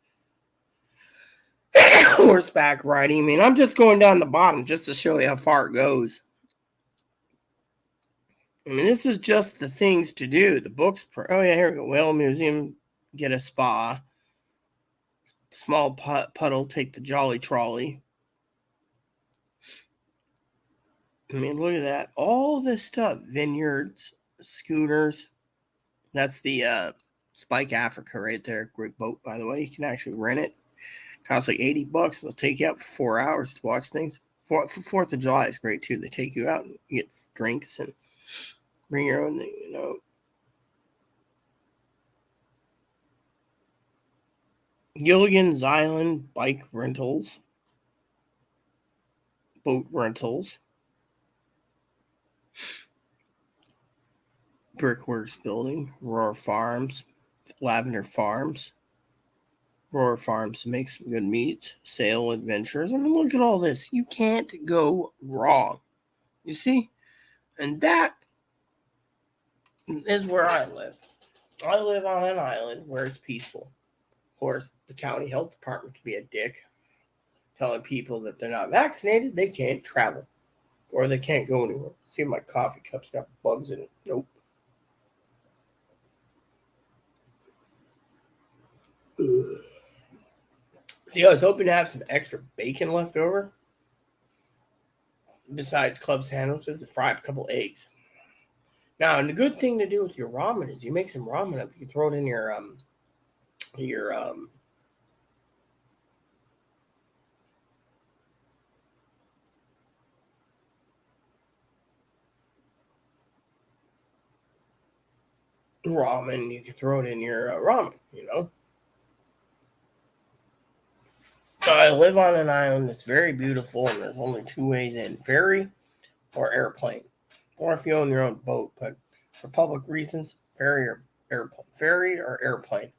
Horseback riding. I mean, I'm just going down the bottom just to show you how far it goes. I mean, this is just the things to do. The books. Oh yeah, here we go. Whale Museum. Get a spa. Small puddle. Take the jolly trolley. I mean, look at that. All this stuff. Vineyards, scooters. That's the Spike Africa right there. Great boat, by the way. You can actually rent it. Costs like $80. They'll take you out for 4 hours to watch things. For 4th of July is great too. They take you out and you get drinks and bring your own, Gilligan's Island bike rentals, boat rentals, Brickworks building, Roar Farms, Lavender Farms. Roar Farms makes some good meat, Sail Adventures. I mean, look at all this. You can't go wrong. You see? And that is where I live. I live on an island where it's peaceful. Of course, the county health department can be a dick, telling people that they're not vaccinated, they can't travel. Or they can't go anywhere. See, my coffee cup's got bugs in it. Nope. Ugh. See, I was hoping to have some extra bacon left over. Besides club sandwiches, to fry up a couple eggs. Now, and the good thing to do with your ramen is you make some ramen up. You throw it in your ramen. You can throw it in your ramen. I live on an island that's very beautiful, and there's only two ways in: ferry or airplane, or if you own your own boat. But for public reasons, ferry or airplane.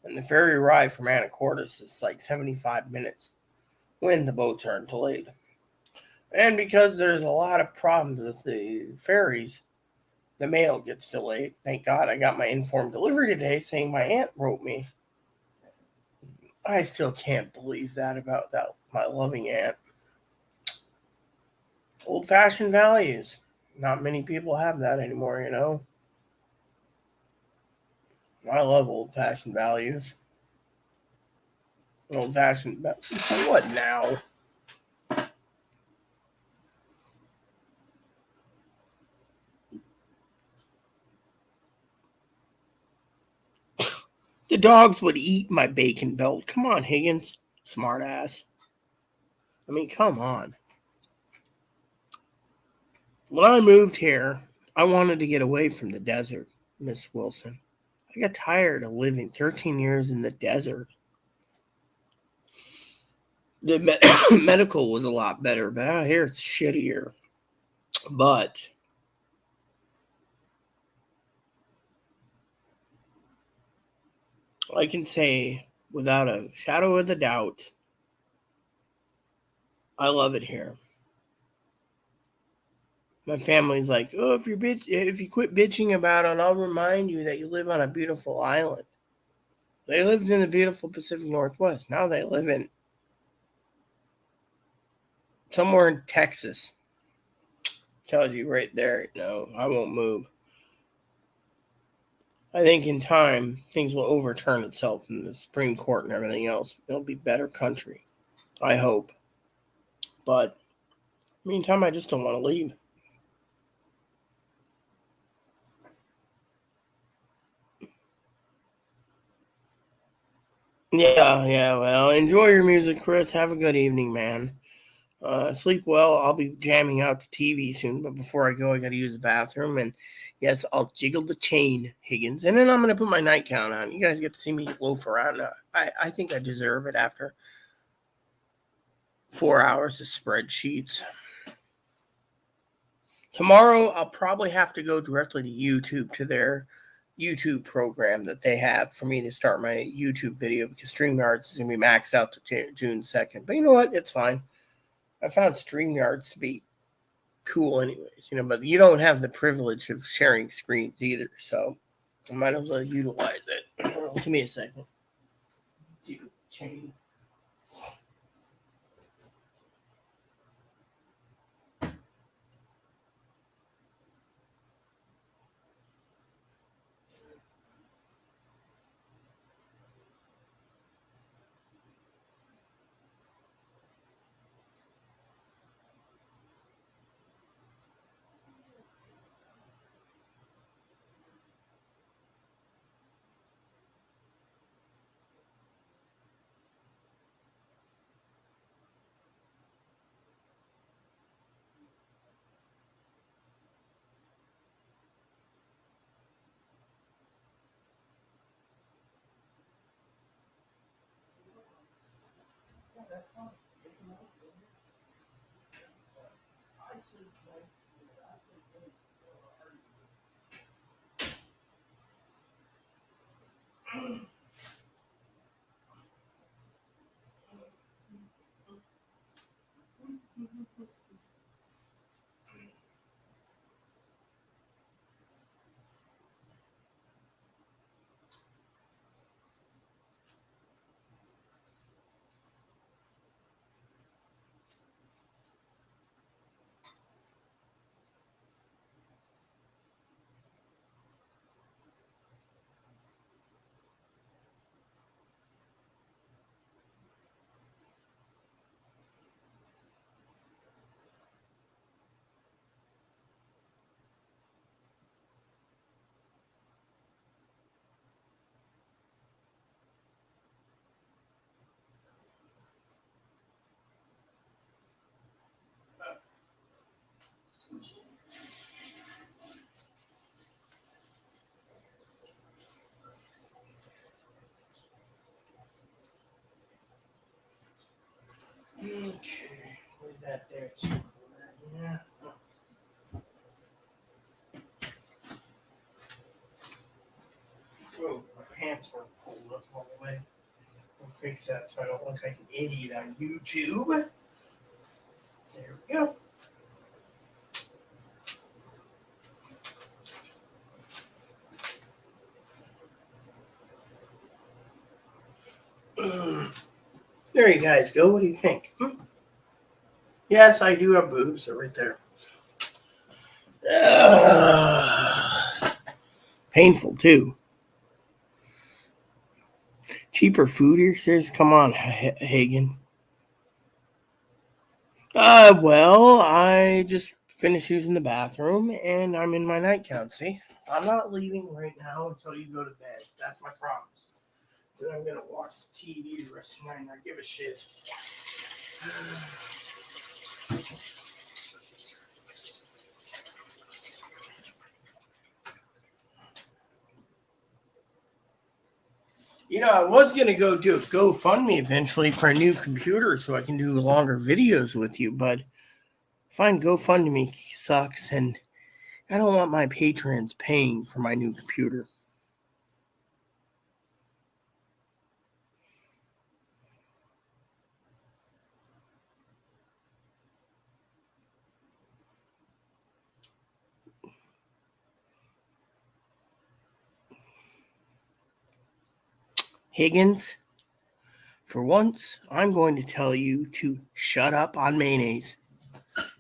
And the ferry ride from Anacortes is like 75 minutes when the boats aren't delayed. And because there's a lot of problems with the ferries, the mail gets delayed. Thank God I got my informed delivery today saying my aunt wrote me. I still can't believe that about that my loving aunt. Old fashioned values. Not many people have that anymore. I love old fashioned values. Old fashioned. What now? The dogs would eat my bacon belt. Come on, Higgins. Smart ass. I mean, come on. When I moved here, I wanted to get away from the desert, Miss Wilson. I got tired of living 13 years in the desert. The medical was a lot better, but out here it's shittier. But I can say without a shadow of a doubt, I love it here. My family's like, oh, if you quit bitching about it, I'll remind you that you live on a beautiful island. They lived in the beautiful Pacific Northwest. Now they live in somewhere in Texas. Tells you right there, I won't move. I think in time, things will overturn itself in the Supreme Court and everything else. It'll be better country. I hope. But meantime, I just don't want to leave. Yeah, well, enjoy your music, Chris. Have a good evening, man. Sleep well. I'll be jamming out to TV soon, but before I go, I gotta use the bathroom. And yes, I'll jiggle the chain, Higgins. And then I'm gonna put my nightgown on. You guys get to see me loaf around. I think I deserve it after 4 hours of spreadsheets. Tomorrow, I'll probably have to go directly to YouTube to their YouTube program that they have for me to start my YouTube video because StreamYards is going to be maxed out to June 2nd. But you know what? It's fine. I found StreamYards to be cool anyways, but you don't have the privilege of sharing screens either, so I might as well utilize it. Give me a second. Chain. that's fine. I sleep nights. I sleep late. Okay, leave that there too. Yeah. Oh, my pants weren't pulled up all the way. We'll fix that so I don't look like an idiot on YouTube. There we go. There you guys go. What do you think? Yes, I do have boobs. They're right there. Painful too. Cheaper food here, serious? Come on, Hagen. Well, I just finished using the bathroom and I'm in my nightgown. See, I'm not leaving right now until you go to bed. That's my promise. Then I'm gonna watch the TV the rest of the night and I give a shit. You know, I was gonna go do a GoFundMe eventually for a new computer so I can do longer videos with you, but I find GoFundMe sucks and I don't want my patrons paying for my new computer. Higgins, for once, I'm going to tell you to shut up on mayonnaise.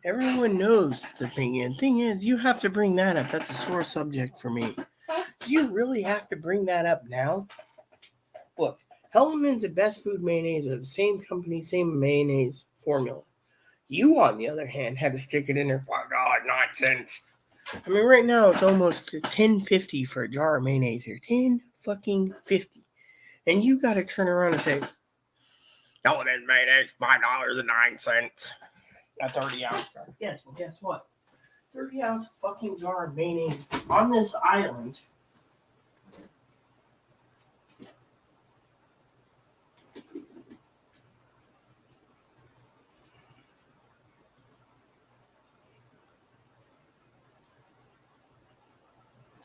Everyone knows the thing. And thing is, you have to bring that up. That's a sore subject for me. Do you really have to bring that up now? Look, Hellman's and Best Food Mayonnaise are the same company, same mayonnaise formula. You, on the other hand, had to stick it in there for $5.09. I mean, right now it's almost $10.50 for a jar of mayonnaise here. $10.50. And you got to turn around and say, Hellman's mayonnaise, $5.09. A 30-ounce jar. Yes, well, guess what? 30-ounce fucking jar of mayonnaise on this island.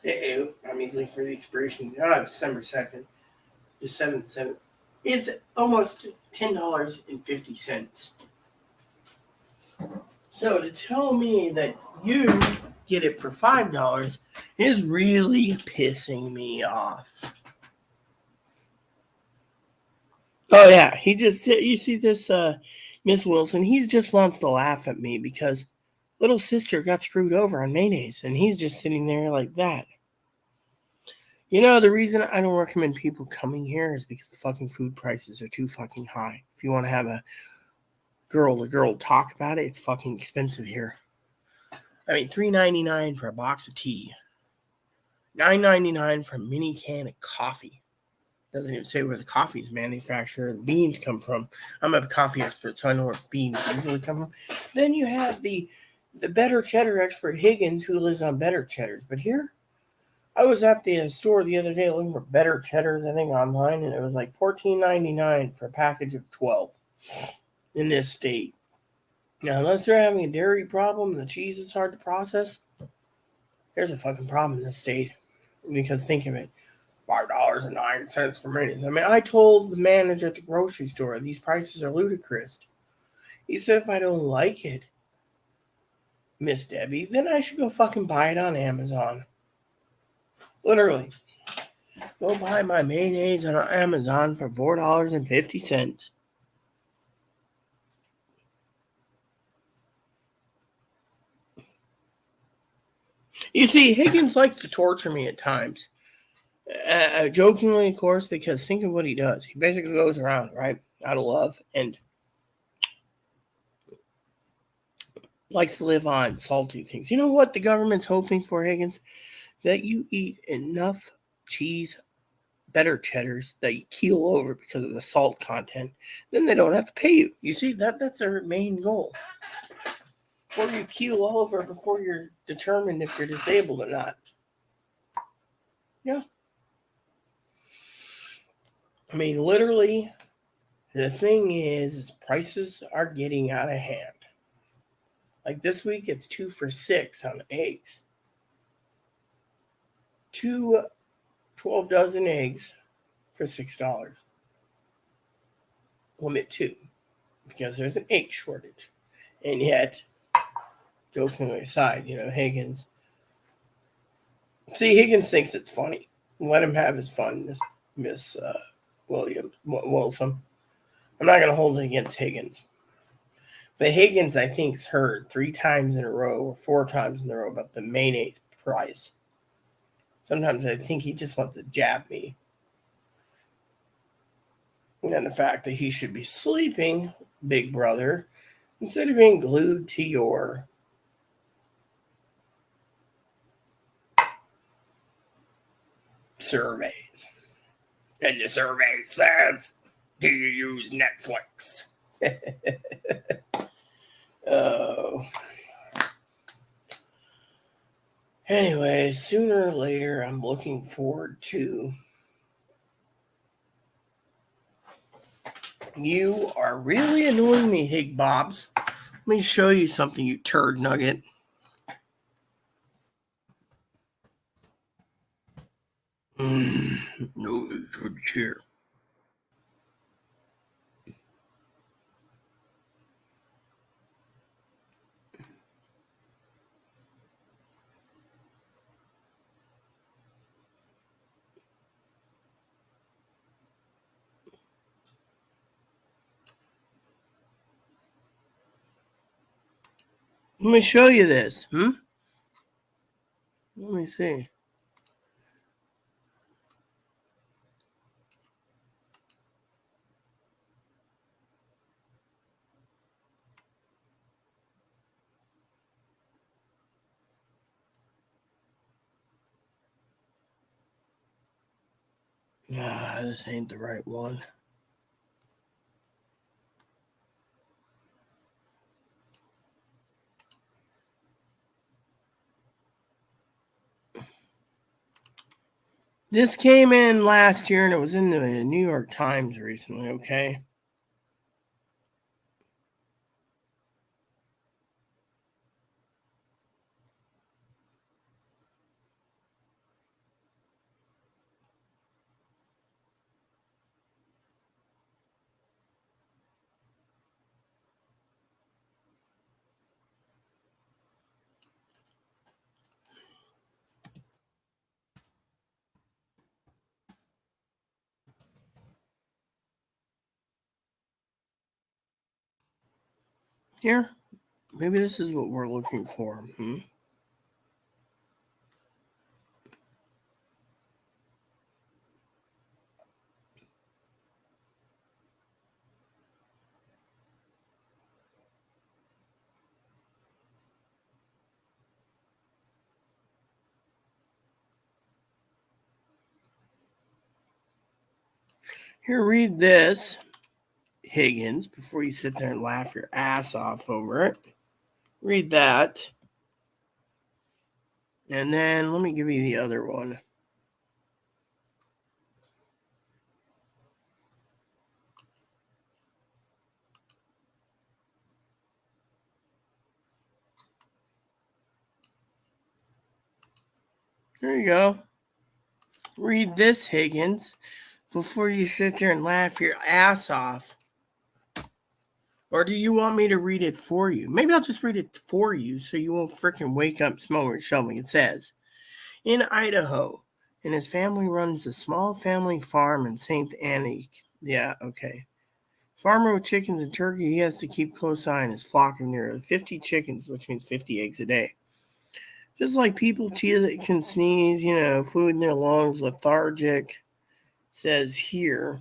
I'm easily for the expiration. December 2nd. December 7th. Is almost $10.50. So to tell me that you get it for $5 is really pissing me off. Oh yeah, you see this Miss Wilson, he just wants to laugh at me because little sister got screwed over on mayonnaise and he's just sitting there like that. You know, the reason I don't recommend people coming here is because the fucking food prices are too fucking high. If you want to have a girl to girl talk about it, it's fucking expensive here. I mean, $3.99 for a box of tea. $9.99 for a mini can of coffee. Doesn't even say where the coffee is manufactured, the beans come from. I'm a coffee expert, so I know where beans usually come from. Then you have the better cheddar expert Higgins, who lives on better cheddars. But here, I was at the store the other day looking for better cheddars, I think online, and it was like $14.99 for a package of 12. in this state. Now, unless they're having a dairy problem and the cheese is hard to process, there's a fucking problem in this state. Because think of it, $5.09 for minutes. I mean, I told the manager at the grocery store these prices are ludicrous. He said if I don't like it, Miss Debbie, then I should go fucking buy it on Amazon. Literally. Go buy my mayonnaise on Amazon for $4.50. You see, Higgins likes to torture me at times. Jokingly, of course, because think of what he does. He basically goes around, right, out of love, and likes to live on salty things. You know what the government's hoping for, Higgins? That you eat enough cheese, better cheddars, that you keel over because of the salt content. Then they don't have to pay you. You see, that's their main goal. Or you keel over before you're determined if you're disabled or not. Yeah. I mean, literally, the thing is prices are getting out of hand. Like this week, it's 2 for $6 on eggs. 12 dozen eggs for $6. Limit 2, because there's an egg shortage. And yet, jokingly aside, Higgins. See, Higgins thinks it's funny. Let him have his fun, Miss Wilson. I'm not going to hold it against Higgins. But Higgins, I think, has heard 3 times in a row or 4 times in a row about the mayonnaise price. Sometimes I think he just wants to jab me. And the fact that he should be sleeping, big brother, instead of being glued to your surveys. And the survey says, do you use Netflix? Oh. Anyway, sooner or later, I'm looking forward to. You are really annoying me, Hig Bobs. Let me show you something, you turd nugget. No, good cheer. Let me show you this. Let me see. This ain't the right one. This came in last year and it was in the New York Times recently, okay? Here, maybe this is what we're looking for. Here, read this, Higgins, before you sit there and laugh your ass off over it. Read that. And then let me give you the other one. There you go. Read this, Higgins, before you sit there and laugh your ass off. Or do you want me to read it for you? Maybe I'll just read it for you so you won't freaking wake up smelling shoveling. It says, in Idaho, and his family runs a small family farm in St. Annie. Yeah, okay. Farmer with chickens and turkey, he has to keep close eye on his flock of nearly 50 chickens, which means 50 eggs a day. Just like people can sneeze, fluid in their lungs, lethargic, says here.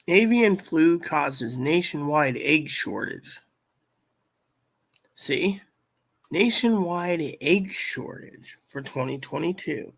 Avian flu causes nationwide egg shortage. See? Nationwide egg shortage for 2022.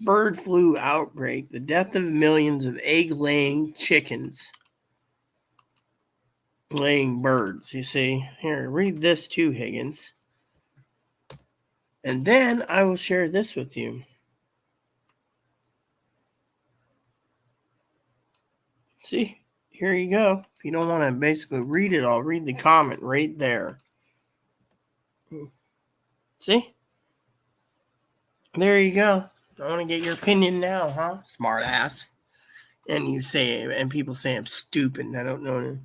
Bird flu outbreak, the death of millions of egg-laying chickens. Laying birds, you see. Here, read this too, Higgins. And then I will share this with you. See, here you go. If you don't want to basically read it, I'll read the comment right there. See? There you go. I want to get your opinion now, huh? Smart ass. And you say, and people say I'm stupid and I don't know.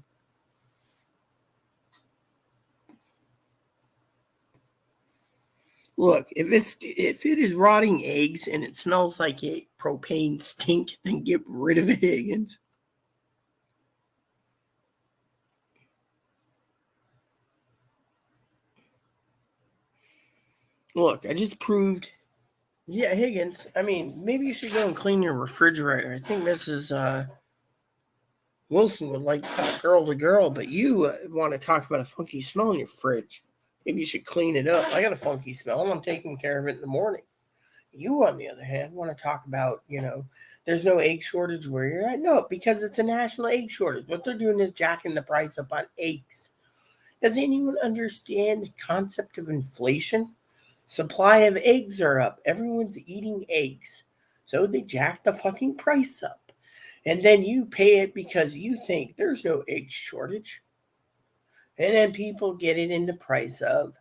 Look, if it is rotting eggs and it smells like a propane stink, then get rid of it, Higgins. Look, I just proved. Yeah, Higgins. I mean, maybe you should go and clean your refrigerator. I think Mrs. Wilson would like to talk girl to girl, but you want to talk about a funky smell in your fridge. Maybe you should clean it up. I got a funky smell, and I'm taking care of it in the morning. You, on the other hand, want to talk about, there's no egg shortage where you're at. No, because it's a national egg shortage. What they're doing is jacking the price up on eggs. Does anyone understand the concept of inflation? Supply of eggs are up. Everyone's eating eggs. So they jack the fucking price up. And then you pay it because you think there's no egg shortage. And then people get it in the price of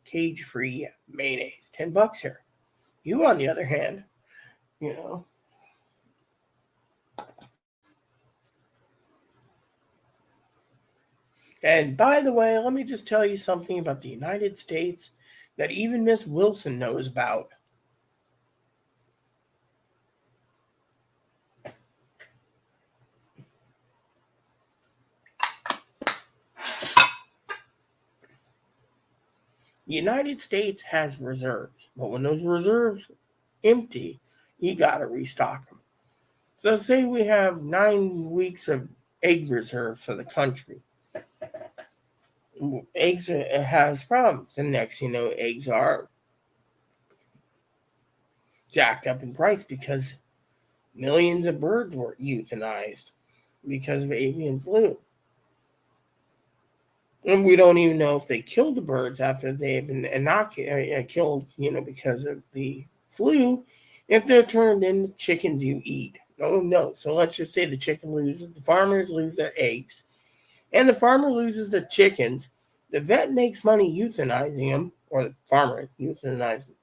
cage-free mayonnaise. $10 here. You, on the other hand, And by the way, let me just tell you something about the United States that even Miss Wilson knows about. The United States has reserves, but when those reserves empty, you got to restock them. So say we have 9 weeks of egg reserve for the country. Eggs has problems. And next you know, eggs are jacked up in price because millions of birds were euthanized because of avian flu. And we don't even know if they killed the birds after they have been killed, because of the flu, if they're turned into chickens you eat. No, no. So let's just say the chicken loses, the farmers lose their eggs, and the farmer loses their chickens. The vet makes money euthanizing them, or the farmer euthanizes them.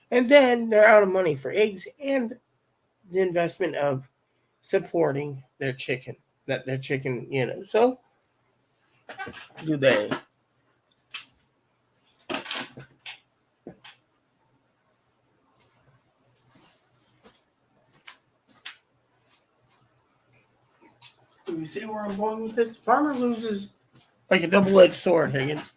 And then they're out of money for eggs and the investment of supporting their chicken. So do they. You see where I'm going with this? The farmer loses like a double-edged sword, Higgins.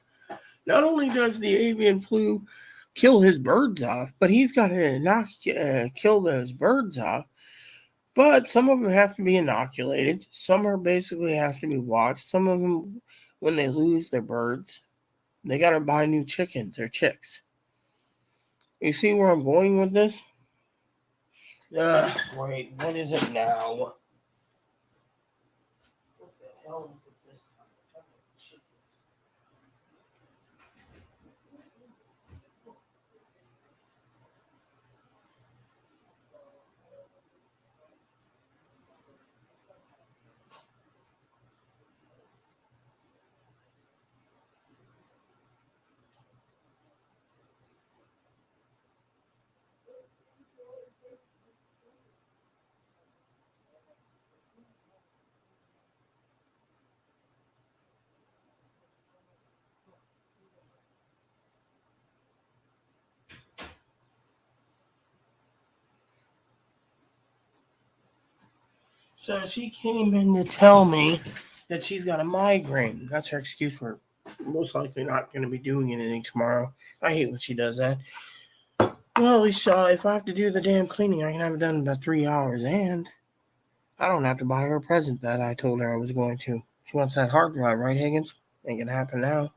Not only does the avian flu kill his birds off, but he's got to kill those birds off But some of them have to be inoculated. Some are basically have to be watched. Some of them, when they lose their birds, they got to buy new chickens or chicks. You see where I'm going with this? Wait, what is it now? What the hell is it this time? So she came in to tell me that she's got a migraine. That's her excuse for most likely not going to be doing anything tomorrow. I hate when she does that. Well, at least if I have to do the damn cleaning, I can have it done in about 3 hours, and I don't have to buy her a present that I told her I was going to. She wants that hard drive, right, Higgins? Ain't gonna happen now.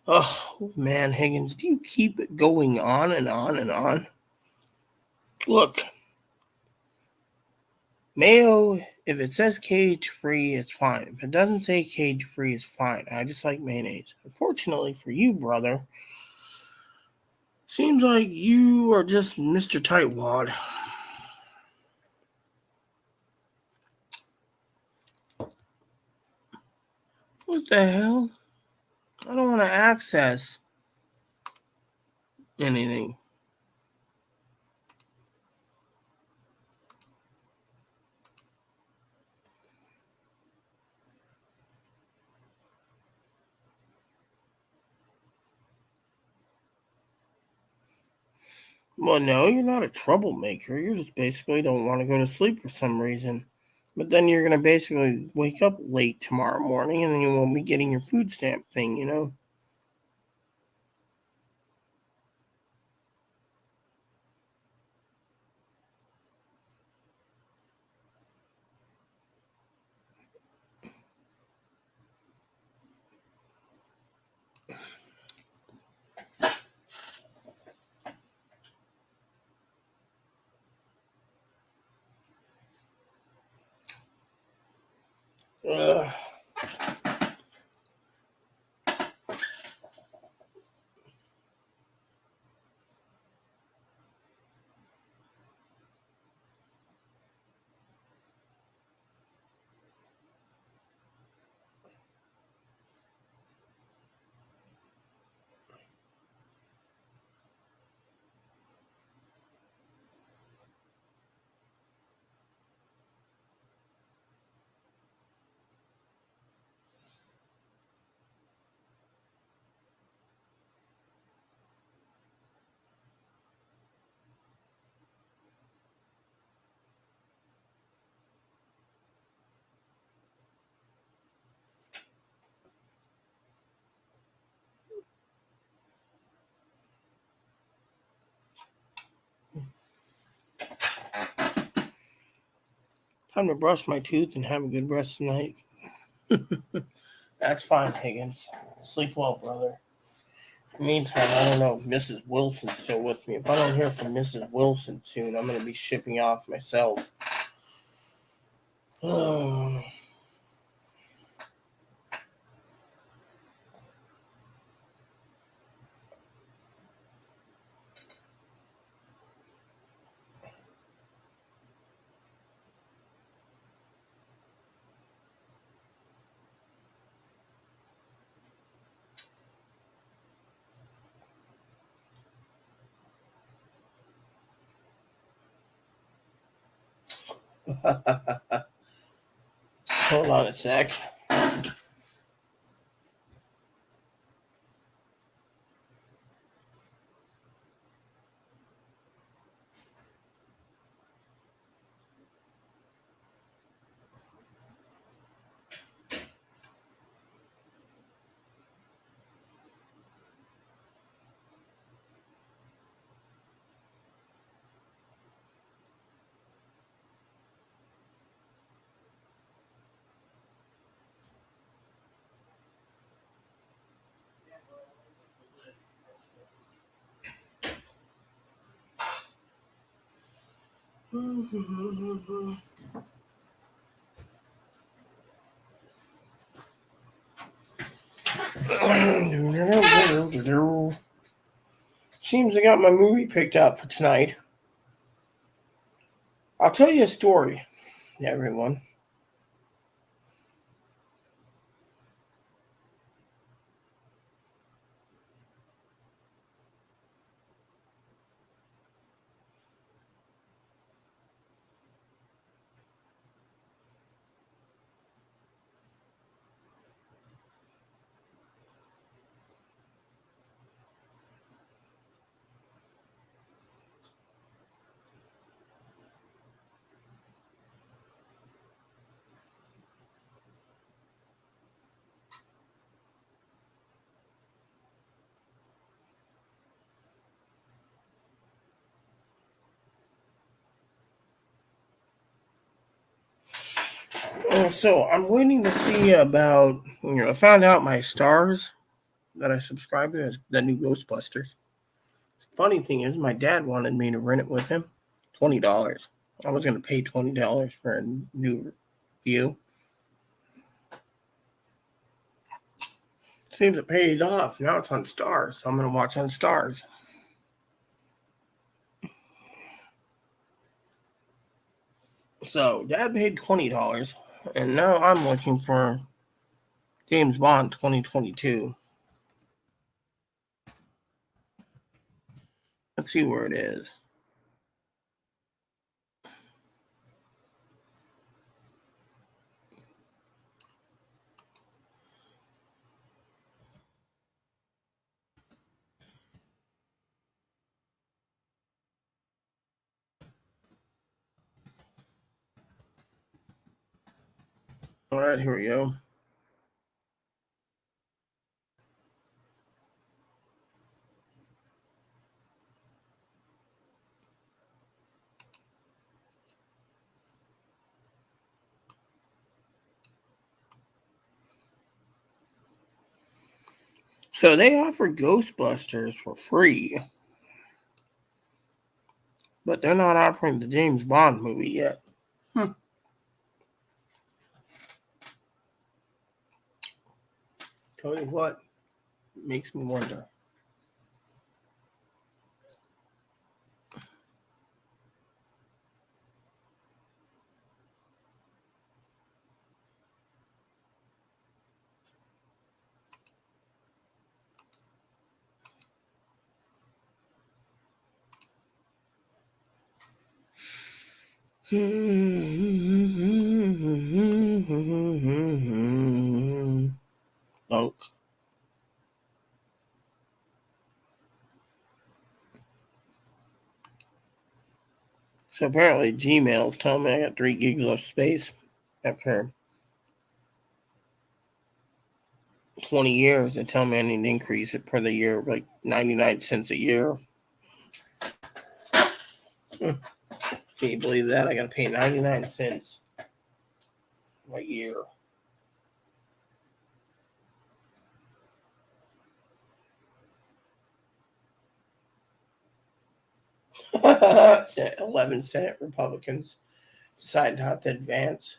Oh man, Higgins, do you keep it going on and on and on? Look, mayo, if it says cage free, it's fine. If it doesn't say cage free, it's fine. I just like mayonnaise. Unfortunately for you, brother, seems like you are just Mr. Tightwad. What the hell? I don't want to access anything. Well, no, you're not a troublemaker. You just basically don't want to go to sleep for some reason. But then you're going to basically wake up late tomorrow morning and then you won't be getting your food stamp thing, you know? Ugh. Time to brush my tooth and have a good rest tonight. That's fine, Higgins. Sleep well, brother. Meantime, I don't know. Mrs. Wilson's still with me. If I don't hear from Mrs. Wilson soon, I'm going to be shipping off myself. Oh. Hold on a sec. Seems I got my movie picked out for tonight. I'll tell you a story, everyone. So I'm waiting to see about. I found out my stars that I subscribe to is the new Ghostbusters. Funny thing is, my dad wanted me to rent it with him. $20. I was going to pay $20 for a new view. Seems it paid off. Now it's on Stars, so I'm going to watch on Stars. So Dad paid $20, and now I'm looking for James Bond 2022. Let's see where it is. All right, here we go. So they offer Ghostbusters for free, but they're not offering the James Bond movie yet. Tell you what, it makes me wonder. Dunk. So apparently Gmail's telling me I got 3 gigs of space after 20 years. They tell me I need to increase it per the year, like 99 cents a year. Can you believe that? I got to pay 99 cents a year. Said 11 Senate Republicans decide not to advance.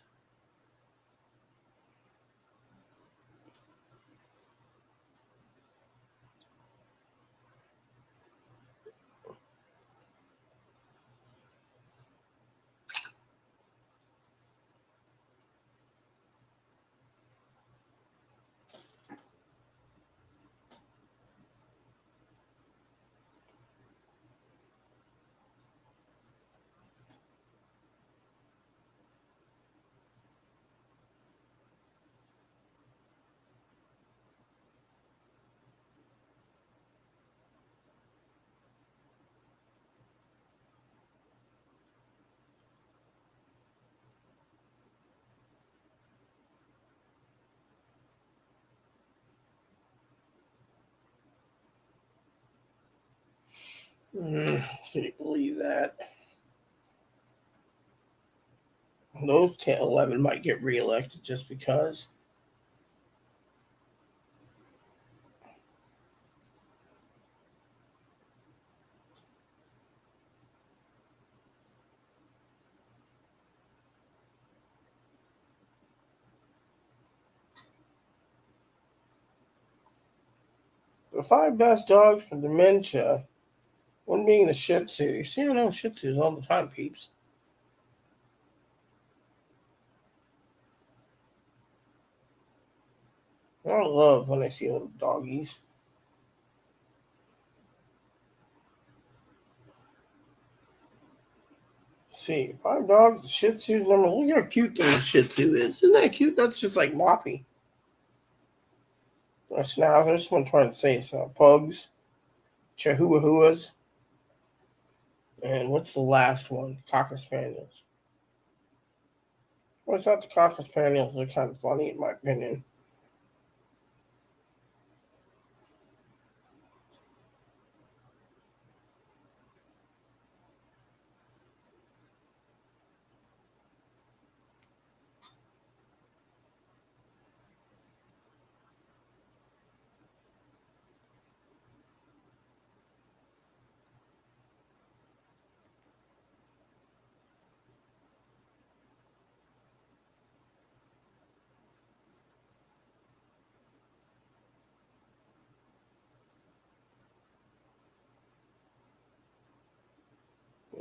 Can you believe that? Those 10, 11 might get reelected just because. The 5 best dogs for dementia. One being the Shih Tzu. You see, I know Shih Tzus all the time, peeps. I love when I see little doggies. Let's see, 5 dogs, Shih Tzu's number. Look how cute the little Shih Tzu is. Isn't that cute? That's just like Moppy. Schnauzers, I'm trying to say so. Pugs, Chihuahuas, and what's the last one? Cocker Spaniels. Well, it's not the Cocker Spaniels. They're kind of funny, in my opinion.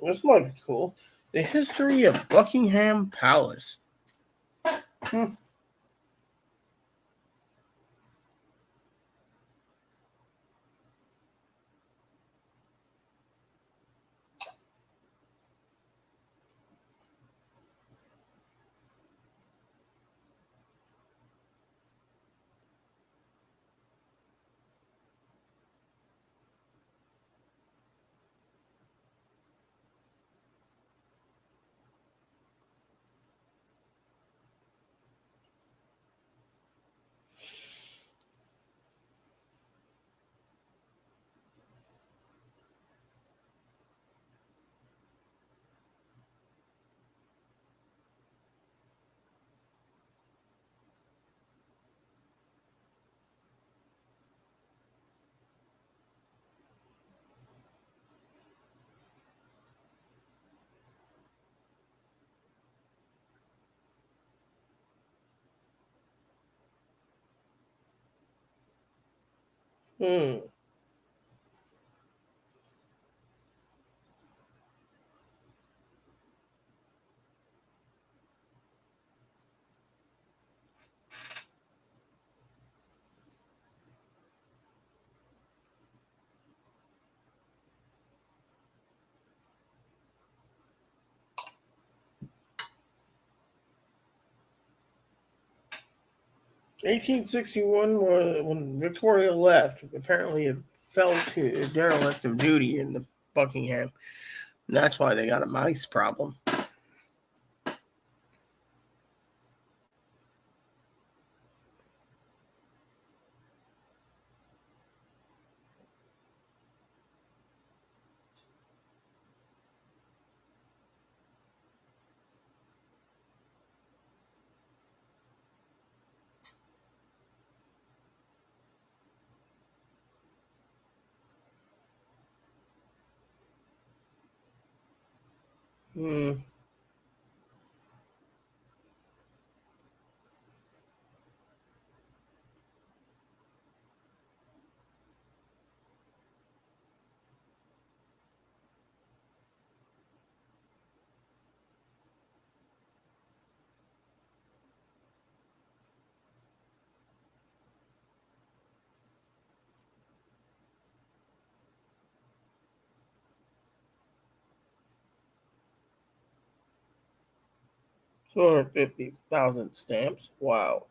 This might be cool. The history of Buckingham Palace. Hmm. 1861, when Victoria left, apparently it fell to a derelict of duty in the Buckingham. And that's why they got a mice problem. Hmm. 250,000 stamps. Wow.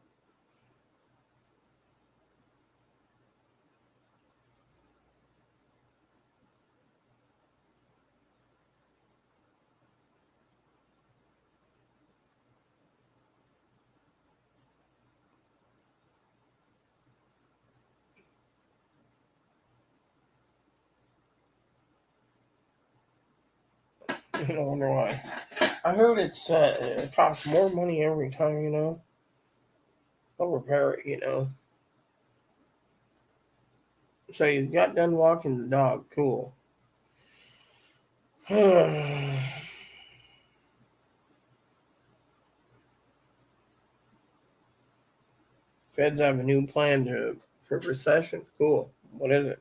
I wonder why. I heard it costs more money every time. They'll repair it. So you got done walking the dog. Cool. Feds have a new plan for recession. Cool. What is it?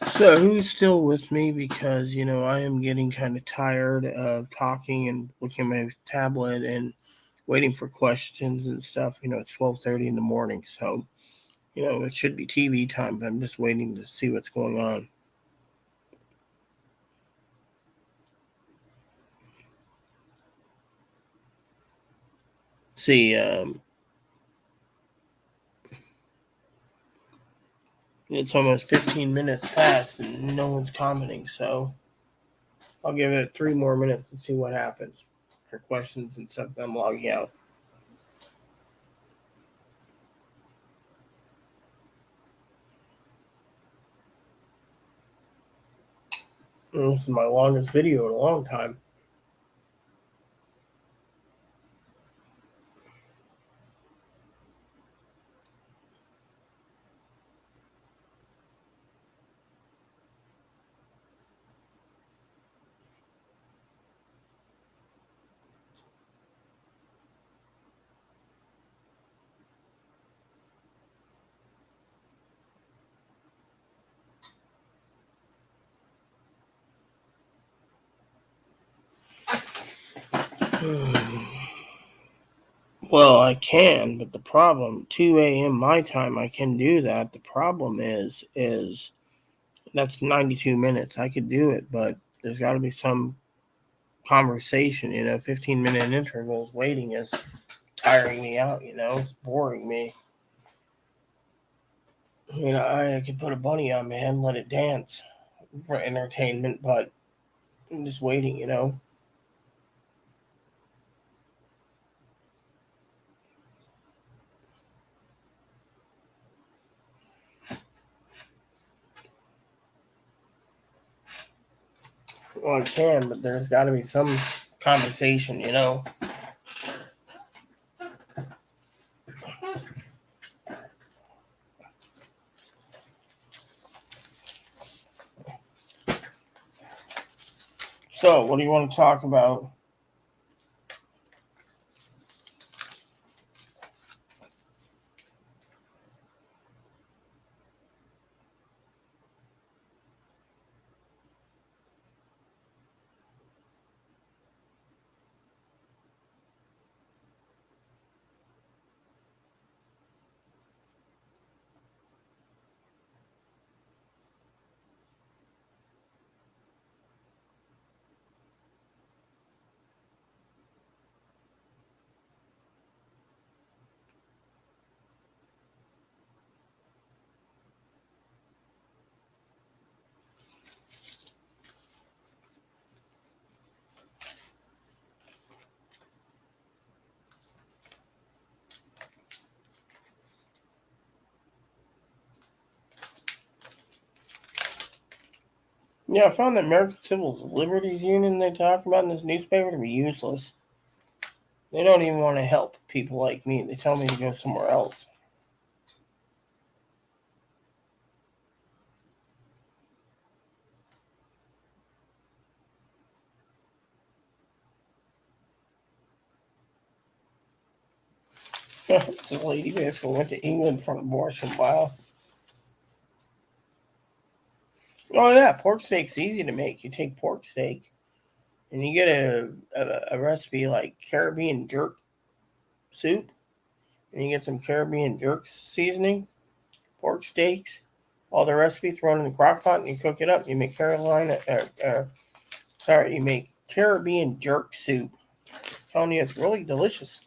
So who's still with me? Because I am getting kind of tired of talking and looking at my tablet and waiting for questions and stuff. It's 12:30 in the morning, so it should be TV time, but I'm just waiting to see what's going on. See, it's almost 15 minutes past and no one's commenting, so I'll give it 3 more minutes and see what happens for questions and stuff. I'm logging out. This is my longest video in a long time. Well, I can, but the problem, 2 a.m. my time, I can do that. The problem is that's 92 minutes. I could do it, but there's got to be some conversation. 15-minute intervals waiting is tiring me out. It's boring me. I could put a bunny on my head and let it dance for entertainment, but I'm just waiting. Well, I can, but there's got to be some conversation. So, what do you want to talk about? Yeah, I found the American Civil Liberties Union they talk about in this newspaper to be useless. They don't even want to help people like me. They tell me to go somewhere else. This lady basically went to England for an abortion. Wow. Oh yeah, pork steak's easy to make. You take pork steak and you get a recipe like Caribbean jerk soup, and you get some Caribbean jerk seasoning, pork steaks, all the recipe, throw it in the crock pot, and you cook it up. You make you make Caribbean jerk soup. I'm telling you, it's really delicious.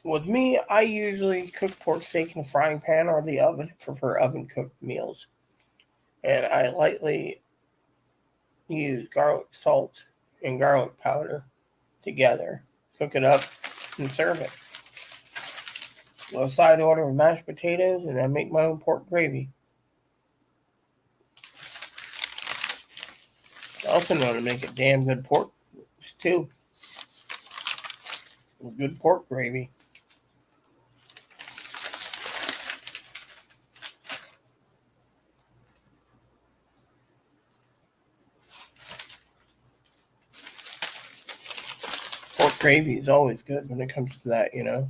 With me, I usually cook pork steak in a frying pan or the oven. Prefer oven cooked meals, and I lightly use garlic salt and garlic powder together. Cook it up and serve it. A side order of mashed potatoes, and I make my own pork gravy. I also know how to make a damn good pork stew with good pork gravy. Pork gravy is always good when it comes to that, you know.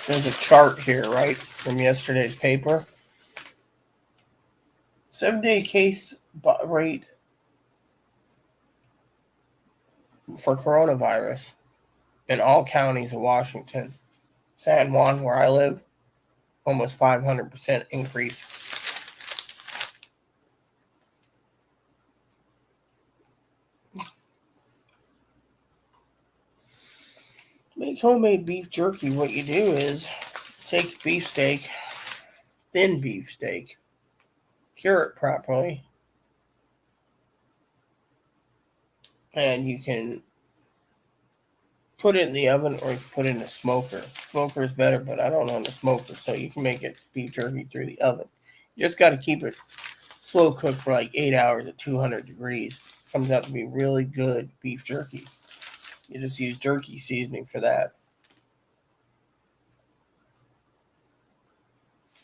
There's a chart here, right, from yesterday's paper. 7-day case rate for coronavirus in all counties of Washington. San Juan, where I live, almost 500% increase. Make homemade beef jerky. What you do is take beef steak, thin beef steak, cure it properly, and you can put it in the oven or you can put it in a smoker. Smoker is better, but I don't own a smoker, so you can make it beef jerky through the oven. You just got to keep it slow cooked for like 8 hours at 200 degrees. Comes out to be really good beef jerky. You just use jerky seasoning for that.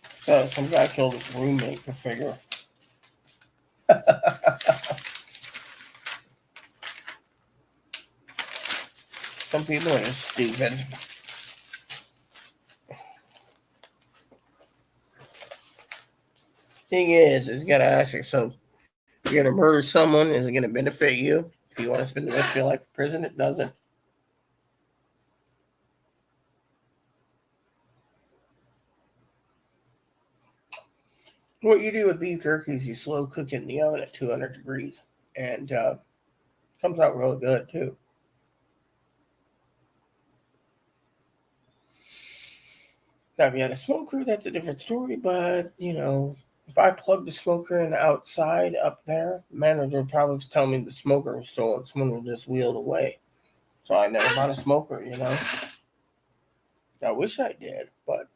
So some guy killed his roommate, go figure. Some people are just stupid. Thing is you gotta ask yourself, you're gonna murder someone, is it gonna benefit you? If you want to spend the rest of your life in prison, it doesn't. What you do with beef jerky is you slow cook it in the oven at 200 degrees, and comes out really good too. Now, if you had a smoker, that's a different story, but you know, if I plugged the smoker in outside up there, the manager would probably tell me the smoker was stolen. Someone would just wheeled away. So I never bought a smoker, you know. I wish I did, but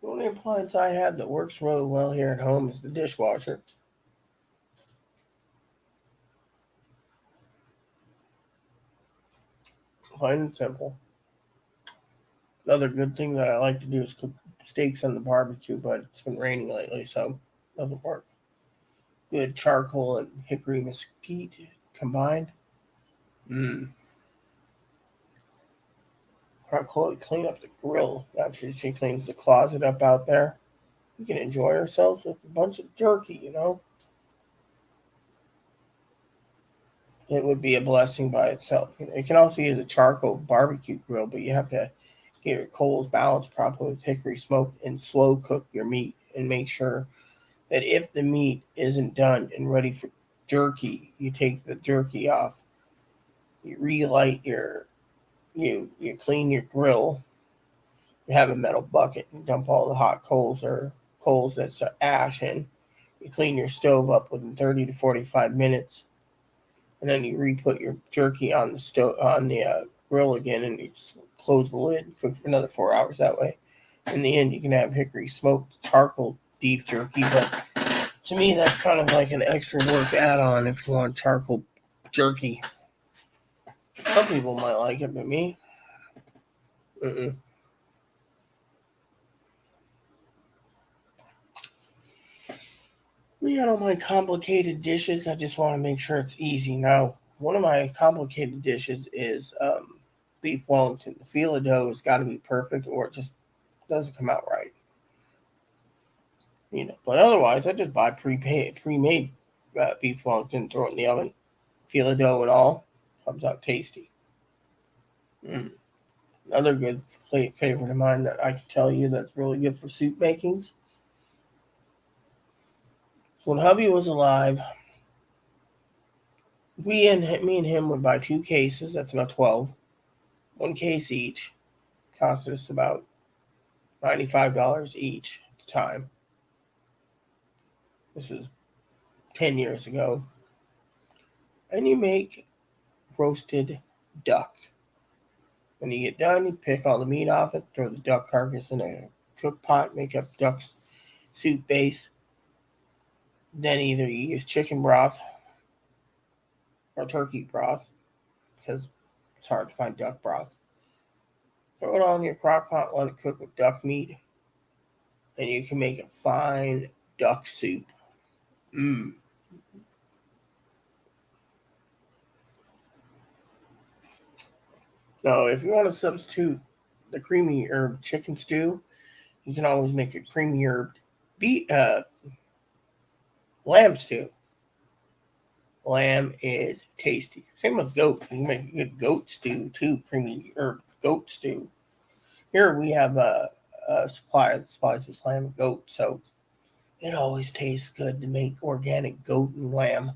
the only appliance I have that works really well here at home is the dishwasher. Plain and simple. Another good thing that I like to do is cook steaks on the barbecue, but it's been raining lately, so it doesn't work. Good charcoal and hickory mesquite combined. Mmm. Probably clean up the grill after she cleans the closet up out there. We can enjoy ourselves with a bunch of jerky, you know. It would be a blessing by itself. You know, you can also use a charcoal barbecue grill, but you have to get your coals balanced properly with hickory smoke and slow cook your meat and make sure that if the meat isn't done and ready for jerky, you take the jerky off. You relight your you clean your grill. You have a metal bucket and dump all the hot coals or coals that's ash in. You clean your stove up within 30 to 45 minutes, and then you re-put your jerky on the stove on the grill again, and you just close the lid and cook for another 4 hours that way. In the end, you can have hickory smoked charcoal beef jerky, but to me, that's kind of like an extra work add-on if you want charcoal jerky. Some people might like it, but me, mm-mm. Me, I don't mind complicated dishes. I just want to make sure it's easy. Now, one of my complicated dishes is beef Wellington. The feel of dough has got to be perfect, or it just doesn't come out right. But otherwise, I just buy pre-made beef Wellington, throw it in the oven, feel the dough and all, comes out tasty. Mm. Another good favorite of mine that I can tell you that's really good for soup makings. So when hubby was alive, me and him would buy 2 cases. That's about 12. 1 case each. Cost us about $95 each at the time. This is 10 years ago. And you make roasted duck. When you get done, you pick all the meat off it, throw the duck carcass in a cook pot, make up duck soup base. Then either you use chicken broth or turkey broth, because it's hard to find duck broth. Throw it all in your crock pot, let it cook with duck meat, and you can make a fine duck soup. Mmm. Now, if you want to substitute the creamy herb chicken stew, you can always make a creamy herb lamb stew. Lamb is tasty. Same with goat. You can make a good goat stew too, creamy herb goat stew. Here we have a supplier that supplies us lamb and goat, so it always tastes good to make organic goat and lamb.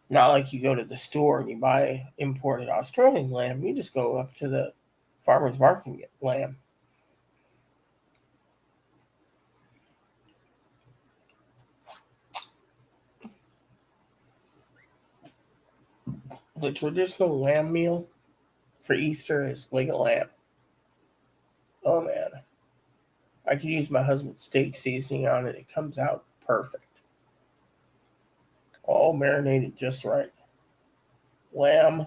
Not like you go to the store and you buy imported Australian lamb. You just go up to the farmer's market and get lamb. The traditional lamb meal for Easter is leg of lamb. Oh man, I could use my husband's steak seasoning on it. It comes out perfect. All marinated just right. Lamb.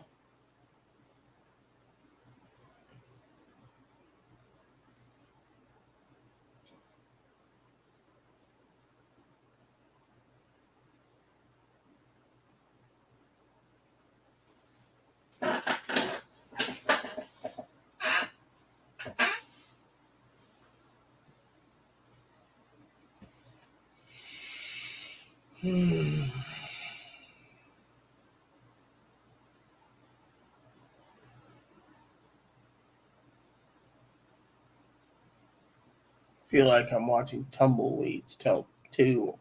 Feel like I'm watching tumbleweeds tell two.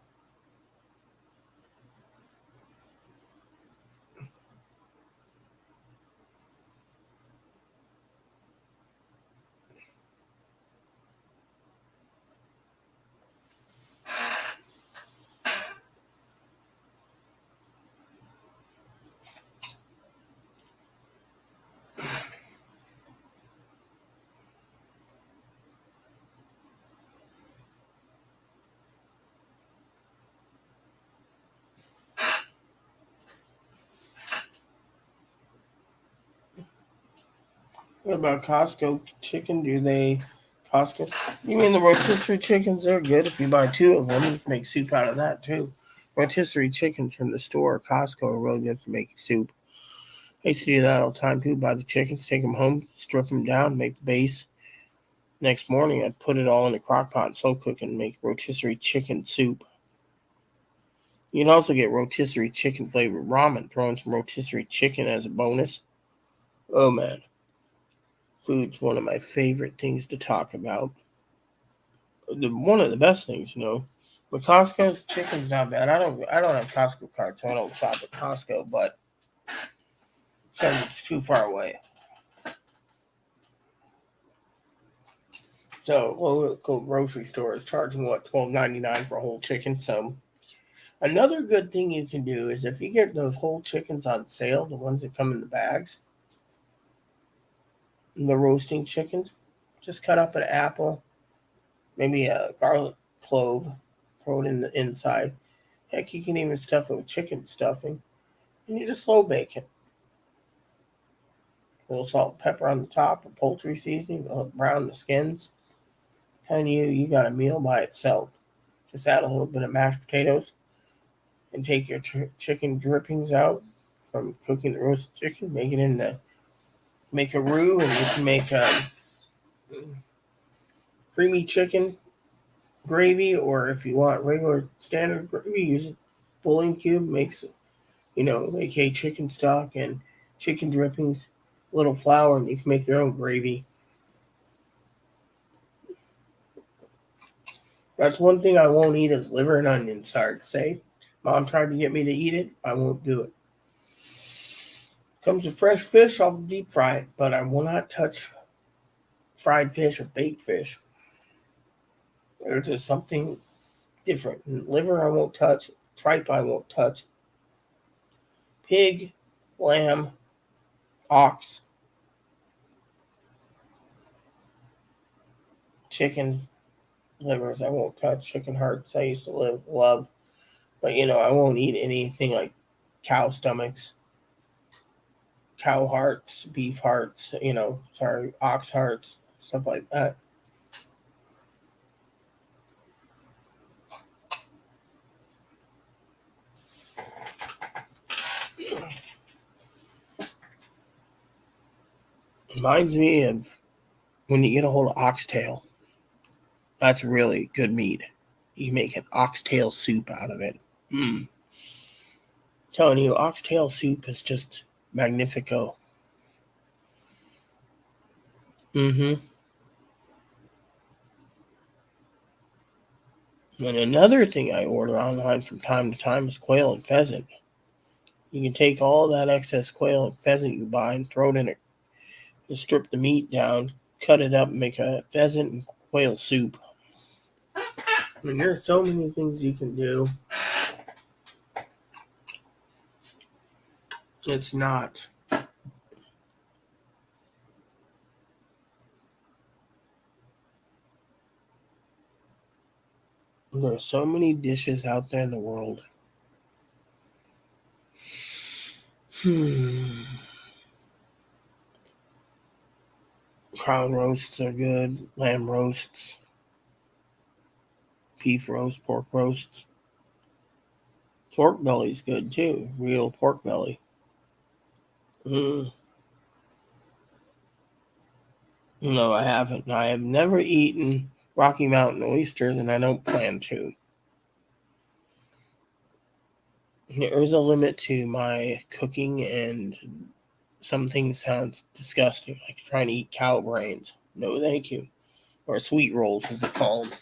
What about Costco chicken? Costco? You mean the rotisserie chickens? They're good if you buy 2 of them. You can make soup out of that too. Rotisserie chickens from the store or Costco are really good for making soup. I used to do that all the time too. Buy the chickens, take them home, strip them down, make the base. Next morning, I'd put it all in the crock pot and slow cook and make rotisserie chicken soup. You can also get rotisserie chicken flavored ramen. Throw in some rotisserie chicken as a bonus. Oh man, food's one of my favorite things to talk about. One of the best things. But Costco's chicken's not bad. I don't have Costco cards, so I don't shop at Costco. But because it's too far away. So local grocery store is charging what, $12.99 for a whole chicken. So another good thing you can do is if you get those whole chickens on sale, the ones that come in the bags, the roasting chickens, just cut up an apple, maybe a garlic clove, throw it in the inside. Heck, you can even stuff it with chicken stuffing, and you just slow bake it. A little salt and pepper on the top, or poultry seasoning, brown the skins, and you got a meal by itself. Just add a little bit of mashed potatoes, and take your chicken drippings out from cooking the roasted chicken. Make it make a roux, and you can make creamy chicken gravy, or if you want regular standard gravy, use a bowling cube. Makes make chicken stock and chicken drippings, a little flour, and you can make your own gravy. That's one thing I won't eat is liver and onions. Sorry to say. Mom tried to get me to eat it. I won't do it. Comes to fresh fish, I'll deep fry it, but I will not touch fried fish or baked fish. There's just something different. Liver I won't touch. Tripe I won't touch. Pig, lamb, ox, chicken livers I won't touch. Chicken hearts I used to love. But I won't eat anything like cow stomachs, cow hearts, beef hearts, ox hearts, stuff like that. Reminds me of when you get a hold of oxtail. That's really good meat. You can make an oxtail soup out of it. Telling you, oxtail soup is just magnifico. And another thing I order online from time to time is quail and pheasant. You can take all that excess quail and pheasant you buy and throw it in it. You strip the meat down, cut it up, and make a pheasant and quail soup. There's so many things you can do. It's not. There's so many dishes out there in the world. Crown roasts are good. Lamb roasts. Beef roast. Pork roasts. Pork belly's good too. Real pork belly. No, I haven't. I have never eaten Rocky Mountain oysters, and I don't plan to. There is a limit to my cooking, and some things sound disgusting, like trying to eat cow brains. No, thank you. Or sweet rolls, as they call them.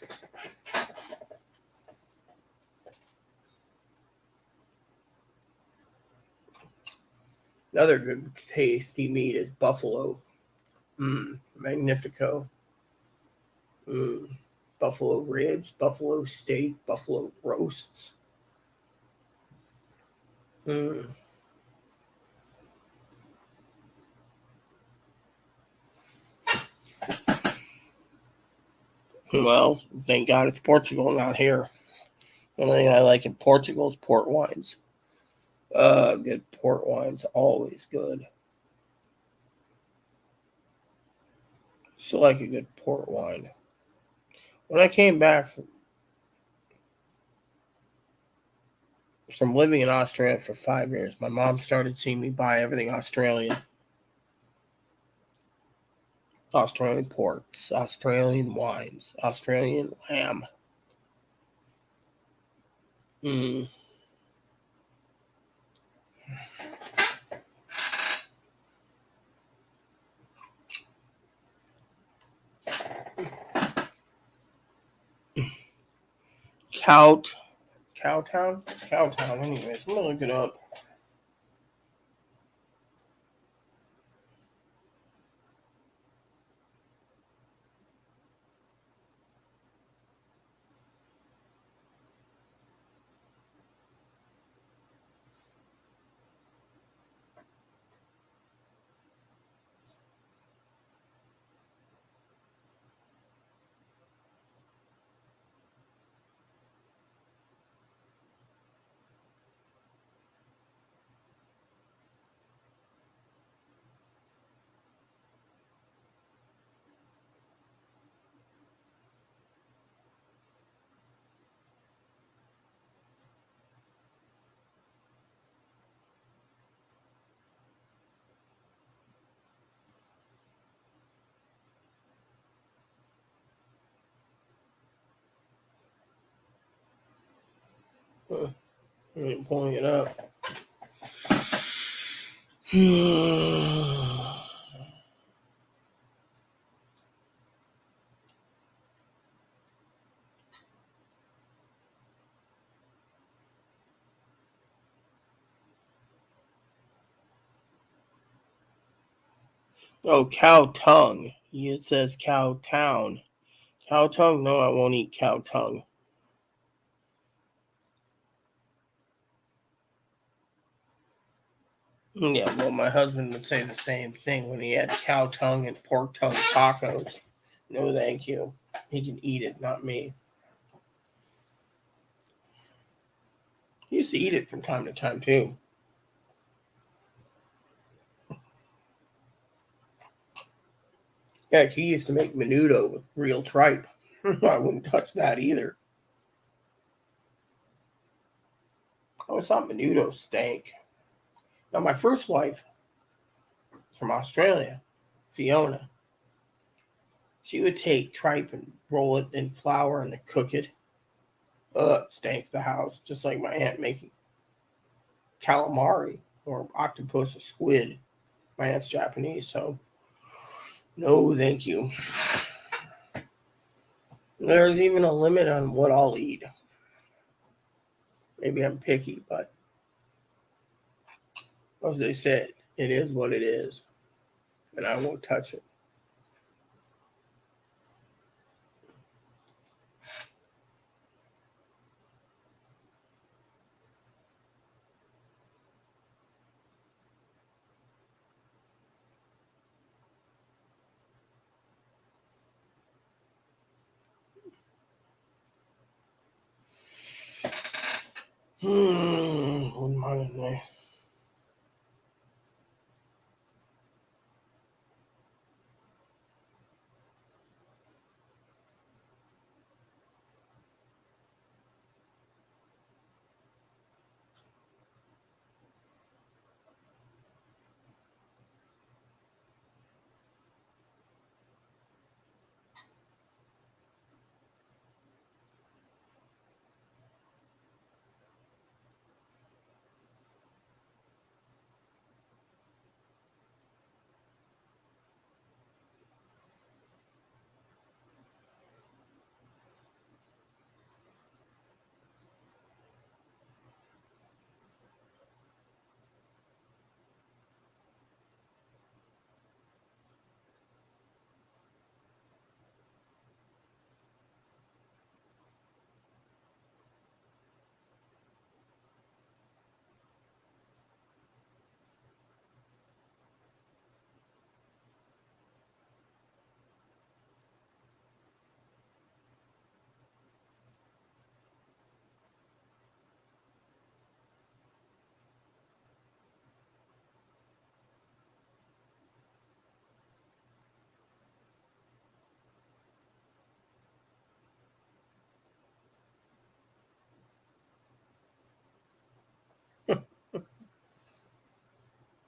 Another good tasty meat is buffalo. Magnifico. Buffalo ribs, buffalo steak, buffalo roasts. Well, thank God it's Portugal, not here. The only thing I like in Portugal is port wines. Good port wines, always good. Still like a good port wine. When I came back from living in Australia for 5 years, my mom started seeing me buy everything Australian. Australian ports, Australian wines, Australian lamb. Cowtown? Cowtown, anyways. I'm gonna look it up. I'm pulling it up. Oh, cow tongue. It says cow town. Cow tongue? No, I won't eat cow tongue. Yeah, well, my husband would say the same thing when he had cow tongue and pork tongue tacos. No, thank you. He can eat it, not me. He used to eat it from time to time, too. Yeah, he used to make menudo with real tripe. I wouldn't touch that either. I always thought menudo stank. Now, my first wife from Australia, Fiona, she would take tripe and roll it in flour and then cook it. It stank the house, just like my aunt making calamari or octopus or squid. My aunt's Japanese, so no, thank you. There's even a limit on what I'll eat. Maybe I'm picky, but as they said, it is what it is, and I won't touch it. Wouldn't mind me.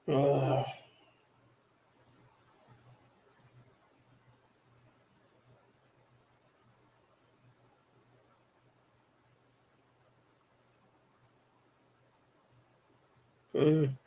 Uh, mm.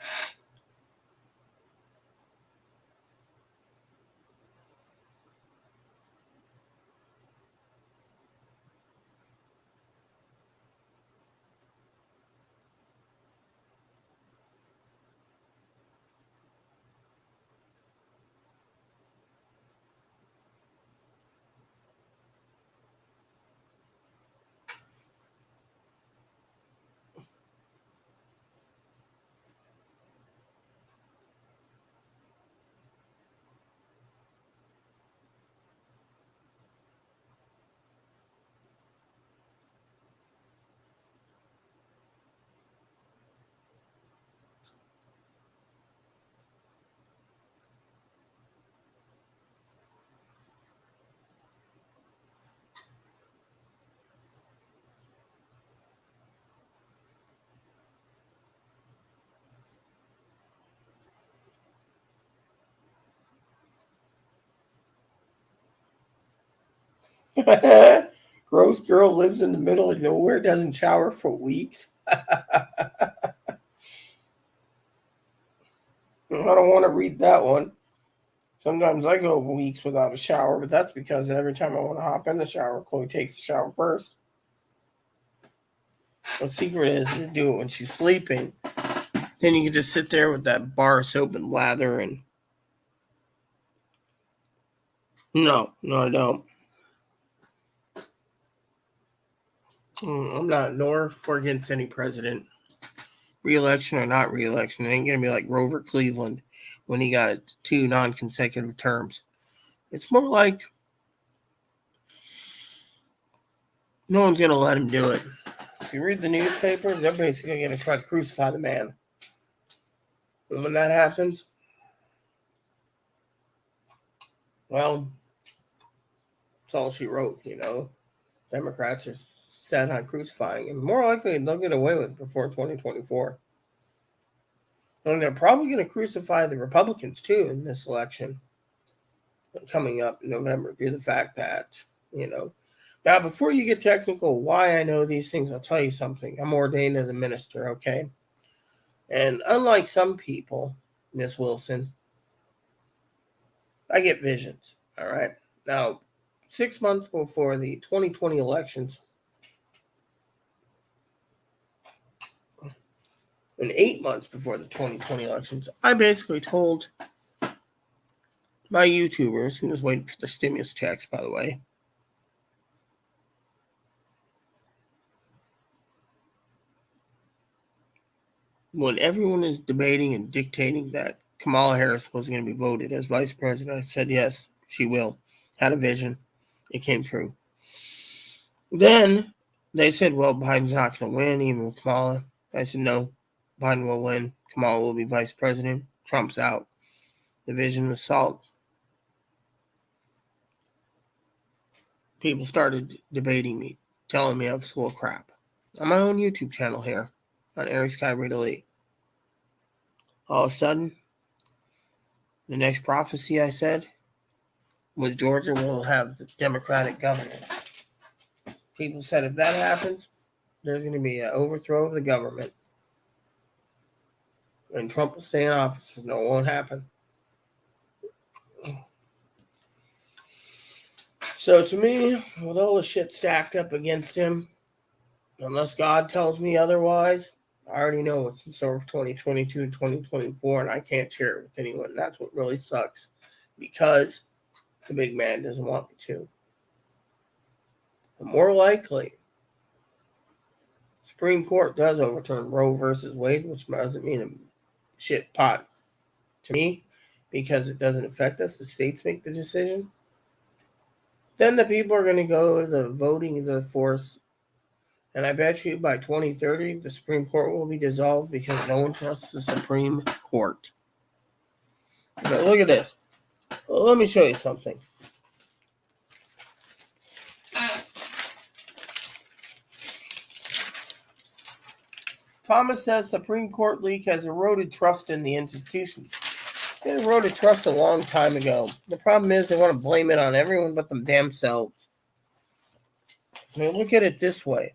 Gross girl lives in the middle of nowhere, doesn't shower for weeks. I don't want to read that one. Sometimes I go weeks without a shower, but that's because every time I want to hop in the shower, Chloe takes the shower first. The secret is to do it when she's sleeping. Then you can just sit there with that bar of soap and lather and... No, I don't. I'm not nor for against any president. Re-election or not re-election, it ain't going to be like Grover Cleveland when he got it 2 non-consecutive terms. It's more like no one's going to let him do it. If you read the newspapers, they're basically going to try to crucify the man. And when that happens, well, that's all she wrote, Democrats are set on crucifying him. More likely, they'll get away with it before 2024. And they're probably going to crucify the Republicans, too, in this election coming up in November, due to the fact that, Now, before you get technical, why I know these things, I'll tell you something. I'm ordained as a minister, okay? And unlike some people, Miss Wilson, I get visions, all right? Now, 6 months before the 2020 elections, and 8 months before the 2020 elections, I basically told my YouTubers, who was waiting for the stimulus checks, by the way, when everyone is debating and dictating that Kamala Harris was going to be voted as vice president, I said, yes, she will. Had a vision. It came true. Then they said, well, Biden's not going to win, even with Kamala. I said, no, Biden will win. Kamala will be vice president. Trump's out. The vision was solid. People started debating me, telling me I was full of crap. On my own YouTube channel here, on Eric Sky Read Elite. All of a sudden, the next prophecy I said was Georgia will have the Democratic governor. People said if that happens, there's going to be an overthrow of the government. And Trump will stay in office. No, it won't happen. So to me, with all the shit stacked up against him, unless God tells me otherwise, I already know what's in store for 2022 and 2024, and I can't share it with anyone. That's what really sucks, because the big man doesn't want me to. But more likely, Supreme Court does overturn Roe versus Wade, which doesn't mean a shit pot to me, because it doesn't affect us. The states make the decision. Then the people are going to go to the voting the force. And I bet you by 2030, the Supreme Court will be dissolved because no one trusts the Supreme Court. But look at this. Well, let me show you something. Thomas says Supreme Court leak has eroded trust in the institution. It eroded trust a long time ago. The problem is they want to blame it on everyone but them damn selves. I mean, look at it this way.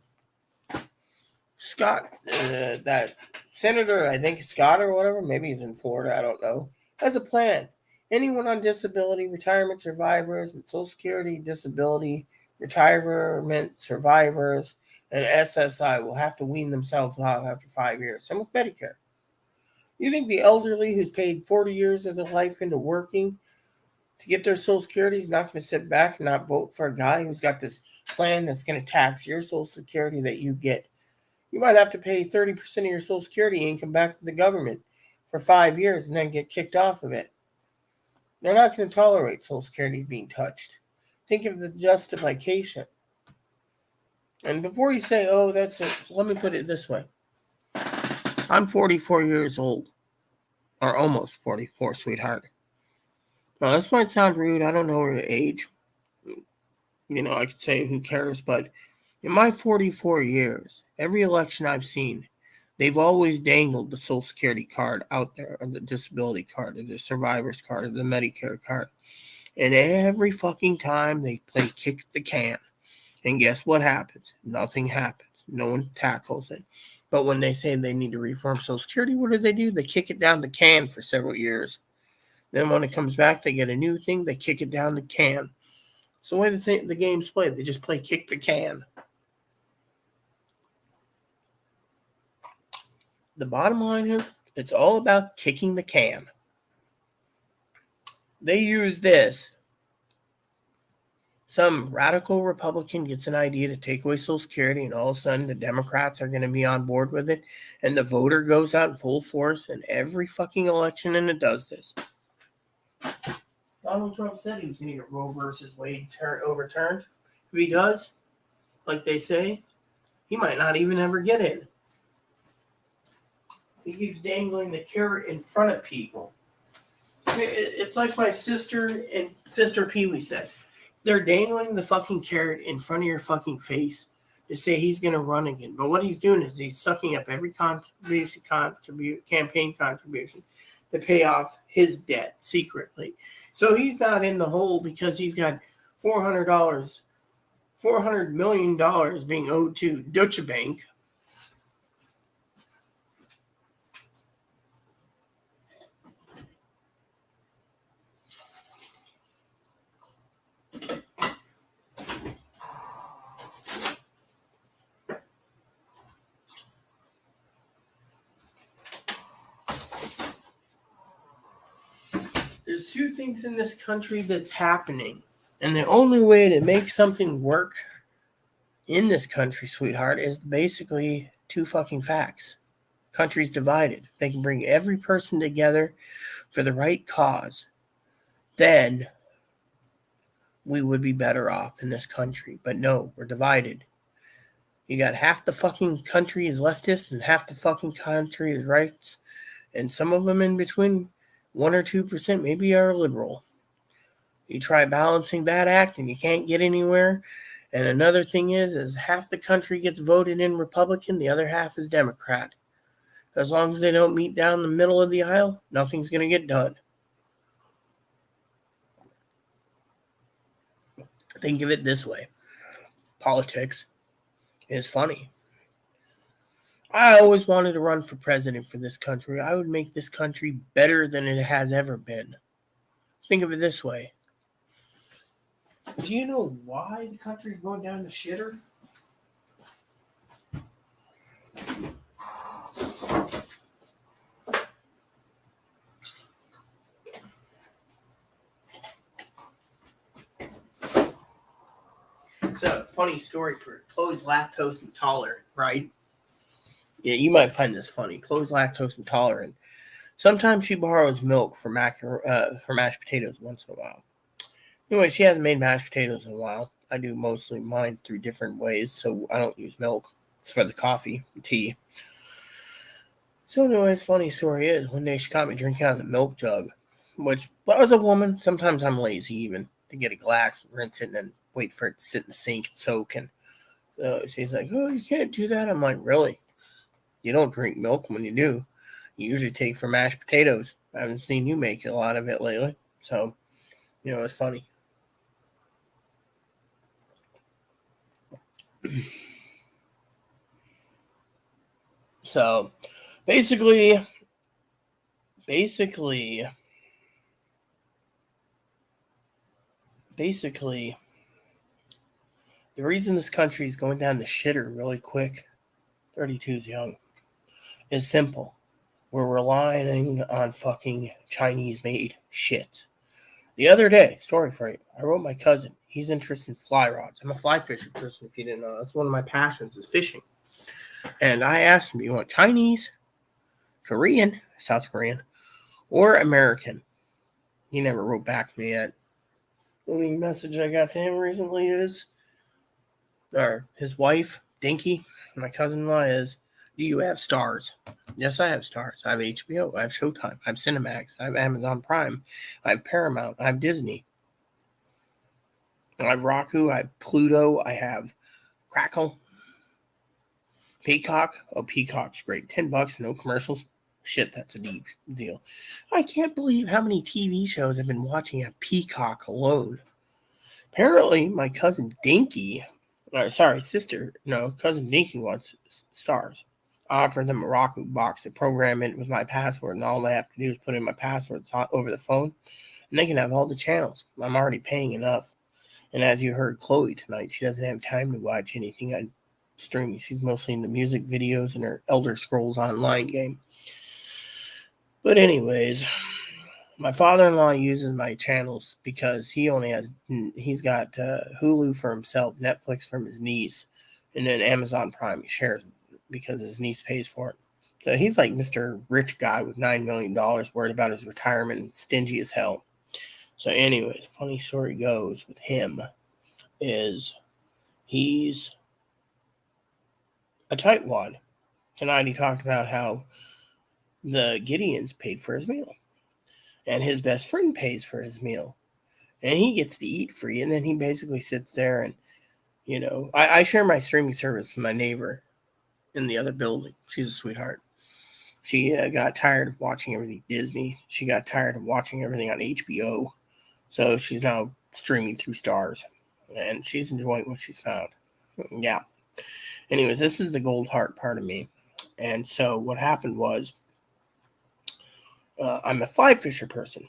Scott, that senator, I think Scott or whatever, maybe he's in Florida, I don't know, has a plan. Anyone on disability, retirement survivors, and Social Security disability, retirement survivors, and SSI will have to wean themselves off after 5 years. Same with Medicare. You think the elderly who's paid 40 years of their life into working to get their Social Security is not going to sit back and not vote for a guy who's got this plan that's going to tax your Social Security that you get? You might have to pay 30% of your Social Security income back to the government for 5 years and then get kicked off of it. They're not going to tolerate Social Security being touched. Think of the justification. And before you say, oh, that's it, let me put it this way. I'm 44 years old, or almost 44, sweetheart. Now, this might sound rude. I don't know your age. I could say who cares, but in my 44 years, every election I've seen, they've always dangled the Social Security card out there, or the disability card, or the survivor's card, or the Medicare card. And every fucking time they play kick the can. And guess what happens? Nothing happens. No one tackles it. But when they say they need to reform Social Security, what do? They kick it down the can for several years. Then when it comes back, they get a new thing. They kick it down the can. It's the way the game's played. They just play kick the can. The bottom line is, it's all about kicking the can. They use this. Some radical Republican gets an idea to take away Social Security, and all of a sudden the Democrats are going to be on board with it, and the voter goes out in full force, and every fucking election, and it does this. Donald Trump said he was going to get Roe versus Wade overturned. If he does, like they say, he might not even ever get in. He keeps dangling the carrot in front of people. It's like my sister and Sister Pee Wee said. They're dangling the fucking carrot in front of your fucking face to say he's going to run again. But what he's doing is he's sucking up every campaign contribution to pay off his debt secretly. So he's not in the hole because he's got $400 million being owed to Deutsche Bank. There's two things in this country that's happening. And the only way to make something work in this country, sweetheart, is basically two fucking facts. Country's divided. If they can bring every person together for the right cause, then we would be better off in this country. But no, we're divided. You got half the fucking country is leftist and half the fucking country is rights. And some of them in between 1 or 2% maybe are liberal. You try balancing that act and you can't get anywhere. And another thing is half the country gets voted in Republican, the other half is Democrat. As long as they don't meet down the middle of the aisle, nothing's going to get done. Think of it this way. Politics is funny. I always wanted to run for president for this country. I would make this country better than it has ever been. Think of it this way. Do you know why the country is going down the shitter? It's a funny story for Chloe's lactose intolerant, right? Yeah, you might find this funny. Chloe's lactose intolerant. Sometimes she borrows milk for mashed potatoes once in a while. Anyway, she hasn't made mashed potatoes in a while. I do mostly mine through different ways, so I don't use milk. It's for the coffee and tea. So anyways, funny story is, one day she caught me drinking out of the milk jug, which, as a woman, sometimes I'm lazy even to get a glass, rinse it, and then wait for it to sit in the sink and soak. And she's like, oh, you can't do that. I'm like, really? You don't drink milk when you do. You usually take for mashed potatoes. I haven't seen you make a lot of it lately. So, it's funny. So, basically, the reason this country is going down the shitter really quick, 32 is young, is simple. We're relying on fucking Chinese-made shit. The other day, story for you, I wrote my cousin. He's interested in fly rods. I'm a fly fishing person, if you didn't know. That's one of my passions is fishing. And I asked him, do you want Chinese, Korean, South Korean, or American? He never wrote back to me yet. The only message I got to him recently is, or his wife, Dinky, my cousin-in-law, is, do you have Stars? Yes, I have Stars. I have HBO. I have Showtime. I have Cinemax. I have Amazon Prime. I have Paramount. I have Disney. I have Roku. I have Pluto. I have Crackle. Peacock. Oh, Peacock's great. $10, no commercials. Shit, that's a deep deal. I can't believe how many TV shows I've been watching at Peacock alone. Apparently, my cousin Dinky Sister. No, cousin Dinky wants stars. I offered them a Roku box to program it with my password, and all they have to do is put in my passwords over the phone, and they can have all the channels. I'm already paying enough. And as you heard Chloe tonight, she doesn't have time to watch anything on streaming. She's mostly into music videos and her Elder Scrolls Online game. But anyways, my father-in-law uses my channels because he's got Hulu for himself, Netflix from his niece, and then Amazon Prime he shares because his niece pays for it. So he's like Mr. Rich Guy with $9 million worried about his retirement and stingy as hell. So anyways, funny story goes with him is he's a tightwad. Tonight he talked about how the Gideons paid for his meal. And his best friend pays for his meal. And he gets to eat free. And then he basically sits there and, I share my streaming service with my neighbor in the other building. She's a sweetheart. She got tired of watching everything Disney. She got tired of watching everything on HBO. So she's now streaming through Stars. And she's enjoying what she's found. Yeah. Anyways, this is the gold heart part of me. And so what happened was, I'm a fly fisher person.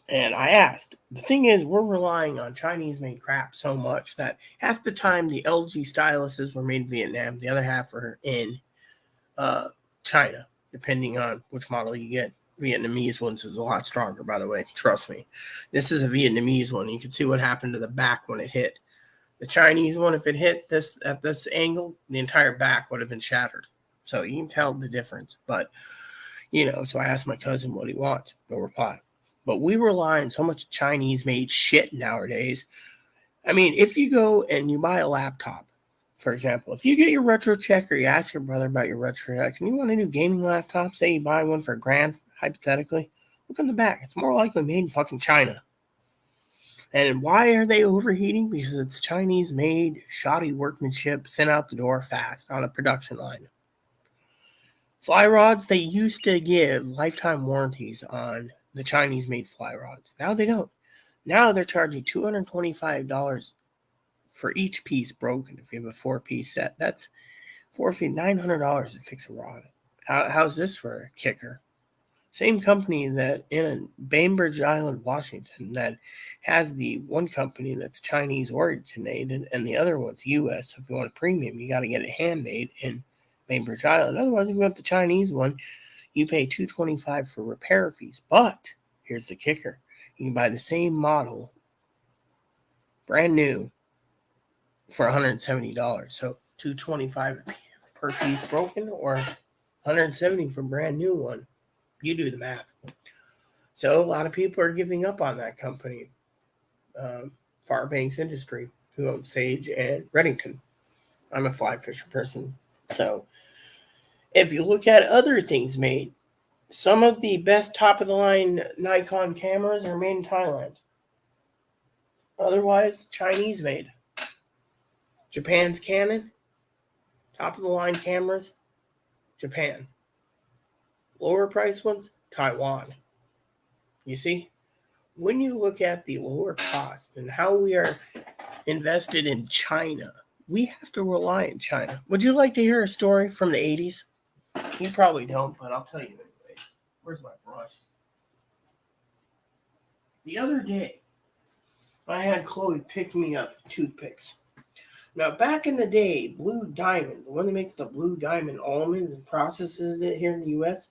And I asked, the thing is, we're relying on Chinese made crap so much that half the time the LG styluses were made in Vietnam, the other half were in China, depending on which model you get. Vietnamese ones is a lot stronger, by the way. Trust me. This is a Vietnamese one. You can see what happened to the back when it hit. The Chinese one, if it hit this at this angle, the entire back would have been shattered. So you can tell the difference. But, so I asked my cousin what he wants. No reply. But we rely on so much Chinese-made shit nowadays. I mean, if you go and you buy a laptop, for example, if you get your retro check or you ask your brother about your retro check, and you want a new gaming laptop, say you buy one for $1,000, hypothetically, look on the back. It's more likely made in fucking China. And why are they overheating? Because it's Chinese-made, shoddy workmanship, sent out the door fast on a production line. Fly rods, they used to give lifetime warranties on the Chinese-made fly rods. Now they don't. Now they're charging $225 for each piece broken. If you have a 4-piece set, that's $900 to fix a rod. How's this for a kicker? Same company that in Bainbridge Island, Washington, that has the one company that's Chinese originated and the other one's U.S. So if you want a premium, you got to get it handmade in Bainbridge Island. Otherwise, if you want the Chinese one, you pay $225 for repair fees. But here's the kicker. You can buy the same model, brand new, for $170. So $225 per piece broken or $170 for a brand new one. You do the math. So a lot of people are giving up on that company. Fairbanks Industry, who owns Sage and Reddington. I'm a fly fisher person. So if you look at other things made, some of the best top-of-the-line Nikon cameras are made in Thailand. Otherwise, Chinese-made. Japan's Canon, top-of-the-line cameras, Japan. Lower-priced ones, Taiwan. You see? When you look at the lower cost and how we are invested in China, we have to rely on China. Would you like to hear a story from the 80s? You probably don't, but I'll tell you anyway. Where's my brush? The other day, I had Chloe pick me up toothpicks. Now, back in the day, Blue Diamond, the one that makes the Blue Diamond almonds and processes it here in the U.S.,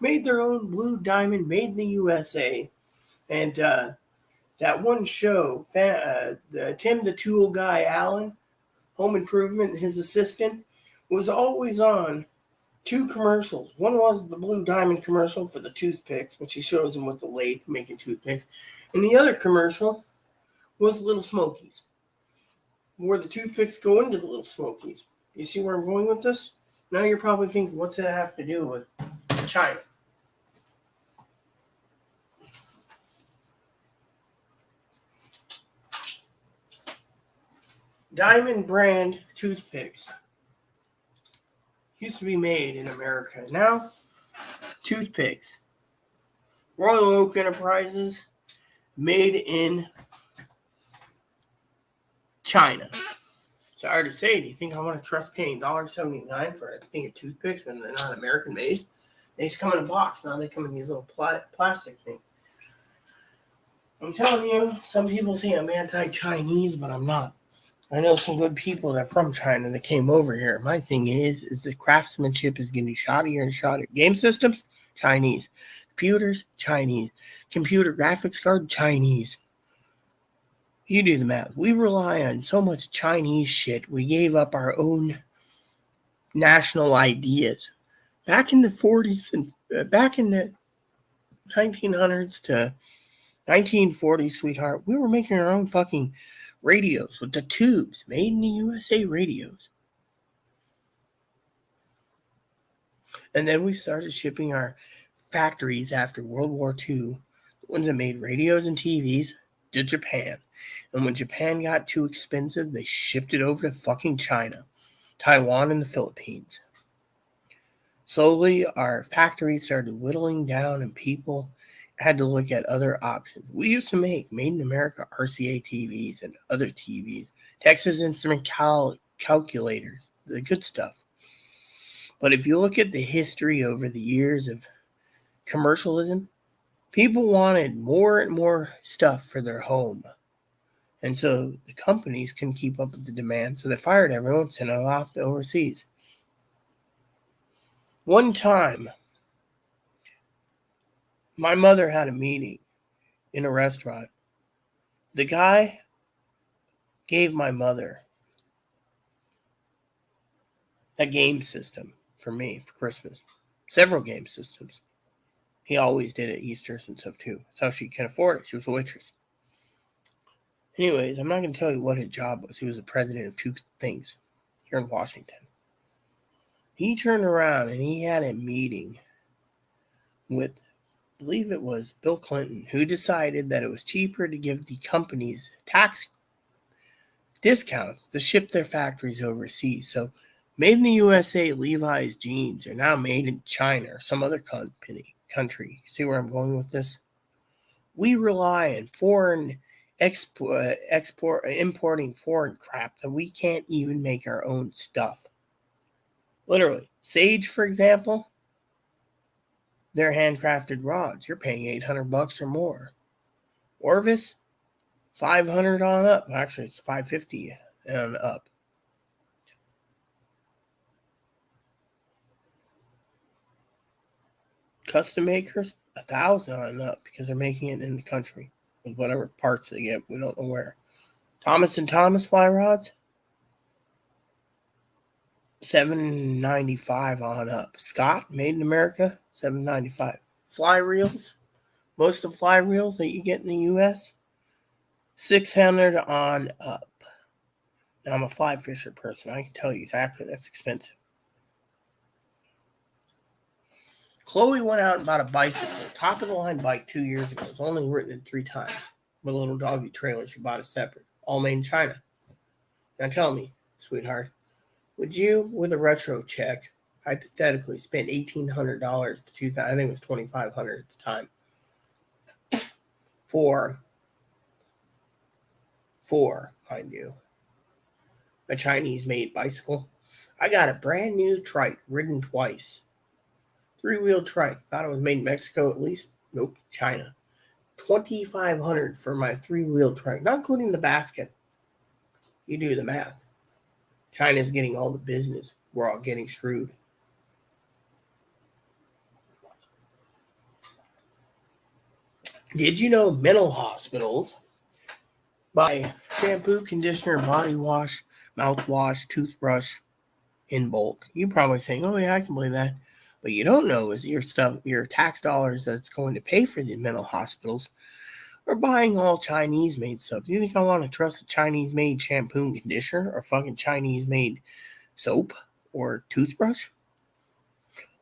made their own Blue Diamond made in the USA. And that one show, Tim the Tool Guy Allen, Home Improvement, his assistant, was always on 2 commercials. One was the Blue Diamond commercial for the toothpicks, which he shows him with the lathe making toothpicks. And the other commercial was Little Smokies, where the toothpicks go into the Little Smokies. You see where I'm going with this? Now you're probably thinking, what's that have to do with China? Diamond brand toothpicks used to be made in America. Now, toothpicks. Royal Oak Enterprises, made in China. Sorry to say, do you think I want to trust paying $1.79 for a thing of toothpicks when they're not American made? They just come in a box. Now they come in these little plastic things. I'm telling you, some people say I'm anti-Chinese, but I'm not. I know some good people that are from China that came over here. My thing is the craftsmanship is getting shoddier and shoddier. Game systems, Chinese. Computers, Chinese. Computer graphics card, Chinese. You do the math. We rely on so much Chinese shit. We gave up our own national ideas. Back in the 40s and back in the 1900s to 1940s, sweetheart, we were making our own fucking radios with the tubes, made in the USA radios. And then we started shipping our factories after World War II, the ones that made radios and TVs, to Japan. And when Japan got too expensive, they shipped it over to fucking China, Taiwan, and the Philippines. Slowly, our factories started whittling down and people had to look at other options. We used to make Made in America RCA TVs and other TVs, Texas Instrument calculators, the good stuff. But if you look at the history over the years of commercialism, people wanted more and more stuff for their home. And so the companies couldn't keep up with the demand, so they fired everyone, sent them off to overseas. One time, my mother had a meeting in a restaurant. The guy gave my mother a game system for me for Christmas. Several game systems. He always did at Easter's and stuff too. That's how she can afford it. She was a waitress. Anyways, I'm not going to tell you what his job was. He was the president of two things here in Washington. He turned around and he had a meeting with, I believe it was Bill Clinton, who decided that it was cheaper to give the companies tax discounts to ship their factories overseas. So, made in the USA Levi's jeans are now made in China or some other country. See where I'm going with this? We rely on foreign importing foreign crap that we can't even make our own stuff. Literally, Sage, for example, they're handcrafted rods. You're paying $800 or more. Orvis, $500 on up. Actually, it's $550 and up. Custom makers, $1,000 on up because they're making it in the country with whatever parts they get. We don't know where. Thomas and Thomas fly rods, $795 on up. Scott, made in America, $795. Fly reels, most of the fly reels that you get in the US, $600 on up. Now I'm a fly fisher person. I can tell you exactly that's expensive. Chloe went out and bought a bicycle, top of the line bike 2 years ago. It's only written in 3 times. With a little doggy trailer, she bought it separate, all made in China. Now tell me, sweetheart, would you, with a retro check, hypothetically spend $1,800 to 2,000? I think it was $2,500 at the time for, mind you, a Chinese-made bicycle? I got a brand new trike, ridden twice. 3-wheel trike. Thought it was made in Mexico at least. Nope, China. $2,500 for my 3-wheel trike, not including the basket. You do the math. China's getting all the business. We're all getting screwed. Did you know mental hospitals buy shampoo, conditioner, body wash, mouthwash, toothbrush in bulk? You're probably saying, oh yeah, I can believe that. What you don't know is your tax dollars that's going to pay for the mental hospitals are buying all Chinese-made stuff. Do you think I want to trust a Chinese-made shampoo and conditioner or fucking Chinese-made soap or toothbrush?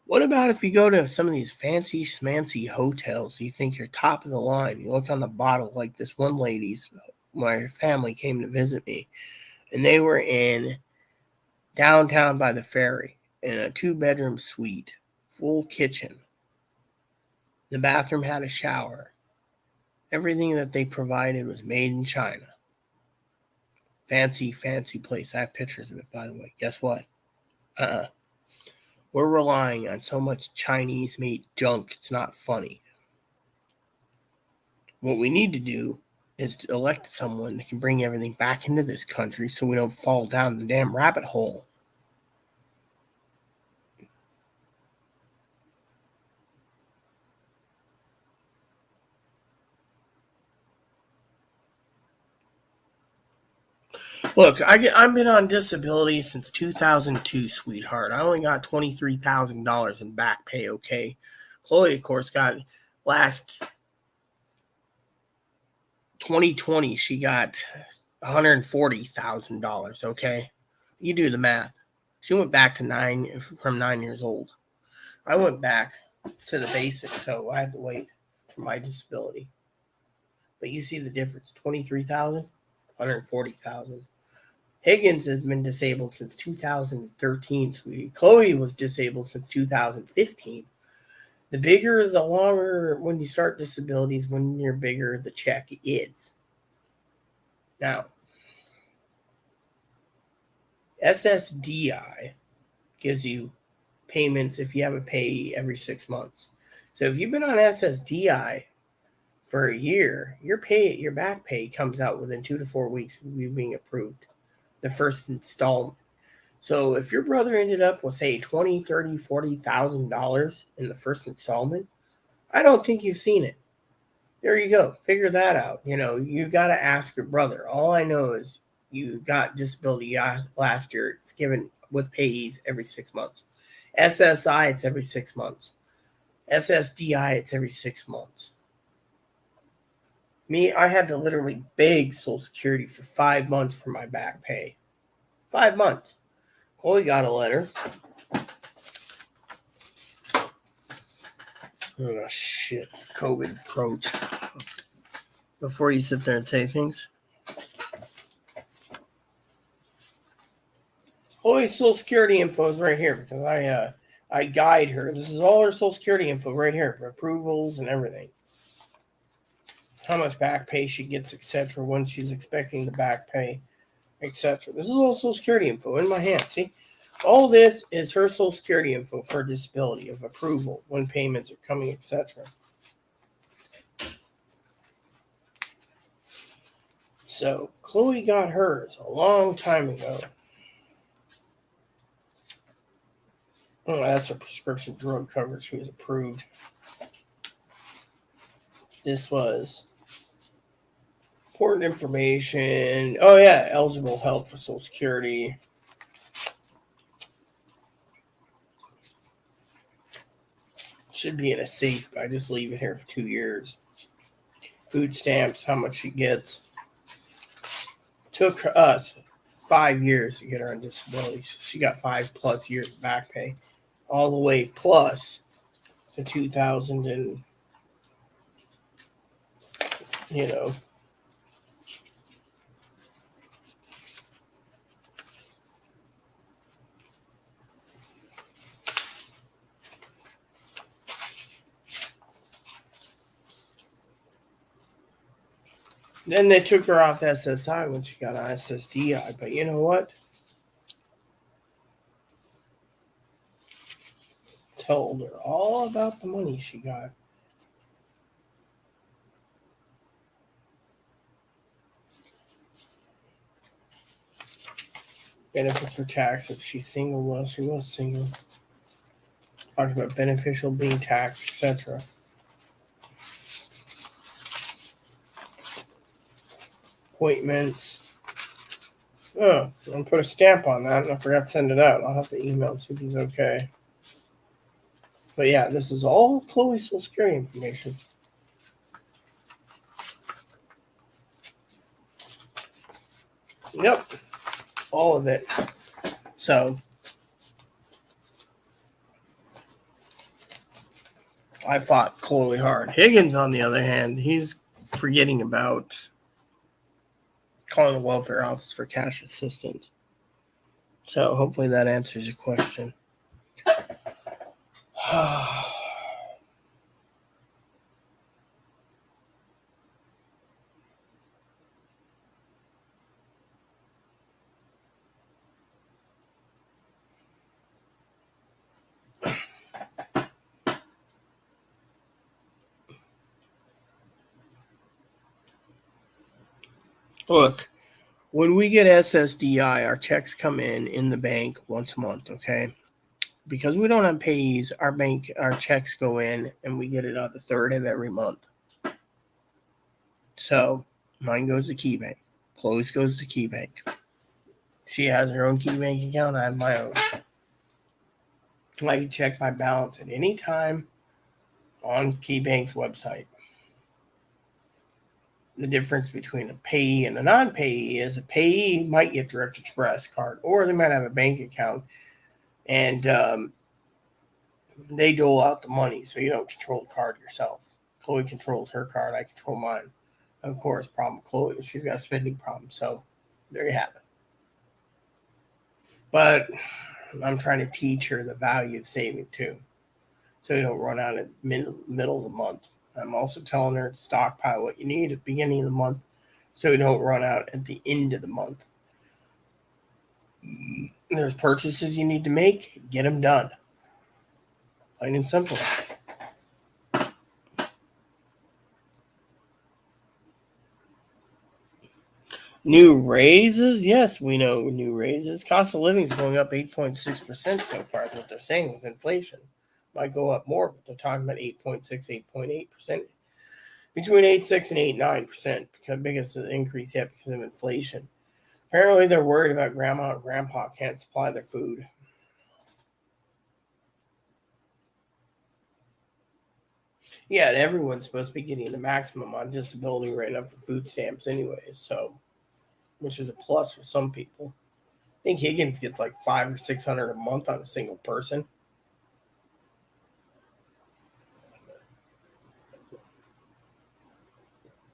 What about if you go to some of these fancy schmancy hotels, you think you're top of the line, you look on the bottle like this one lady's, my family came to visit me, and they were in downtown by the ferry in a 2-bedroom suite, full kitchen. The bathroom had a shower. Everything that they provided was made in China. Fancy place. I have pictures of it, by the way. Guess what? We're relying on so much Chinese-made junk, it's not funny. What we need to do is to elect someone that can bring everything back into this country so we don't fall down the damn rabbit hole. Look, I've been on disability since 2002, sweetheart. I only got $23,000 in back pay, okay? Chloe, of course, got last 2020, she got $140,000, okay? You do the math. She went back to from 9 years old. I went back to the basics, so I had to wait for my disability. But you see the difference, 23,000, 140,000. Higgins has been disabled since 2013, sweetie. Chloe was disabled since 2015. The bigger, the longer, when you start disabilities, when you're bigger, the check is. Now, SSDI gives you payments if you have a pay every 6 months. So if you've been on SSDI for a year, your back pay comes out within 2 to 4 weeks of you being approved. The first installment. So if your brother ended up with, say, $20,000, $30,000, $40,000 in the first installment, I don't think you've seen it. There you go. Figure that out. You got to ask your brother. All I know is you got disability last year. It's given with payees every 6 months. SSI, it's every 6 months. SSDI, it's every 6 months. Me, I had to literally beg Social Security for 5 months for my back pay. 5 months. Chloe got a letter. Oh, shit. COVID approach. Before you sit there and say things. Chloe's Social Security info is right here because I guide her. This is all her Social Security info right here. Approvals and everything. How much back pay she gets, etc. When she's expecting the back pay, etc. This is all Social Security info in my hand. See? All this is her Social Security info for disability of approval, when payments are coming, etc. So, Chloe got hers a long time ago. Oh, that's a prescription drug coverage. She was approved. This was important information. Oh, yeah, eligible help for Social Security. Should be in a safe, but I just leave it here for 2 years. Food stamps, how much she gets. Took us 5 years to get her on disability. She got 5+ years of back pay. All the way plus the 2000 and, Then they took her off SSI when she got on SSDI. But you know what? Told her all about the money she got. Benefits for tax if she's single. Well, she was single. Talked about beneficial being taxed, etc. Appointments. Oh, I'm going to put a stamp on that, and I forgot to send it out. I'll have to email and see if he's okay. But yeah, this is all Chloe's Social Security information. Yep. All of it. So, I fought Chloe hard. Higgins, on the other hand, he's forgetting about calling the welfare office for cash assistance. So, hopefully that answers your question. Look, when we get SSDI, our checks come in the bank once a month, okay? Because we don't have payees, our checks go in and we get it on the third of every month. So mine goes to KeyBank. Chloe's goes to KeyBank. She has her own KeyBank account. I have my own. I can check my balance at any time on KeyBank's website. The difference between a payee and a non-payee is a payee might get Direct Express card, or they might have a bank account, and they dole out the money, so you don't control the card yourself. Chloe controls her card. I control mine. Of course, problem with Chloe is she's got a spending problem. So there you have it. But I'm trying to teach her the value of saving too, so you don't run out at middle of the month. I'm also telling her to stockpile what you need at the beginning of the month, so you don't run out at the end of the month. There's purchases you need to make, get them done. Plain and simple. New raises? Yes, we know new raises. Cost of living is going up 8.6% so far, is what they're saying with inflation. Might go up more, but they're talking about 8.6, 8.8%. Between 8.6 and 8.9%, because biggest increase yet because of inflation. Apparently, they're worried about grandma and grandpa can't supply their food. Yeah, and everyone's supposed to be getting the maximum on disability right now for food stamps anyway, so which is a plus for some people. I think Higgins gets like $500 or $600 a month on a single person.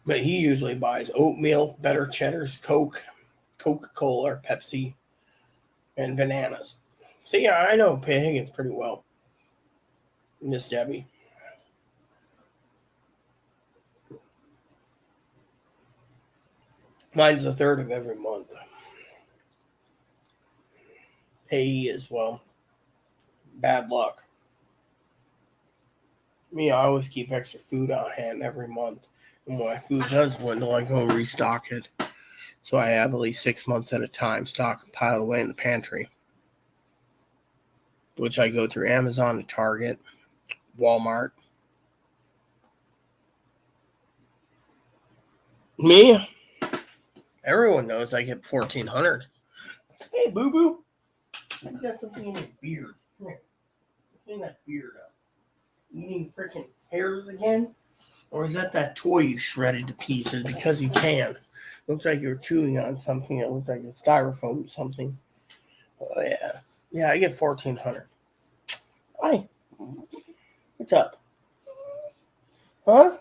But he usually buys oatmeal, better cheddars, Coke, Coca-Cola, or Pepsi, and bananas. So yeah, I know Higgins pretty well. Miss Debbie. Mine's the third of every month. Payee as well. Bad luck. Me, I always keep extra food on hand every month. And when my food does dwindle, I go and restock it. So I have at least 6 months at a time stock and piled away in the pantry. Which I go through Amazon and Target, Walmart. Me, everyone knows I get 1,400. Hey, boo boo. You got something in your beard. Come here. Clean that beard up. Eating freaking hairs again? Or is that toy you shredded to pieces because you can? Looks like you're chewing on something that looks like a styrofoam or something. Oh, yeah. Yeah, I get 1,400. Hi. What's up? Huh?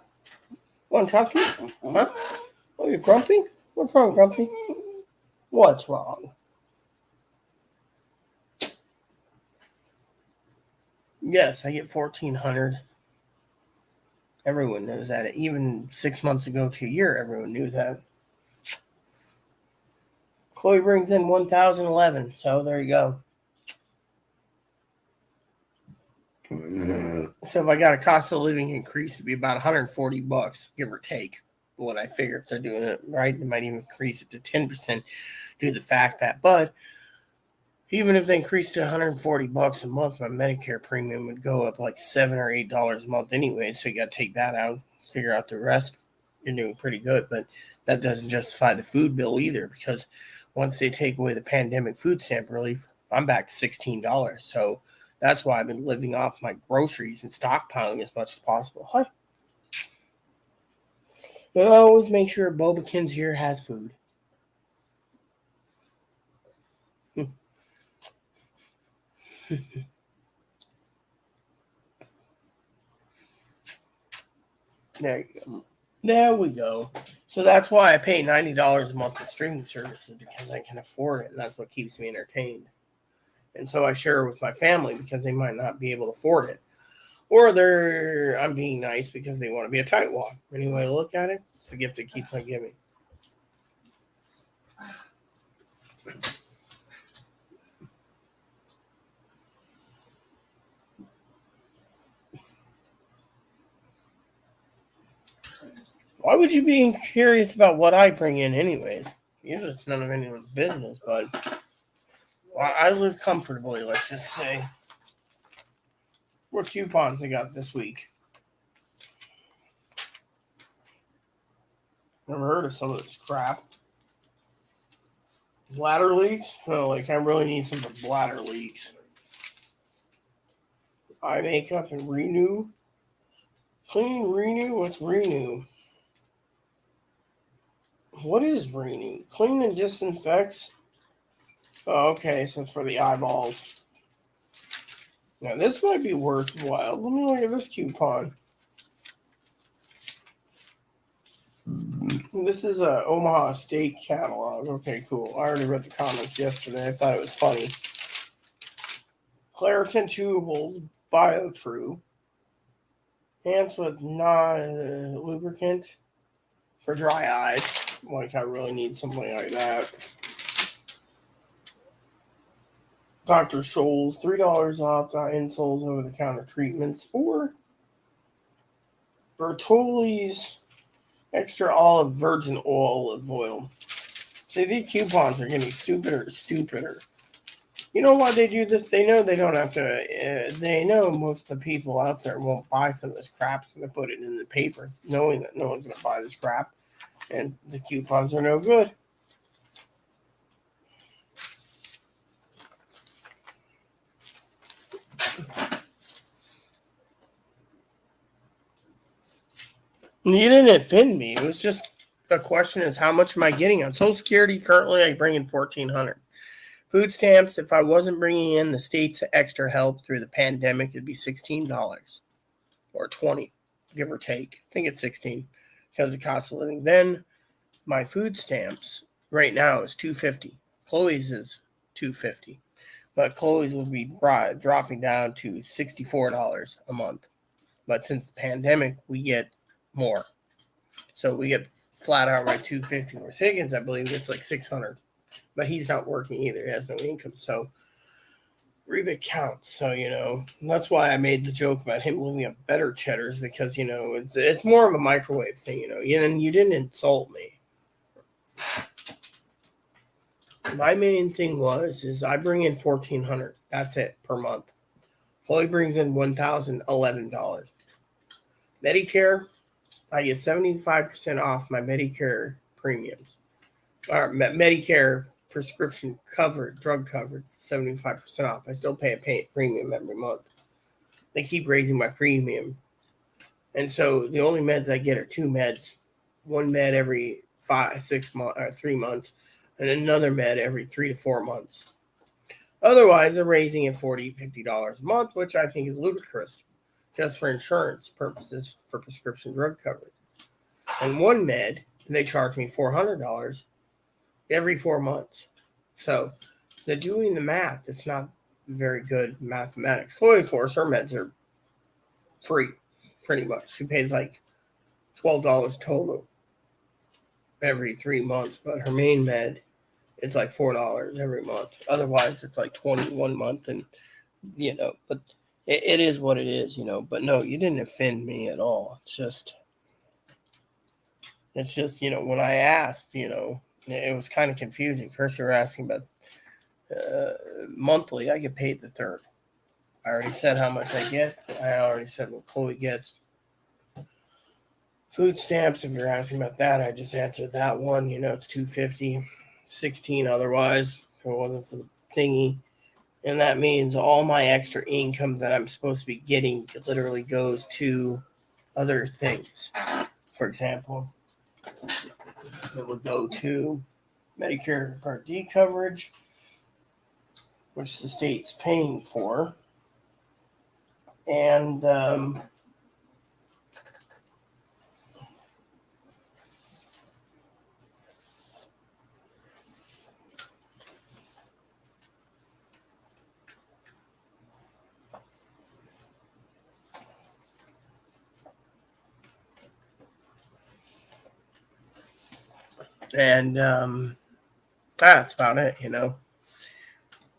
Want to talk to me? Huh? Oh, you're grumpy? What's wrong, Grumpy? What's wrong? Yes, I get 1,400. Everyone knows that. Even 6 months ago to a year, everyone knew that. Chloe brings in 1,011, so there you go. So if I got a cost of living increase, it'd be about $140, give or take. What I figure if they're doing it right, they might even increase it to 10% due to the fact that. But even if they increased it to $140 a month, my Medicare premium would go up like $7 or $8 a month anyway. So you got to take that out, figure out the rest. You're doing pretty good, but that doesn't justify the food bill either, because once they take away the pandemic food stamp relief, I'm back to $16. So that's why I've been living off my groceries and stockpiling as much as possible. Hi. I always make sure Bobakins here has food. There you go. There we go. So that's why I pay $90 a month in streaming services, because I can afford it, and that's what keeps me entertained. And so I share it with my family because they might not be able to afford it. Or I'm being nice because they want to be a tightwad. Any way to look at it, it's a gift that keeps on giving. Why would you be curious about what I bring in, anyways? Usually it's none of anyone's business, but I live comfortably, let's just say. What coupons I got this week? Never heard of some of this crap. Bladder leaks? Oh, like I really need some for bladder leaks. Eye makeup and renew. Clean renew? What's renew? What is renew? Clean and disinfects? Oh, okay, so it's for the eyeballs. Now this might be worthwhile. Let me look at this coupon. This is a Omaha Steak catalog. Okay, cool. I already read the comments yesterday. I thought it was funny. Claritin chewables, BioTrue. Hands with non-lubricant for dry eyes. Like I really need something like that. Dr. Scholl's, $3 off insoles over-the-counter treatments. Or Bertolli's extra olive virgin olive oil. See, these coupons are getting stupider and stupider. You know why they do this? They know they don't have to. They know most of the people out there won't buy some of this crap, so they put it in the paper, knowing that no one's going to buy this crap, and the coupons are no good. You didn't offend me. It was just a question: is how much am I getting on Social Security? Currently, I bring in $1,400. Food stamps, if I wasn't bringing in the state's extra help through the pandemic, it'd be $16 or $20, give or take. I think it's $16 because of cost of living. Then my food stamps right now is $250. Chloe's is $250, but Chloe's will be dropping down to $64 a month. But since the pandemic, we get more, so we get flat out right $250. Whereas Higgins, I believe, gets like $600. But he's not working either. He has no income. So rebate counts. So, that's why I made the joke about him living up better cheddars because, it's more of a microwave thing, And you didn't insult me. My main thing is I bring in $1,400. That's it per month. Chloe brings in $1,011. Medicare, I get 75% off my Medicare premiums. Or Medicare prescription covered, drug covered, 75% off. I still pay a premium every month. They keep raising my premium. And so the only meds I get are two meds. One med every 6 months or 3 months, and another med every 3 to 4 months. Otherwise, they're raising it $40, $50 a month, which I think is ludicrous, just for insurance purposes for prescription drug coverage. And one med, they charge me $400 every 4 months. So they're doing the math. It's not very good mathematics. Chloe, of course, her meds are free, pretty much. She pays like $12 total every 3 months, but her main med, it's like $4 every month. Otherwise, it's like $21 month, and but it is what it is, But no, you didn't offend me at all. It's just when I asked, it was kind of confusing. First, you were asking about monthly. I get paid the third. I already said how much I get. I already said what Chloe gets. Food stamps, if you're asking about that, I just answered that one. It's $250, $16 otherwise, if it wasn't for the thingy. And that means all my extra income that I'm supposed to be getting literally goes to other things. For example, it would go to Medicare Part D coverage, which the state's paying for. And that's about it,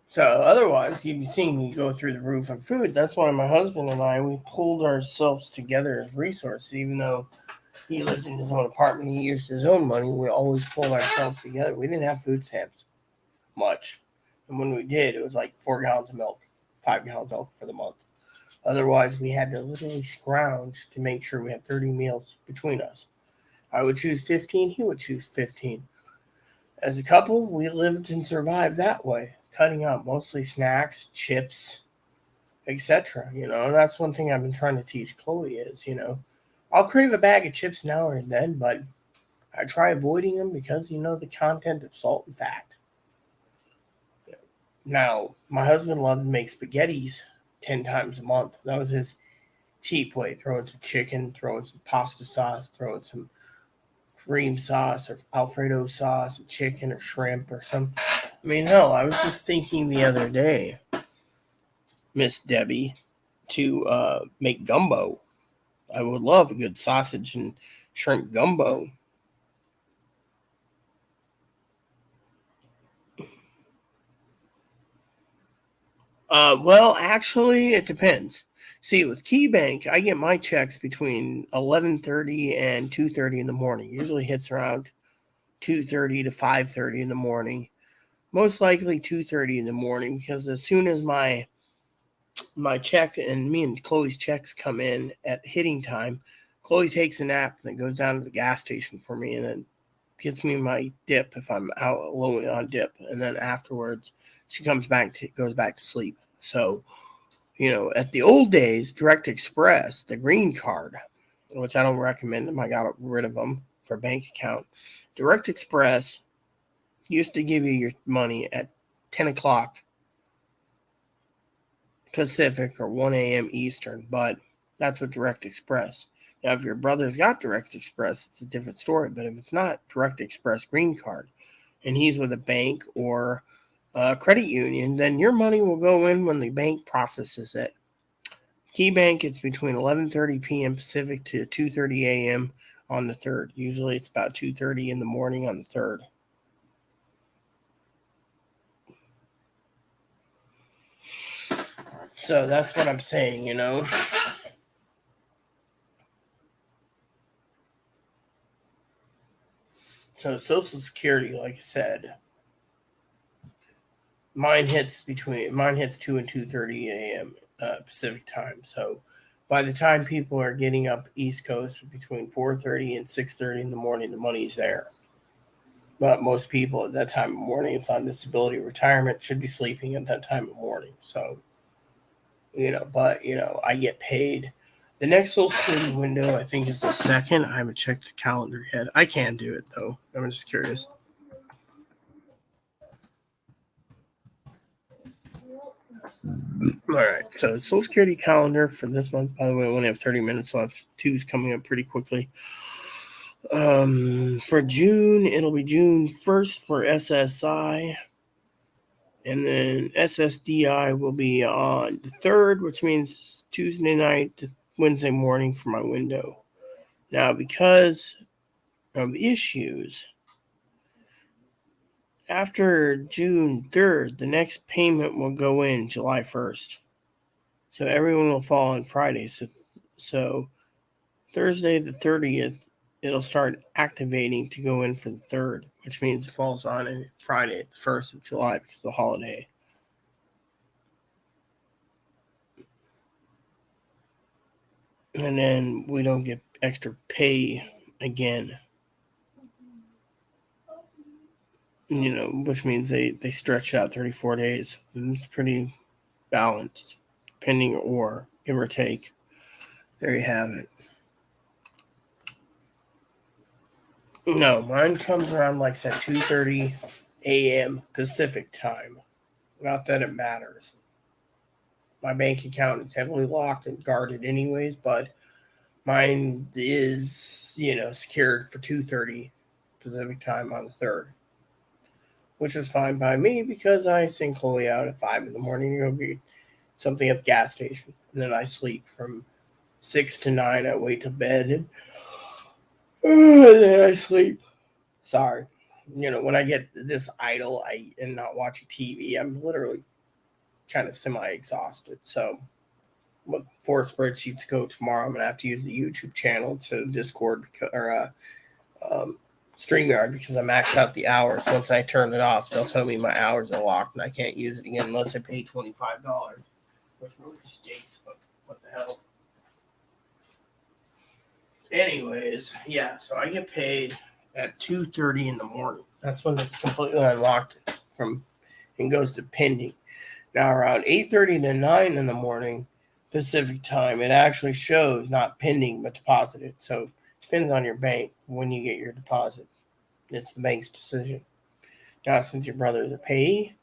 So otherwise, you'd be seeing me go through the roof on food. That's why my husband and I, we pulled ourselves together as resources, even though He lived in his own apartment. He used his own money. We always pulled ourselves together. We didn't have food stamps much. And when we did, it was like 4 gallons of milk, 5 gallons of milk for the month. Otherwise, we had to literally scrounge to make sure we had 30 meals between us. I would choose 15. He would choose 15. As a couple, we lived and survived that way, cutting out mostly snacks, chips, etc. And that's one thing I've been trying to teach Chloe is, I'll crave a bag of chips now and then, but I try avoiding them because the content of salt and fat. Now, my husband loved to make spaghettis 10 times a month. That was his cheap way. Throw in some chicken, throw in some pasta sauce, throw in some cream sauce or Alfredo sauce, or chicken or shrimp or some. Hell, I was just thinking the other day, Miss Debbie, to make gumbo. I would love a good sausage and shrimp gumbo. Well, actually, it depends. See, with KeyBank, I get my checks between 11:30 and 2:30 in the morning. Usually hits around 2:30 to 5:30 in the morning. Most likely 2:30 in the morning because as soon as my check and me and Chloe's checks come in at hitting time, Chloe takes a nap and then goes down to the gas station for me and then gets me my dip if I'm out low on dip, and then afterwards she goes back to sleep. So, at the old days, Direct Express, the green card, which I don't recommend them, I got rid of them for bank account. Direct Express used to give you your money at 10 o'clock Pacific or 1 a.m. Eastern, but that's what Direct Express. Now, if your brother's got Direct Express, it's a different story. But if it's not Direct Express green card and he's with a bank or a credit union, then your money will go in when the bank processes it. KeyBank, it's between 11:30 p.m. Pacific to 2:30 a.m. on the 3rd. Usually it's about 2:30 in the morning on the 3rd. So that's what I'm saying, So Social Security, like I said, mine hits 2 and 2:30 a.m. Pacific time. So by the time people are getting up East Coast between 4:30 and 6:30 in the morning, the money's there. But most people at that time of morning, it's on disability retirement, should be sleeping at that time of morning. So, I get paid. The next Social Security window, I think, is the 2nd. I haven't checked the calendar yet. I can do it, though. I'm just curious. All right. So, Social Security calendar for this month, by the way, I only have 30 minutes left. Two's coming up pretty quickly. For June, it'll be June 1st for SSI. And then SSDI will be on the 3rd, which means Tuesday night to Wednesday morning for my window. Now, because of issues, after June 3rd, the next payment will go in July 1st. So everyone will fall on Friday. So Thursday the 30th, it'll start activating to go in for the 3rd, which means it falls on Friday, the 1st of July because of the holiday. And then we don't get extra pay again. Which means they stretch out 34 days. And it's pretty balanced, depending or give or take. There you have it. No, mine comes around like I said 2:30 a.m. Pacific time. Not that it matters. My bank account is heavily locked and guarded anyways, but mine is, secured for 2:30 Pacific time on the 3rd. Which is fine by me because I send Chloe out at 5 in the morning to go get something at the gas station. And then I sleep from 6 to 9. I wait to bed and then I sleep. Sorry. When I get this idle and not watching TV, I'm literally kind of semi-exhausted. So, what 4 spreadsheets go tomorrow. I'm gonna have to use the YouTube channel instead of Discord StreamYard because I maxed out the hours. Once I turn it off, they'll tell me my hours are locked and I can't use it again unless I pay $25, which really stinks. But what the hell? Anyways, yeah. So I get paid at 2:30 in the morning. That's when it's completely unlocked from and goes to pending. Now around 8:30 to 9 in the morning Pacific time, it actually shows not pending but deposited. So it depends on your bank when you get your deposit. It's the bank's decision. Now, since your brother is a payee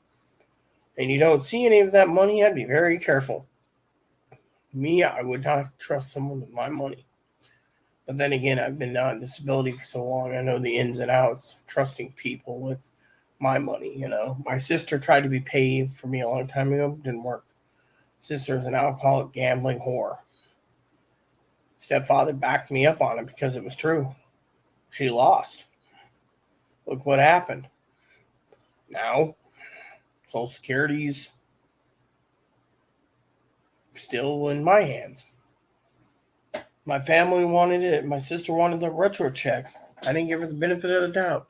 and you don't see any of that money, I'd be very careful. Me, I would not trust someone with my money. But then again, I've been on disability for so long, I know the ins and outs of trusting people with my money. My sister tried to be paid for me a long time ago, didn't work. Sister's an alcoholic, gambling whore. Stepfather backed me up on it because it was true. She lost. Look what happened. Now, Social Security's still in my hands. My family wanted it. My sister wanted the retro check. I didn't give her the benefit of the doubt.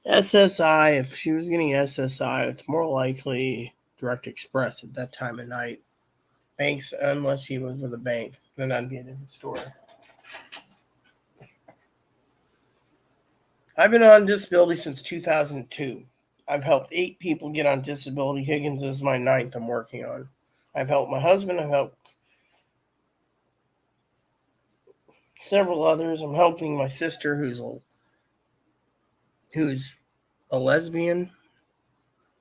SSI, if she was getting SSI, it's more likely Direct Express at that time of night. Banks, unless she was with a bank, then that'd be a different story. I've been on disability since 2002. I've helped 8 people get on disability. Higgins is my 9th I'm working on. I've helped my husband. I've helped several others. I'm helping my sister who's a lesbian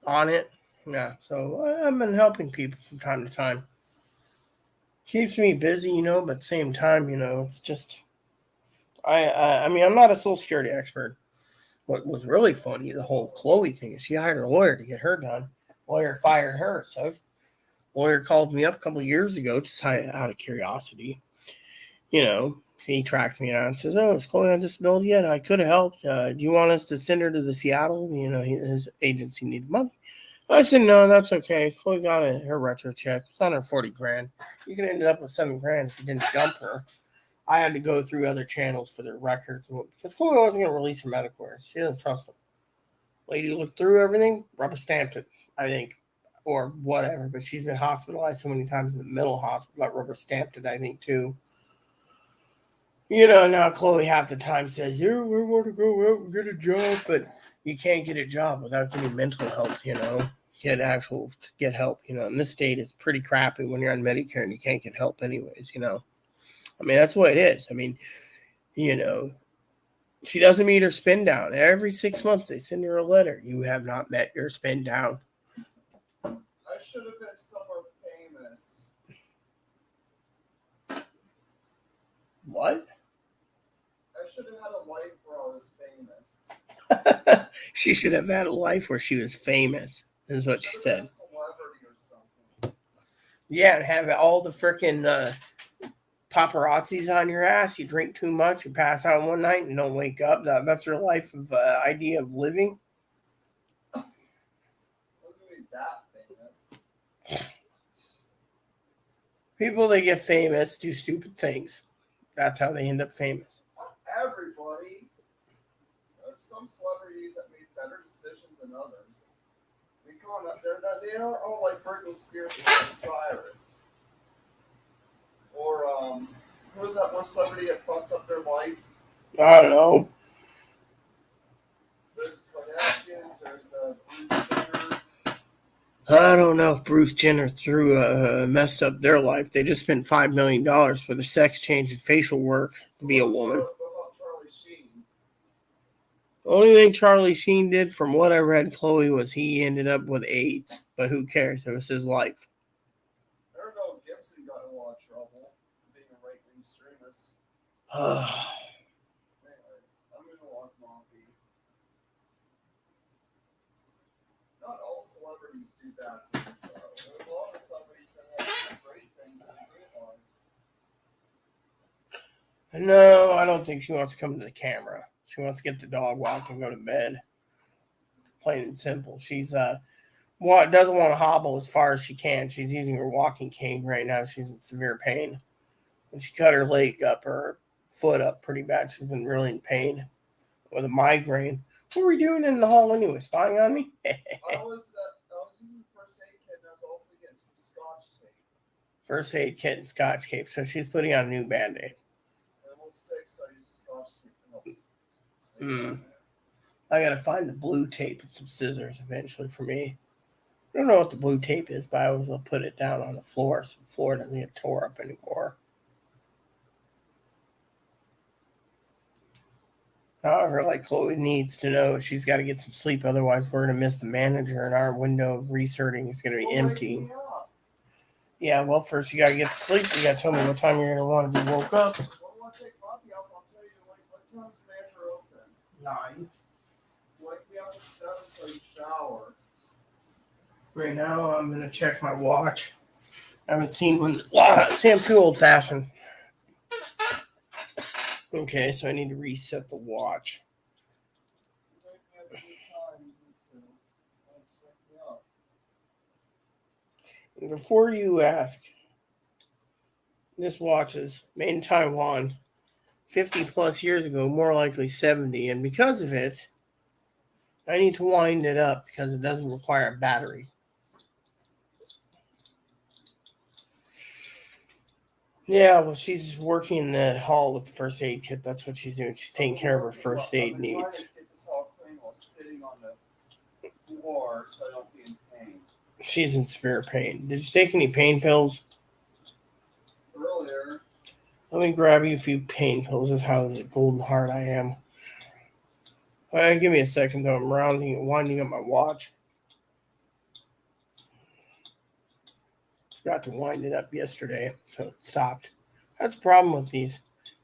on it. Yeah, so I've been helping people from time to time. Keeps me busy, but at the same time, it's just I mean, I'm not a Social Security expert. What was really funny, the whole Chloe thing, is she hired her lawyer to get her done. Lawyer fired her. So lawyer called me up a couple of years ago, just out of curiosity. He tracked me down and says, "Oh, is Chloe on disability yet? I could have helped. Do you want us to send her to the Seattle? His agency needed money." I said, "No, that's okay. Chloe got her retro check. It's under 40 grand. You could end up with 7 grand if you didn't dump her." I had to go through other channels for their records because Chloe wasn't going to release her medical records. She doesn't trust them. Lady looked through everything, rubber stamped it, I think, or whatever. But she's been hospitalized so many times in the mental hospital, like rubber stamped it, I think, too. Now Chloe half the time says, "Yeah, we want to go out and get a job," but you can't get a job without getting mental help. Get help. In this state, it's pretty crappy when you're on Medicare and you can't get help, anyways. I mean, that's what it is. I mean, she doesn't meet her spin down. Every 6 months, they send her a letter. You have not met your spin down. I should have been somewhere famous. What? I should have had a life where I was famous. She should have had a life where she was famous, is what she said. A celebrity or something. Yeah, and have all the freaking paparazzis on your ass. You drink too much, you pass out one night and don't wake up. That's your life of idea of living. I wasn't really that famous. People that get famous do stupid things. That's how they end up famous. Not everybody. There's some celebrities that made better decisions than others. I mean, come on, they aren't all like Britney Spears and Cyrus. Or, who was that one celebrity that fucked up their life? I don't know. There's Kardashians, there's Bruce Jenner. I don't know if Bruce Jenner messed up their life. They just spent $5 million for the sex change and facial work to be a woman. What about Charlie Sheen? The only thing Charlie Sheen did, from what I read, Chloe, was he ended up with AIDS. But who cares? It was his life. Ergo Gibson got in a lot of trouble for being a right-wing extremist. Anyways, I'm going to lock Monkey. Not all celebrities do bad things, though. There's a lot of celebrities that have great things in their lives. No, I don't think she wants to come to the camera. She She wants to get the dog walked and go to bed. Plain and simple. She's doesn't want to hobble as far as she can. She's using her walking cane right now. She's in severe pain. And she cut her leg up, her foot up pretty bad. She's been really in pain with a migraine. What were we doing in the hall anyway? Spying on me? I was using first aid kit and I was also getting some scotch tape. First aid kit and scotch tape. So she's putting on a new band-aid. And it won't stick, so I use scotch tape to help stick it on I gotta find the blue tape and some scissors eventually for me. I don't know what the blue tape is, but I always will put it down on the floor so the floor doesn't get tore up anymore. However, like Chloe needs to know she's got to get some sleep, otherwise we're gonna miss the manager and our window of reserting is gonna be empty. Yeah, well, first you gotta get to sleep. You gotta tell me what time you're gonna want to be woke up. Well, once I take coffee out, I'll tell you what time's the manager open. 9. Wake me up at 7 so you shower. Right now, I'm gonna check my watch. I haven't seen one. See, I'm too old fashioned. Okay, so I need to reset the watch. Wake me up any time you need to. Let's wake me up. And before you ask, this watch is made in Taiwan 50 plus years ago, more likely 70, and because of it, I need to wind it up because it doesn't require a battery. Yeah, well, she's working in the hall with the first aid kit. That's what she's doing. She's taking care of her first aid I've been trying needs. to get this all clean while sitting on the floor so I don't be in pain. She's in severe pain. Did you take any pain pills? Earlier, Let me grab you a few pain pills. This is how golden heart I am. All right, give me a second though. I'm winding up my watch. Forgot to wind it up yesterday, so it stopped. That's the problem with these.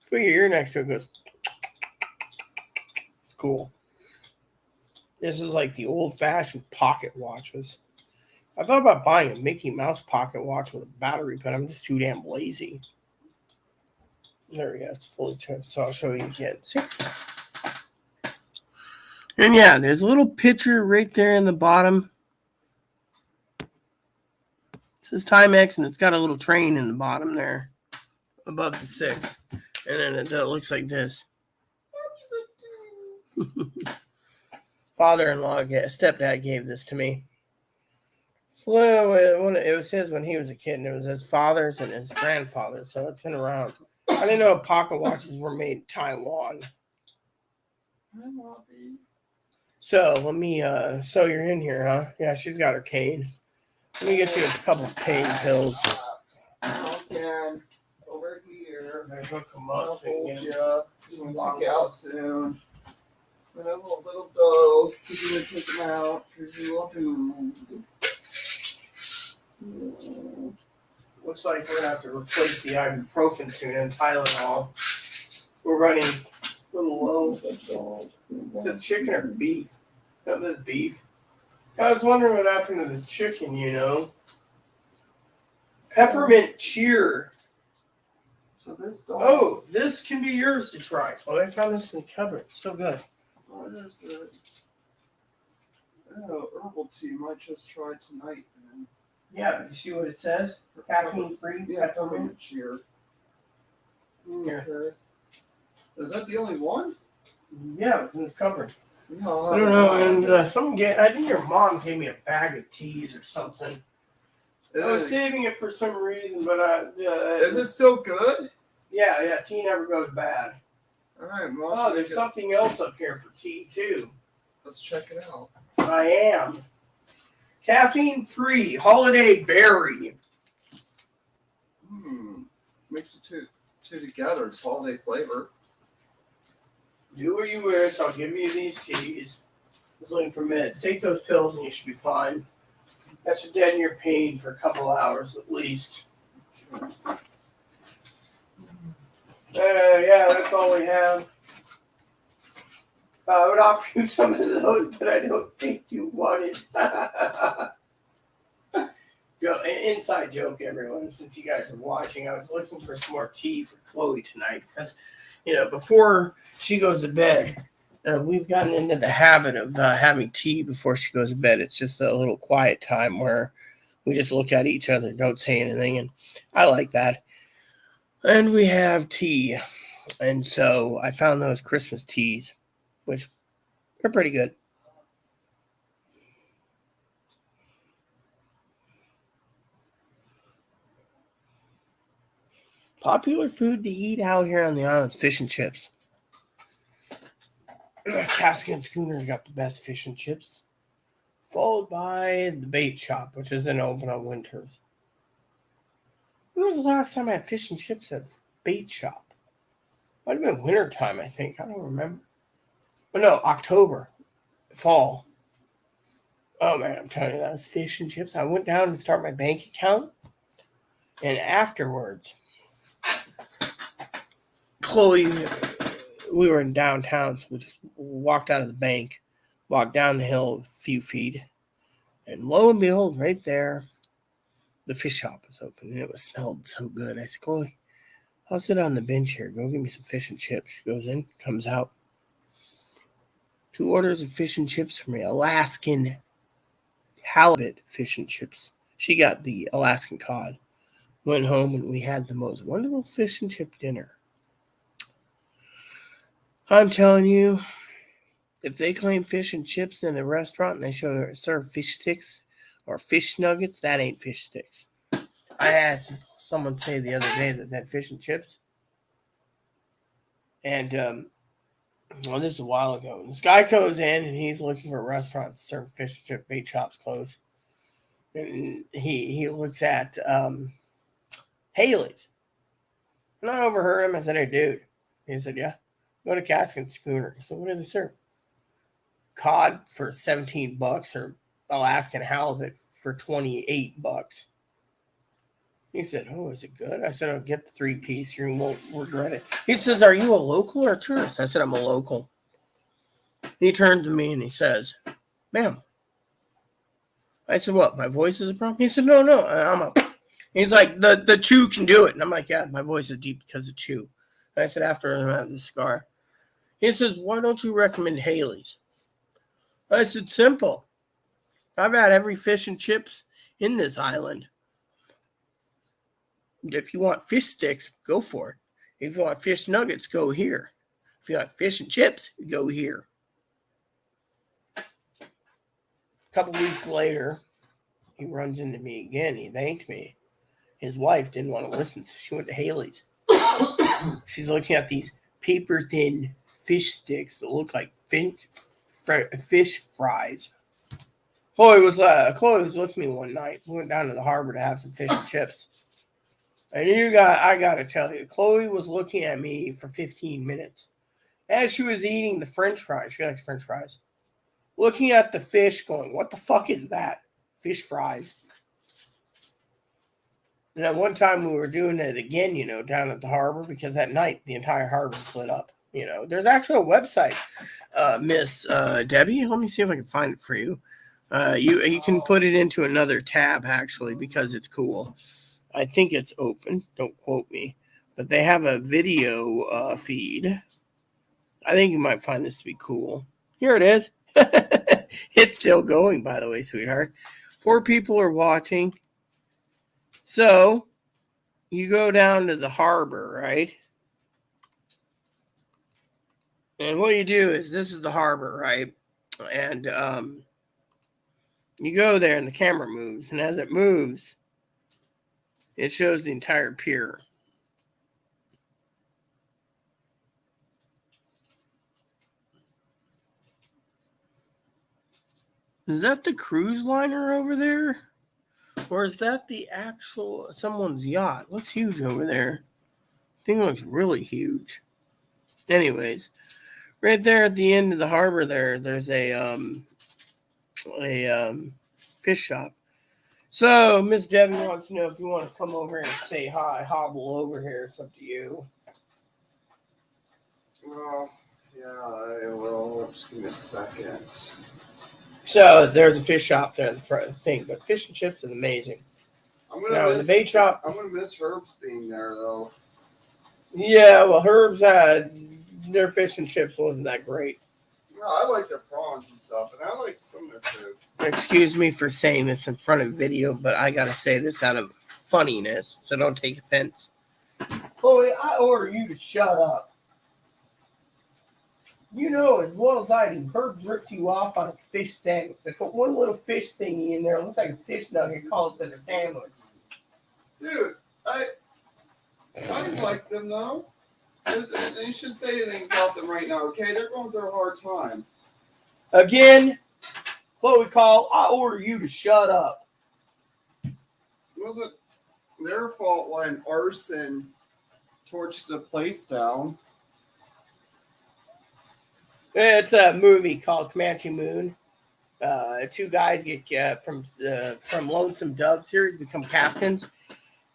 Put your ear next to it, it goes. It's cool. This is like the old-fashioned pocket watches. I thought about buying a Mickey Mouse pocket watch with a battery, but I'm just too damn lazy. There we go. It's fully charged, so I'll show you again. See? And yeah, there's a little picture right there in the bottom. It says Timex, and it's got a little train in the bottom there, above the 6. And then it looks like this. Father-in-law, stepdad gave this to me. So it was his when he was a kid, and it was his father's and his grandfather's, so it's been around. I didn't know pocket watches were made in Taiwan. hi, Moppy. So let me, so you're in here, huh? Yeah, she's got her cane. Let me get you a couple of pain pills. Again, over here. I hook them I'll up so you hold can you. He's going to take you out soon. And a little dog. He's going to take him out. Because he will do. Looks like we're gonna have to replace the ibuprofen soon and Tylenol. We're running a little low. Is this chicken or beef? No, this is beef. I was wondering what happened to the chicken, you know. Peppermint cheer. So this dog. Oh, this can be yours to try. Oh, I found this in the cupboard. It's so good. What is it? Oh, herbal tea. Might just try tonight then. Yeah, you see what it says? Caffeine free. Yeah, Peppermint. peppermint cheer. Here. Okay. Is that the only one? Yeah, it's in the cupboard. Yeah, I don't know, and I think your mom gave me a bag of teas or something. I was saving it for some reason, but is it still good? Yeah, tea never goes bad. All right, Oh, there's something else up here for tea too. Let's check it out. I am caffeine free holiday berry. Mix the two together. It's holiday flavor. Do what you wish. I'll give you these teas. I was looking for meds. Take those pills and you should be fine. That should deaden your pain for a couple hours at least. Yeah, that's all we have. I would offer you some of those, but I don't think you want it. Inside joke, everyone, since you guys are watching. I was looking for some more tea for Chloe tonight because, before she goes to bed, We've gotten into the habit of having tea before she goes to bed. It's just a little quiet time where we just look at each other, don't say anything, and I like that. And we have tea, and so I found those Christmas teas, which are pretty good. Popular food to eat out here on the islands: fish and chips. Casket and Schooner's got the best fish and chips, followed by the bait shop, which isn't open on winters. When was the last time I had fish and chips at the bait shop? Might have been winter time, I think. I don't remember. But no, October, fall. Oh man, I'm telling you, that was fish and chips. I went down and started my bank account, and afterwards, Chloe, we were in downtown, so we just walked out of the bank, walked down the hill a few feet, and lo and behold, right there, the fish shop was open, and it smelled so good. I said, Chloe, I'll sit on the bench here. Go get me some fish and chips. She goes in, comes out. 2 orders of fish and chips for me. Alaskan halibut fish and chips. She got the Alaskan cod. Went home and we had the most wonderful fish and chip dinner. I'm telling you, if they claim fish and chips in a restaurant and they serve fish sticks or fish nuggets, that ain't fish sticks. I had someone say the other day that fish and chips, and well, this is a while ago. This guy goes in and he's looking for a restaurant to serve fish and chip. Bait shop's closed, and he looks at Haley's, and I overheard him. I said, "Hey, dude," he said, "Yeah, go to Casket and Schooner." So what do they serve? Cod for $17 or Alaskan halibut for $28. He said, "Oh, is it good?" I said, "I'll get the 3-piece. You won't regret it." He says, "Are you a local or a tourist?" I said, "I'm a local." He turned to me and he says, "Ma'am." I said, "What? My voice is a problem?" He said, "No, I'm a." He's like, "The chew can do it." And I'm like, "Yeah, my voice is deep because of chew." And I said, "After I have the scar." He says, "Why don't you recommend Haley's?" I said, "Simple. I've had every fish and chips in this island. If you want fish sticks, go for it. If you want fish nuggets, go here. If you want fish and chips, go here." A couple weeks later, he runs into me again. He thanked me. His wife didn't want to listen, so she went to Haley's. She's looking at these paper thin fish sticks that look like fish fries. Chloe was looking at me one night. We went down to the harbor to have some fish and chips. And I gotta tell you, Chloe was looking at me for 15 minutes. As she was eating the French fries, she likes French fries, looking at the fish going, "What the fuck is that?" Fish fries. And at one time we were doing it again, down at the harbor, because at night the entire harbor is lit up. There's actually a website, Miss Debbie. Let me see if I can find it for you. You can put it into another tab, actually, because it's cool. I think it's open. Don't quote me. But they have a video feed. I think you might find this to be cool. Here it is. It's still going, by the way, sweetheart. 4 people are watching. So, you go down to the harbor, right? And what you do is, this is the harbor, right? And you go there and the camera moves. And as it moves, it shows the entire pier. Is that the cruise liner over there? Or is that the actual someone's yacht? Looks huge over there. Thing looks really huge. Anyways, right there at the end of the harbor there's a fish shop. So Miss Debbie wants to know if you want to come over and say hi, hobble over here. It's up to you. Well, yeah, I will. Just give me a second. So there's a fish shop there, the thing, but fish and chips is amazing. The bait shop. I'm gonna miss Herb's being there though. Yeah, well, Herb's had their fish and chips wasn't that great. No, I like their prawns and stuff, and I like some of their food. Excuse me for saying this in front of video, but I gotta say this out of funniness, so don't take offense. Chloe, I order you to shut up. You know as well as I do, Bird ripped you off on a fish sandwich. They put one little fish thingy in there, it looks like a fish nugget, called it a sandwich. Dude, I like them though. You shouldn't say anything about them right now, okay? They're going through a hard time. Again, Chloe called, I order you to shut up. It wasn't their fault when arson torched the place down. It's a movie called Comanche Moon. Two guys get from Lonesome Dove series become captains,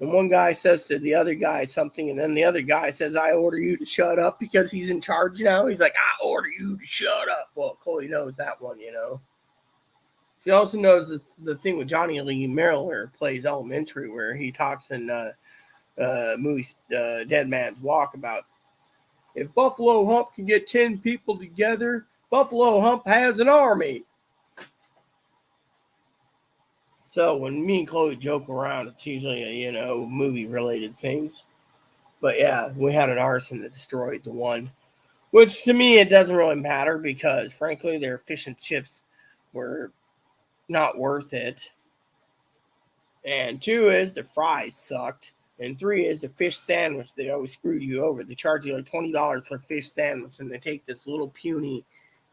and one guy says to the other guy something, and then the other guy says, "I order you to shut up," because he's in charge now. He's like, "I order you to shut up." Well, Chloe knows that one, you know. She also knows the thing with Johnny Lee Miller plays Elementary, where he talks in movie Dead Man's Walk about, if Buffalo Hump can get 10 people together, Buffalo Hump has an army. So when me and Chloe joke around, it's usually movie-related things. But yeah, we had an arson that destroyed the one. Which to me, it doesn't really matter because, frankly, their fish and chips were not worth it. And 2 is the fries sucked. And 3 is the fish sandwich. They always screwed you over. They charge you like $20 for a fish sandwich, and they take this little puny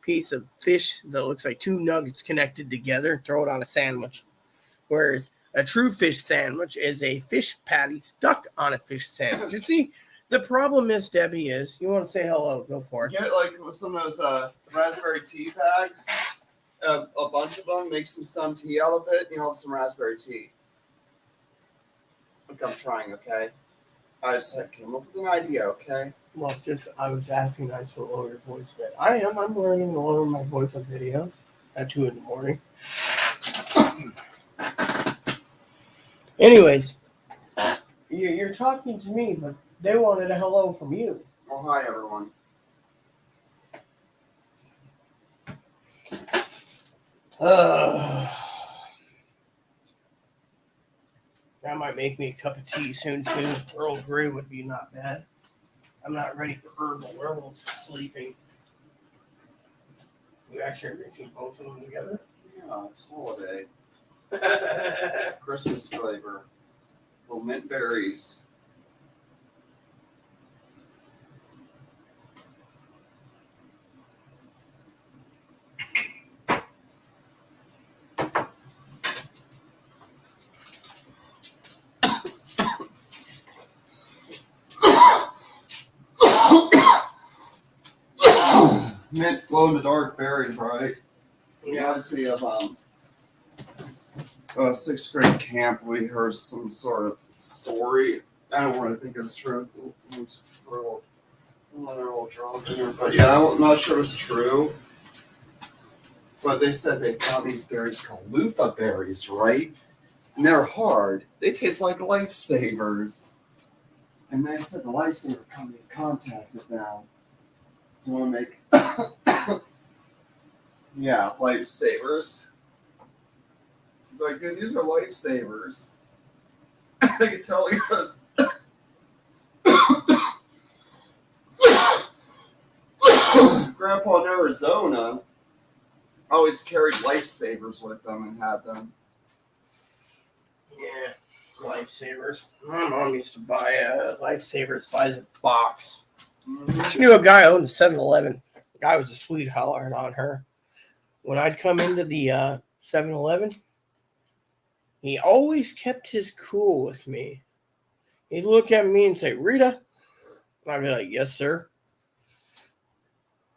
piece of fish that looks like 2 nuggets connected together and throw it on a sandwich. Whereas a true fish sandwich is a fish patty stuck on a fish sandwich. You see, the problem is, Debbie, is you want to say hello, go for it. Get like with some of those raspberry tea bags, a bunch of them, make some tea out of it, and you'll have some raspberry tea. Look, I'm trying, okay? I just came up with an idea, okay? Well, I was asking nice to lower your voice a bit. I'm learning to lower my voice on video at 2 in the morning. Anyways, you're talking to me, but they wanted a hello from you. Oh, hi, everyone. That might make me a cup of tea soon, too. Earl Grey would be not bad. I'm not ready for herbal. Earl's sleeping. We actually are mixing both of them together. Yeah, it's holiday. Christmas flavor. Little mint berries. Mint glow in the dark berries, right? Yeah. Reminds me of 6th grade camp. We heard some sort of story. I don't want to think it's true. We're a little drunk in here, but yeah, I'm not sure it's true. But they said they found these berries called loofah berries, right? And they're hard. They taste like lifesavers. And they said the lifesaver company contacted them to want to make yeah, lifesavers. He's like, dude, these are lifesavers. I can tell he goes. Grandpa in Arizona always carried lifesavers with them and had them. Yeah, lifesavers. My mom used to buy lifesavers by the box. Mm-hmm. She knew a guy who owned a 7-Eleven. The guy was a sweetheart on her. When I'd come into the 7-Eleven, he always kept his cool with me. He'd look at me and say, "Rita," and I'd be like, "Yes, sir."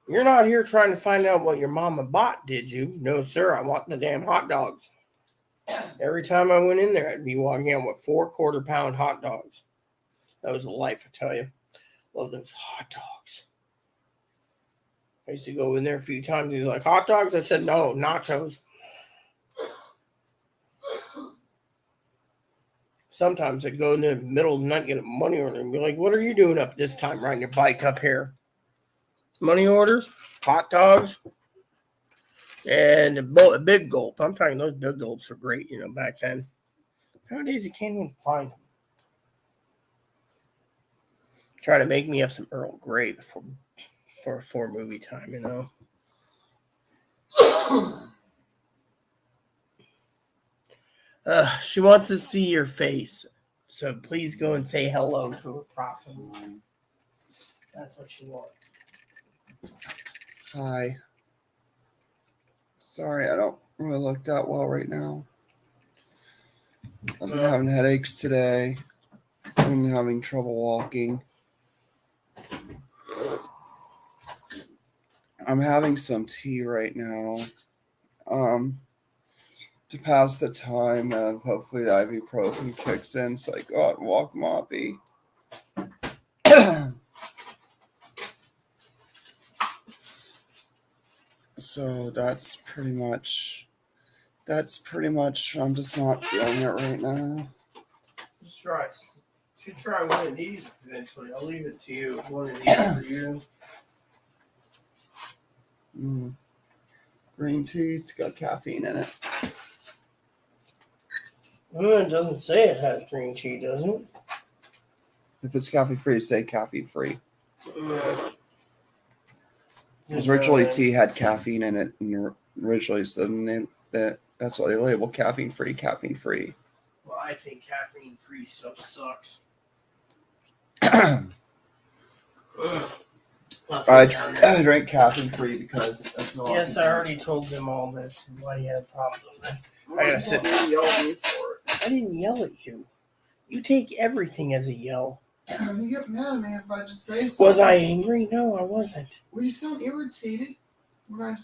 "You're not here trying to find out what your mama bought, did you?" "No, sir, I want the damn hot dogs." Every time I went in there, I'd be walking out with 4 quarter-pound hot dogs. That was a life, I tell you. Love those hot dogs. I used to go in there a few times. He's like, "Hot dogs?" I said, "No, nachos." Sometimes I'd go in the middle of the night, get a money order, and be like, "What are you doing up this time, riding your bike up here?" "Money orders? Hot dogs? And a big gulp. I'm talking those big gulps were great, back then. Nowadays you can't even find them. Try to make me up some Earl Grey for movie time, She wants to see your face. So please go and say hello to her properly. That's what she wants. Hi. Sorry, I don't really look that well right now. I've been having headaches today. I've been having trouble walking. I'm having some tea right now. To pass the time of hopefully the ibuprofen kicks in so I go out and walk Moppy. So that's pretty much I'm just not feeling it right now. Just try. Should try one of these eventually. I'll leave it to you. One of these for you. Green tea, it's got caffeine in it. It doesn't say it has green tea, does it? If it's caffeine free, say caffeine free. Because Yeah. originally tea had caffeine in it, and originally that's why they label caffeine free. Well, I think caffeine free stuff sucks. I drink caffeine free because that's all. Yes, I already told them all this. Why you had problems with it. I gotta sit down. Yell at me for it. I didn't yell at you. You take everything as a yell. You get mad at me if I just say something. Was I angry? No, I wasn't. Well, you sound irritated when I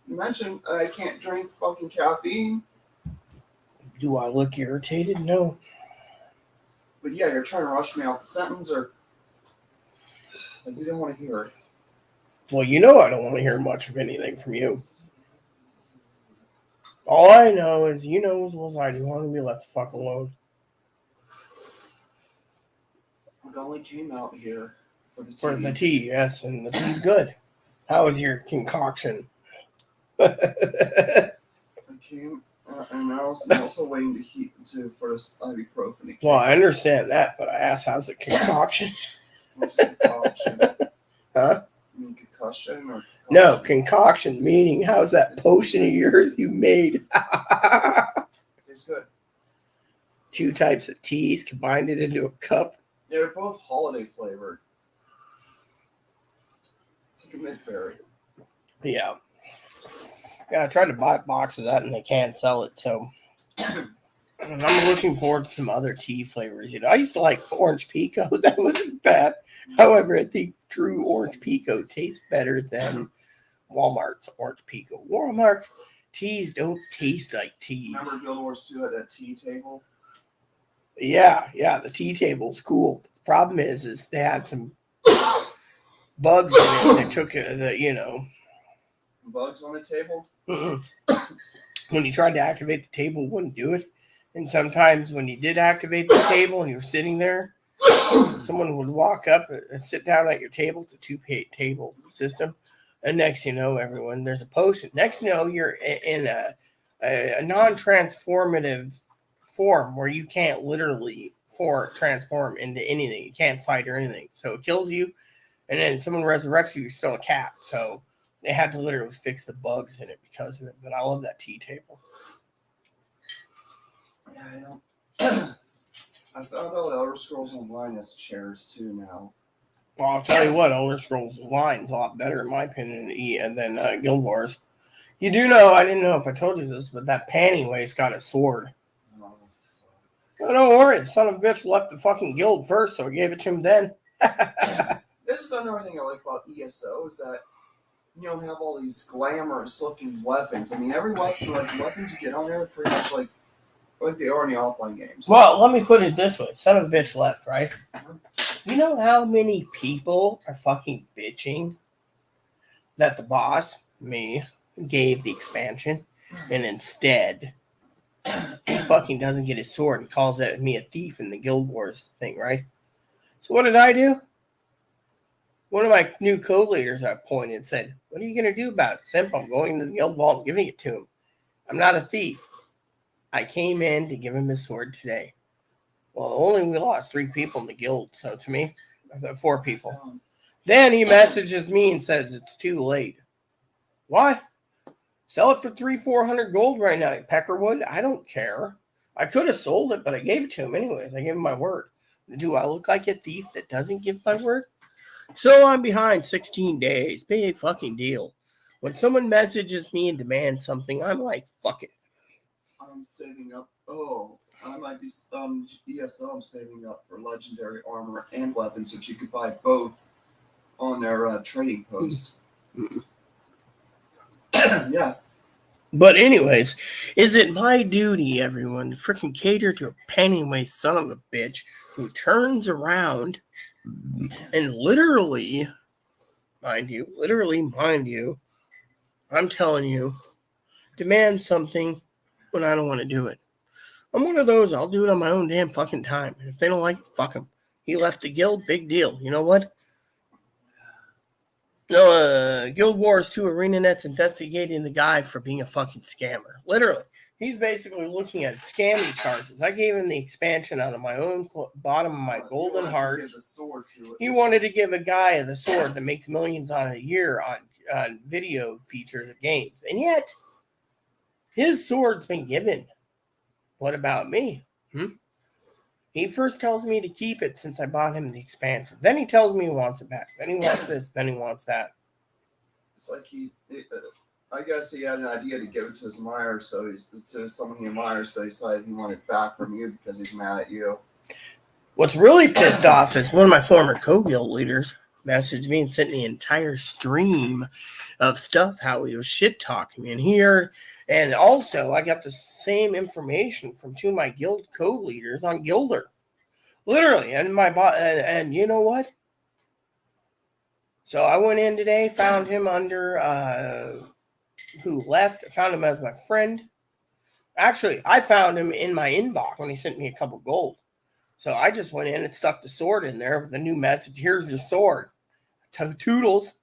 mentioned I can't drink fucking caffeine. Do I look irritated? No. But yeah, you're trying to rush me off the sentence, or you don't want to hear it. Well, I don't want to hear much of anything from you. All I know is as well as I do. I want to be left the fuck alone. I only came out here for the tea. For the tea, yes, and the tea's good. How was your concoction? I came, and I was also waiting for this ibuprofen. Well, I understand that, but I asked, how's the concoction? What's a concoction? Huh? You mean concussion or concoction? No, concoction, meaning how's that potion of yours you made? Tastes good. 2 types of teas, combined it into a cup. Yeah, they're both holiday flavored. It's like a mint berry. Yeah. Yeah, I tried to buy a box of that and they can't sell it, so. And I'm looking forward to some other tea flavors. I used to like orange pico. That wasn't bad. However, I think true orange pico tastes better than Walmart's orange pico. Walmart teas don't taste like teas. Remember Guild Wars 2 had that tea table? Yeah, the tea table's cool. The problem is they had some bugs in it. They took Bugs on the table? When you tried to activate the table, it wouldn't do it. And sometimes when you did activate the table and you were sitting there, someone would walk up and sit down at your table. It's a 2-table system. And next you know, everyone, there's a potion. Next you know, you're in a non-transformative form where you can't literally transform into anything. You can't fight or anything. So it kills you, and then someone resurrects you, you're still a cat. So they had to literally fix the bugs in it because of it. But I love that tea table. Yeah, I know. I found out Elder Scrolls Online has chairs too now. Well, I'll tell you what, Elder Scrolls Online is a lot better, in my opinion, than Guild Wars. You do know, I didn't know if I told you this, but that panty waist got a sword. Oh, Oh, don't worry, the son of a bitch left the fucking guild first, so I gave it to him then. This is another thing I like about ESO is that you don't have all these glamorous looking weapons. I mean, every weapon, weapons you get on there are pretty much like they are in the offline games. Well, let me put it this way. Son of a bitch left, right? You know how many people are fucking bitching that the boss, me, gave the expansion, and instead he fucking doesn't get his sword and calls me a thief in the Guild Wars thing, right? So what did I do? One of my new co-leaders I pointed said, What are you going to do about it? Simple. I'm going to the guild vault and giving it to him. I'm not a thief. I came in to give him his sword today. Well, only we lost 3 people in the guild, so to me, 4 people. Then he messages me and says it's too late. Why? Sell it for 300-400 gold right now, Peckerwood. I don't care. I could have sold it, but I gave it to him anyways. I gave him my word. Do I look like a thief that doesn't give my word? So I'm behind 16 days. Big fucking deal. When someone messages me and demands something, I'm like, fuck it. I'm saving up. Oh, I might be. ESO, I'm saving up for legendary armor and weapons, which you could buy both on their trading post. Yeah. But anyways, is it my duty, everyone, to freaking cater to a pennywise son of a bitch who turns around and literally, mind you, I'm telling you, demands something when I don't want to do it. I'm one of those, I'll do it on my own damn fucking time. And if they don't like it, fuck him. He left the guild, big deal. You know what? Guild Wars 2 ArenaNet's investigating the guy for being a fucking scammer. Literally. He's basically looking at scamming charges. I gave him the expansion out of my own bottom of my golden heart. He wanted to give a guy the sword that makes millions on a year on video features of games. And yet, his sword's been given. What about me? He first tells me to keep it since I bought him the expansion. Then he tells me he wants it back. Then he wants this. Then he wants that. It's like I guess he had an idea to give it to his admirer, to someone he admires, so he decided he wanted it back from you because he's mad at you. What's really pissed off is one of my former co-guild leaders messaged me and sent me an entire stream of stuff, how he was shit-talking me in here. And also, I got the same information from 2 of my guild co-leaders on Gilder. Literally. And you know what? So I went in today, found him under who left. I found him as my friend. Actually, I found him in my inbox when he sent me a couple gold. So I just went in and stuck the sword in there with a new message. Here's your sword. Toodles.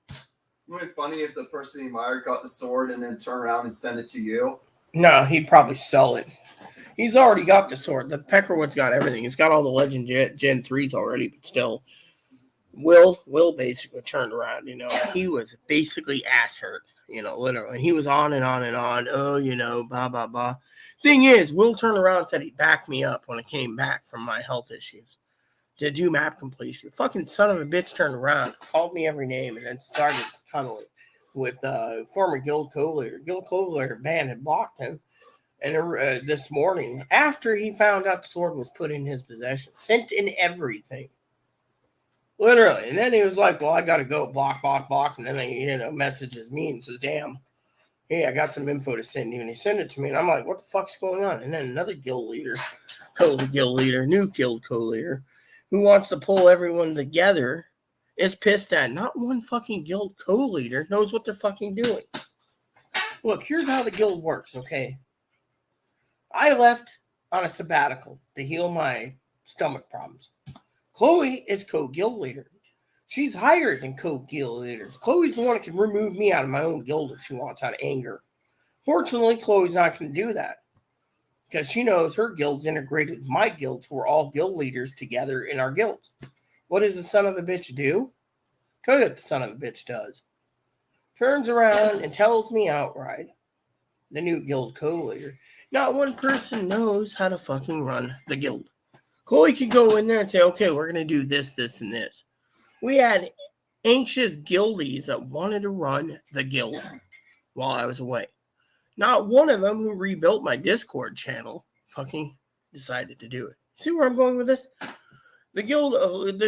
Wouldn't it be funny if the person he admired got the sword and then turned around and send it to you? No, he'd probably sell it. He's already got the sword. The Peckerwood's got everything. He's got all the Legend Gen 3s already, but still. Will basically turned around, he was basically ass hurt, literally. And he was on and on and on. Oh, blah, blah, blah. Thing is, Will turned around and said he'd back me up when I came back from my health issues to do map completion. Fucking son of a bitch turned around, called me every name, and then started cuddling with former guild co-leader. Guild co-leader band had blocked him. And this morning, after he found out the sword was put in his possession, sent in everything. Literally. And then he was like, well, I got to go block. And then he, messages me and says, damn, hey, I got some info to send you. And he sent it to me. And I'm like, what the fuck's going on? And then another guild leader, new guild co-leader, who wants to pull everyone together, is pissed at not one fucking guild co-leader knows what they're fucking doing. Look, here's how the guild works, okay? I left on a sabbatical to heal my stomach problems. Chloe is co-guild leader. She's higher than co-guild leaders. Chloe's the one that can remove me out of my own guild if she wants, out of anger. Fortunately, Chloe's not going to do that because she knows her guild's integrated with my guild, so we're all guild leaders together in our guilds. What does the son of a bitch do? Tell you what the son of a bitch does. Turns around and tells me outright, the new guild co-leader, not one person knows how to fucking run the guild. Chloe could go in there and say, okay, we're going to do this, this, and this. We had anxious guildies that wanted to run the guild while I was away. Not one of them who rebuilt my Discord channel fucking decided to do it. See where I'm going with this? The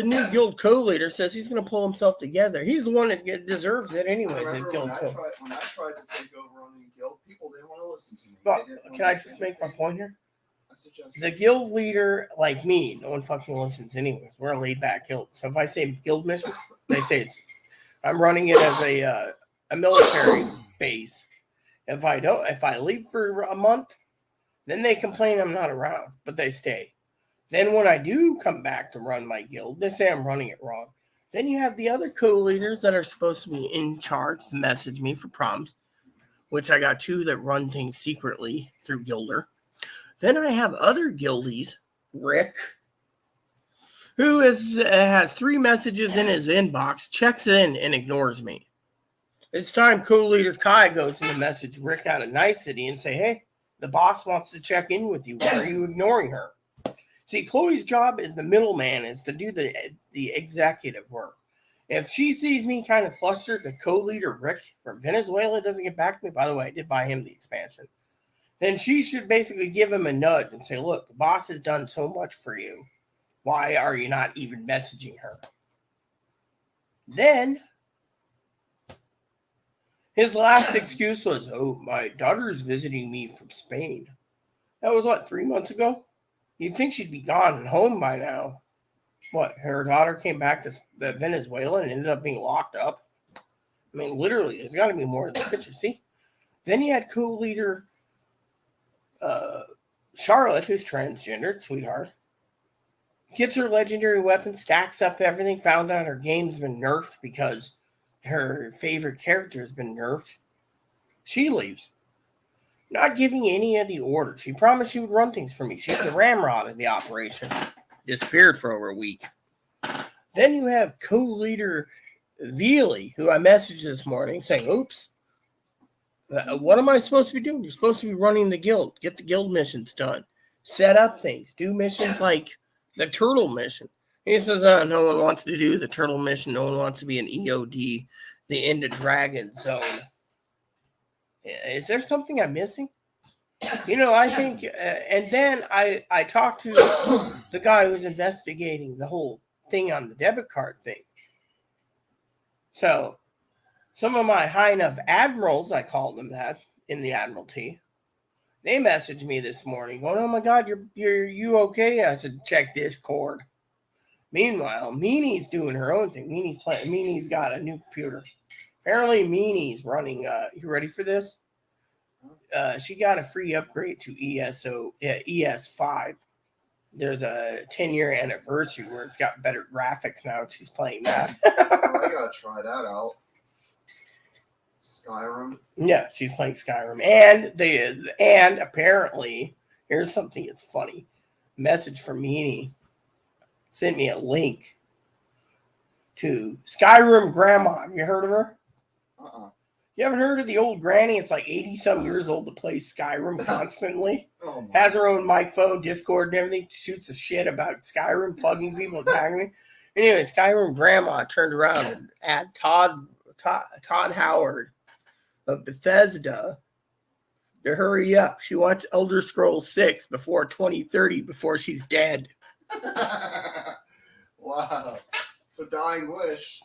new guild co-leader says he's going to pull himself together. He's the one that deserves it anyways. When I tried to take over running a guild, people didn't want to listen to me. But can I just make my point here? The guild leader, like me, no one fucking listens anyways. We're a laid-back guild. So if I say guild mission, they say I'm running it as a military base. If I leave for a month, then they complain I'm not around, but they stay. Then when I do come back to run my guild, they say I'm running it wrong. Then you have the other co-leaders that are supposed to be in charge to message me for prompts, which I got 2 that run things secretly through Gilder. Then I have other guildies, Rick, who has 3 messages in his inbox, checks in, and ignores me. It's time co-leader Kai goes in to message Rick out of nicety and say, hey, the boss wants to check in with you. Why are you ignoring her? See, Chloe's job is the middleman, is to do the executive work. If she sees me kind of flustered, the co-leader Rick from Venezuela doesn't get back to me. By the way, I did buy him the expansion. Then she should basically give him a nudge and say, look, the boss has done so much for you. Why are you not even messaging her? Then his last excuse was, oh, my daughter's visiting me from Spain. That was, 3 months ago? You'd think she'd be gone and home by now. What, her daughter came back to Venezuela and ended up being locked up? I mean, literally, there's got to be more to the picture. See? Then you had co-leader Charlotte, who's transgendered, sweetheart. Gets her legendary weapon, stacks up everything, found out her game's been nerfed because her favorite character has been nerfed. She leaves. Not giving any of the orders. She promised she would run things for me. She's the ramrod of the operation. Disappeared for over a week. Then you have co-leader Veely, who I messaged this morning saying, oops, what am I supposed to be doing? You're supposed to be running the guild. Get the guild missions done. Set up things. Do missions like the turtle mission. He says no one wants to do the turtle mission. No one wants to be an EOD, the End of Dragon zone. Is there something I'm missing? I think, and then I talked to the guy who's investigating the whole thing on the debit card thing. So, some of my high enough admirals, I called them that in the Admiralty, they messaged me this morning going, oh my God, you okay? I said, check Discord. Meanwhile, Meanie's doing her own thing. Meanie's got a new computer. Apparently, Meanie's running, you ready for this? She got a free upgrade to ES5. There's a 10-year anniversary where it's got better graphics now. She's playing that. I gotta try that out. Skyrim. Yeah, she's playing Skyrim, and apparently, here's something that's funny. Message from Meanie sent me a link to Skyrim Grandma. Have you heard of her? You haven't heard of the old granny? It's like 80-some years old to play Skyrim constantly. Has her own microphone, Discord, and everything. Shoots the shit about Skyrim, plugging people, attacking me. Anyway, Skyrim Grandma turned around and add Todd Howard of Bethesda to hurry up. She wants Elder Scrolls 6 before 2030, before she's dead. Wow. It's a dying wish.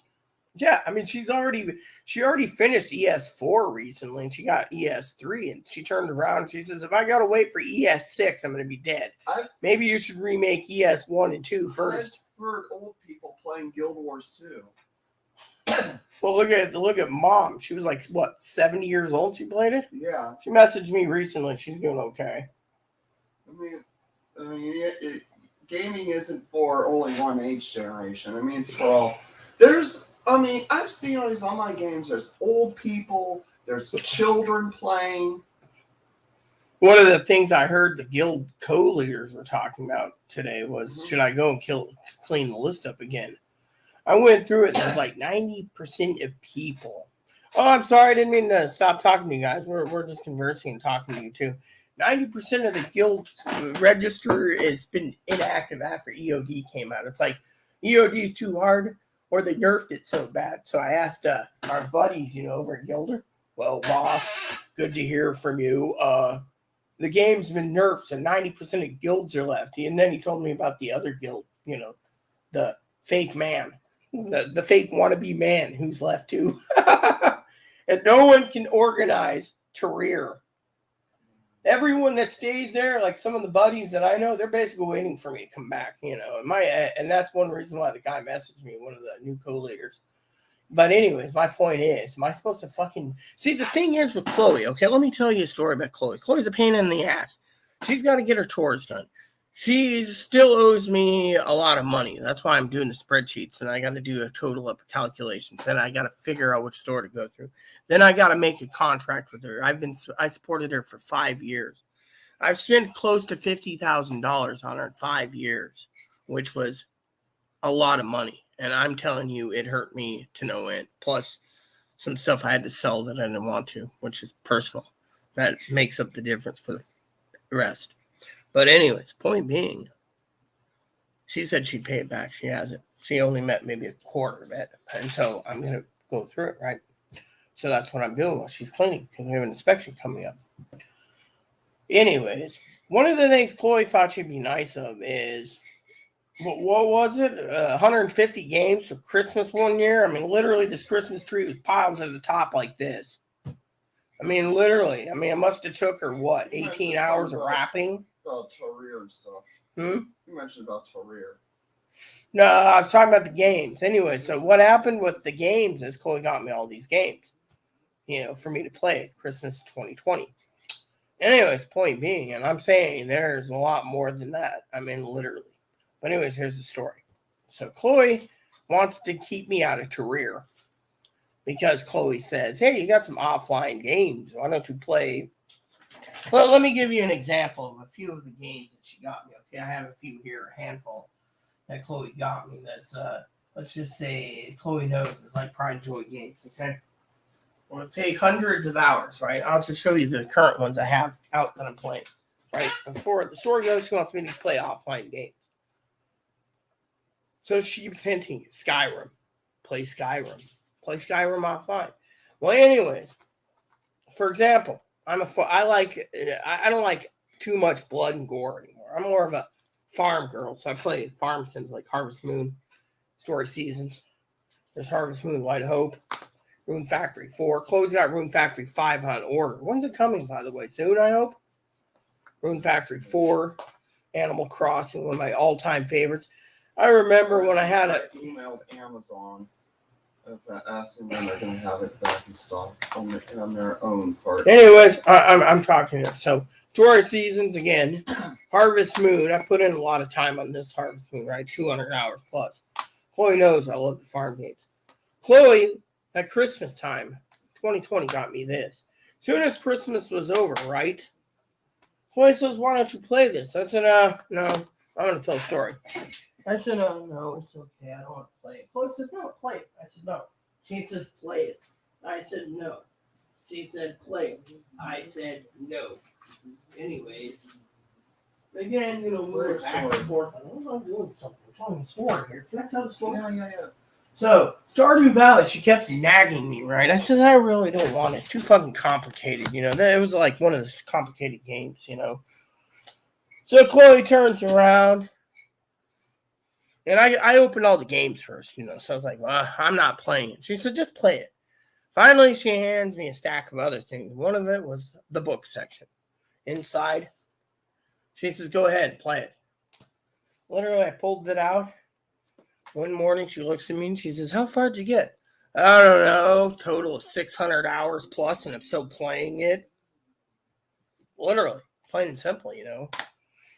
Yeah, I mean, she already finished ES4 recently, and she got ES3, and she turned around and she says, if I gotta wait for ES6, I'm gonna be dead. Maybe you should remake ES1 and 2 first. I've heard old people playing Guild Wars 2. Well, look at Mom. She was like, what, 70 years old? She played it. Yeah. She messaged me recently. She's doing okay. I mean, gaming isn't for only one age generation. I mean, it's for all. I've seen all these online games. There's old people. There's children playing. One of the things I heard the guild co-leaders were talking about today was, should I go and clean the list up again? I went through it, and there's like 90% of people. Oh, I'm sorry. I didn't mean to stop talking to you guys. We're just conversing and talking to you, too. 90% of the guild register has been inactive after EOD came out. It's like EOD is too hard, or they nerfed it so bad. So I asked our buddies, over at Gilder, well, boss, good to hear from you. The game's been nerfed, so 90% of guilds are left. And then he told me about the other guild, the fake man, the fake wannabe man who's left too. And no one can organize to rear. Everyone that stays there, like some of the buddies that I know, they're basically waiting for me to come back, and that's one reason why the guy messaged me, one of the new co-leaders. But anyways, my point is, am I supposed to fucking... See, the thing is with Chloe, okay, let me tell you a story about Chloe. Chloe's a pain in the ass. She's got to get her chores done. She still owes me a lot of money. That's why I'm doing the spreadsheets, and I got to do a total up of calculations. Then I got to figure out which store to go through. Then I got to make a contract with her. I supported her for 5 years. I've spent close to $50,000 on her in 5 years, which was a lot of money. And I'm telling you, it hurt me to no end. Plus, some stuff I had to sell that I didn't want to, which is personal. That makes up the difference for the rest. But anyways, point being, she said she'd pay it back. She hasn't. She only met maybe a quarter of it. And so I'm going to go through it, right? So that's what I'm doing while she's cleaning because we have an inspection coming up. Anyways, one of the things Chloe thought she'd be nice of is, what was it? 150 games for Christmas one year? I mean, literally, this Christmas tree was piled to the top like this. I mean, literally. I mean, it must have took her, 18 hours of wrapping? About Torreer and stuff. You mentioned about Torreer. No, I was talking about the games. Anyway, so what happened with the games is Chloe got me all these games, for me to play Christmas 2020. Anyways, point being, and I'm saying there's a lot more than that. I mean, literally. But anyways, here's the story. So Chloe wants to keep me out of Torreer because Chloe says, hey, you got some offline games. Why don't you play? Well, let me give you an example of a few of the games that she got me. Okay, I have a few here, a handful that Chloe got me. That's let's just say Chloe knows it's like Pride and Joy games. Okay, well, it'll take hundreds of hours, right? I'll just show you the current ones I have out that I'm playing. Right before the story goes, she wants me to play offline games. So she keeps hinting, Skyrim, play Skyrim offline. Well, anyways, for example, I don't like too much blood and gore anymore. I'm more of a farm girl, so I play farm sims like Harvest Moon, Story Seasons. There's Harvest Moon, White Hope, Rune Factory 4. Chloe's got Rune Factory 5 on order. When's it coming, by the way? Soon, I hope. Rune Factory 4, Animal Crossing, one of my all-time favorites. I remember when I had I emailed Amazon asking when they're going to have it back in stock on their own part. Anyways, I'm talking here. So, Story Seasons again. Harvest Moon. I put in a lot of time on this Harvest Moon, right? 200 hours plus. Chloe knows I love the farm games. Chloe, at Christmas time, 2020 got me this. Soon as Christmas was over, right? Chloe says, why don't you play this? I said, no, I'm going to tell a story. I said, no, it's okay. I don't want to play it. Chloe said, no, play it. I said, no. She says, play it. I said, no. She said, play it. I said, no. Anyways, again, we were back and forth. I'm doing something. I'm telling the story here. Can I tell the story? Yeah. So, Stardew Valley, she kept nagging me, right? I said, I really don't want it. It's too fucking complicated, It was like one of those complicated games, So, Chloe turns around. And I opened all the games first, So I was like, well, I'm not playing it. She said, just play it. Finally, she hands me a stack of other things. One of it was the book section. Inside, she says, go ahead and play it. Literally, I pulled it out. One morning, she looks at me and she says, how far did you get? I don't know. Total of 600 hours plus, and I'm still playing it. Literally, plain and simple,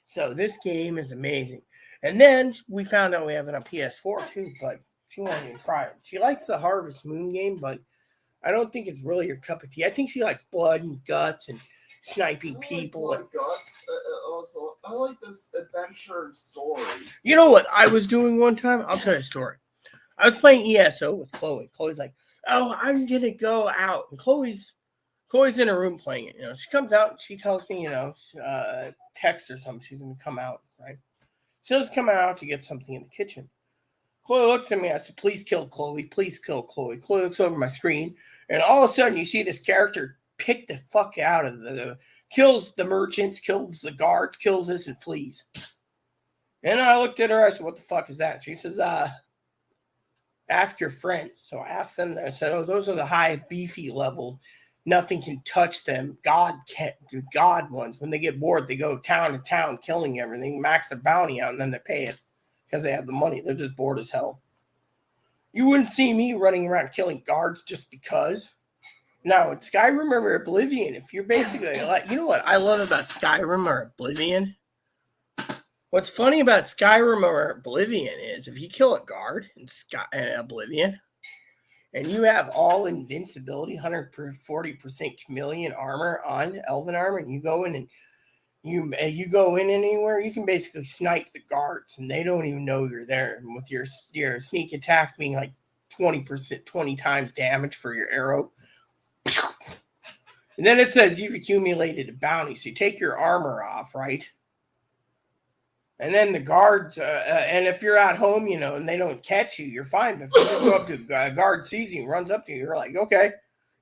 So this game is amazing. And then we found out we have it on PS4 too, but she won't even try it. She likes the Harvest Moon game, but I don't think it's really her cup of tea. I think she likes blood and guts and sniping people. Like guts. Also, I like this adventure story. You know what I was doing one time? I'll tell you a story. I was playing ESO with Chloe. Chloe's like, oh, I'm going to go out. And Chloe's in her room playing it. She comes out and she tells me, text or something. She's going to come out, right? She's coming out to get something in the kitchen. Chloe looks at me. I said, please kill Chloe. Please kill Chloe. Chloe looks over my screen. And all of a sudden, you see this character pick the fuck out of kills the merchants, kills the guards, kills this, and flees. And I looked at her. I said, what the fuck is that? She says, ask your friends. So I asked them. I said, oh, those are the high, beefy level. Nothing can touch them. God ones. When they get bored, they go town to town, killing everything, max their bounty out, and then they pay it because they have the money. They're just bored as hell. You wouldn't see me running around killing guards just because. Now, in Skyrim or Oblivion, if you're basically like, you know what I love about Skyrim or Oblivion? What's funny about Skyrim or Oblivion is if you kill a guard in Oblivion and you have all invincibility, 140% chameleon armor on elven armor, and you go in and you go in anywhere, you can basically snipe the guards and they don't even know you're there. And with your sneak attack being like 20%, 20 times damage for your arrow. And then it says you've accumulated a bounty. So you take your armor off, right? And then the guards, and if you're at home, and they don't catch you, you're fine. But if you just go up to a guard, sees you, and runs up to you, you're like, okay,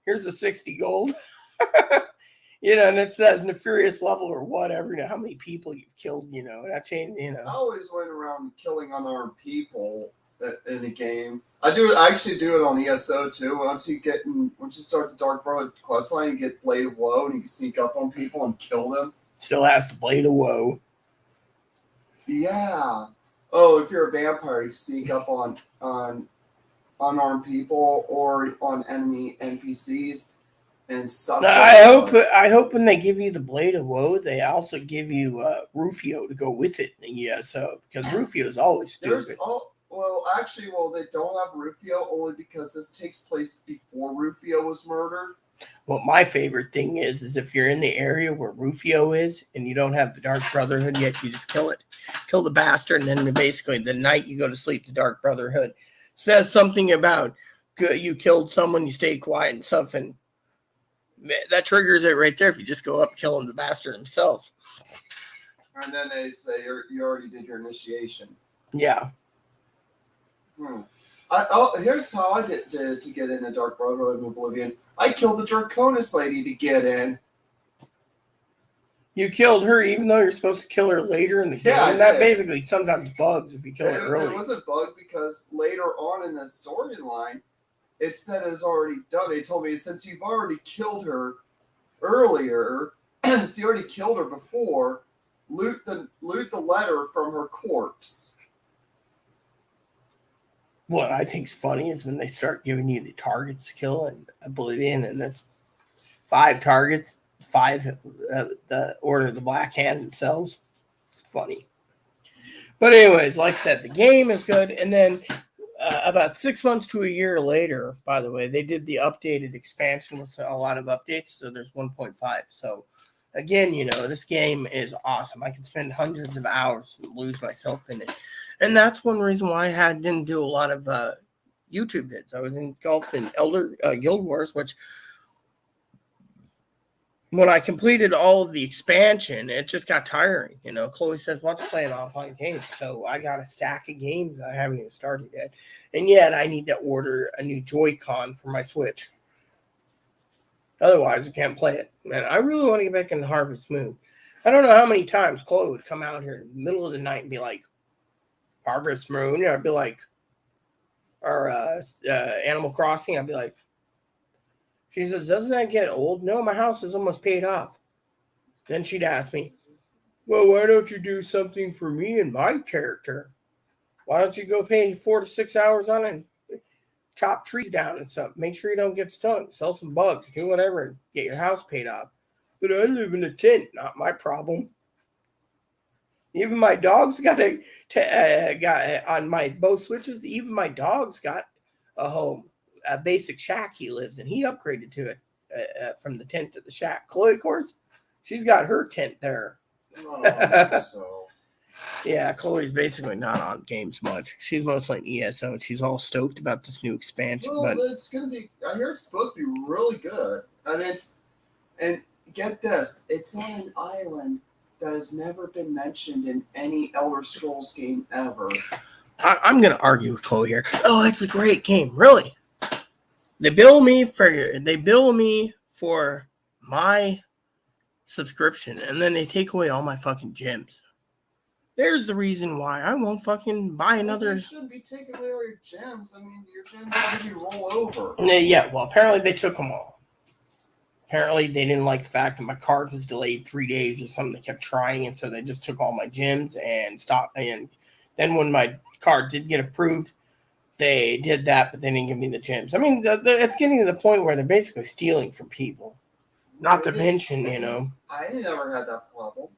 here's the 60 gold. And it says nefarious level or whatever, how many people you've killed, that change, I always went around killing unarmed people in the game. I actually do it on ESO too. Once you start the Dark Brotherhood quest line, you get Blade of Woe, and you can sneak up on people and kill them. Still has the Blade of Woe. Yeah. Oh, if you're a vampire, you sneak up on unarmed people or on enemy NPCs and suck. I hope when they give you the Blade of Woe, they also give you Rufio to go with it. Yeah, so because Rufio is always stupid. They don't have Rufio only because this takes place before Rufio was murdered. Well, my favorite thing is if you're in the area where Rufio is and you don't have the Dark Brotherhood yet, you just kill it. Kill the bastard, and then basically the night you go to sleep, the Dark Brotherhood says something about you killed someone, you stay quiet and stuff, and that triggers it right there if you just go up and kill him, the bastard himself. And then they say you already did your initiation. Yeah. Here's how I did to get into Dark Brotherhood and Oblivion. I killed the Draconis lady to get in. You killed her even though you're supposed to kill her later in the game? And that basically sometimes bugs if you kill her early. It was a bug because later on in the storyline, it said it was already done. They told me since you've already killed her earlier, since you already killed her before, loot the letter from her corpse. What I think's funny is when they start giving you the targets to kill in Oblivion, and that's 5 targets, 5 the Order of the Black Hand themselves. It's funny. But anyways, like I said, the game is good. And then about 6 months to a year later, by the way, they did the updated expansion with a lot of updates. So there's 1.5. So again, this game is awesome. I can spend hundreds of hours and lose myself in it. And that's one reason why I didn't do a lot of YouTube vids. I was engulfed in Guild Wars, which when I completed all of the expansion, it just got tiring. Chloe says, why don't you play an offline game? So I got a stack of games I haven't even started yet. And yet I need to order a new Joy-Con for my Switch. Otherwise, I can't play it. Man, I really want to get back in Harvest Moon. I don't know how many times Chloe would come out here in the middle of the night and be like, Harvest Moon, I'd be like, or Animal Crossing, I'd be like, she says, doesn't that get old? No, my house is almost paid off. Then she'd ask me, well, why don't you do something for me and my character? Why don't you go pay 4 to 6 hours on it and chop trees down and stuff? Make sure you don't get stung, sell some bugs, do whatever, and get your house paid off. But I live in a tent, not my problem. Even my dog's got on my both switches. Even my dog's got a home, a basic shack he lives in. He upgraded to it from the tent to the shack. Chloe, of course, she's got her tent there. Yeah, Chloe's basically not on games much. She's mostly in ESO, and she's all stoked about this new expansion. Well, it's gonna be. I hear it's supposed to be really good, and get this, it's on an island that has never been mentioned in any Elder Scrolls game ever. I'm going to argue with Chloe here. Oh, it's a great game. Really? They bill me for my subscription, and then they take away all my fucking gems. There's the reason why I won't fucking buy another. You shouldn't be taking away all your gems. I mean, your gems usually roll over. Yeah, well, apparently they took them all. Apparently, they didn't like the fact that my card was delayed 3 days or something. They kept trying, and so they just took all my gems and stopped. And then when my card did get approved, they did that, but they didn't give me the gems. I mean, it's getting to the point where they're basically stealing from people. Not to mention, I never had that problem.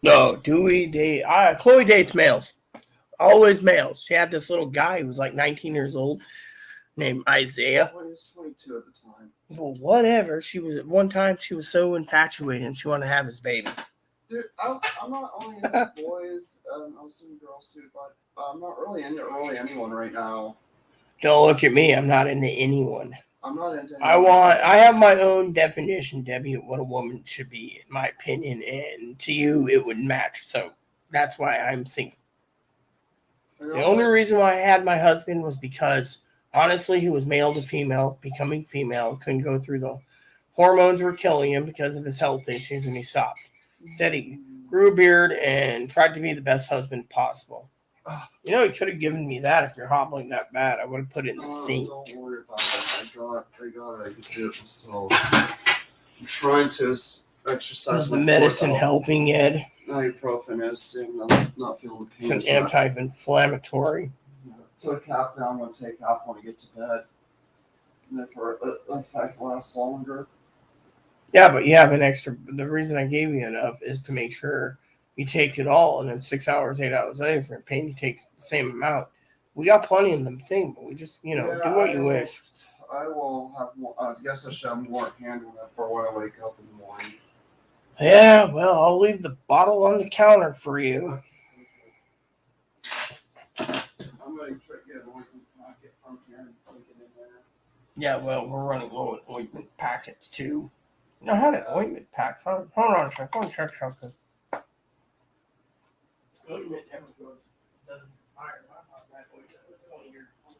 No, do we date? Chloe dates males. Always males. She had this little guy who was like 19 years old named Isaiah. Well, he was 22 at the time. Well, whatever. She was at one time she was so infatuated and she wanted to have his baby. Dude, I'm not only into boys, I'm into girls too, but I'm not really into anyone right now. Don't look at me. I'm not into anyone. I'm not into anyone. I have my own definition, Debbie, of what a woman should be, in my opinion, and to you it would match. So that's why I'm single. The only reason why I had my husband was because honestly he was male to female, becoming female, couldn't go through the hormones were killing him because of his health issues and he stopped. Said he grew a beard and tried to be the best husband possible. You know, he could have given me that if you're hobbling that bad. I would have put it in the sink. Don't worry about that. I got do it myself. I'm trying to exercise. Is the medicine helping, Ed? Ibuprofen is, and I'm not feeling the pain. It's an anti-inflammatory. Took half now. I'm going to take half when I get to bed. And if the effect lasts longer. Yeah, but you have an extra. The reason I gave you enough is to make sure you take it all, and then 6 hours, 8 hours later, for pain, you take the same amount. We got plenty in the thing, but we just, do what you wish. I will have more. I guess I should have more handling it for when I wake up in the morning. Yeah, well, I'll leave the bottle on the counter for you. I'm going to try to get an ointment packet from here and take it in there. Yeah, well, we're running low on ointment packets, too. I had an ointment pack. Hold on a second. I want to check something. Ointment never doesn't expire. I thought that ointment was 20 years old.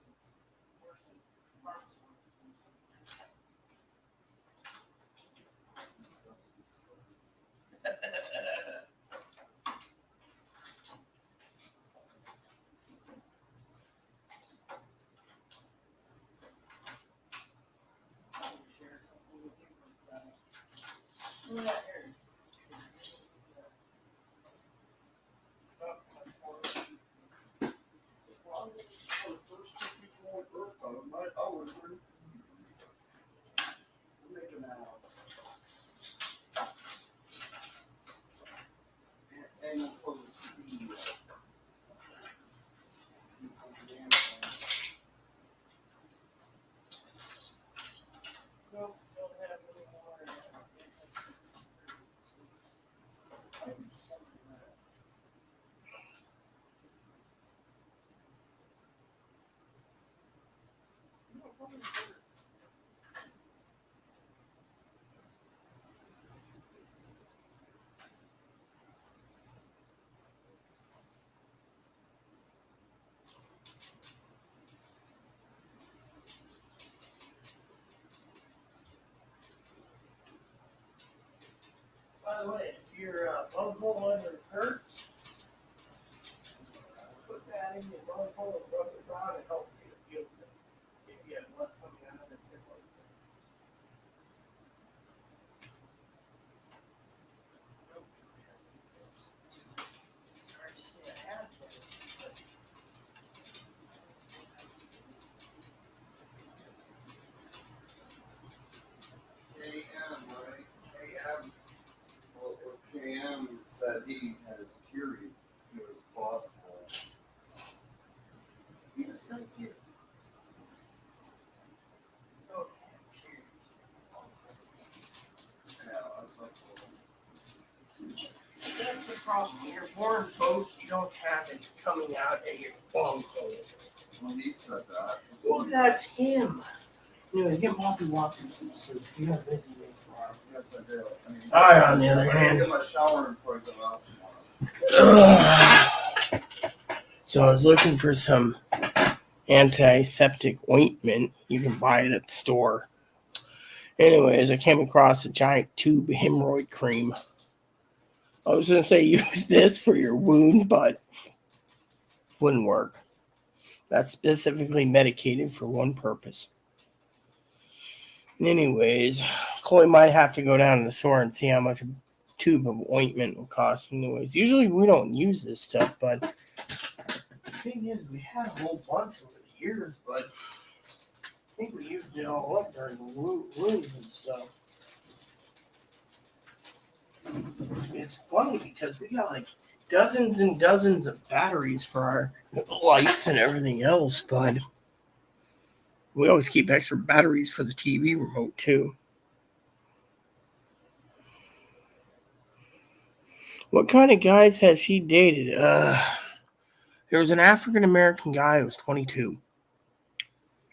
By the way, if your bunghole ever hurts, put that in your bunghole and rub it around. It helps you to feel good. If you have blood coming out of it, it like that. Sorry to see I have one, but AM, right? AM. Well, KM said he had his period through his butthole. He was so cute. Yeah, that's what I told him. that's the problem. When you're born both, you don't have it coming out at your bunghole. When he said that. Well, that's him. Anyways, get Moppy walking some soup. You have busy day tomorrow. Yes, I do. I mean, I, on the other I hand. get my shower and before I go out tomorrow. So I was looking for some antiseptic ointment. You can buy it at the store. Anyways, I came across a giant tube hemorrhoid cream. I was going to say use this for your wound, but wouldn't work. That's specifically medicated for one purpose. Anyways, Chloe might have to go down to the store and see how much a tube of ointment will cost. Anyways, usually we don't use this stuff, but the thing is, we had a whole bunch over the years, but I think we used it all up during the wounds and stuff. it's funny because we got like dozens and dozens of batteries for our lights and everything else, but we always keep extra batteries for the TV remote too. What kind of guys has she dated? There was an African American guy who was 22.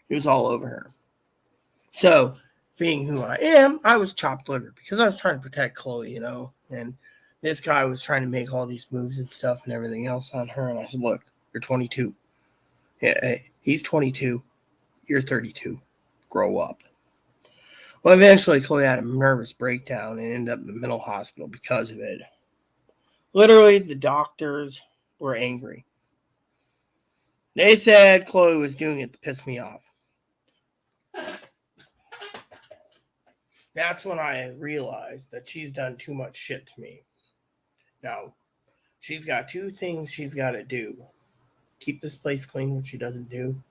He was all over her. So, being who I am, I was chopped liver because I was trying to protect Chloe, and this guy was trying to make all these moves and stuff and everything else on her. And I said, look, you're 22. Yeah, hey, he's 22. You're 32. Grow up. Well, eventually, Chloe had a nervous breakdown and ended up in the mental hospital because of it. Literally, the doctors were angry. They said Chloe was doing it to piss me off. That's when I realized that she's done too much shit to me. Now, she's got two things she's got to do: keep this place clean, which she doesn't do,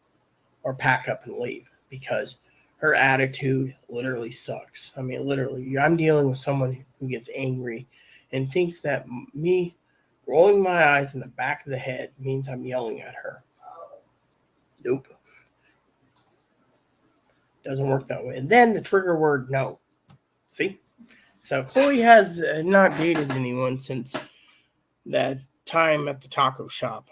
or pack up and leave, because her attitude literally sucks. I mean, literally, I'm dealing with someone who gets angry and thinks that me rolling my eyes in the back of the head means I'm yelling at her. Nope. Doesn't work that way. And then the trigger word no. See? So Chloe has not dated anyone since that time at the taco shop.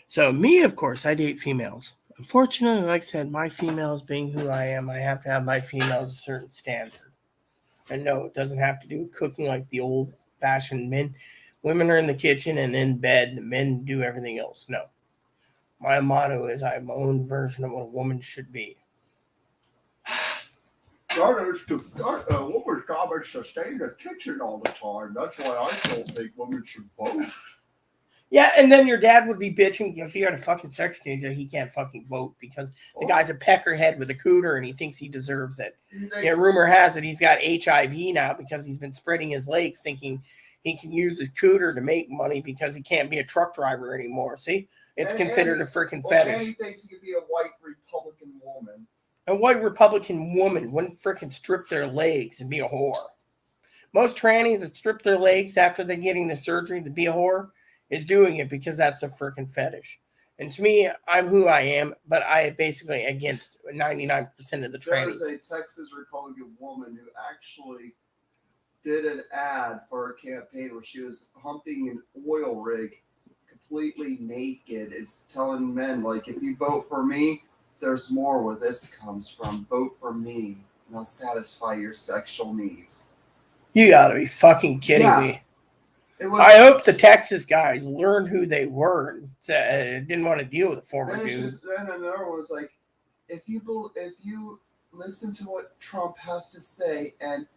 So me, of course, I date females. Unfortunately, like I said, my females being who I am, I have to have my females a certain standard. And no, it doesn't have to do with cooking like the old-fashioned men. Women are in the kitchen and in bed. The men do everything else. No. My motto is I have my own version of what a woman should be. Woman's job is to stay in the kitchen all the time. That's why I don't think women should vote. Yeah, and then your dad would be bitching if he had a fucking sex change, he can't fucking vote because the guy's a peckerhead with a cooter and he thinks he deserves it. Yeah, rumor has it he's got HIV now because he's been spreading his legs thinking he can use his cooter to make money because he can't be a truck driver anymore. See? It's considered a freaking fetish. And he thinks he could be a white Republican woman. A white Republican woman wouldn't freaking strip their legs and be a whore. Most trannies that strip their legs after they're getting the surgery to be a whore is doing it because that's a freaking fetish. And to me, I'm who I am, but I basically against 99% of the trannies. There was a Texas Republican woman who actually did an ad for her campaign where she was humping an oil rig completely naked. It's telling men, like, if you vote for me, there's more where this comes from. Vote for me, and I'll satisfy your sexual needs. You gotta be fucking kidding me. I hope the Texas guys learned who they were and didn't want to deal with a former dude. And another one was like, if you listen to what Trump has to say and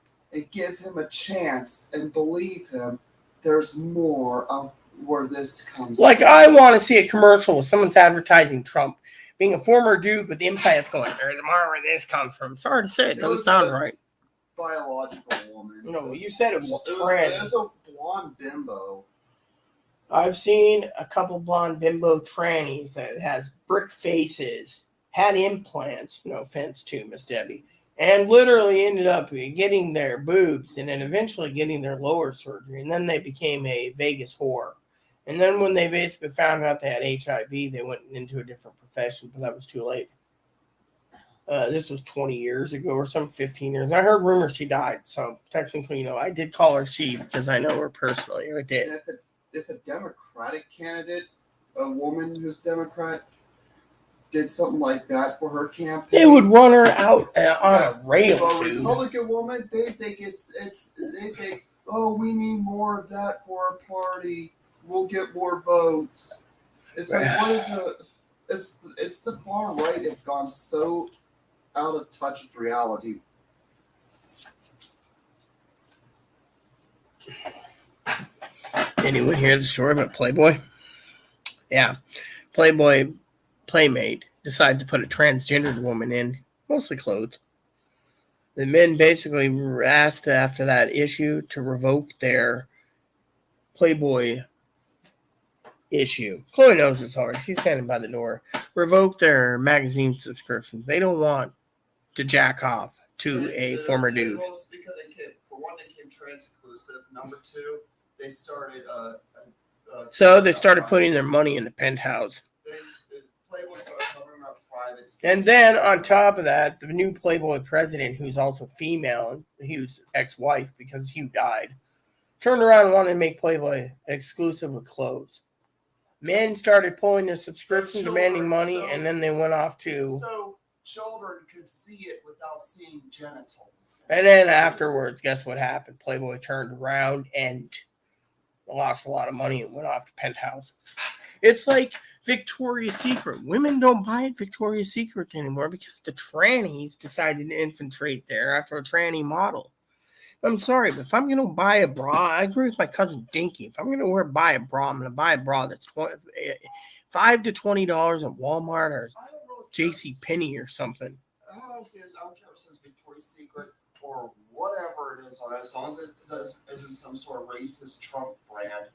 give him a chance and believe him, there's more of where this comes from. I want to see a commercial with someone's advertising Trump being a former dude with implants going, there's more where this comes from. Sorry to say, it doesn't sound right. Biological woman. No, you said it was a trend. It was a blonde bimbo. I've seen a couple blonde bimbo trannies that has brick faces, had implants, no offense to Miss Debbie, and literally ended up getting their boobs and then eventually getting their lower surgery. And then they became a Vegas whore. And then when they basically found out they had HIV, they went into a different profession, but that was too late. This was 20 years ago or some 15 years. I heard rumors she died, so technically, I did call her she because I know her personally. I did. And if a Democratic candidate, a woman who's Democrat, did something like that for her campaign, they would run her out on a rail. A Republican woman, they think they think, oh, we need more of that for our party. We'll get more votes. It's like, what is it's the far right have gone so out of touch with reality. Anyone hear the story about Playboy? Yeah. Playboy Playmate decides to put a transgendered woman in, mostly clothed. The men basically were asked after that issue to revoke their Playboy issue. Chloe knows it's hard. She's standing by the door. Revoke their magazine subscription. They don't want to jack off to a former dude. Well, it's because for one, they came trans inclusive. Number two, they started. So they started putting their money in the penthouse. Playboy started covering up privates. And then on top of that, the new Playboy president, who's also female, Hugh's ex-wife, because Hugh died, turned around and wanted to make Playboy exclusive with clothes. Men started pulling their subscription, demanding money, and then they went off to... So children could see it without seeing genitals. And then afterwards, guess what happened? Playboy turned around and lost a lot of money and went off to Penthouse. It's like Victoria's Secret. Women don't buy at Victoria's Secret anymore because the trannies decided to infiltrate there after a tranny model. I'm sorry, but if I'm going to buy a bra, I agree with my cousin Dinky. If I'm going to buy a bra, I'm going to buy a bra that's $5 to $20 at Walmart or J.C. Penney or something. I don't care if it says Victoria's Secret or whatever it is on it, as long as it isn't some sort of racist Trump brand.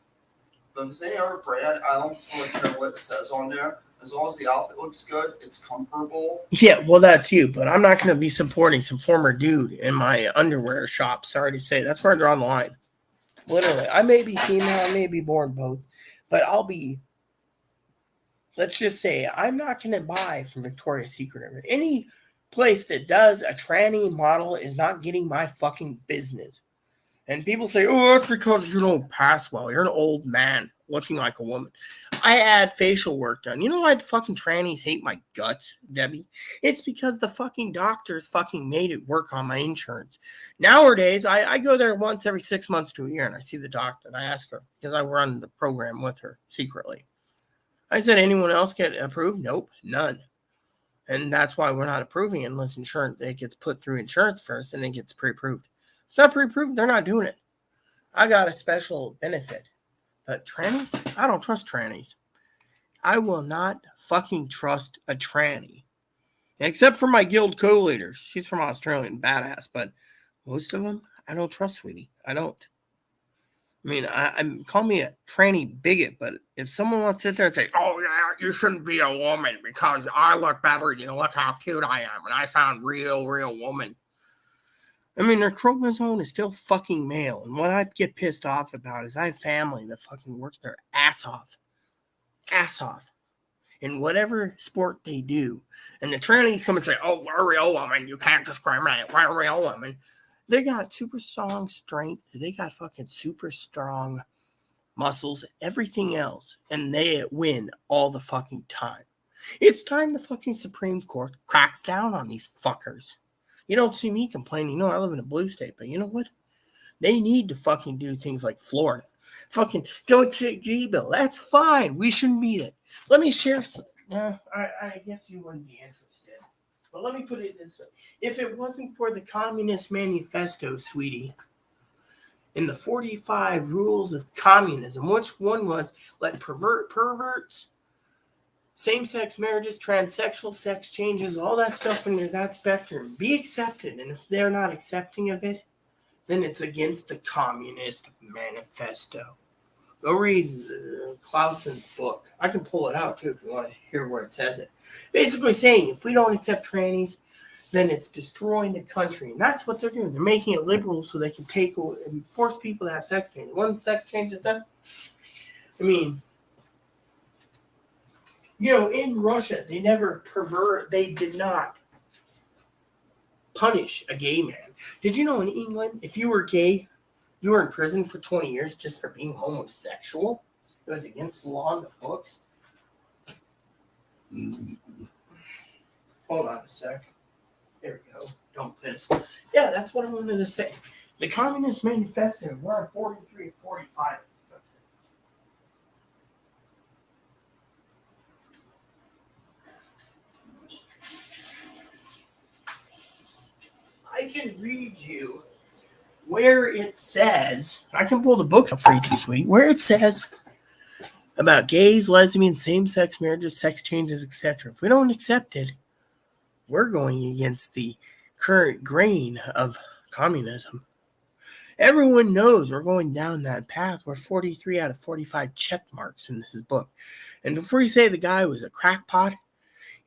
But if it's any other brand, I don't really care what it says on there. As long as the outfit looks good, it's comfortable. Yeah, well, that's you. But I'm not going to be supporting some former dude in my underwear shop. Sorry to say. That's where I draw the line. Literally. I may be female. I may be born both. But I'll be... Let's just say I'm not going to buy from Victoria's Secret. Any place that does a tranny model is not getting my fucking business. And people say, oh, that's because you don't pass well. You're an old man looking like a woman. I had facial work done. You know why the fucking trannies hate my guts, Debbie? It's because the fucking doctors fucking made it work on my insurance. Nowadays, I go there once every 6 months to a year, and I see the doctor, and I ask her, because I run the program with her secretly. I said, anyone else get approved? Nope, none. And that's why we're not approving it unless insurance, it gets put through insurance first, and it gets pre-approved. It's not pre-approved, they're not doing it. I got a special benefit. But trannies? I don't trust trannies. I will not fucking trust a tranny. Except for my guild co-leader. She's from Australia and badass. But most of them, I don't trust, sweetie. I don't. I mean, I'm call me a tranny bigot, but if someone wants to sit there and say, oh, yeah, you shouldn't be a woman because I look better, you look how cute I am, and I sound real woman. I mean, their chromosome is still fucking male. And what I get pissed off about is I have family that fucking works their ass off. Ass off. In whatever sport they do. And the trannies come and say, oh, we're a real woman. You can't discriminate. We're a real woman. They got super strong strength. They got fucking super strong muscles. Everything else. And they win all the fucking time. It's time the fucking Supreme Court cracks down on these fuckers. You don't see me complaining. No, I live in a blue state. But you know what? They need to fucking do things like Florida. Fucking don't take G-Bill. That's fine. We shouldn't be that. Let me share some. I guess you wouldn't be interested. But let me put it this way. If it wasn't for the Communist Manifesto, sweetie, in the 45 rules of communism, which one was let perverts, same-sex marriages, transsexual sex changes, all that stuff under that spectrum be accepted. And if they're not accepting of it, then it's against the Communist Manifesto. Go read Clausen's book. I can pull it out, too, if you want to hear where it says it. Basically saying, if we don't accept trannies, then it's destroying the country. And that's what they're doing. They're making it liberal so they can take and force people to have sex changes. When sex changes done, I mean, you know, in Russia, they did not punish a gay man. Did you know in England, if you were gay, you were in prison for 20 years just for being homosexual? It was against the law in the books. Hold on a sec. There we go. Don't piss. Yeah, that's what I wanted to say. The Communist Manifesto, we're on 43 and 45. I can read you where it says, I can pull the book up for you too, sweetie, where it says about gays, lesbians, same-sex marriages, sex changes, etc. If we don't accept it, we're going against the current grain of communism. Everyone knows we're going down that path. We're 43 out of 45 check marks in this book. And before you say the guy was a crackpot,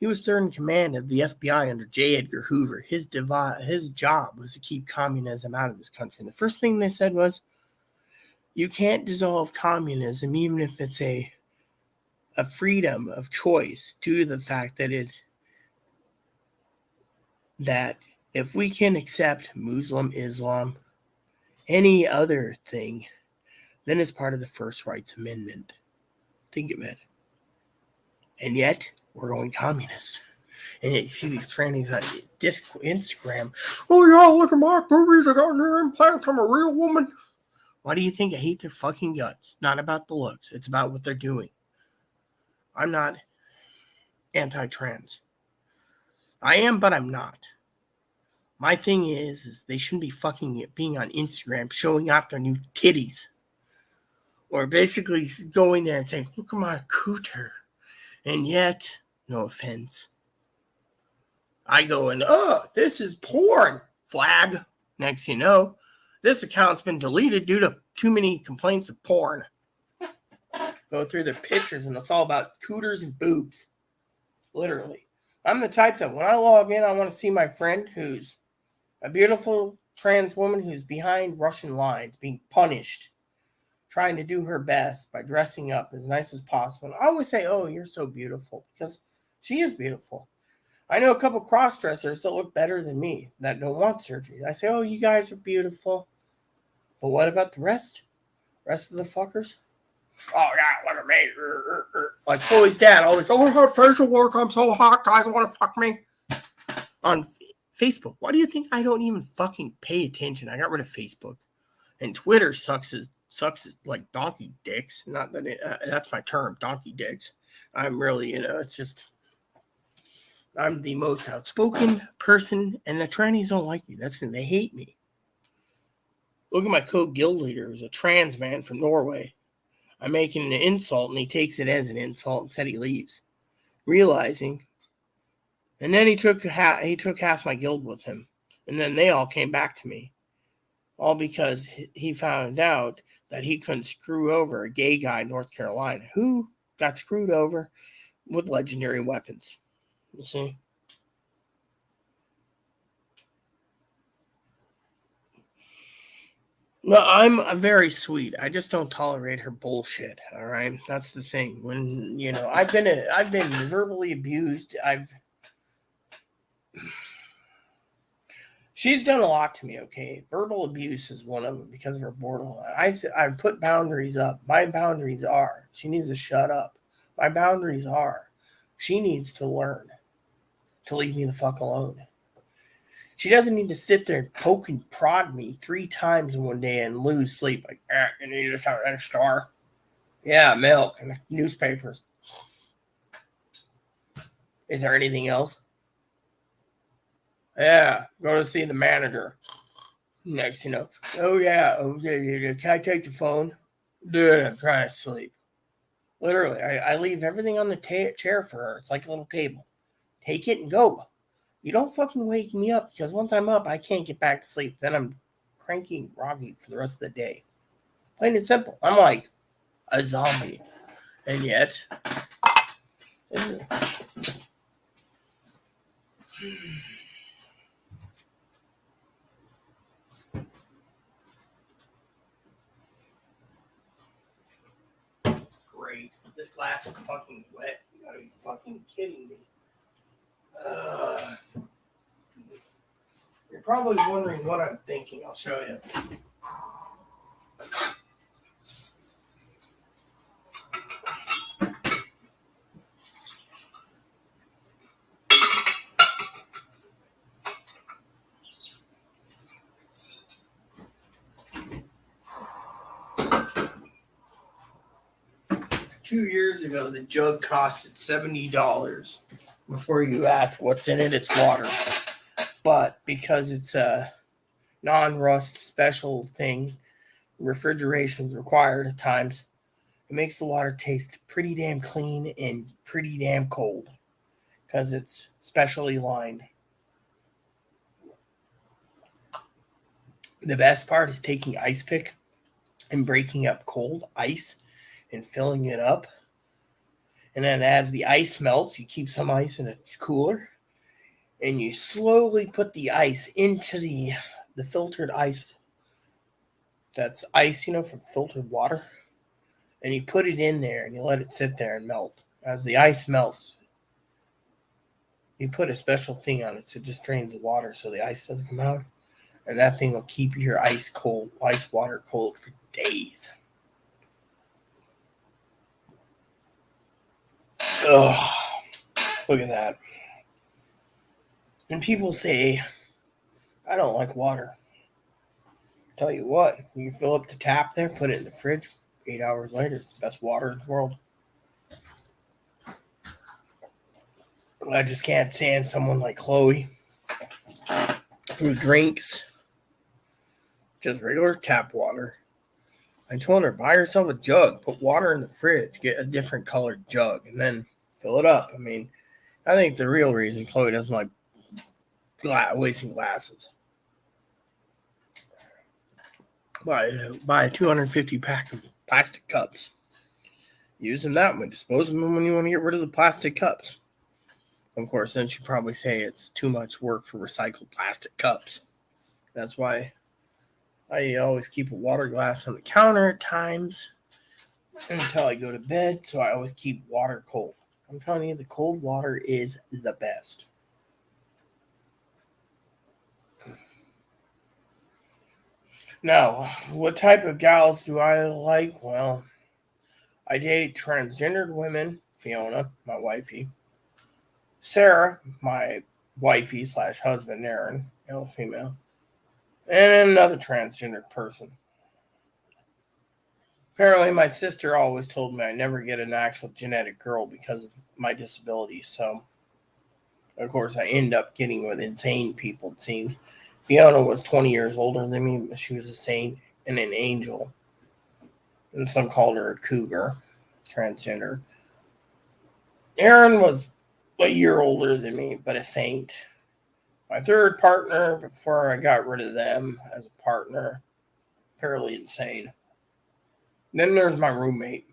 He was third in command of the FBI under J. Edgar Hoover. His job was to keep communism out of this country. And the first thing they said was, you can't dissolve communism even if it's a freedom of choice, due to the fact that if we can accept Muslim, Islam, any other thing, then it's part of the First Rights Amendment. Think of it. And yet, we're going communist. And yet you see these trannies on Instagram. Oh yeah, look at my boobies, I got new implants, I'm a real woman. Why do you think I hate their fucking guts? Not about the looks, it's about what they're doing. I'm not anti-trans. I am, but I'm not. My thing is they shouldn't be fucking being on Instagram showing off their new titties. Or basically going there and saying, look at my cooter. And yet, no offense, I go and, this is porn. Flag. Next you know, this account's been deleted due to too many complaints of porn. Go through their pictures and it's all about cooters and boobs. Literally. I'm the type that when I log in, I want to see my friend who's a beautiful trans woman who's behind Russian lines, being punished, trying to do her best by dressing up as nice as possible. And I always say, oh, you're so beautiful, because she is beautiful. I know a couple cross-dressers that look better than me that don't want surgery. I say, oh, you guys are beautiful. But what about the rest? Rest of the fuckers? Oh, yeah, look at me. Like Chloe's dad always, oh, I have facial work. I'm so hot. Guys want to fuck me. On Facebook. Why do you think I don't even fucking pay attention? I got rid of Facebook. And Twitter sucks as like donkey dicks. Not that that's my term, donkey dicks. I'm really, it's just, I'm the most outspoken person, and the trannies don't like me. That's the thing. They hate me. Look at my co-guild leader, who's a trans man from Norway. I'm making an insult, and he takes it as an insult and said he leaves, realizing. And then he took half my guild with him, and then they all came back to me, all because he found out that he couldn't screw over a gay guy in North Carolina who got screwed over with legendary weapons. You see? No, I'm very sweet. I just don't tolerate her bullshit. All right, that's the thing. When I've been verbally abused. She's done a lot to me. Okay, verbal abuse is one of them because of her borderline. I put boundaries up. My boundaries are she needs to shut up. My boundaries are she needs to learn to leave me the fuck alone. She doesn't need to sit there and poke and prod me 3 times in one day and lose sleep. Like, you need to start at a star. Yeah, milk and newspapers. Is there anything else? Yeah, go to see the manager. Next, oh yeah, can I take the phone? Dude, I'm trying to sleep. Literally, I leave everything on the chair for her. It's like a little table. Take it and go. You don't fucking wake me up, because once I'm up, I can't get back to sleep. Then I'm cranky and groggy for the rest of the day. Plain and simple. I'm like a zombie. And yet, great. This glass is fucking wet. You gotta be fucking kidding me. You're probably wondering what I'm thinking. I'll show you. 2 years ago, the jug costed $70. Before you ask what's in it, it's water. But because it's a non-rust special thing, refrigeration is required at times, it makes the water taste pretty damn clean and pretty damn cold because it's specially lined. The best part is taking ice pick and breaking up cold ice and filling it up And then as the ice melts, you keep some ice in a cooler, and you slowly put the ice into the filtered ice. That's ice, from filtered water. And you put it in there and you let it sit there and melt. As the ice melts, you put a special thing on it so it just drains the water so the ice doesn't come out. And that thing will keep your ice water cold for days. Ugh, look at that. And people say, I don't like water. Tell you what, you can fill up the tap there, put it in the fridge. 8 hours later, it's the best water in the world. I just can't stand someone like Chloe who drinks just regular tap water. I told her, buy yourself a jug, put water in the fridge, get a different colored jug, and then fill it up. I mean, I think the real reason Chloe doesn't like wasting glasses. Buy a 250 pack of plastic cups. Use them that way. Dispose of them when you want to get rid of the plastic cups. Of course, then she'd probably say it's too much work for recycled plastic cups. That's why I always keep a water glass on the counter at times until I go to bed, so I always keep water cold. I'm telling you, the cold water is the best. Now, what type of gals do I like? Well, I date transgendered women. Fiona, my wifey. Sarah, my wifey / husband, Aaron, male, female. And another transgendered person. Apparently, my sister always told me I never get an actual genetic girl because of my disability. So, of course, I end up getting with insane people, it seems. Fiona was 20 years older than me, but she was a saint and an angel. And some called her a cougar, transgender. Aaron was a year older than me, but a saint. My third partner, before I got rid of them as a partner, fairly insane. Then there's my roommate.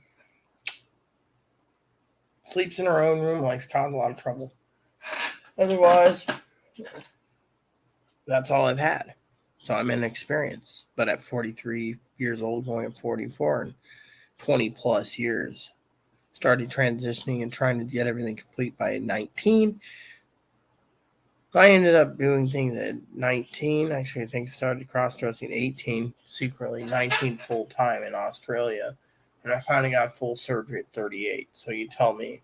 Sleeps in her own room, likes to cause a lot of trouble. Otherwise, that's all I've had. So I'm inexperienced. But at 43 years old, going at 44, and 20 plus years, started transitioning and trying to get everything complete by 19. I ended up doing things at 19. Actually, I think started cross-dressing at 18, secretly 19 full-time in Australia. And I finally got full surgery at 38. So you tell me.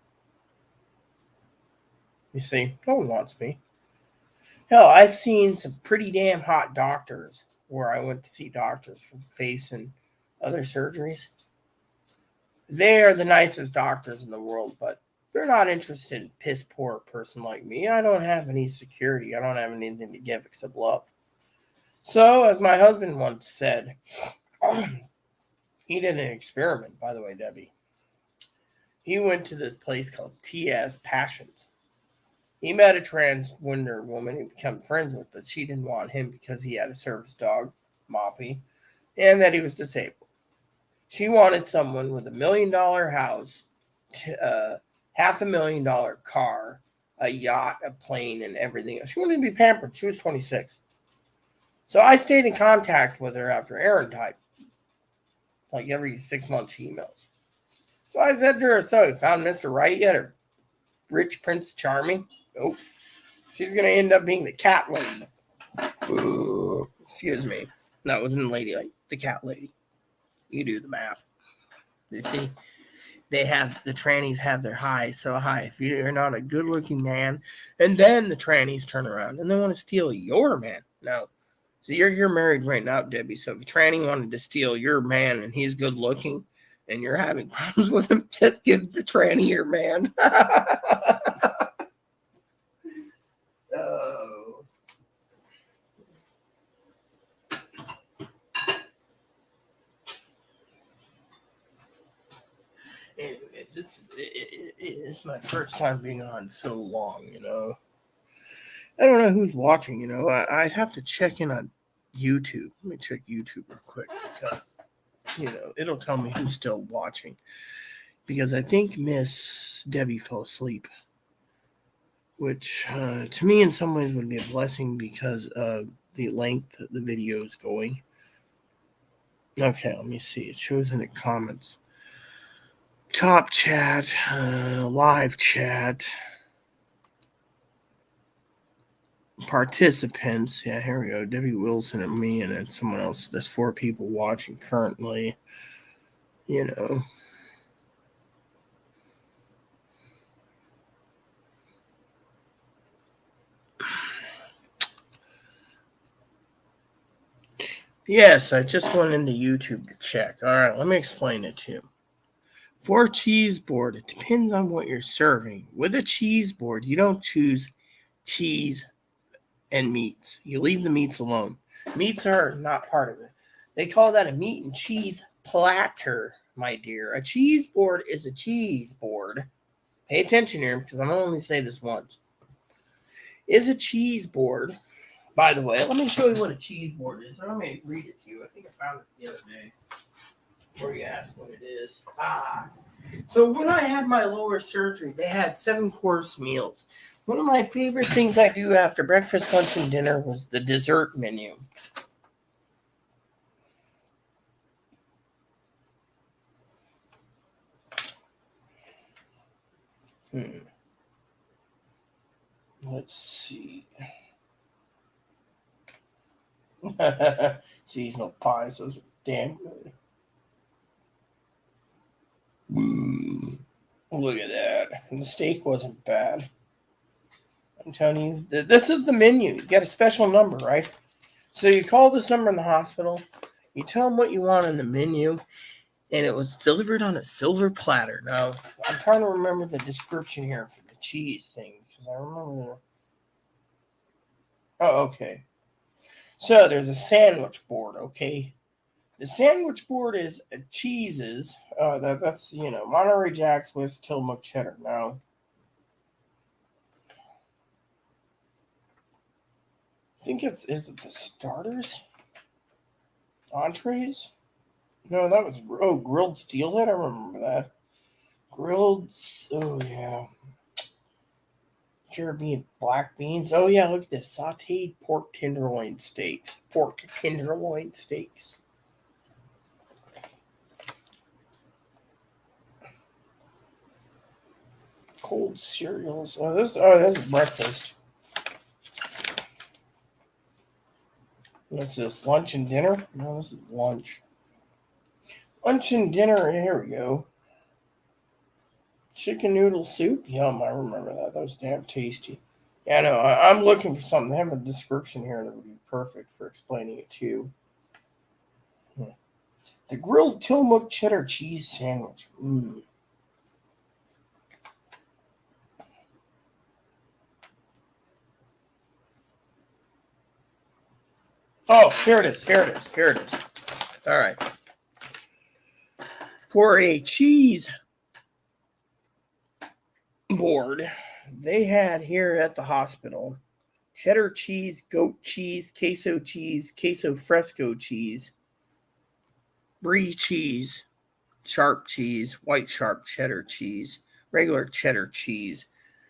You see, no one wants me. Hell, I've seen some pretty damn hot doctors where I went to see doctors for face and other surgeries. They are the nicest doctors in the world, but they're not interested in a piss poor person like me. I don't have any security. I don't have anything to give except love. So, as my husband once said, he did an experiment, by the way, Debbie. He went to this place called T.S. Passions. He met a transgender woman he became friends with, but she didn't want him because he had a service dog, Moppy, and that he was disabled. She wanted someone with $1 million house, $500,000 car, a yacht, a plane, and everything else. She wanted to be pampered. She was 26. So I stayed in contact with her after Aaron died. Like every 6 months she emails. So I said to her, so you found Mr. Right yet? Or Rich Prince Charming? Nope. She's going to end up being the cat lady. Ooh, excuse me. That wasn't lady, like the cat lady. You do the math. You see, the trannies have their highs so high. If you're not a good looking man, and then the trannies turn around and they want to steal your man. Now, so you're married right now, Debbie. So if a tranny wanted to steal your man and he's good looking and you're having problems with him, just give the tranny your man. Oh. Anyways, it's my first time being on so long, I don't know who's watching, I'd have to check in on YouTube. Let me check YouTube real quick because, it'll tell me who's still watching. because I think Miss Debbie fell asleep, which to me in some ways would be a blessing because of the length the video is going. Okay, let me see. It shows in the comments. Top chat, live chat, participants. Yeah, here we go. Debbie Wilson and me, and then someone else. There's 4 people watching currently. You know. Yes, I just went into YouTube to check. All right, let me explain it to you. For a cheese board, it depends on what you're serving. With a cheese board, you don't choose cheese and meats. You leave the meats alone. Meats are not part of it. They call that a meat and cheese platter, my dear. A cheese board is a cheese board. Pay attention here because I'm only say this once. Is a cheese board. By the way, let me show you what a cheese board is. Let me read it to you. I think I found it the other day. Before you ask what it is. So when I had my lower surgery, they had 7-course meals. One of my favorite things I do after breakfast, lunch, and dinner was the dessert menu. Let's see. Seasonal pies, those are damn good. Look at that. The steak wasn't bad. I'm telling you, this is the menu. You get a special number, right? So you call this number in the hospital, you tell them what you want in the menu, and it was delivered on a silver platter. Now, I'm trying to remember the description here for the cheese thing, because I remember. Oh, okay. So there's a sandwich board, okay? The sandwich board is cheeses. That's, Monterey Jack, Swiss, Tillamook, cheddar. Now, I think is it the starters? Entrees? No, that was, grilled steelhead. I remember that. Grilled, oh yeah. Caribbean black beans. Oh yeah, look at this. Sauteed pork tenderloin steaks. Pork tenderloin steaks. Cold cereals. This is breakfast. What's this? Lunch and dinner? No, this is lunch. Lunch and dinner. Here we go. Chicken noodle soup. Yum, I remember that. That was damn tasty. Yeah, I know. I'm looking for something. I have a description here that would be perfect for explaining it to you. The grilled Tillamook cheddar cheese sandwich. Oh, here it is. All right. For a cheese board, they had here at the hospital cheddar cheese, goat cheese, queso fresco cheese, brie cheese, sharp cheese, white sharp cheddar cheese, regular cheddar cheese.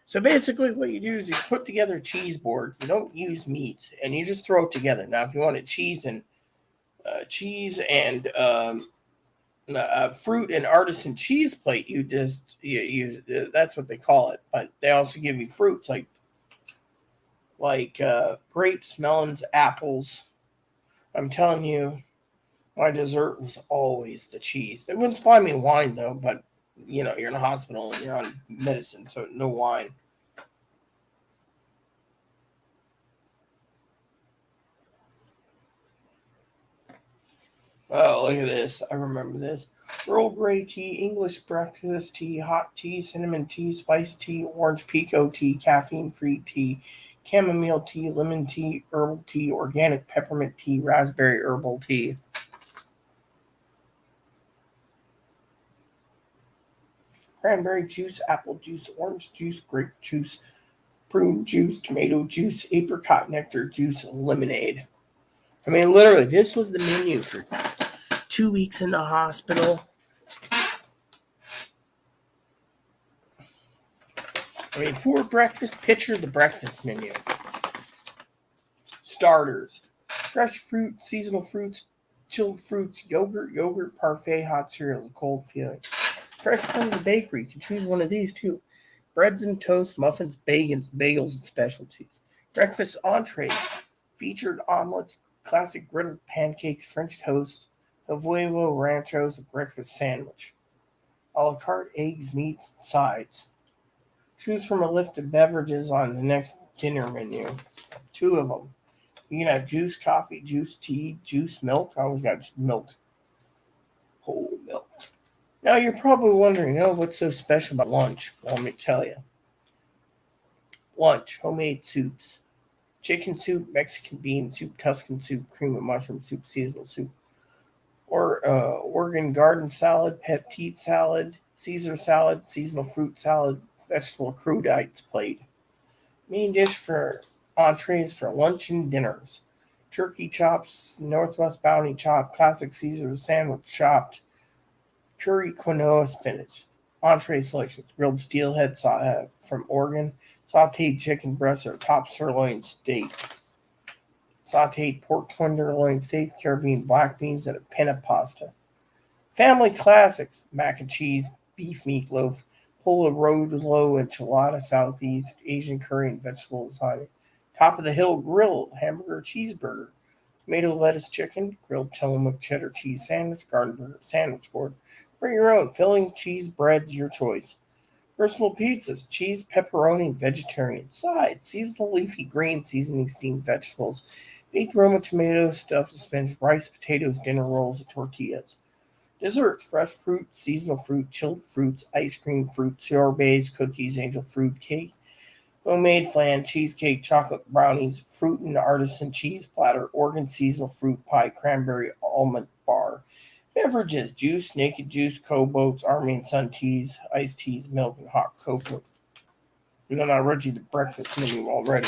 So basically, what you do is you put together a cheese board. You don't use meats, and you just throw it together. Now, if you wanted cheese and fruit and artisan cheese plate, you that's what they call it. But they also give you fruits like grapes, melons, apples. I'm telling you, my dessert was always the cheese. They wouldn't supply me wine though, but you're in a hospital and you're on medicine, so no wine. Oh, look at this. I remember this. Earl Grey tea, English breakfast tea, hot tea, cinnamon tea, spiced tea, orange pekoe tea, caffeine-free tea, chamomile tea, lemon tea, herbal tea, organic peppermint tea, raspberry herbal tea. Cranberry juice, apple juice, orange juice, grape juice, prune juice, tomato juice, apricot nectar juice, lemonade. I mean, literally, this was the menu for 2 weeks in the hospital. For breakfast, picture the breakfast menu. Starters: fresh fruit, seasonal fruits, chilled fruits, yogurt parfait, hot cereals, cold filling. Fresh from the bakery, you can choose one of these too. Breads and toast, muffins, bagels, and specialties. Breakfast entrees: featured omelets, classic griddled pancakes, French toast, a huevo ranchos, a breakfast sandwich. A la carte: eggs, meats, and sides. Choose from a list of beverages on the next dinner menu. Two of them. You can have juice coffee, juice tea, juice milk. I always got milk. Whole milk. Now you're probably wondering, oh, what's so special about lunch? Well, let me tell you. Lunch: homemade soups. Chicken soup, Mexican bean soup, Tuscan soup, cream of mushroom soup, seasonal soup. Or Oregon garden salad, petite salad, Caesar salad, seasonal fruit salad, vegetable crudites plate. Main dish for entrees for lunch and dinners: turkey chops, Northwest bounty chop, classic Caesar sandwich chopped, curry quinoa spinach. Entree selections: grilled steelhead from Oregon, sauteed chicken breast or top sirloin steak, sauteed pork tenderloin steak, Caribbean black beans, and a penna pasta. Family classics: mac and cheese, beef meatloaf, polo rolo enchilada, Southeast Asian curry, and vegetable lasagna. Top of the hill grill: hamburger, cheeseburger, tomato lettuce chicken, grilled Tillamook cheddar cheese sandwich, garden burger, sandwich board. Bring your own filling, cheese, breads, your choice. Personal pizzas: cheese, pepperoni, vegetarian. Sides: seasonal leafy green seasoning, steamed vegetables, baked Roma tomatoes, stuffed with spinach, rice, potatoes, dinner rolls, and tortillas. Desserts: fresh fruit, seasonal fruit, chilled fruits, ice cream, fruit sorbets, cookies, angel fruit cake, homemade flan, cheesecake, chocolate brownies, fruit and artisan cheese platter, Oregon seasonal fruit pie, cranberry almond bar. Beverages: juice, naked juice, co-boats, Army and Sun teas, iced teas, milk, and hot cocoa. And then I read you the breakfast menu already.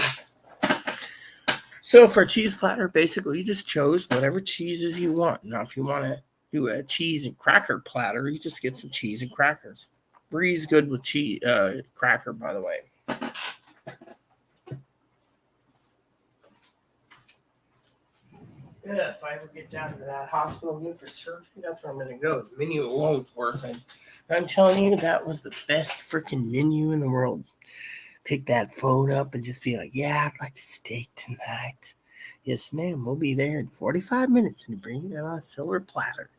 So for a cheese platter, basically you just chose whatever cheeses you want. Now if you want to do a cheese and cracker platter, you just get some cheese and crackers. Bree's good with cheese cracker, by the way. Yeah, if I ever get down to that hospital again for surgery, that's where I'm going to go. The menu alone's working. I'm telling you, that was the best freaking menu in the world. Pick that phone up and just be like, yeah, I'd like a steak tonight. Yes, ma'am, we'll be there in 45 minutes and bring it on a silver platter.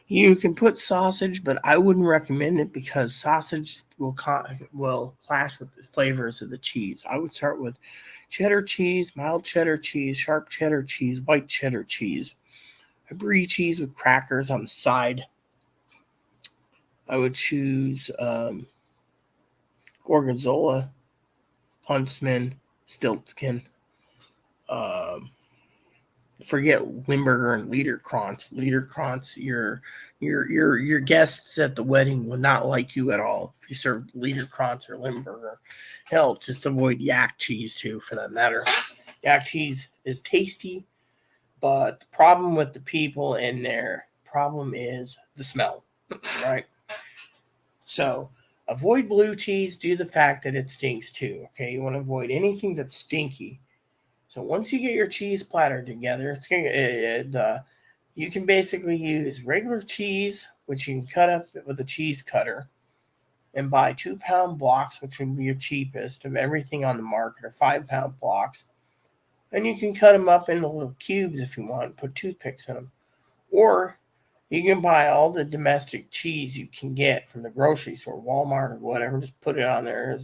You can put sausage, but I wouldn't recommend it because sausage will clash with the flavors of the cheese. I would start with cheddar cheese, mild cheddar cheese, sharp cheddar cheese, white cheddar cheese, a brie cheese with crackers on the side. I would choose gorgonzola, huntsman, stiltskin. Um, Forget Limburger and Liederkranz. Liederkranz, your guests at the wedding would not like you at all if you served Liederkranz or Limburger. Hell, just avoid yak cheese too, for that matter. Yak cheese is tasty, but the problem with the people in there, problem is the smell, right? So avoid blue cheese due to the fact that it stinks too. Okay, you want to avoid anything that's stinky. So once you get your cheese platter together, you can basically use regular cheese, which you can cut up with a cheese cutter, and buy 2 pound blocks, which would be your cheapest of everything on the market, or 5 pound blocks. And you can cut them up into little cubes if you want, and put toothpicks in them. Or you can buy all the domestic cheese you can get from the grocery store, Walmart or whatever. Just put it on there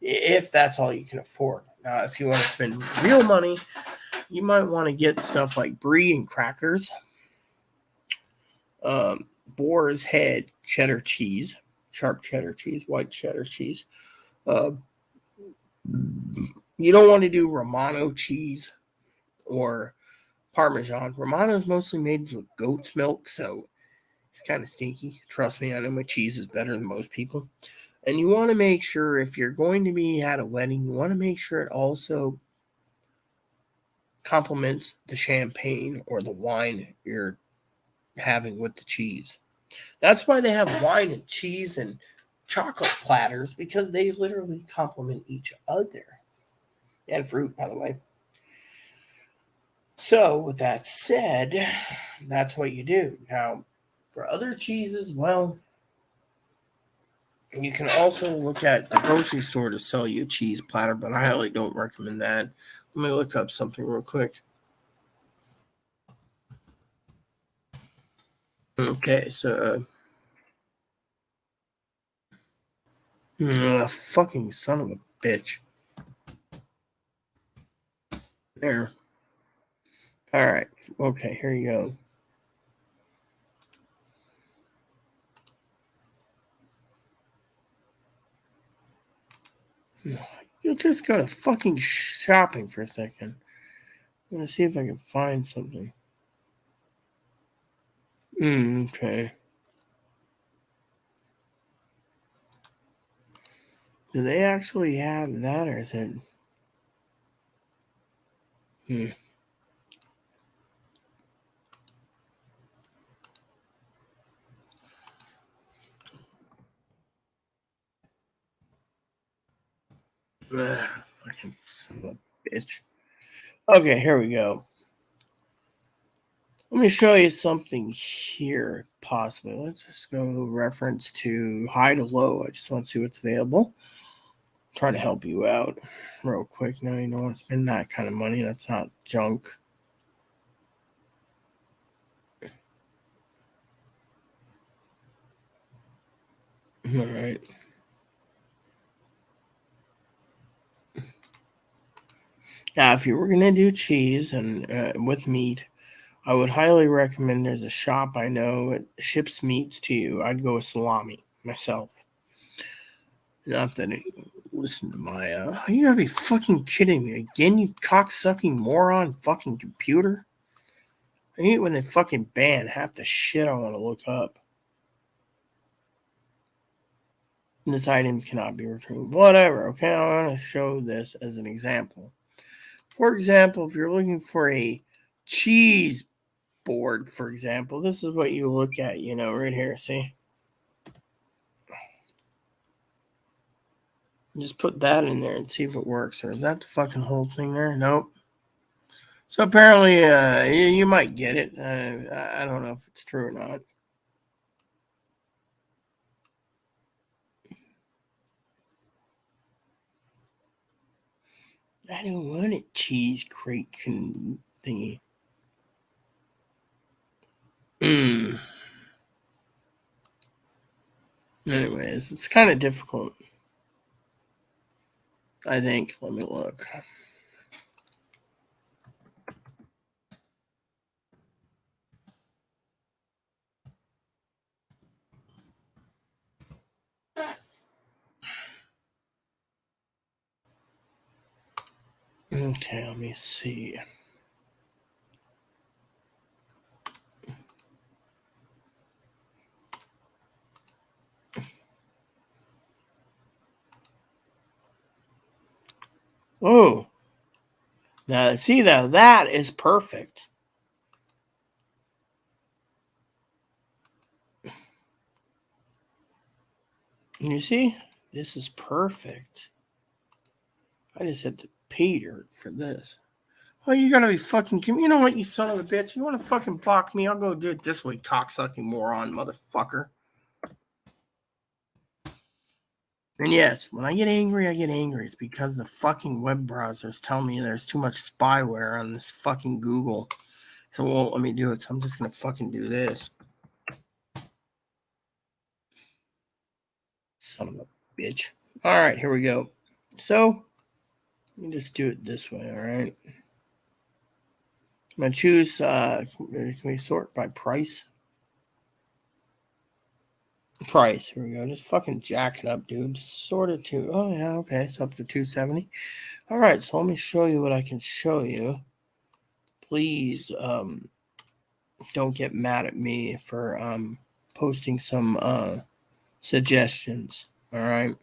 if that's all you can afford. Now, if you want to spend real money, you might want to get stuff like brie and crackers, boar's head cheddar cheese, sharp cheddar cheese, white cheddar cheese. Uh, you don't want to do Romano cheese or Parmesan. Romano is mostly made with goat's milk, so it's kind of stinky. Trust me, I know my cheese is better than most people. And you want to make sure if you're going to be at a wedding, you want to make sure it also complements the champagne or the wine you're having with the cheese. That's why they have wine and cheese and chocolate platters, because they literally complement each other. And fruit, by the way. So, with that said, that's what you do. Now, for other cheeses, well, you can also look at the grocery store to sell you a cheese platter, but I highly don't recommend that. Let me look up something real quick. Okay, so fucking son of a bitch. There. All right. Okay, here you go. You'll just go to fucking shopping for a second. I'm gonna see if I can find something. Okay. Do they actually have that, or is it? Fucking son of a bitch. Okay, here we go. Let me show you something here, possibly. Let's just go reference to high to low. I just want to see what's available. I'm trying to help you out real quick. Now you don't want to spend that kind of money. That's not junk. All right. Now, if you were gonna do cheese and with meat, I would highly recommend. There's a shop I know that ships meats to you. I'd go with salami myself. Not that it, listen to my. You gotta be fucking kidding me again, you cocksucking moron, fucking computer. I hate when they fucking ban half the shit I want to look up. This item cannot be returned. Whatever. Okay, I want to show this as an example. For example, if you're looking for a cheese board, for example, this is what you look at, right here. See? Just put that in there and see if it works. Or is that the fucking whole thing there? Nope. So apparently, you might get it. I don't know if it's true or not. I don't want a cheese crate thingy. Anyways, it's kind of difficult, I think. Let me look. Okay, let me see. Oh, now see that is perfect. You see, this is perfect. I just had to pay dirt for this. Oh, you gotta be fucking. You know what, you son of a bitch? You want to fucking block me? I'll go do it this way, cocksucking moron, motherfucker. And yes, when I get angry, I get angry. It's because the fucking web browsers tell me there's too much spyware on this fucking Google. So it won't let me do it. So I'm just gonna fucking do this. Son of a bitch. Alright, here we go. So let me just do it this way, alright? I'm gonna choose can we sort by price? Price. Here we go. Just fucking jack it up, dude. Sort it to. Oh yeah, okay. It's up to 270. All right. So let me show you what I can show you. Please don't get mad at me for posting some suggestions. All right.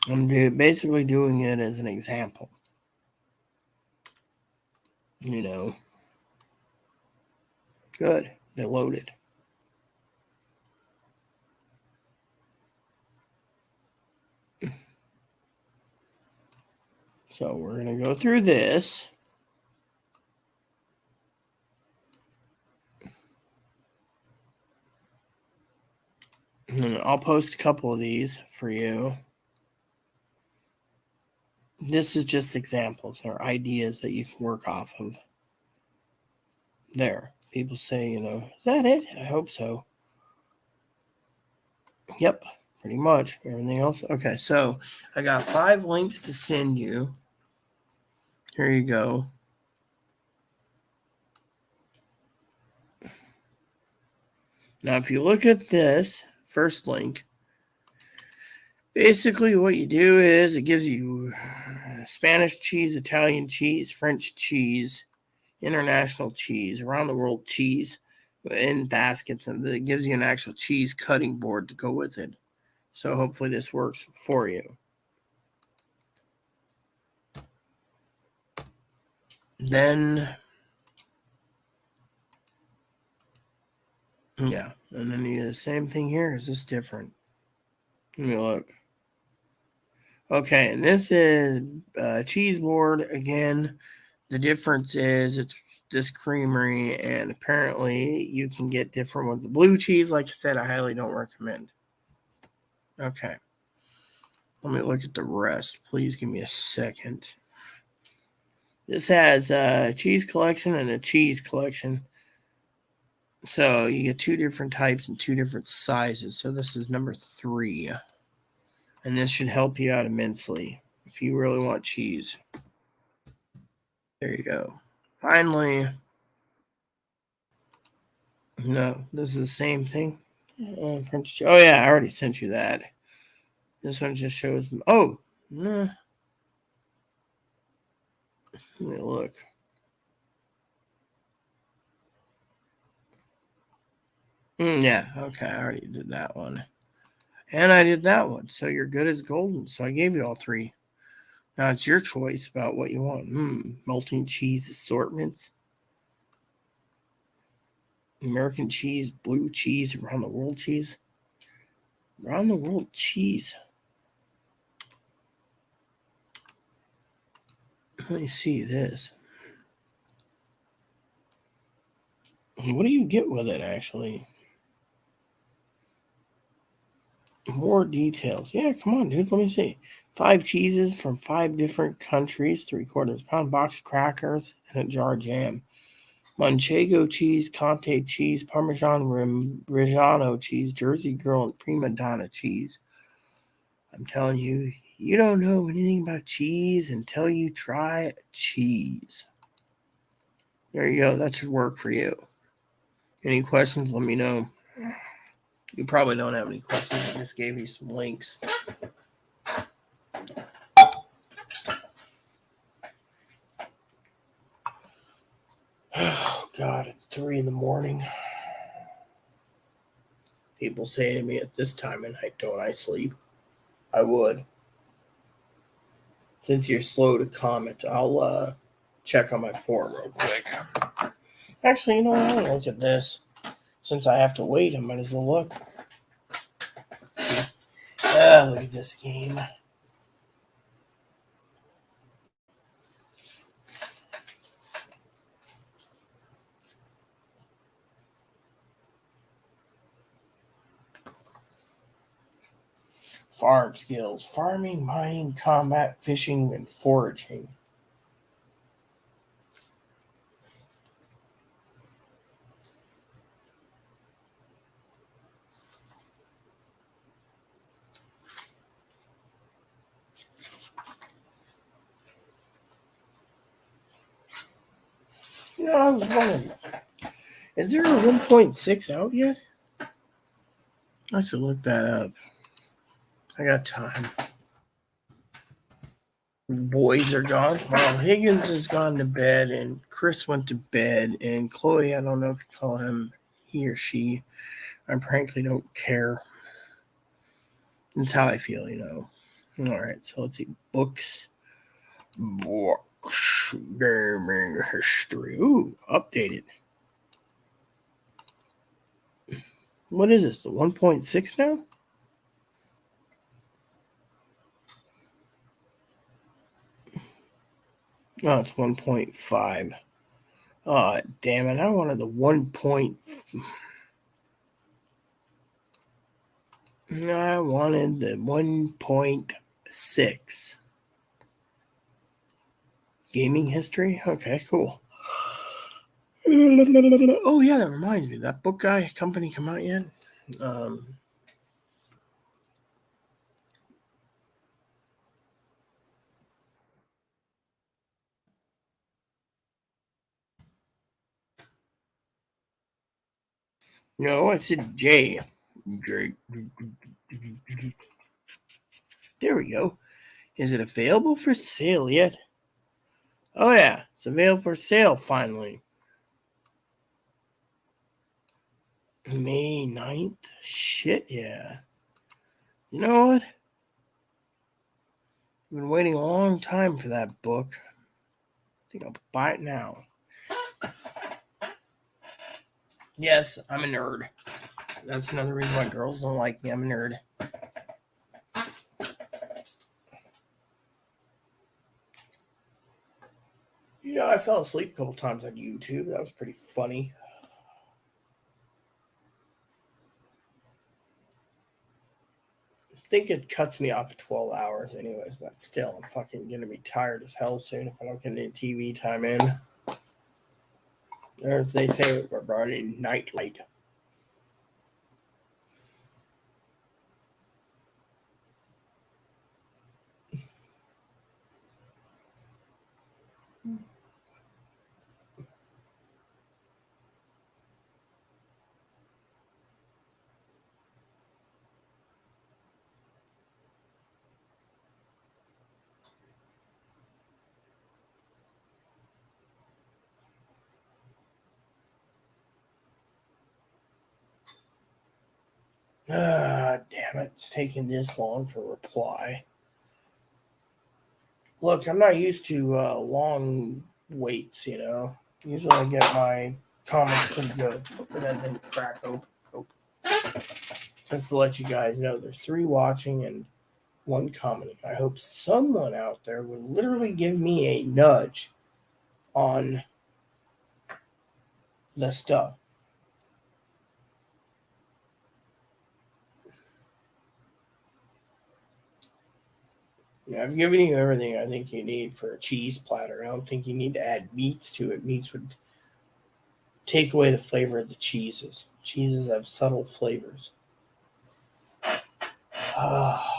I'm basically doing it as an example. Good. They loaded. So we're going to go through this. And I'll post a couple of these for you. This is just examples or ideas that you can work off of. There. People say, is that it? I hope so. Yep, pretty much. Everything else. Okay, so I got 5 links to send you. Here you go. Now, if you look at this first link, basically what you do is it gives you Spanish cheese, Italian cheese, French cheese, international cheese, around the world cheese in baskets, and it gives you an actual cheese cutting board to go with it. So hopefully this works for you. Then, yeah, and then you do the same thing here. Is this different? Let me look. Okay, and this is cheese board again. The difference is it's this creamery, and apparently you can get different ones. The blue cheese, like I said, I highly don't recommend. Okay, let me look at the rest. Please give me a second. This has a cheese collection and a cheese collection. So you get 2 different types and 2 different sizes. So this is number 3. And this should help you out immensely if you really want cheese. There you go. Finally, no, this is the same thing. French. Oh yeah, I already sent you that. This one just shows. Oh, nah. Let me look. Yeah, okay, I already did that one. And I did that one. So you're good as golden. So I gave you all 3. Now it's your choice about what you want. Melting cheese assortments. American cheese, blue cheese, around the world cheese. Around the world cheese. Let me see this. What do you get with it, actually? More details. Yeah, come on, dude. Let me see. 5 cheeses from 5 different countries, 3/4 pound box of crackers, and a jar of jam. Manchego cheese, Conte cheese, Parmesan Reggiano cheese, Jersey Girl, and Prima Donna cheese. I'm telling you, you don't know anything about cheese until you try cheese. There you go. That should work for you. Any questions? Let me know. You probably don't have any questions. I just gave you some links. Oh, God, it's 3 in the morning. People say to me at this time of night, don't I sleep? I would. Since you're slow to comment, I'll check on my forum real quick. Actually, you know what? I'm going to look at this. Since I have to wait, I might as well look. Look at this game. Farm skills. Farming, mining, combat, fishing, and foraging. I was wondering, is there a 1.6 out yet? I should look that up. I got time. Boys are gone. Well, Higgins has gone to bed, and Chris went to bed, and Chloe, I don't know if you call him he or she. I frankly don't care. That's how I feel, All right, so let's see. Books, gaming history. Ooh, updated. What is this? The 1.6 now? Oh, it's 1.5. Oh, damn it. I wanted the 1. I wanted the 1.6. Gaming history? Okay, cool. Oh, yeah, that reminds me. That book guy company come out yet? No, I said J. J. There we go. Is it available for sale yet? Oh, yeah, it's available for sale finally. May 9th? Shit, yeah. You know what? I've been waiting a long time for that book. I think I'll buy it now. Yes, I'm a nerd. That's another reason why girls don't like me. I'm a nerd. You know, I fell asleep a couple times on YouTube. That was pretty funny. I think it cuts me off at 12 hours anyways, but still, I'm fucking gonna be tired as hell soon if I don't get any TV time in. As they say, we're running nightlight. Ah, damn it. It's taking this long for a reply. Look, I'm not used to long waits, you know. Usually I get my comments pretty good. Hopefully that didn't crack open. Just to let you guys know, there's 3 watching and 1 commenting. I hope someone out there would literally give me a nudge on the stuff. Yeah, I've given you everything I think you need for a cheese platter. I don't think you need to add meats to it. Meats would take away the flavor of the cheeses. Cheeses have subtle flavors. Ah.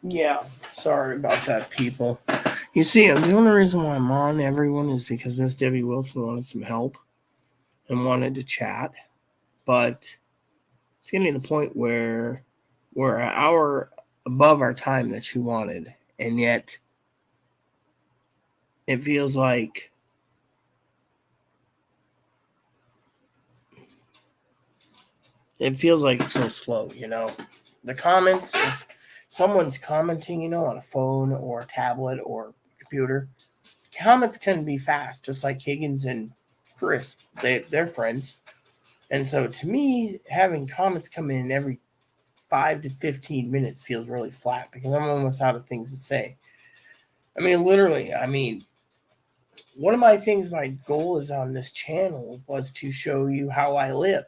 Yeah, sorry about that, people. You see, the only reason why I'm on everyone is because Miss Debbie Wilson wanted some help and wanted to chat, but it's getting to the point where we're an hour above our time that she wanted, and yet it feels like it's so slow, you know. The comments, if someone's commenting, you know, on a phone or a tablet or a computer, comments can be fast, just like Higgins and Chris. They're friends. And so to me, having comments come in every 5 to 15 minutes feels really flat because I'm almost out of things to say. I mean, literally, one of my things, my goal is on this channel was to show you how I live.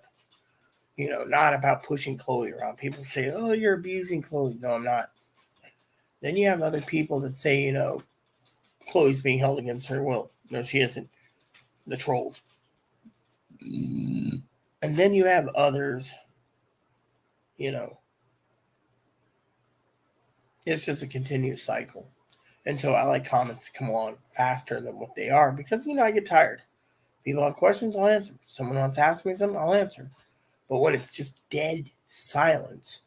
Not about pushing Chloe around. People say, oh, you're abusing Chloe. No, I'm not. Then you have other people that say, Chloe's being held against her will. No, she isn't. The trolls. And then you have others, you know, it's just a continuous cycle. And so I like comments to come along faster than what they are because, I get tired. People have questions, I'll answer. Someone wants to ask me something, I'll answer. But when it's just dead silence,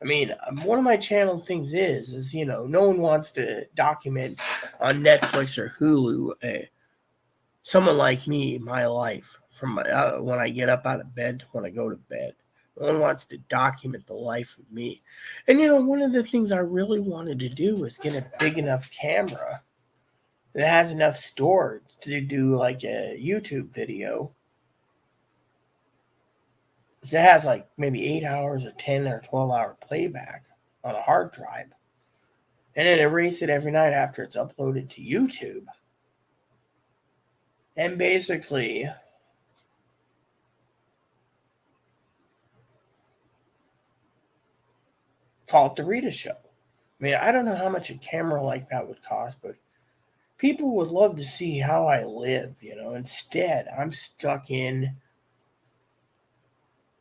one of my channel things is no one wants to document on Netflix or Hulu someone like me, my life, from when I get up out of bed, when I go to bed. No one wants to document the life of me. And one of the things I really wanted to do was get a big enough camera that has enough storage to do like a YouTube video that has like maybe 8 hours or 10 or 12-hour playback on a hard drive. And then erase it every night after it's uploaded to YouTube. And basically call it the Rita Show. I don't know how much a camera like that would cost, but people would love to see how I live, Instead, I'm stuck in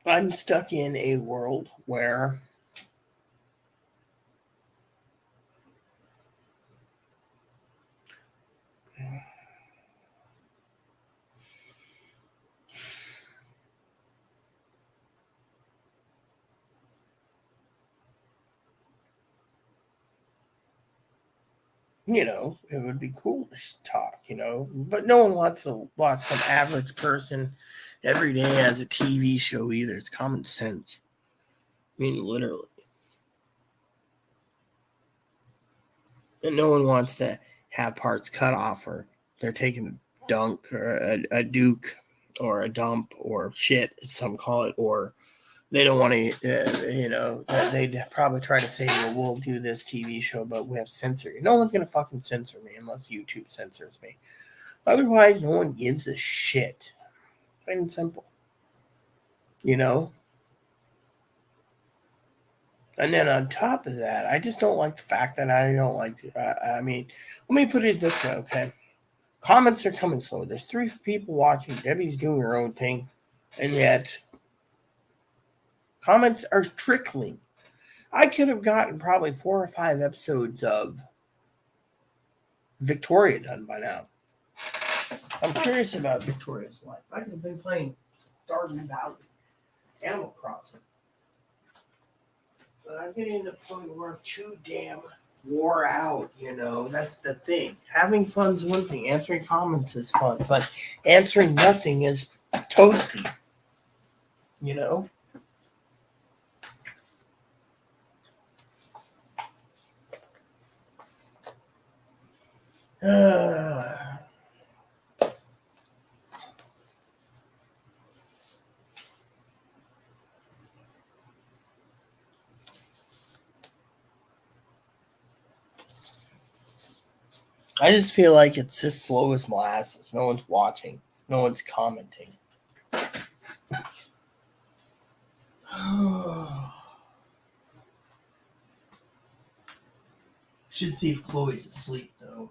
a world where it would be cool to talk, but no one wants to watch some average person every day as a TV show either. It's common sense. Literally. And no one wants to have parts cut off or they're taking a dunk or a duke or a dump or shit, as some call it, or they don't want to, they'd probably try to say, well, we'll do this TV show, but we have censoring. No one's going to fucking censor me unless YouTube censors me. Otherwise, no one gives a shit. Plain and simple. And then on top of that, I just don't like the fact that I don't like, let me put it this way, okay? Comments are coming slow. There's 3 people watching. Debbie's doing her own thing. And yet, comments are trickling. I could have gotten probably 4 or 5 episodes of Victoria done by now. I'm curious about Victoria's life. I could have been playing Stardew Valley, Animal Crossing. But I'm getting to the point where I'm too damn wore out, That's the thing. Having fun's one thing. Answering comments is fun. But answering nothing is toasty, you know? I just feel like it's just slow as molasses. No one's watching. No one's commenting. Should see if Chloe's asleep, though.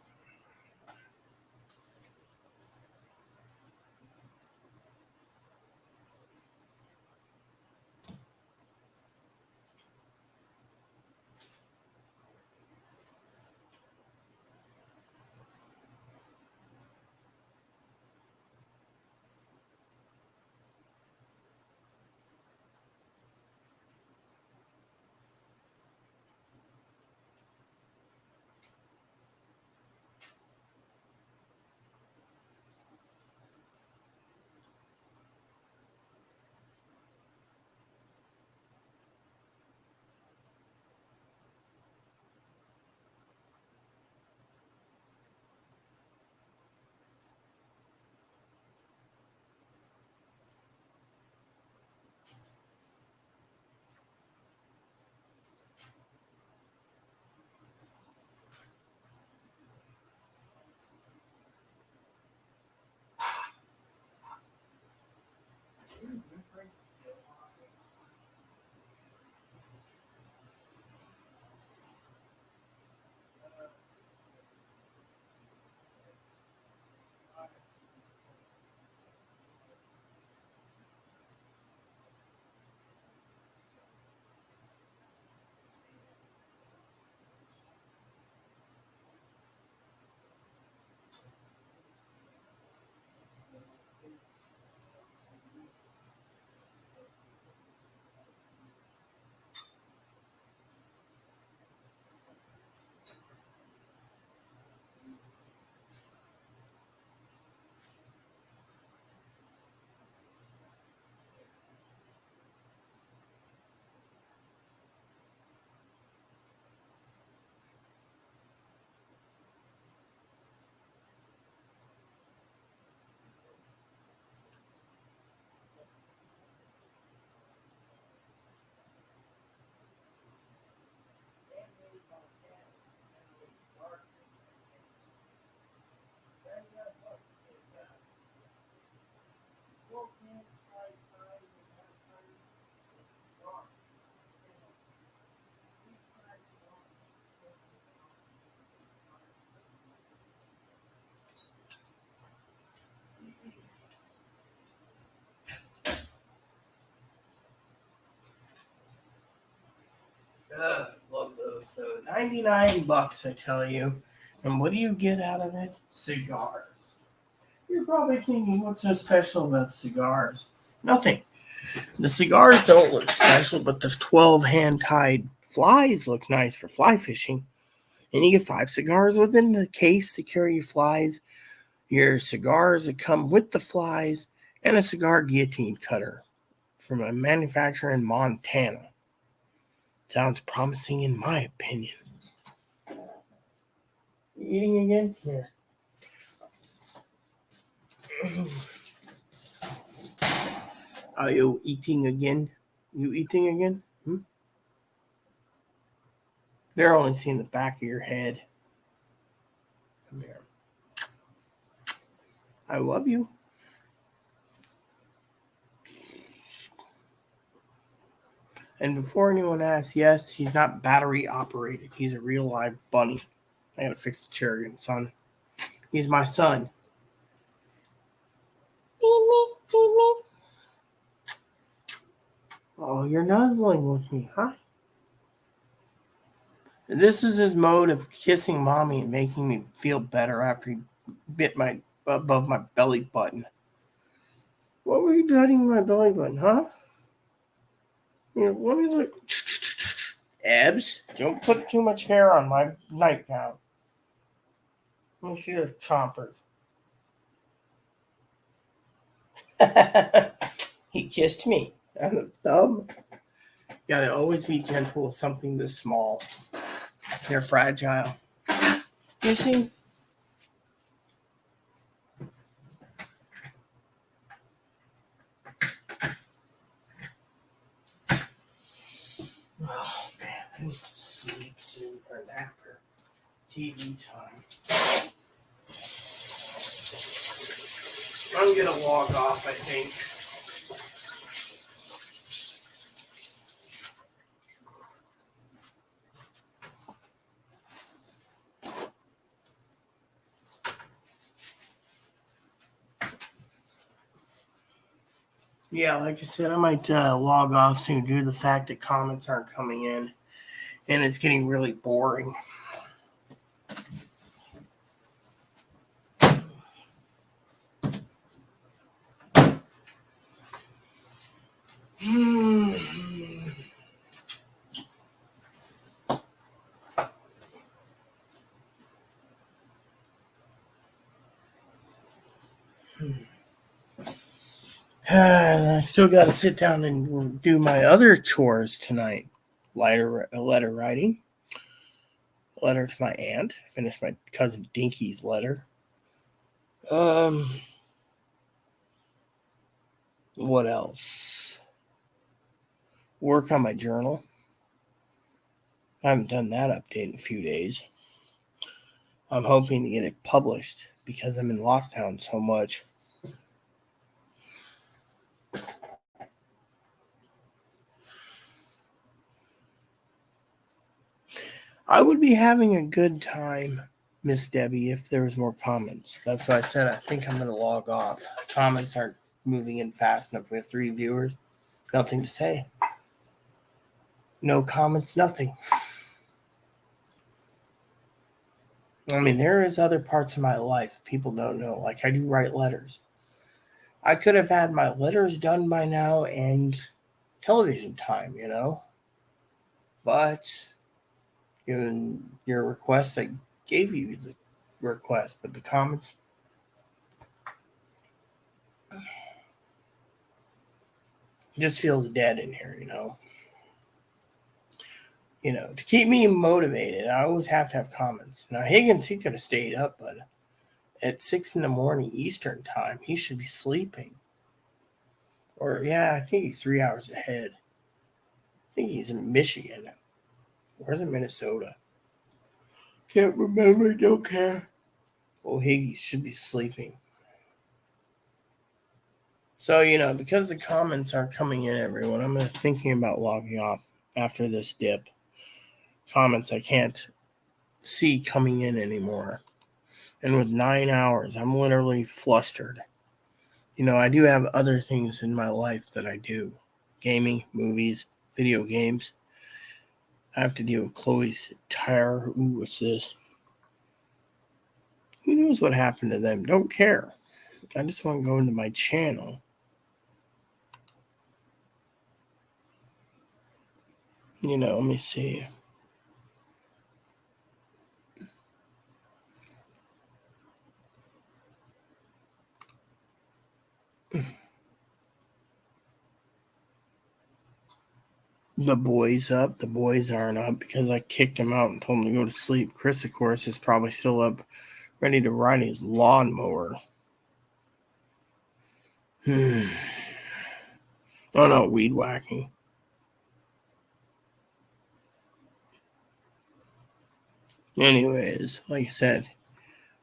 $99, I tell you. And what do you get out of it? Cigars. You're probably thinking, what's so special about cigars? Nothing. The cigars don't look special, but the 12 hand-tied flies look nice for fly fishing. And you get 5 cigars within the case to carry your flies, your cigars that come with the flies, and a cigar guillotine cutter from a manufacturer in Montana. Sounds promising in my opinion. Eating again? Here. Are you eating again? You eating again? They're only seeing the back of your head. Come here. I love you. And before anyone asks, yes, he's not battery operated. He's a real live bunny. I gotta fix the chair again, son. He's my son. Oh, you're nuzzling with me, huh? This is his mode of kissing mommy and making me feel better after he bit my above my belly button. What were you biting my belly button, huh? Here, let me look. Abs, don't put too much hair on my nightgown. Let me see those chompers. He kissed me on the thumb. Gotta always be gentle with something this small. They're fragile. You see? Oh man, I need to sleep soon or nap or TV time. I'm gonna log off, I think. Yeah, like I said, I might log off soon due to the fact that comments aren't coming in and it's getting really boring. I still got to sit down and do my other chores tonight. Letter writing, letter to my aunt. Finish my cousin Dinky's letter. What else? Work on my journal. I haven't done that update in a few days. I'm hoping to get it published because I'm in lockdown so much. I would be having a good time, Miss Debbie, if there was more comments. That's why I said I think I'm going to log off. Comments aren't moving in fast enough. We have 3 viewers. Nothing to say. No comments, nothing. I mean, there is other parts of my life people don't know. Like I do write letters. I could have had my letters done by now and television time, But given your request, I gave you the request. But the comments, just feels dead in here, To keep me motivated, I always have to have comments. Now, Higgins, he could have stayed up, but at 6 a.m. Eastern time, he should be sleeping. Or, yeah, I think he's 3 hours ahead. I think he's in Michigan. Where's in Minnesota? Can't remember, don't care. Well, Higgins should be sleeping. So, because the comments aren't coming in, everyone, I'm thinking about logging off after this dip. Comments I can't see coming in anymore. And with 9 hours, I'm literally flustered. I do have other things in my life that I do. Gaming, movies, video games. I have to deal with Chloe's tire. Ooh, what's this? Who knows what happened to them? Don't care. I just want to go into my channel. Let me see. The boys up. The boys aren't up because I kicked him out and told him to go to sleep. Chris, of course, is probably still up, ready to ride his lawnmower. Oh no, weed whacking. Anyways, like I said,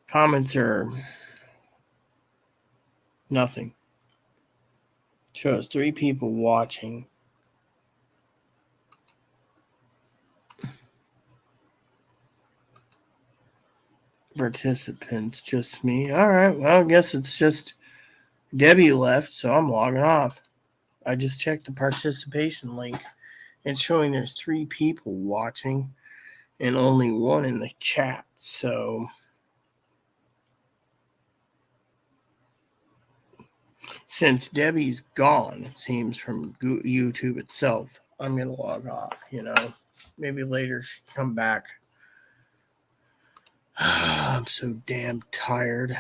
comments are nothing. Shows 3 people watching. Participants, just me. Alright, well, I guess it's just Debbie left, so I'm logging off. I just checked the participation link. It's showing there's 3 people watching and only 1 in the chat. So since Debbie's gone, it seems, from YouTube itself, I'm going to log off, Maybe later she can come back. I'm so damn tired.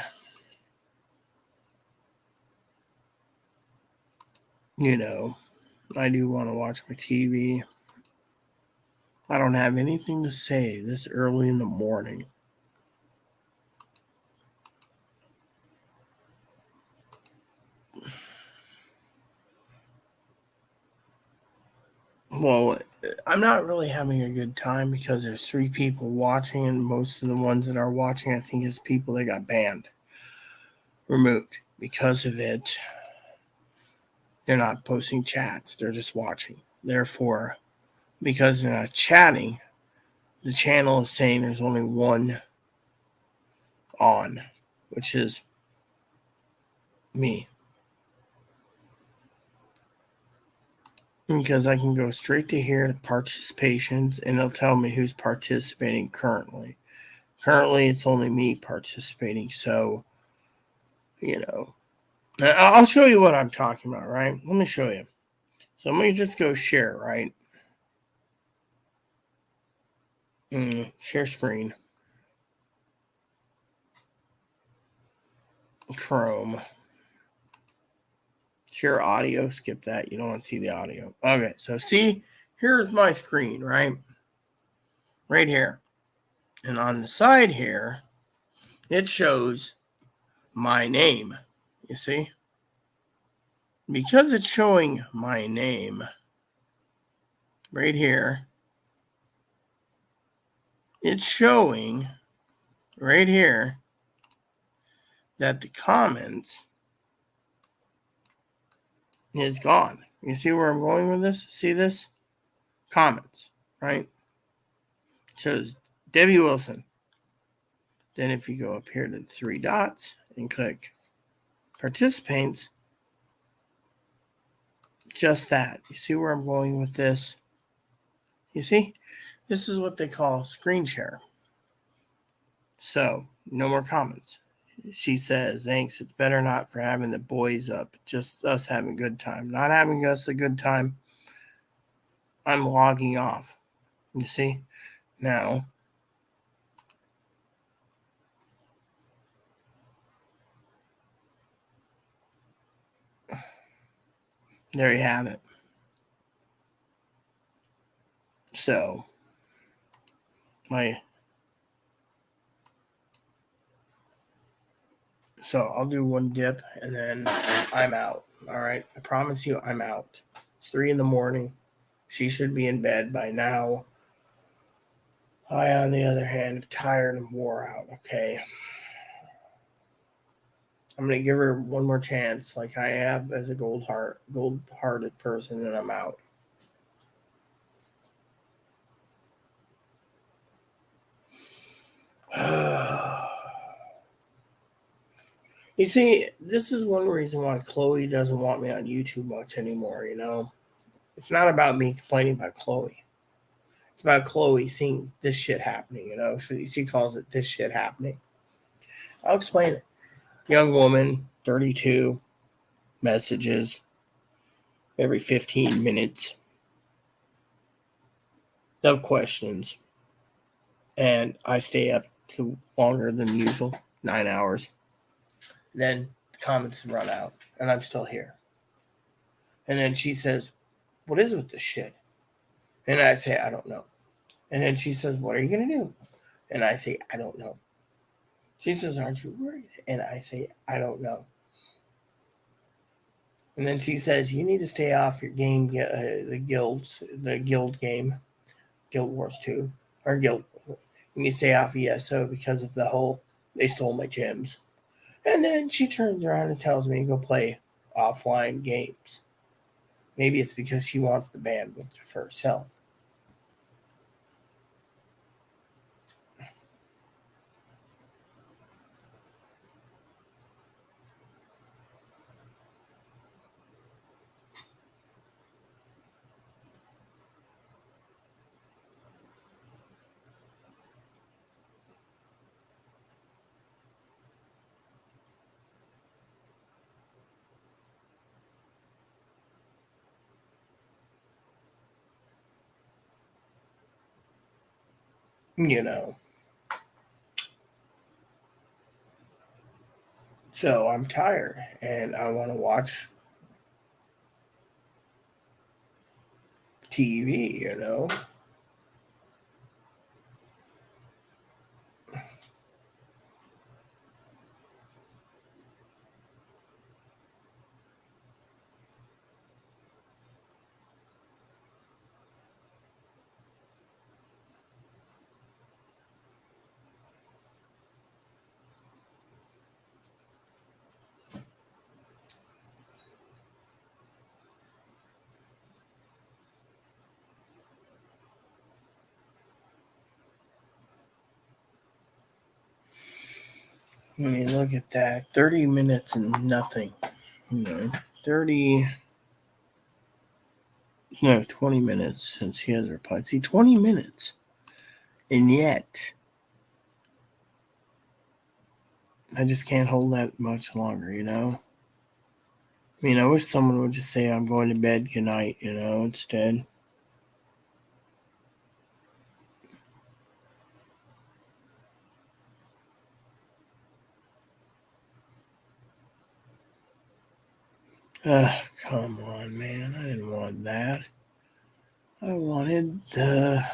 I do want to watch my TV. I don't have anything to say this early in the morning. Well, I'm not really having a good time because there's 3 people watching, and most of the ones that are watching, I think, is people that got banned, removed because of it. They're not posting chats, they're just watching. Therefore, because they're not chatting, the channel is saying there's only 1 on, which is me. Because I can go straight to here to participations, and it'll tell me who's participating currently. Currently, it's only me participating, so, I'll show you what I'm talking about, right? Let me show you. So let me just go share, right? Share screen. Chrome. Share audio. Skip that. You don't want to see the audio. Okay, so see, here's my screen, right? Right here. And on the side here, it shows my name. You see? Because it's showing my name right here, it's showing right here that the comments is gone. You see where I'm going with this? See this? Comments, right? It shows Debbie Wilson. Then if you go up here to the 3 dots and click participants, just that. You see where I'm going with this? You see? This is what they call screen share. So, no more comments. She says, thanks, it's better not for having the boys up. Just us having a good time. Not having us a good time. I'm logging off. You see? Now, there you have it. So I'll do 1 dip and then I'm out. All right. I promise you I'm out. It's 3 a.m. She should be in bed by now. I, on the other hand, am tired and wore out. Okay. I'm going to give her 1 more chance like I have as a gold-hearted person, and I'm out. You see, this is one reason why Chloe doesn't want me on YouTube much anymore, It's not about me complaining about Chloe. It's about Chloe seeing this shit happening, She calls it this shit happening. I'll explain it. Young woman, 32, messages every 15 minutes of questions. And I stay up to longer than usual, 9 hours. Then the comments run out, and I'm still here. And then she says, "What is with this shit?" And I say, "I don't know." And then she says, "What are you going to do?" And I say, "I don't know." She says, "Aren't you worried?" And I say, "I don't know." And then she says, "You need to stay off your game, the guild game, Guild Wars 2, or Guild. You need to stay off ESO because of the whole, they stole my gems." And then she turns around and tells me to go play offline games. Maybe it's because she wants the bandwidth for herself. You know. So I'm tired and I want to watch TV. I mean, look at that. 30 minutes and nothing. 30, no, 20 minutes since he has replied. See, 20 minutes. And yet, I just can't hold that much longer. I mean, I wish someone would just say, "I'm going to bed, good night," instead. Come on, man. I didn't want that. I wanted the.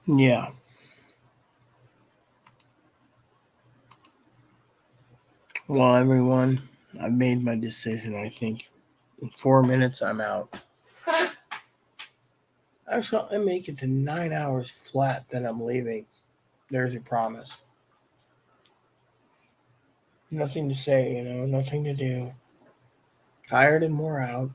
Yeah. Well, everyone, I've made my decision, I think. In 4 minutes, I'm out. I make it to 9 hours flat, then I'm leaving. There's a promise. Nothing to say, nothing to do. Tired and wore out.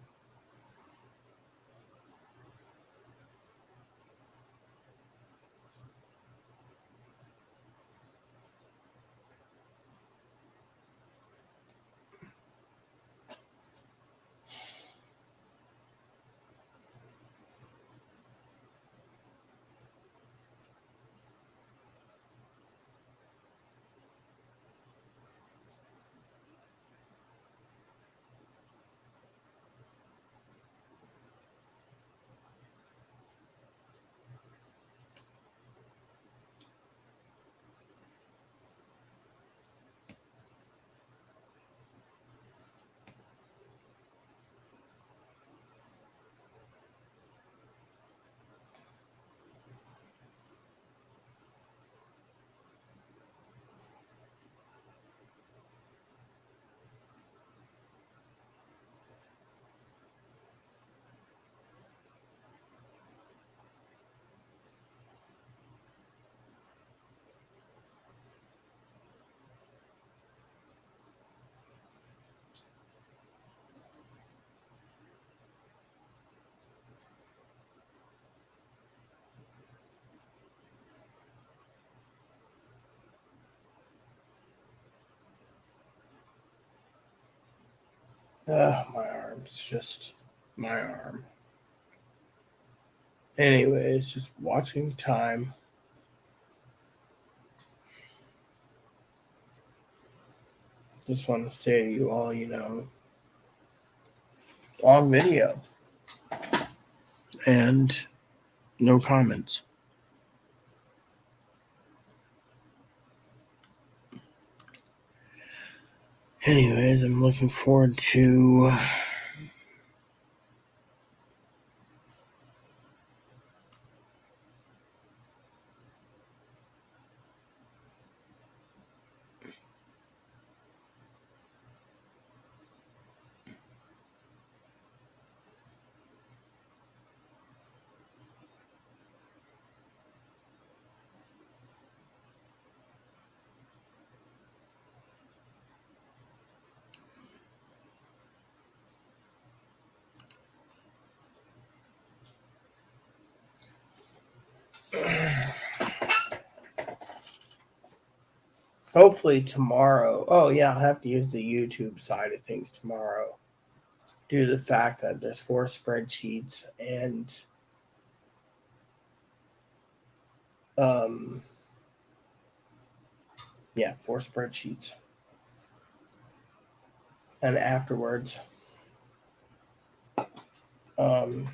My arm's just my arm. Anyways, just watching time. Just want to say to you all, long video and no comments. Anyways, I'm looking forward to hopefully tomorrow. Oh, yeah, I'll have to use the YouTube side of things tomorrow due to the fact that there's 4 spreadsheets and um, 4 spreadsheets. And afterwards, um,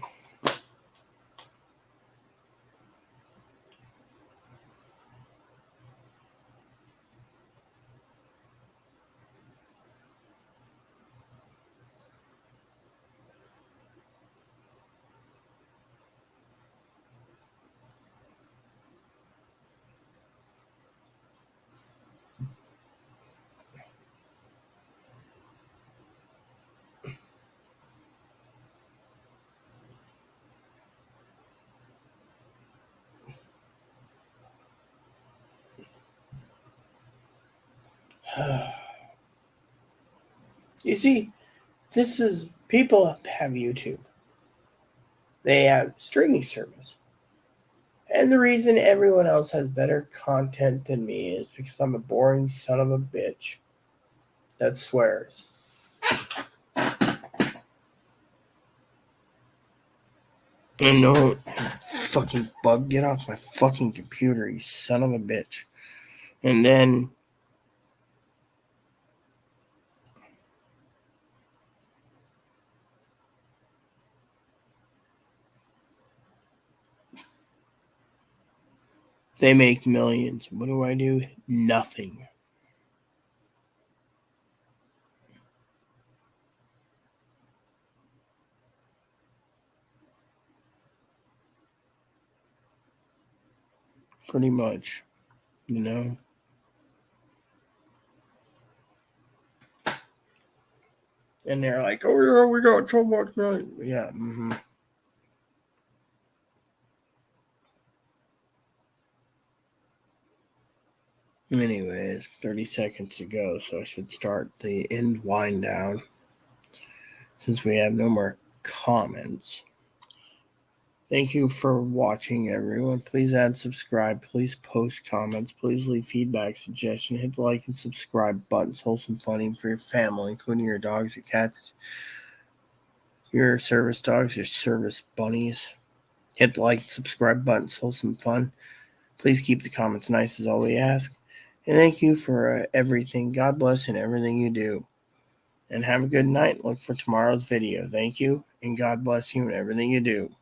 you see, this is people have YouTube. They have streaming service. And the reason everyone else has better content than me is because I'm a boring son of a bitch that swears. And no fucking bug, get off my fucking computer, you son of a bitch. And then they make millions. What do? Nothing. Pretty much, And they're like, oh, yeah, we got so much money. Yeah, Anyways, 30 seconds to go, so I should start the end wind down since we have no more comments. Thank you for watching, everyone. Please add, subscribe. Please post comments. Please leave feedback, suggestion. Hit the like and subscribe buttons. Wholesome funny for your family, including your dogs, your cats, your service dogs, your service bunnies. Hit the like and subscribe buttons. Wholesome fun. Please keep the comments nice, is all we ask. And thank you for everything. God bless in everything you do. And have a good night. Look for tomorrow's video. Thank you, and God bless you in everything you do.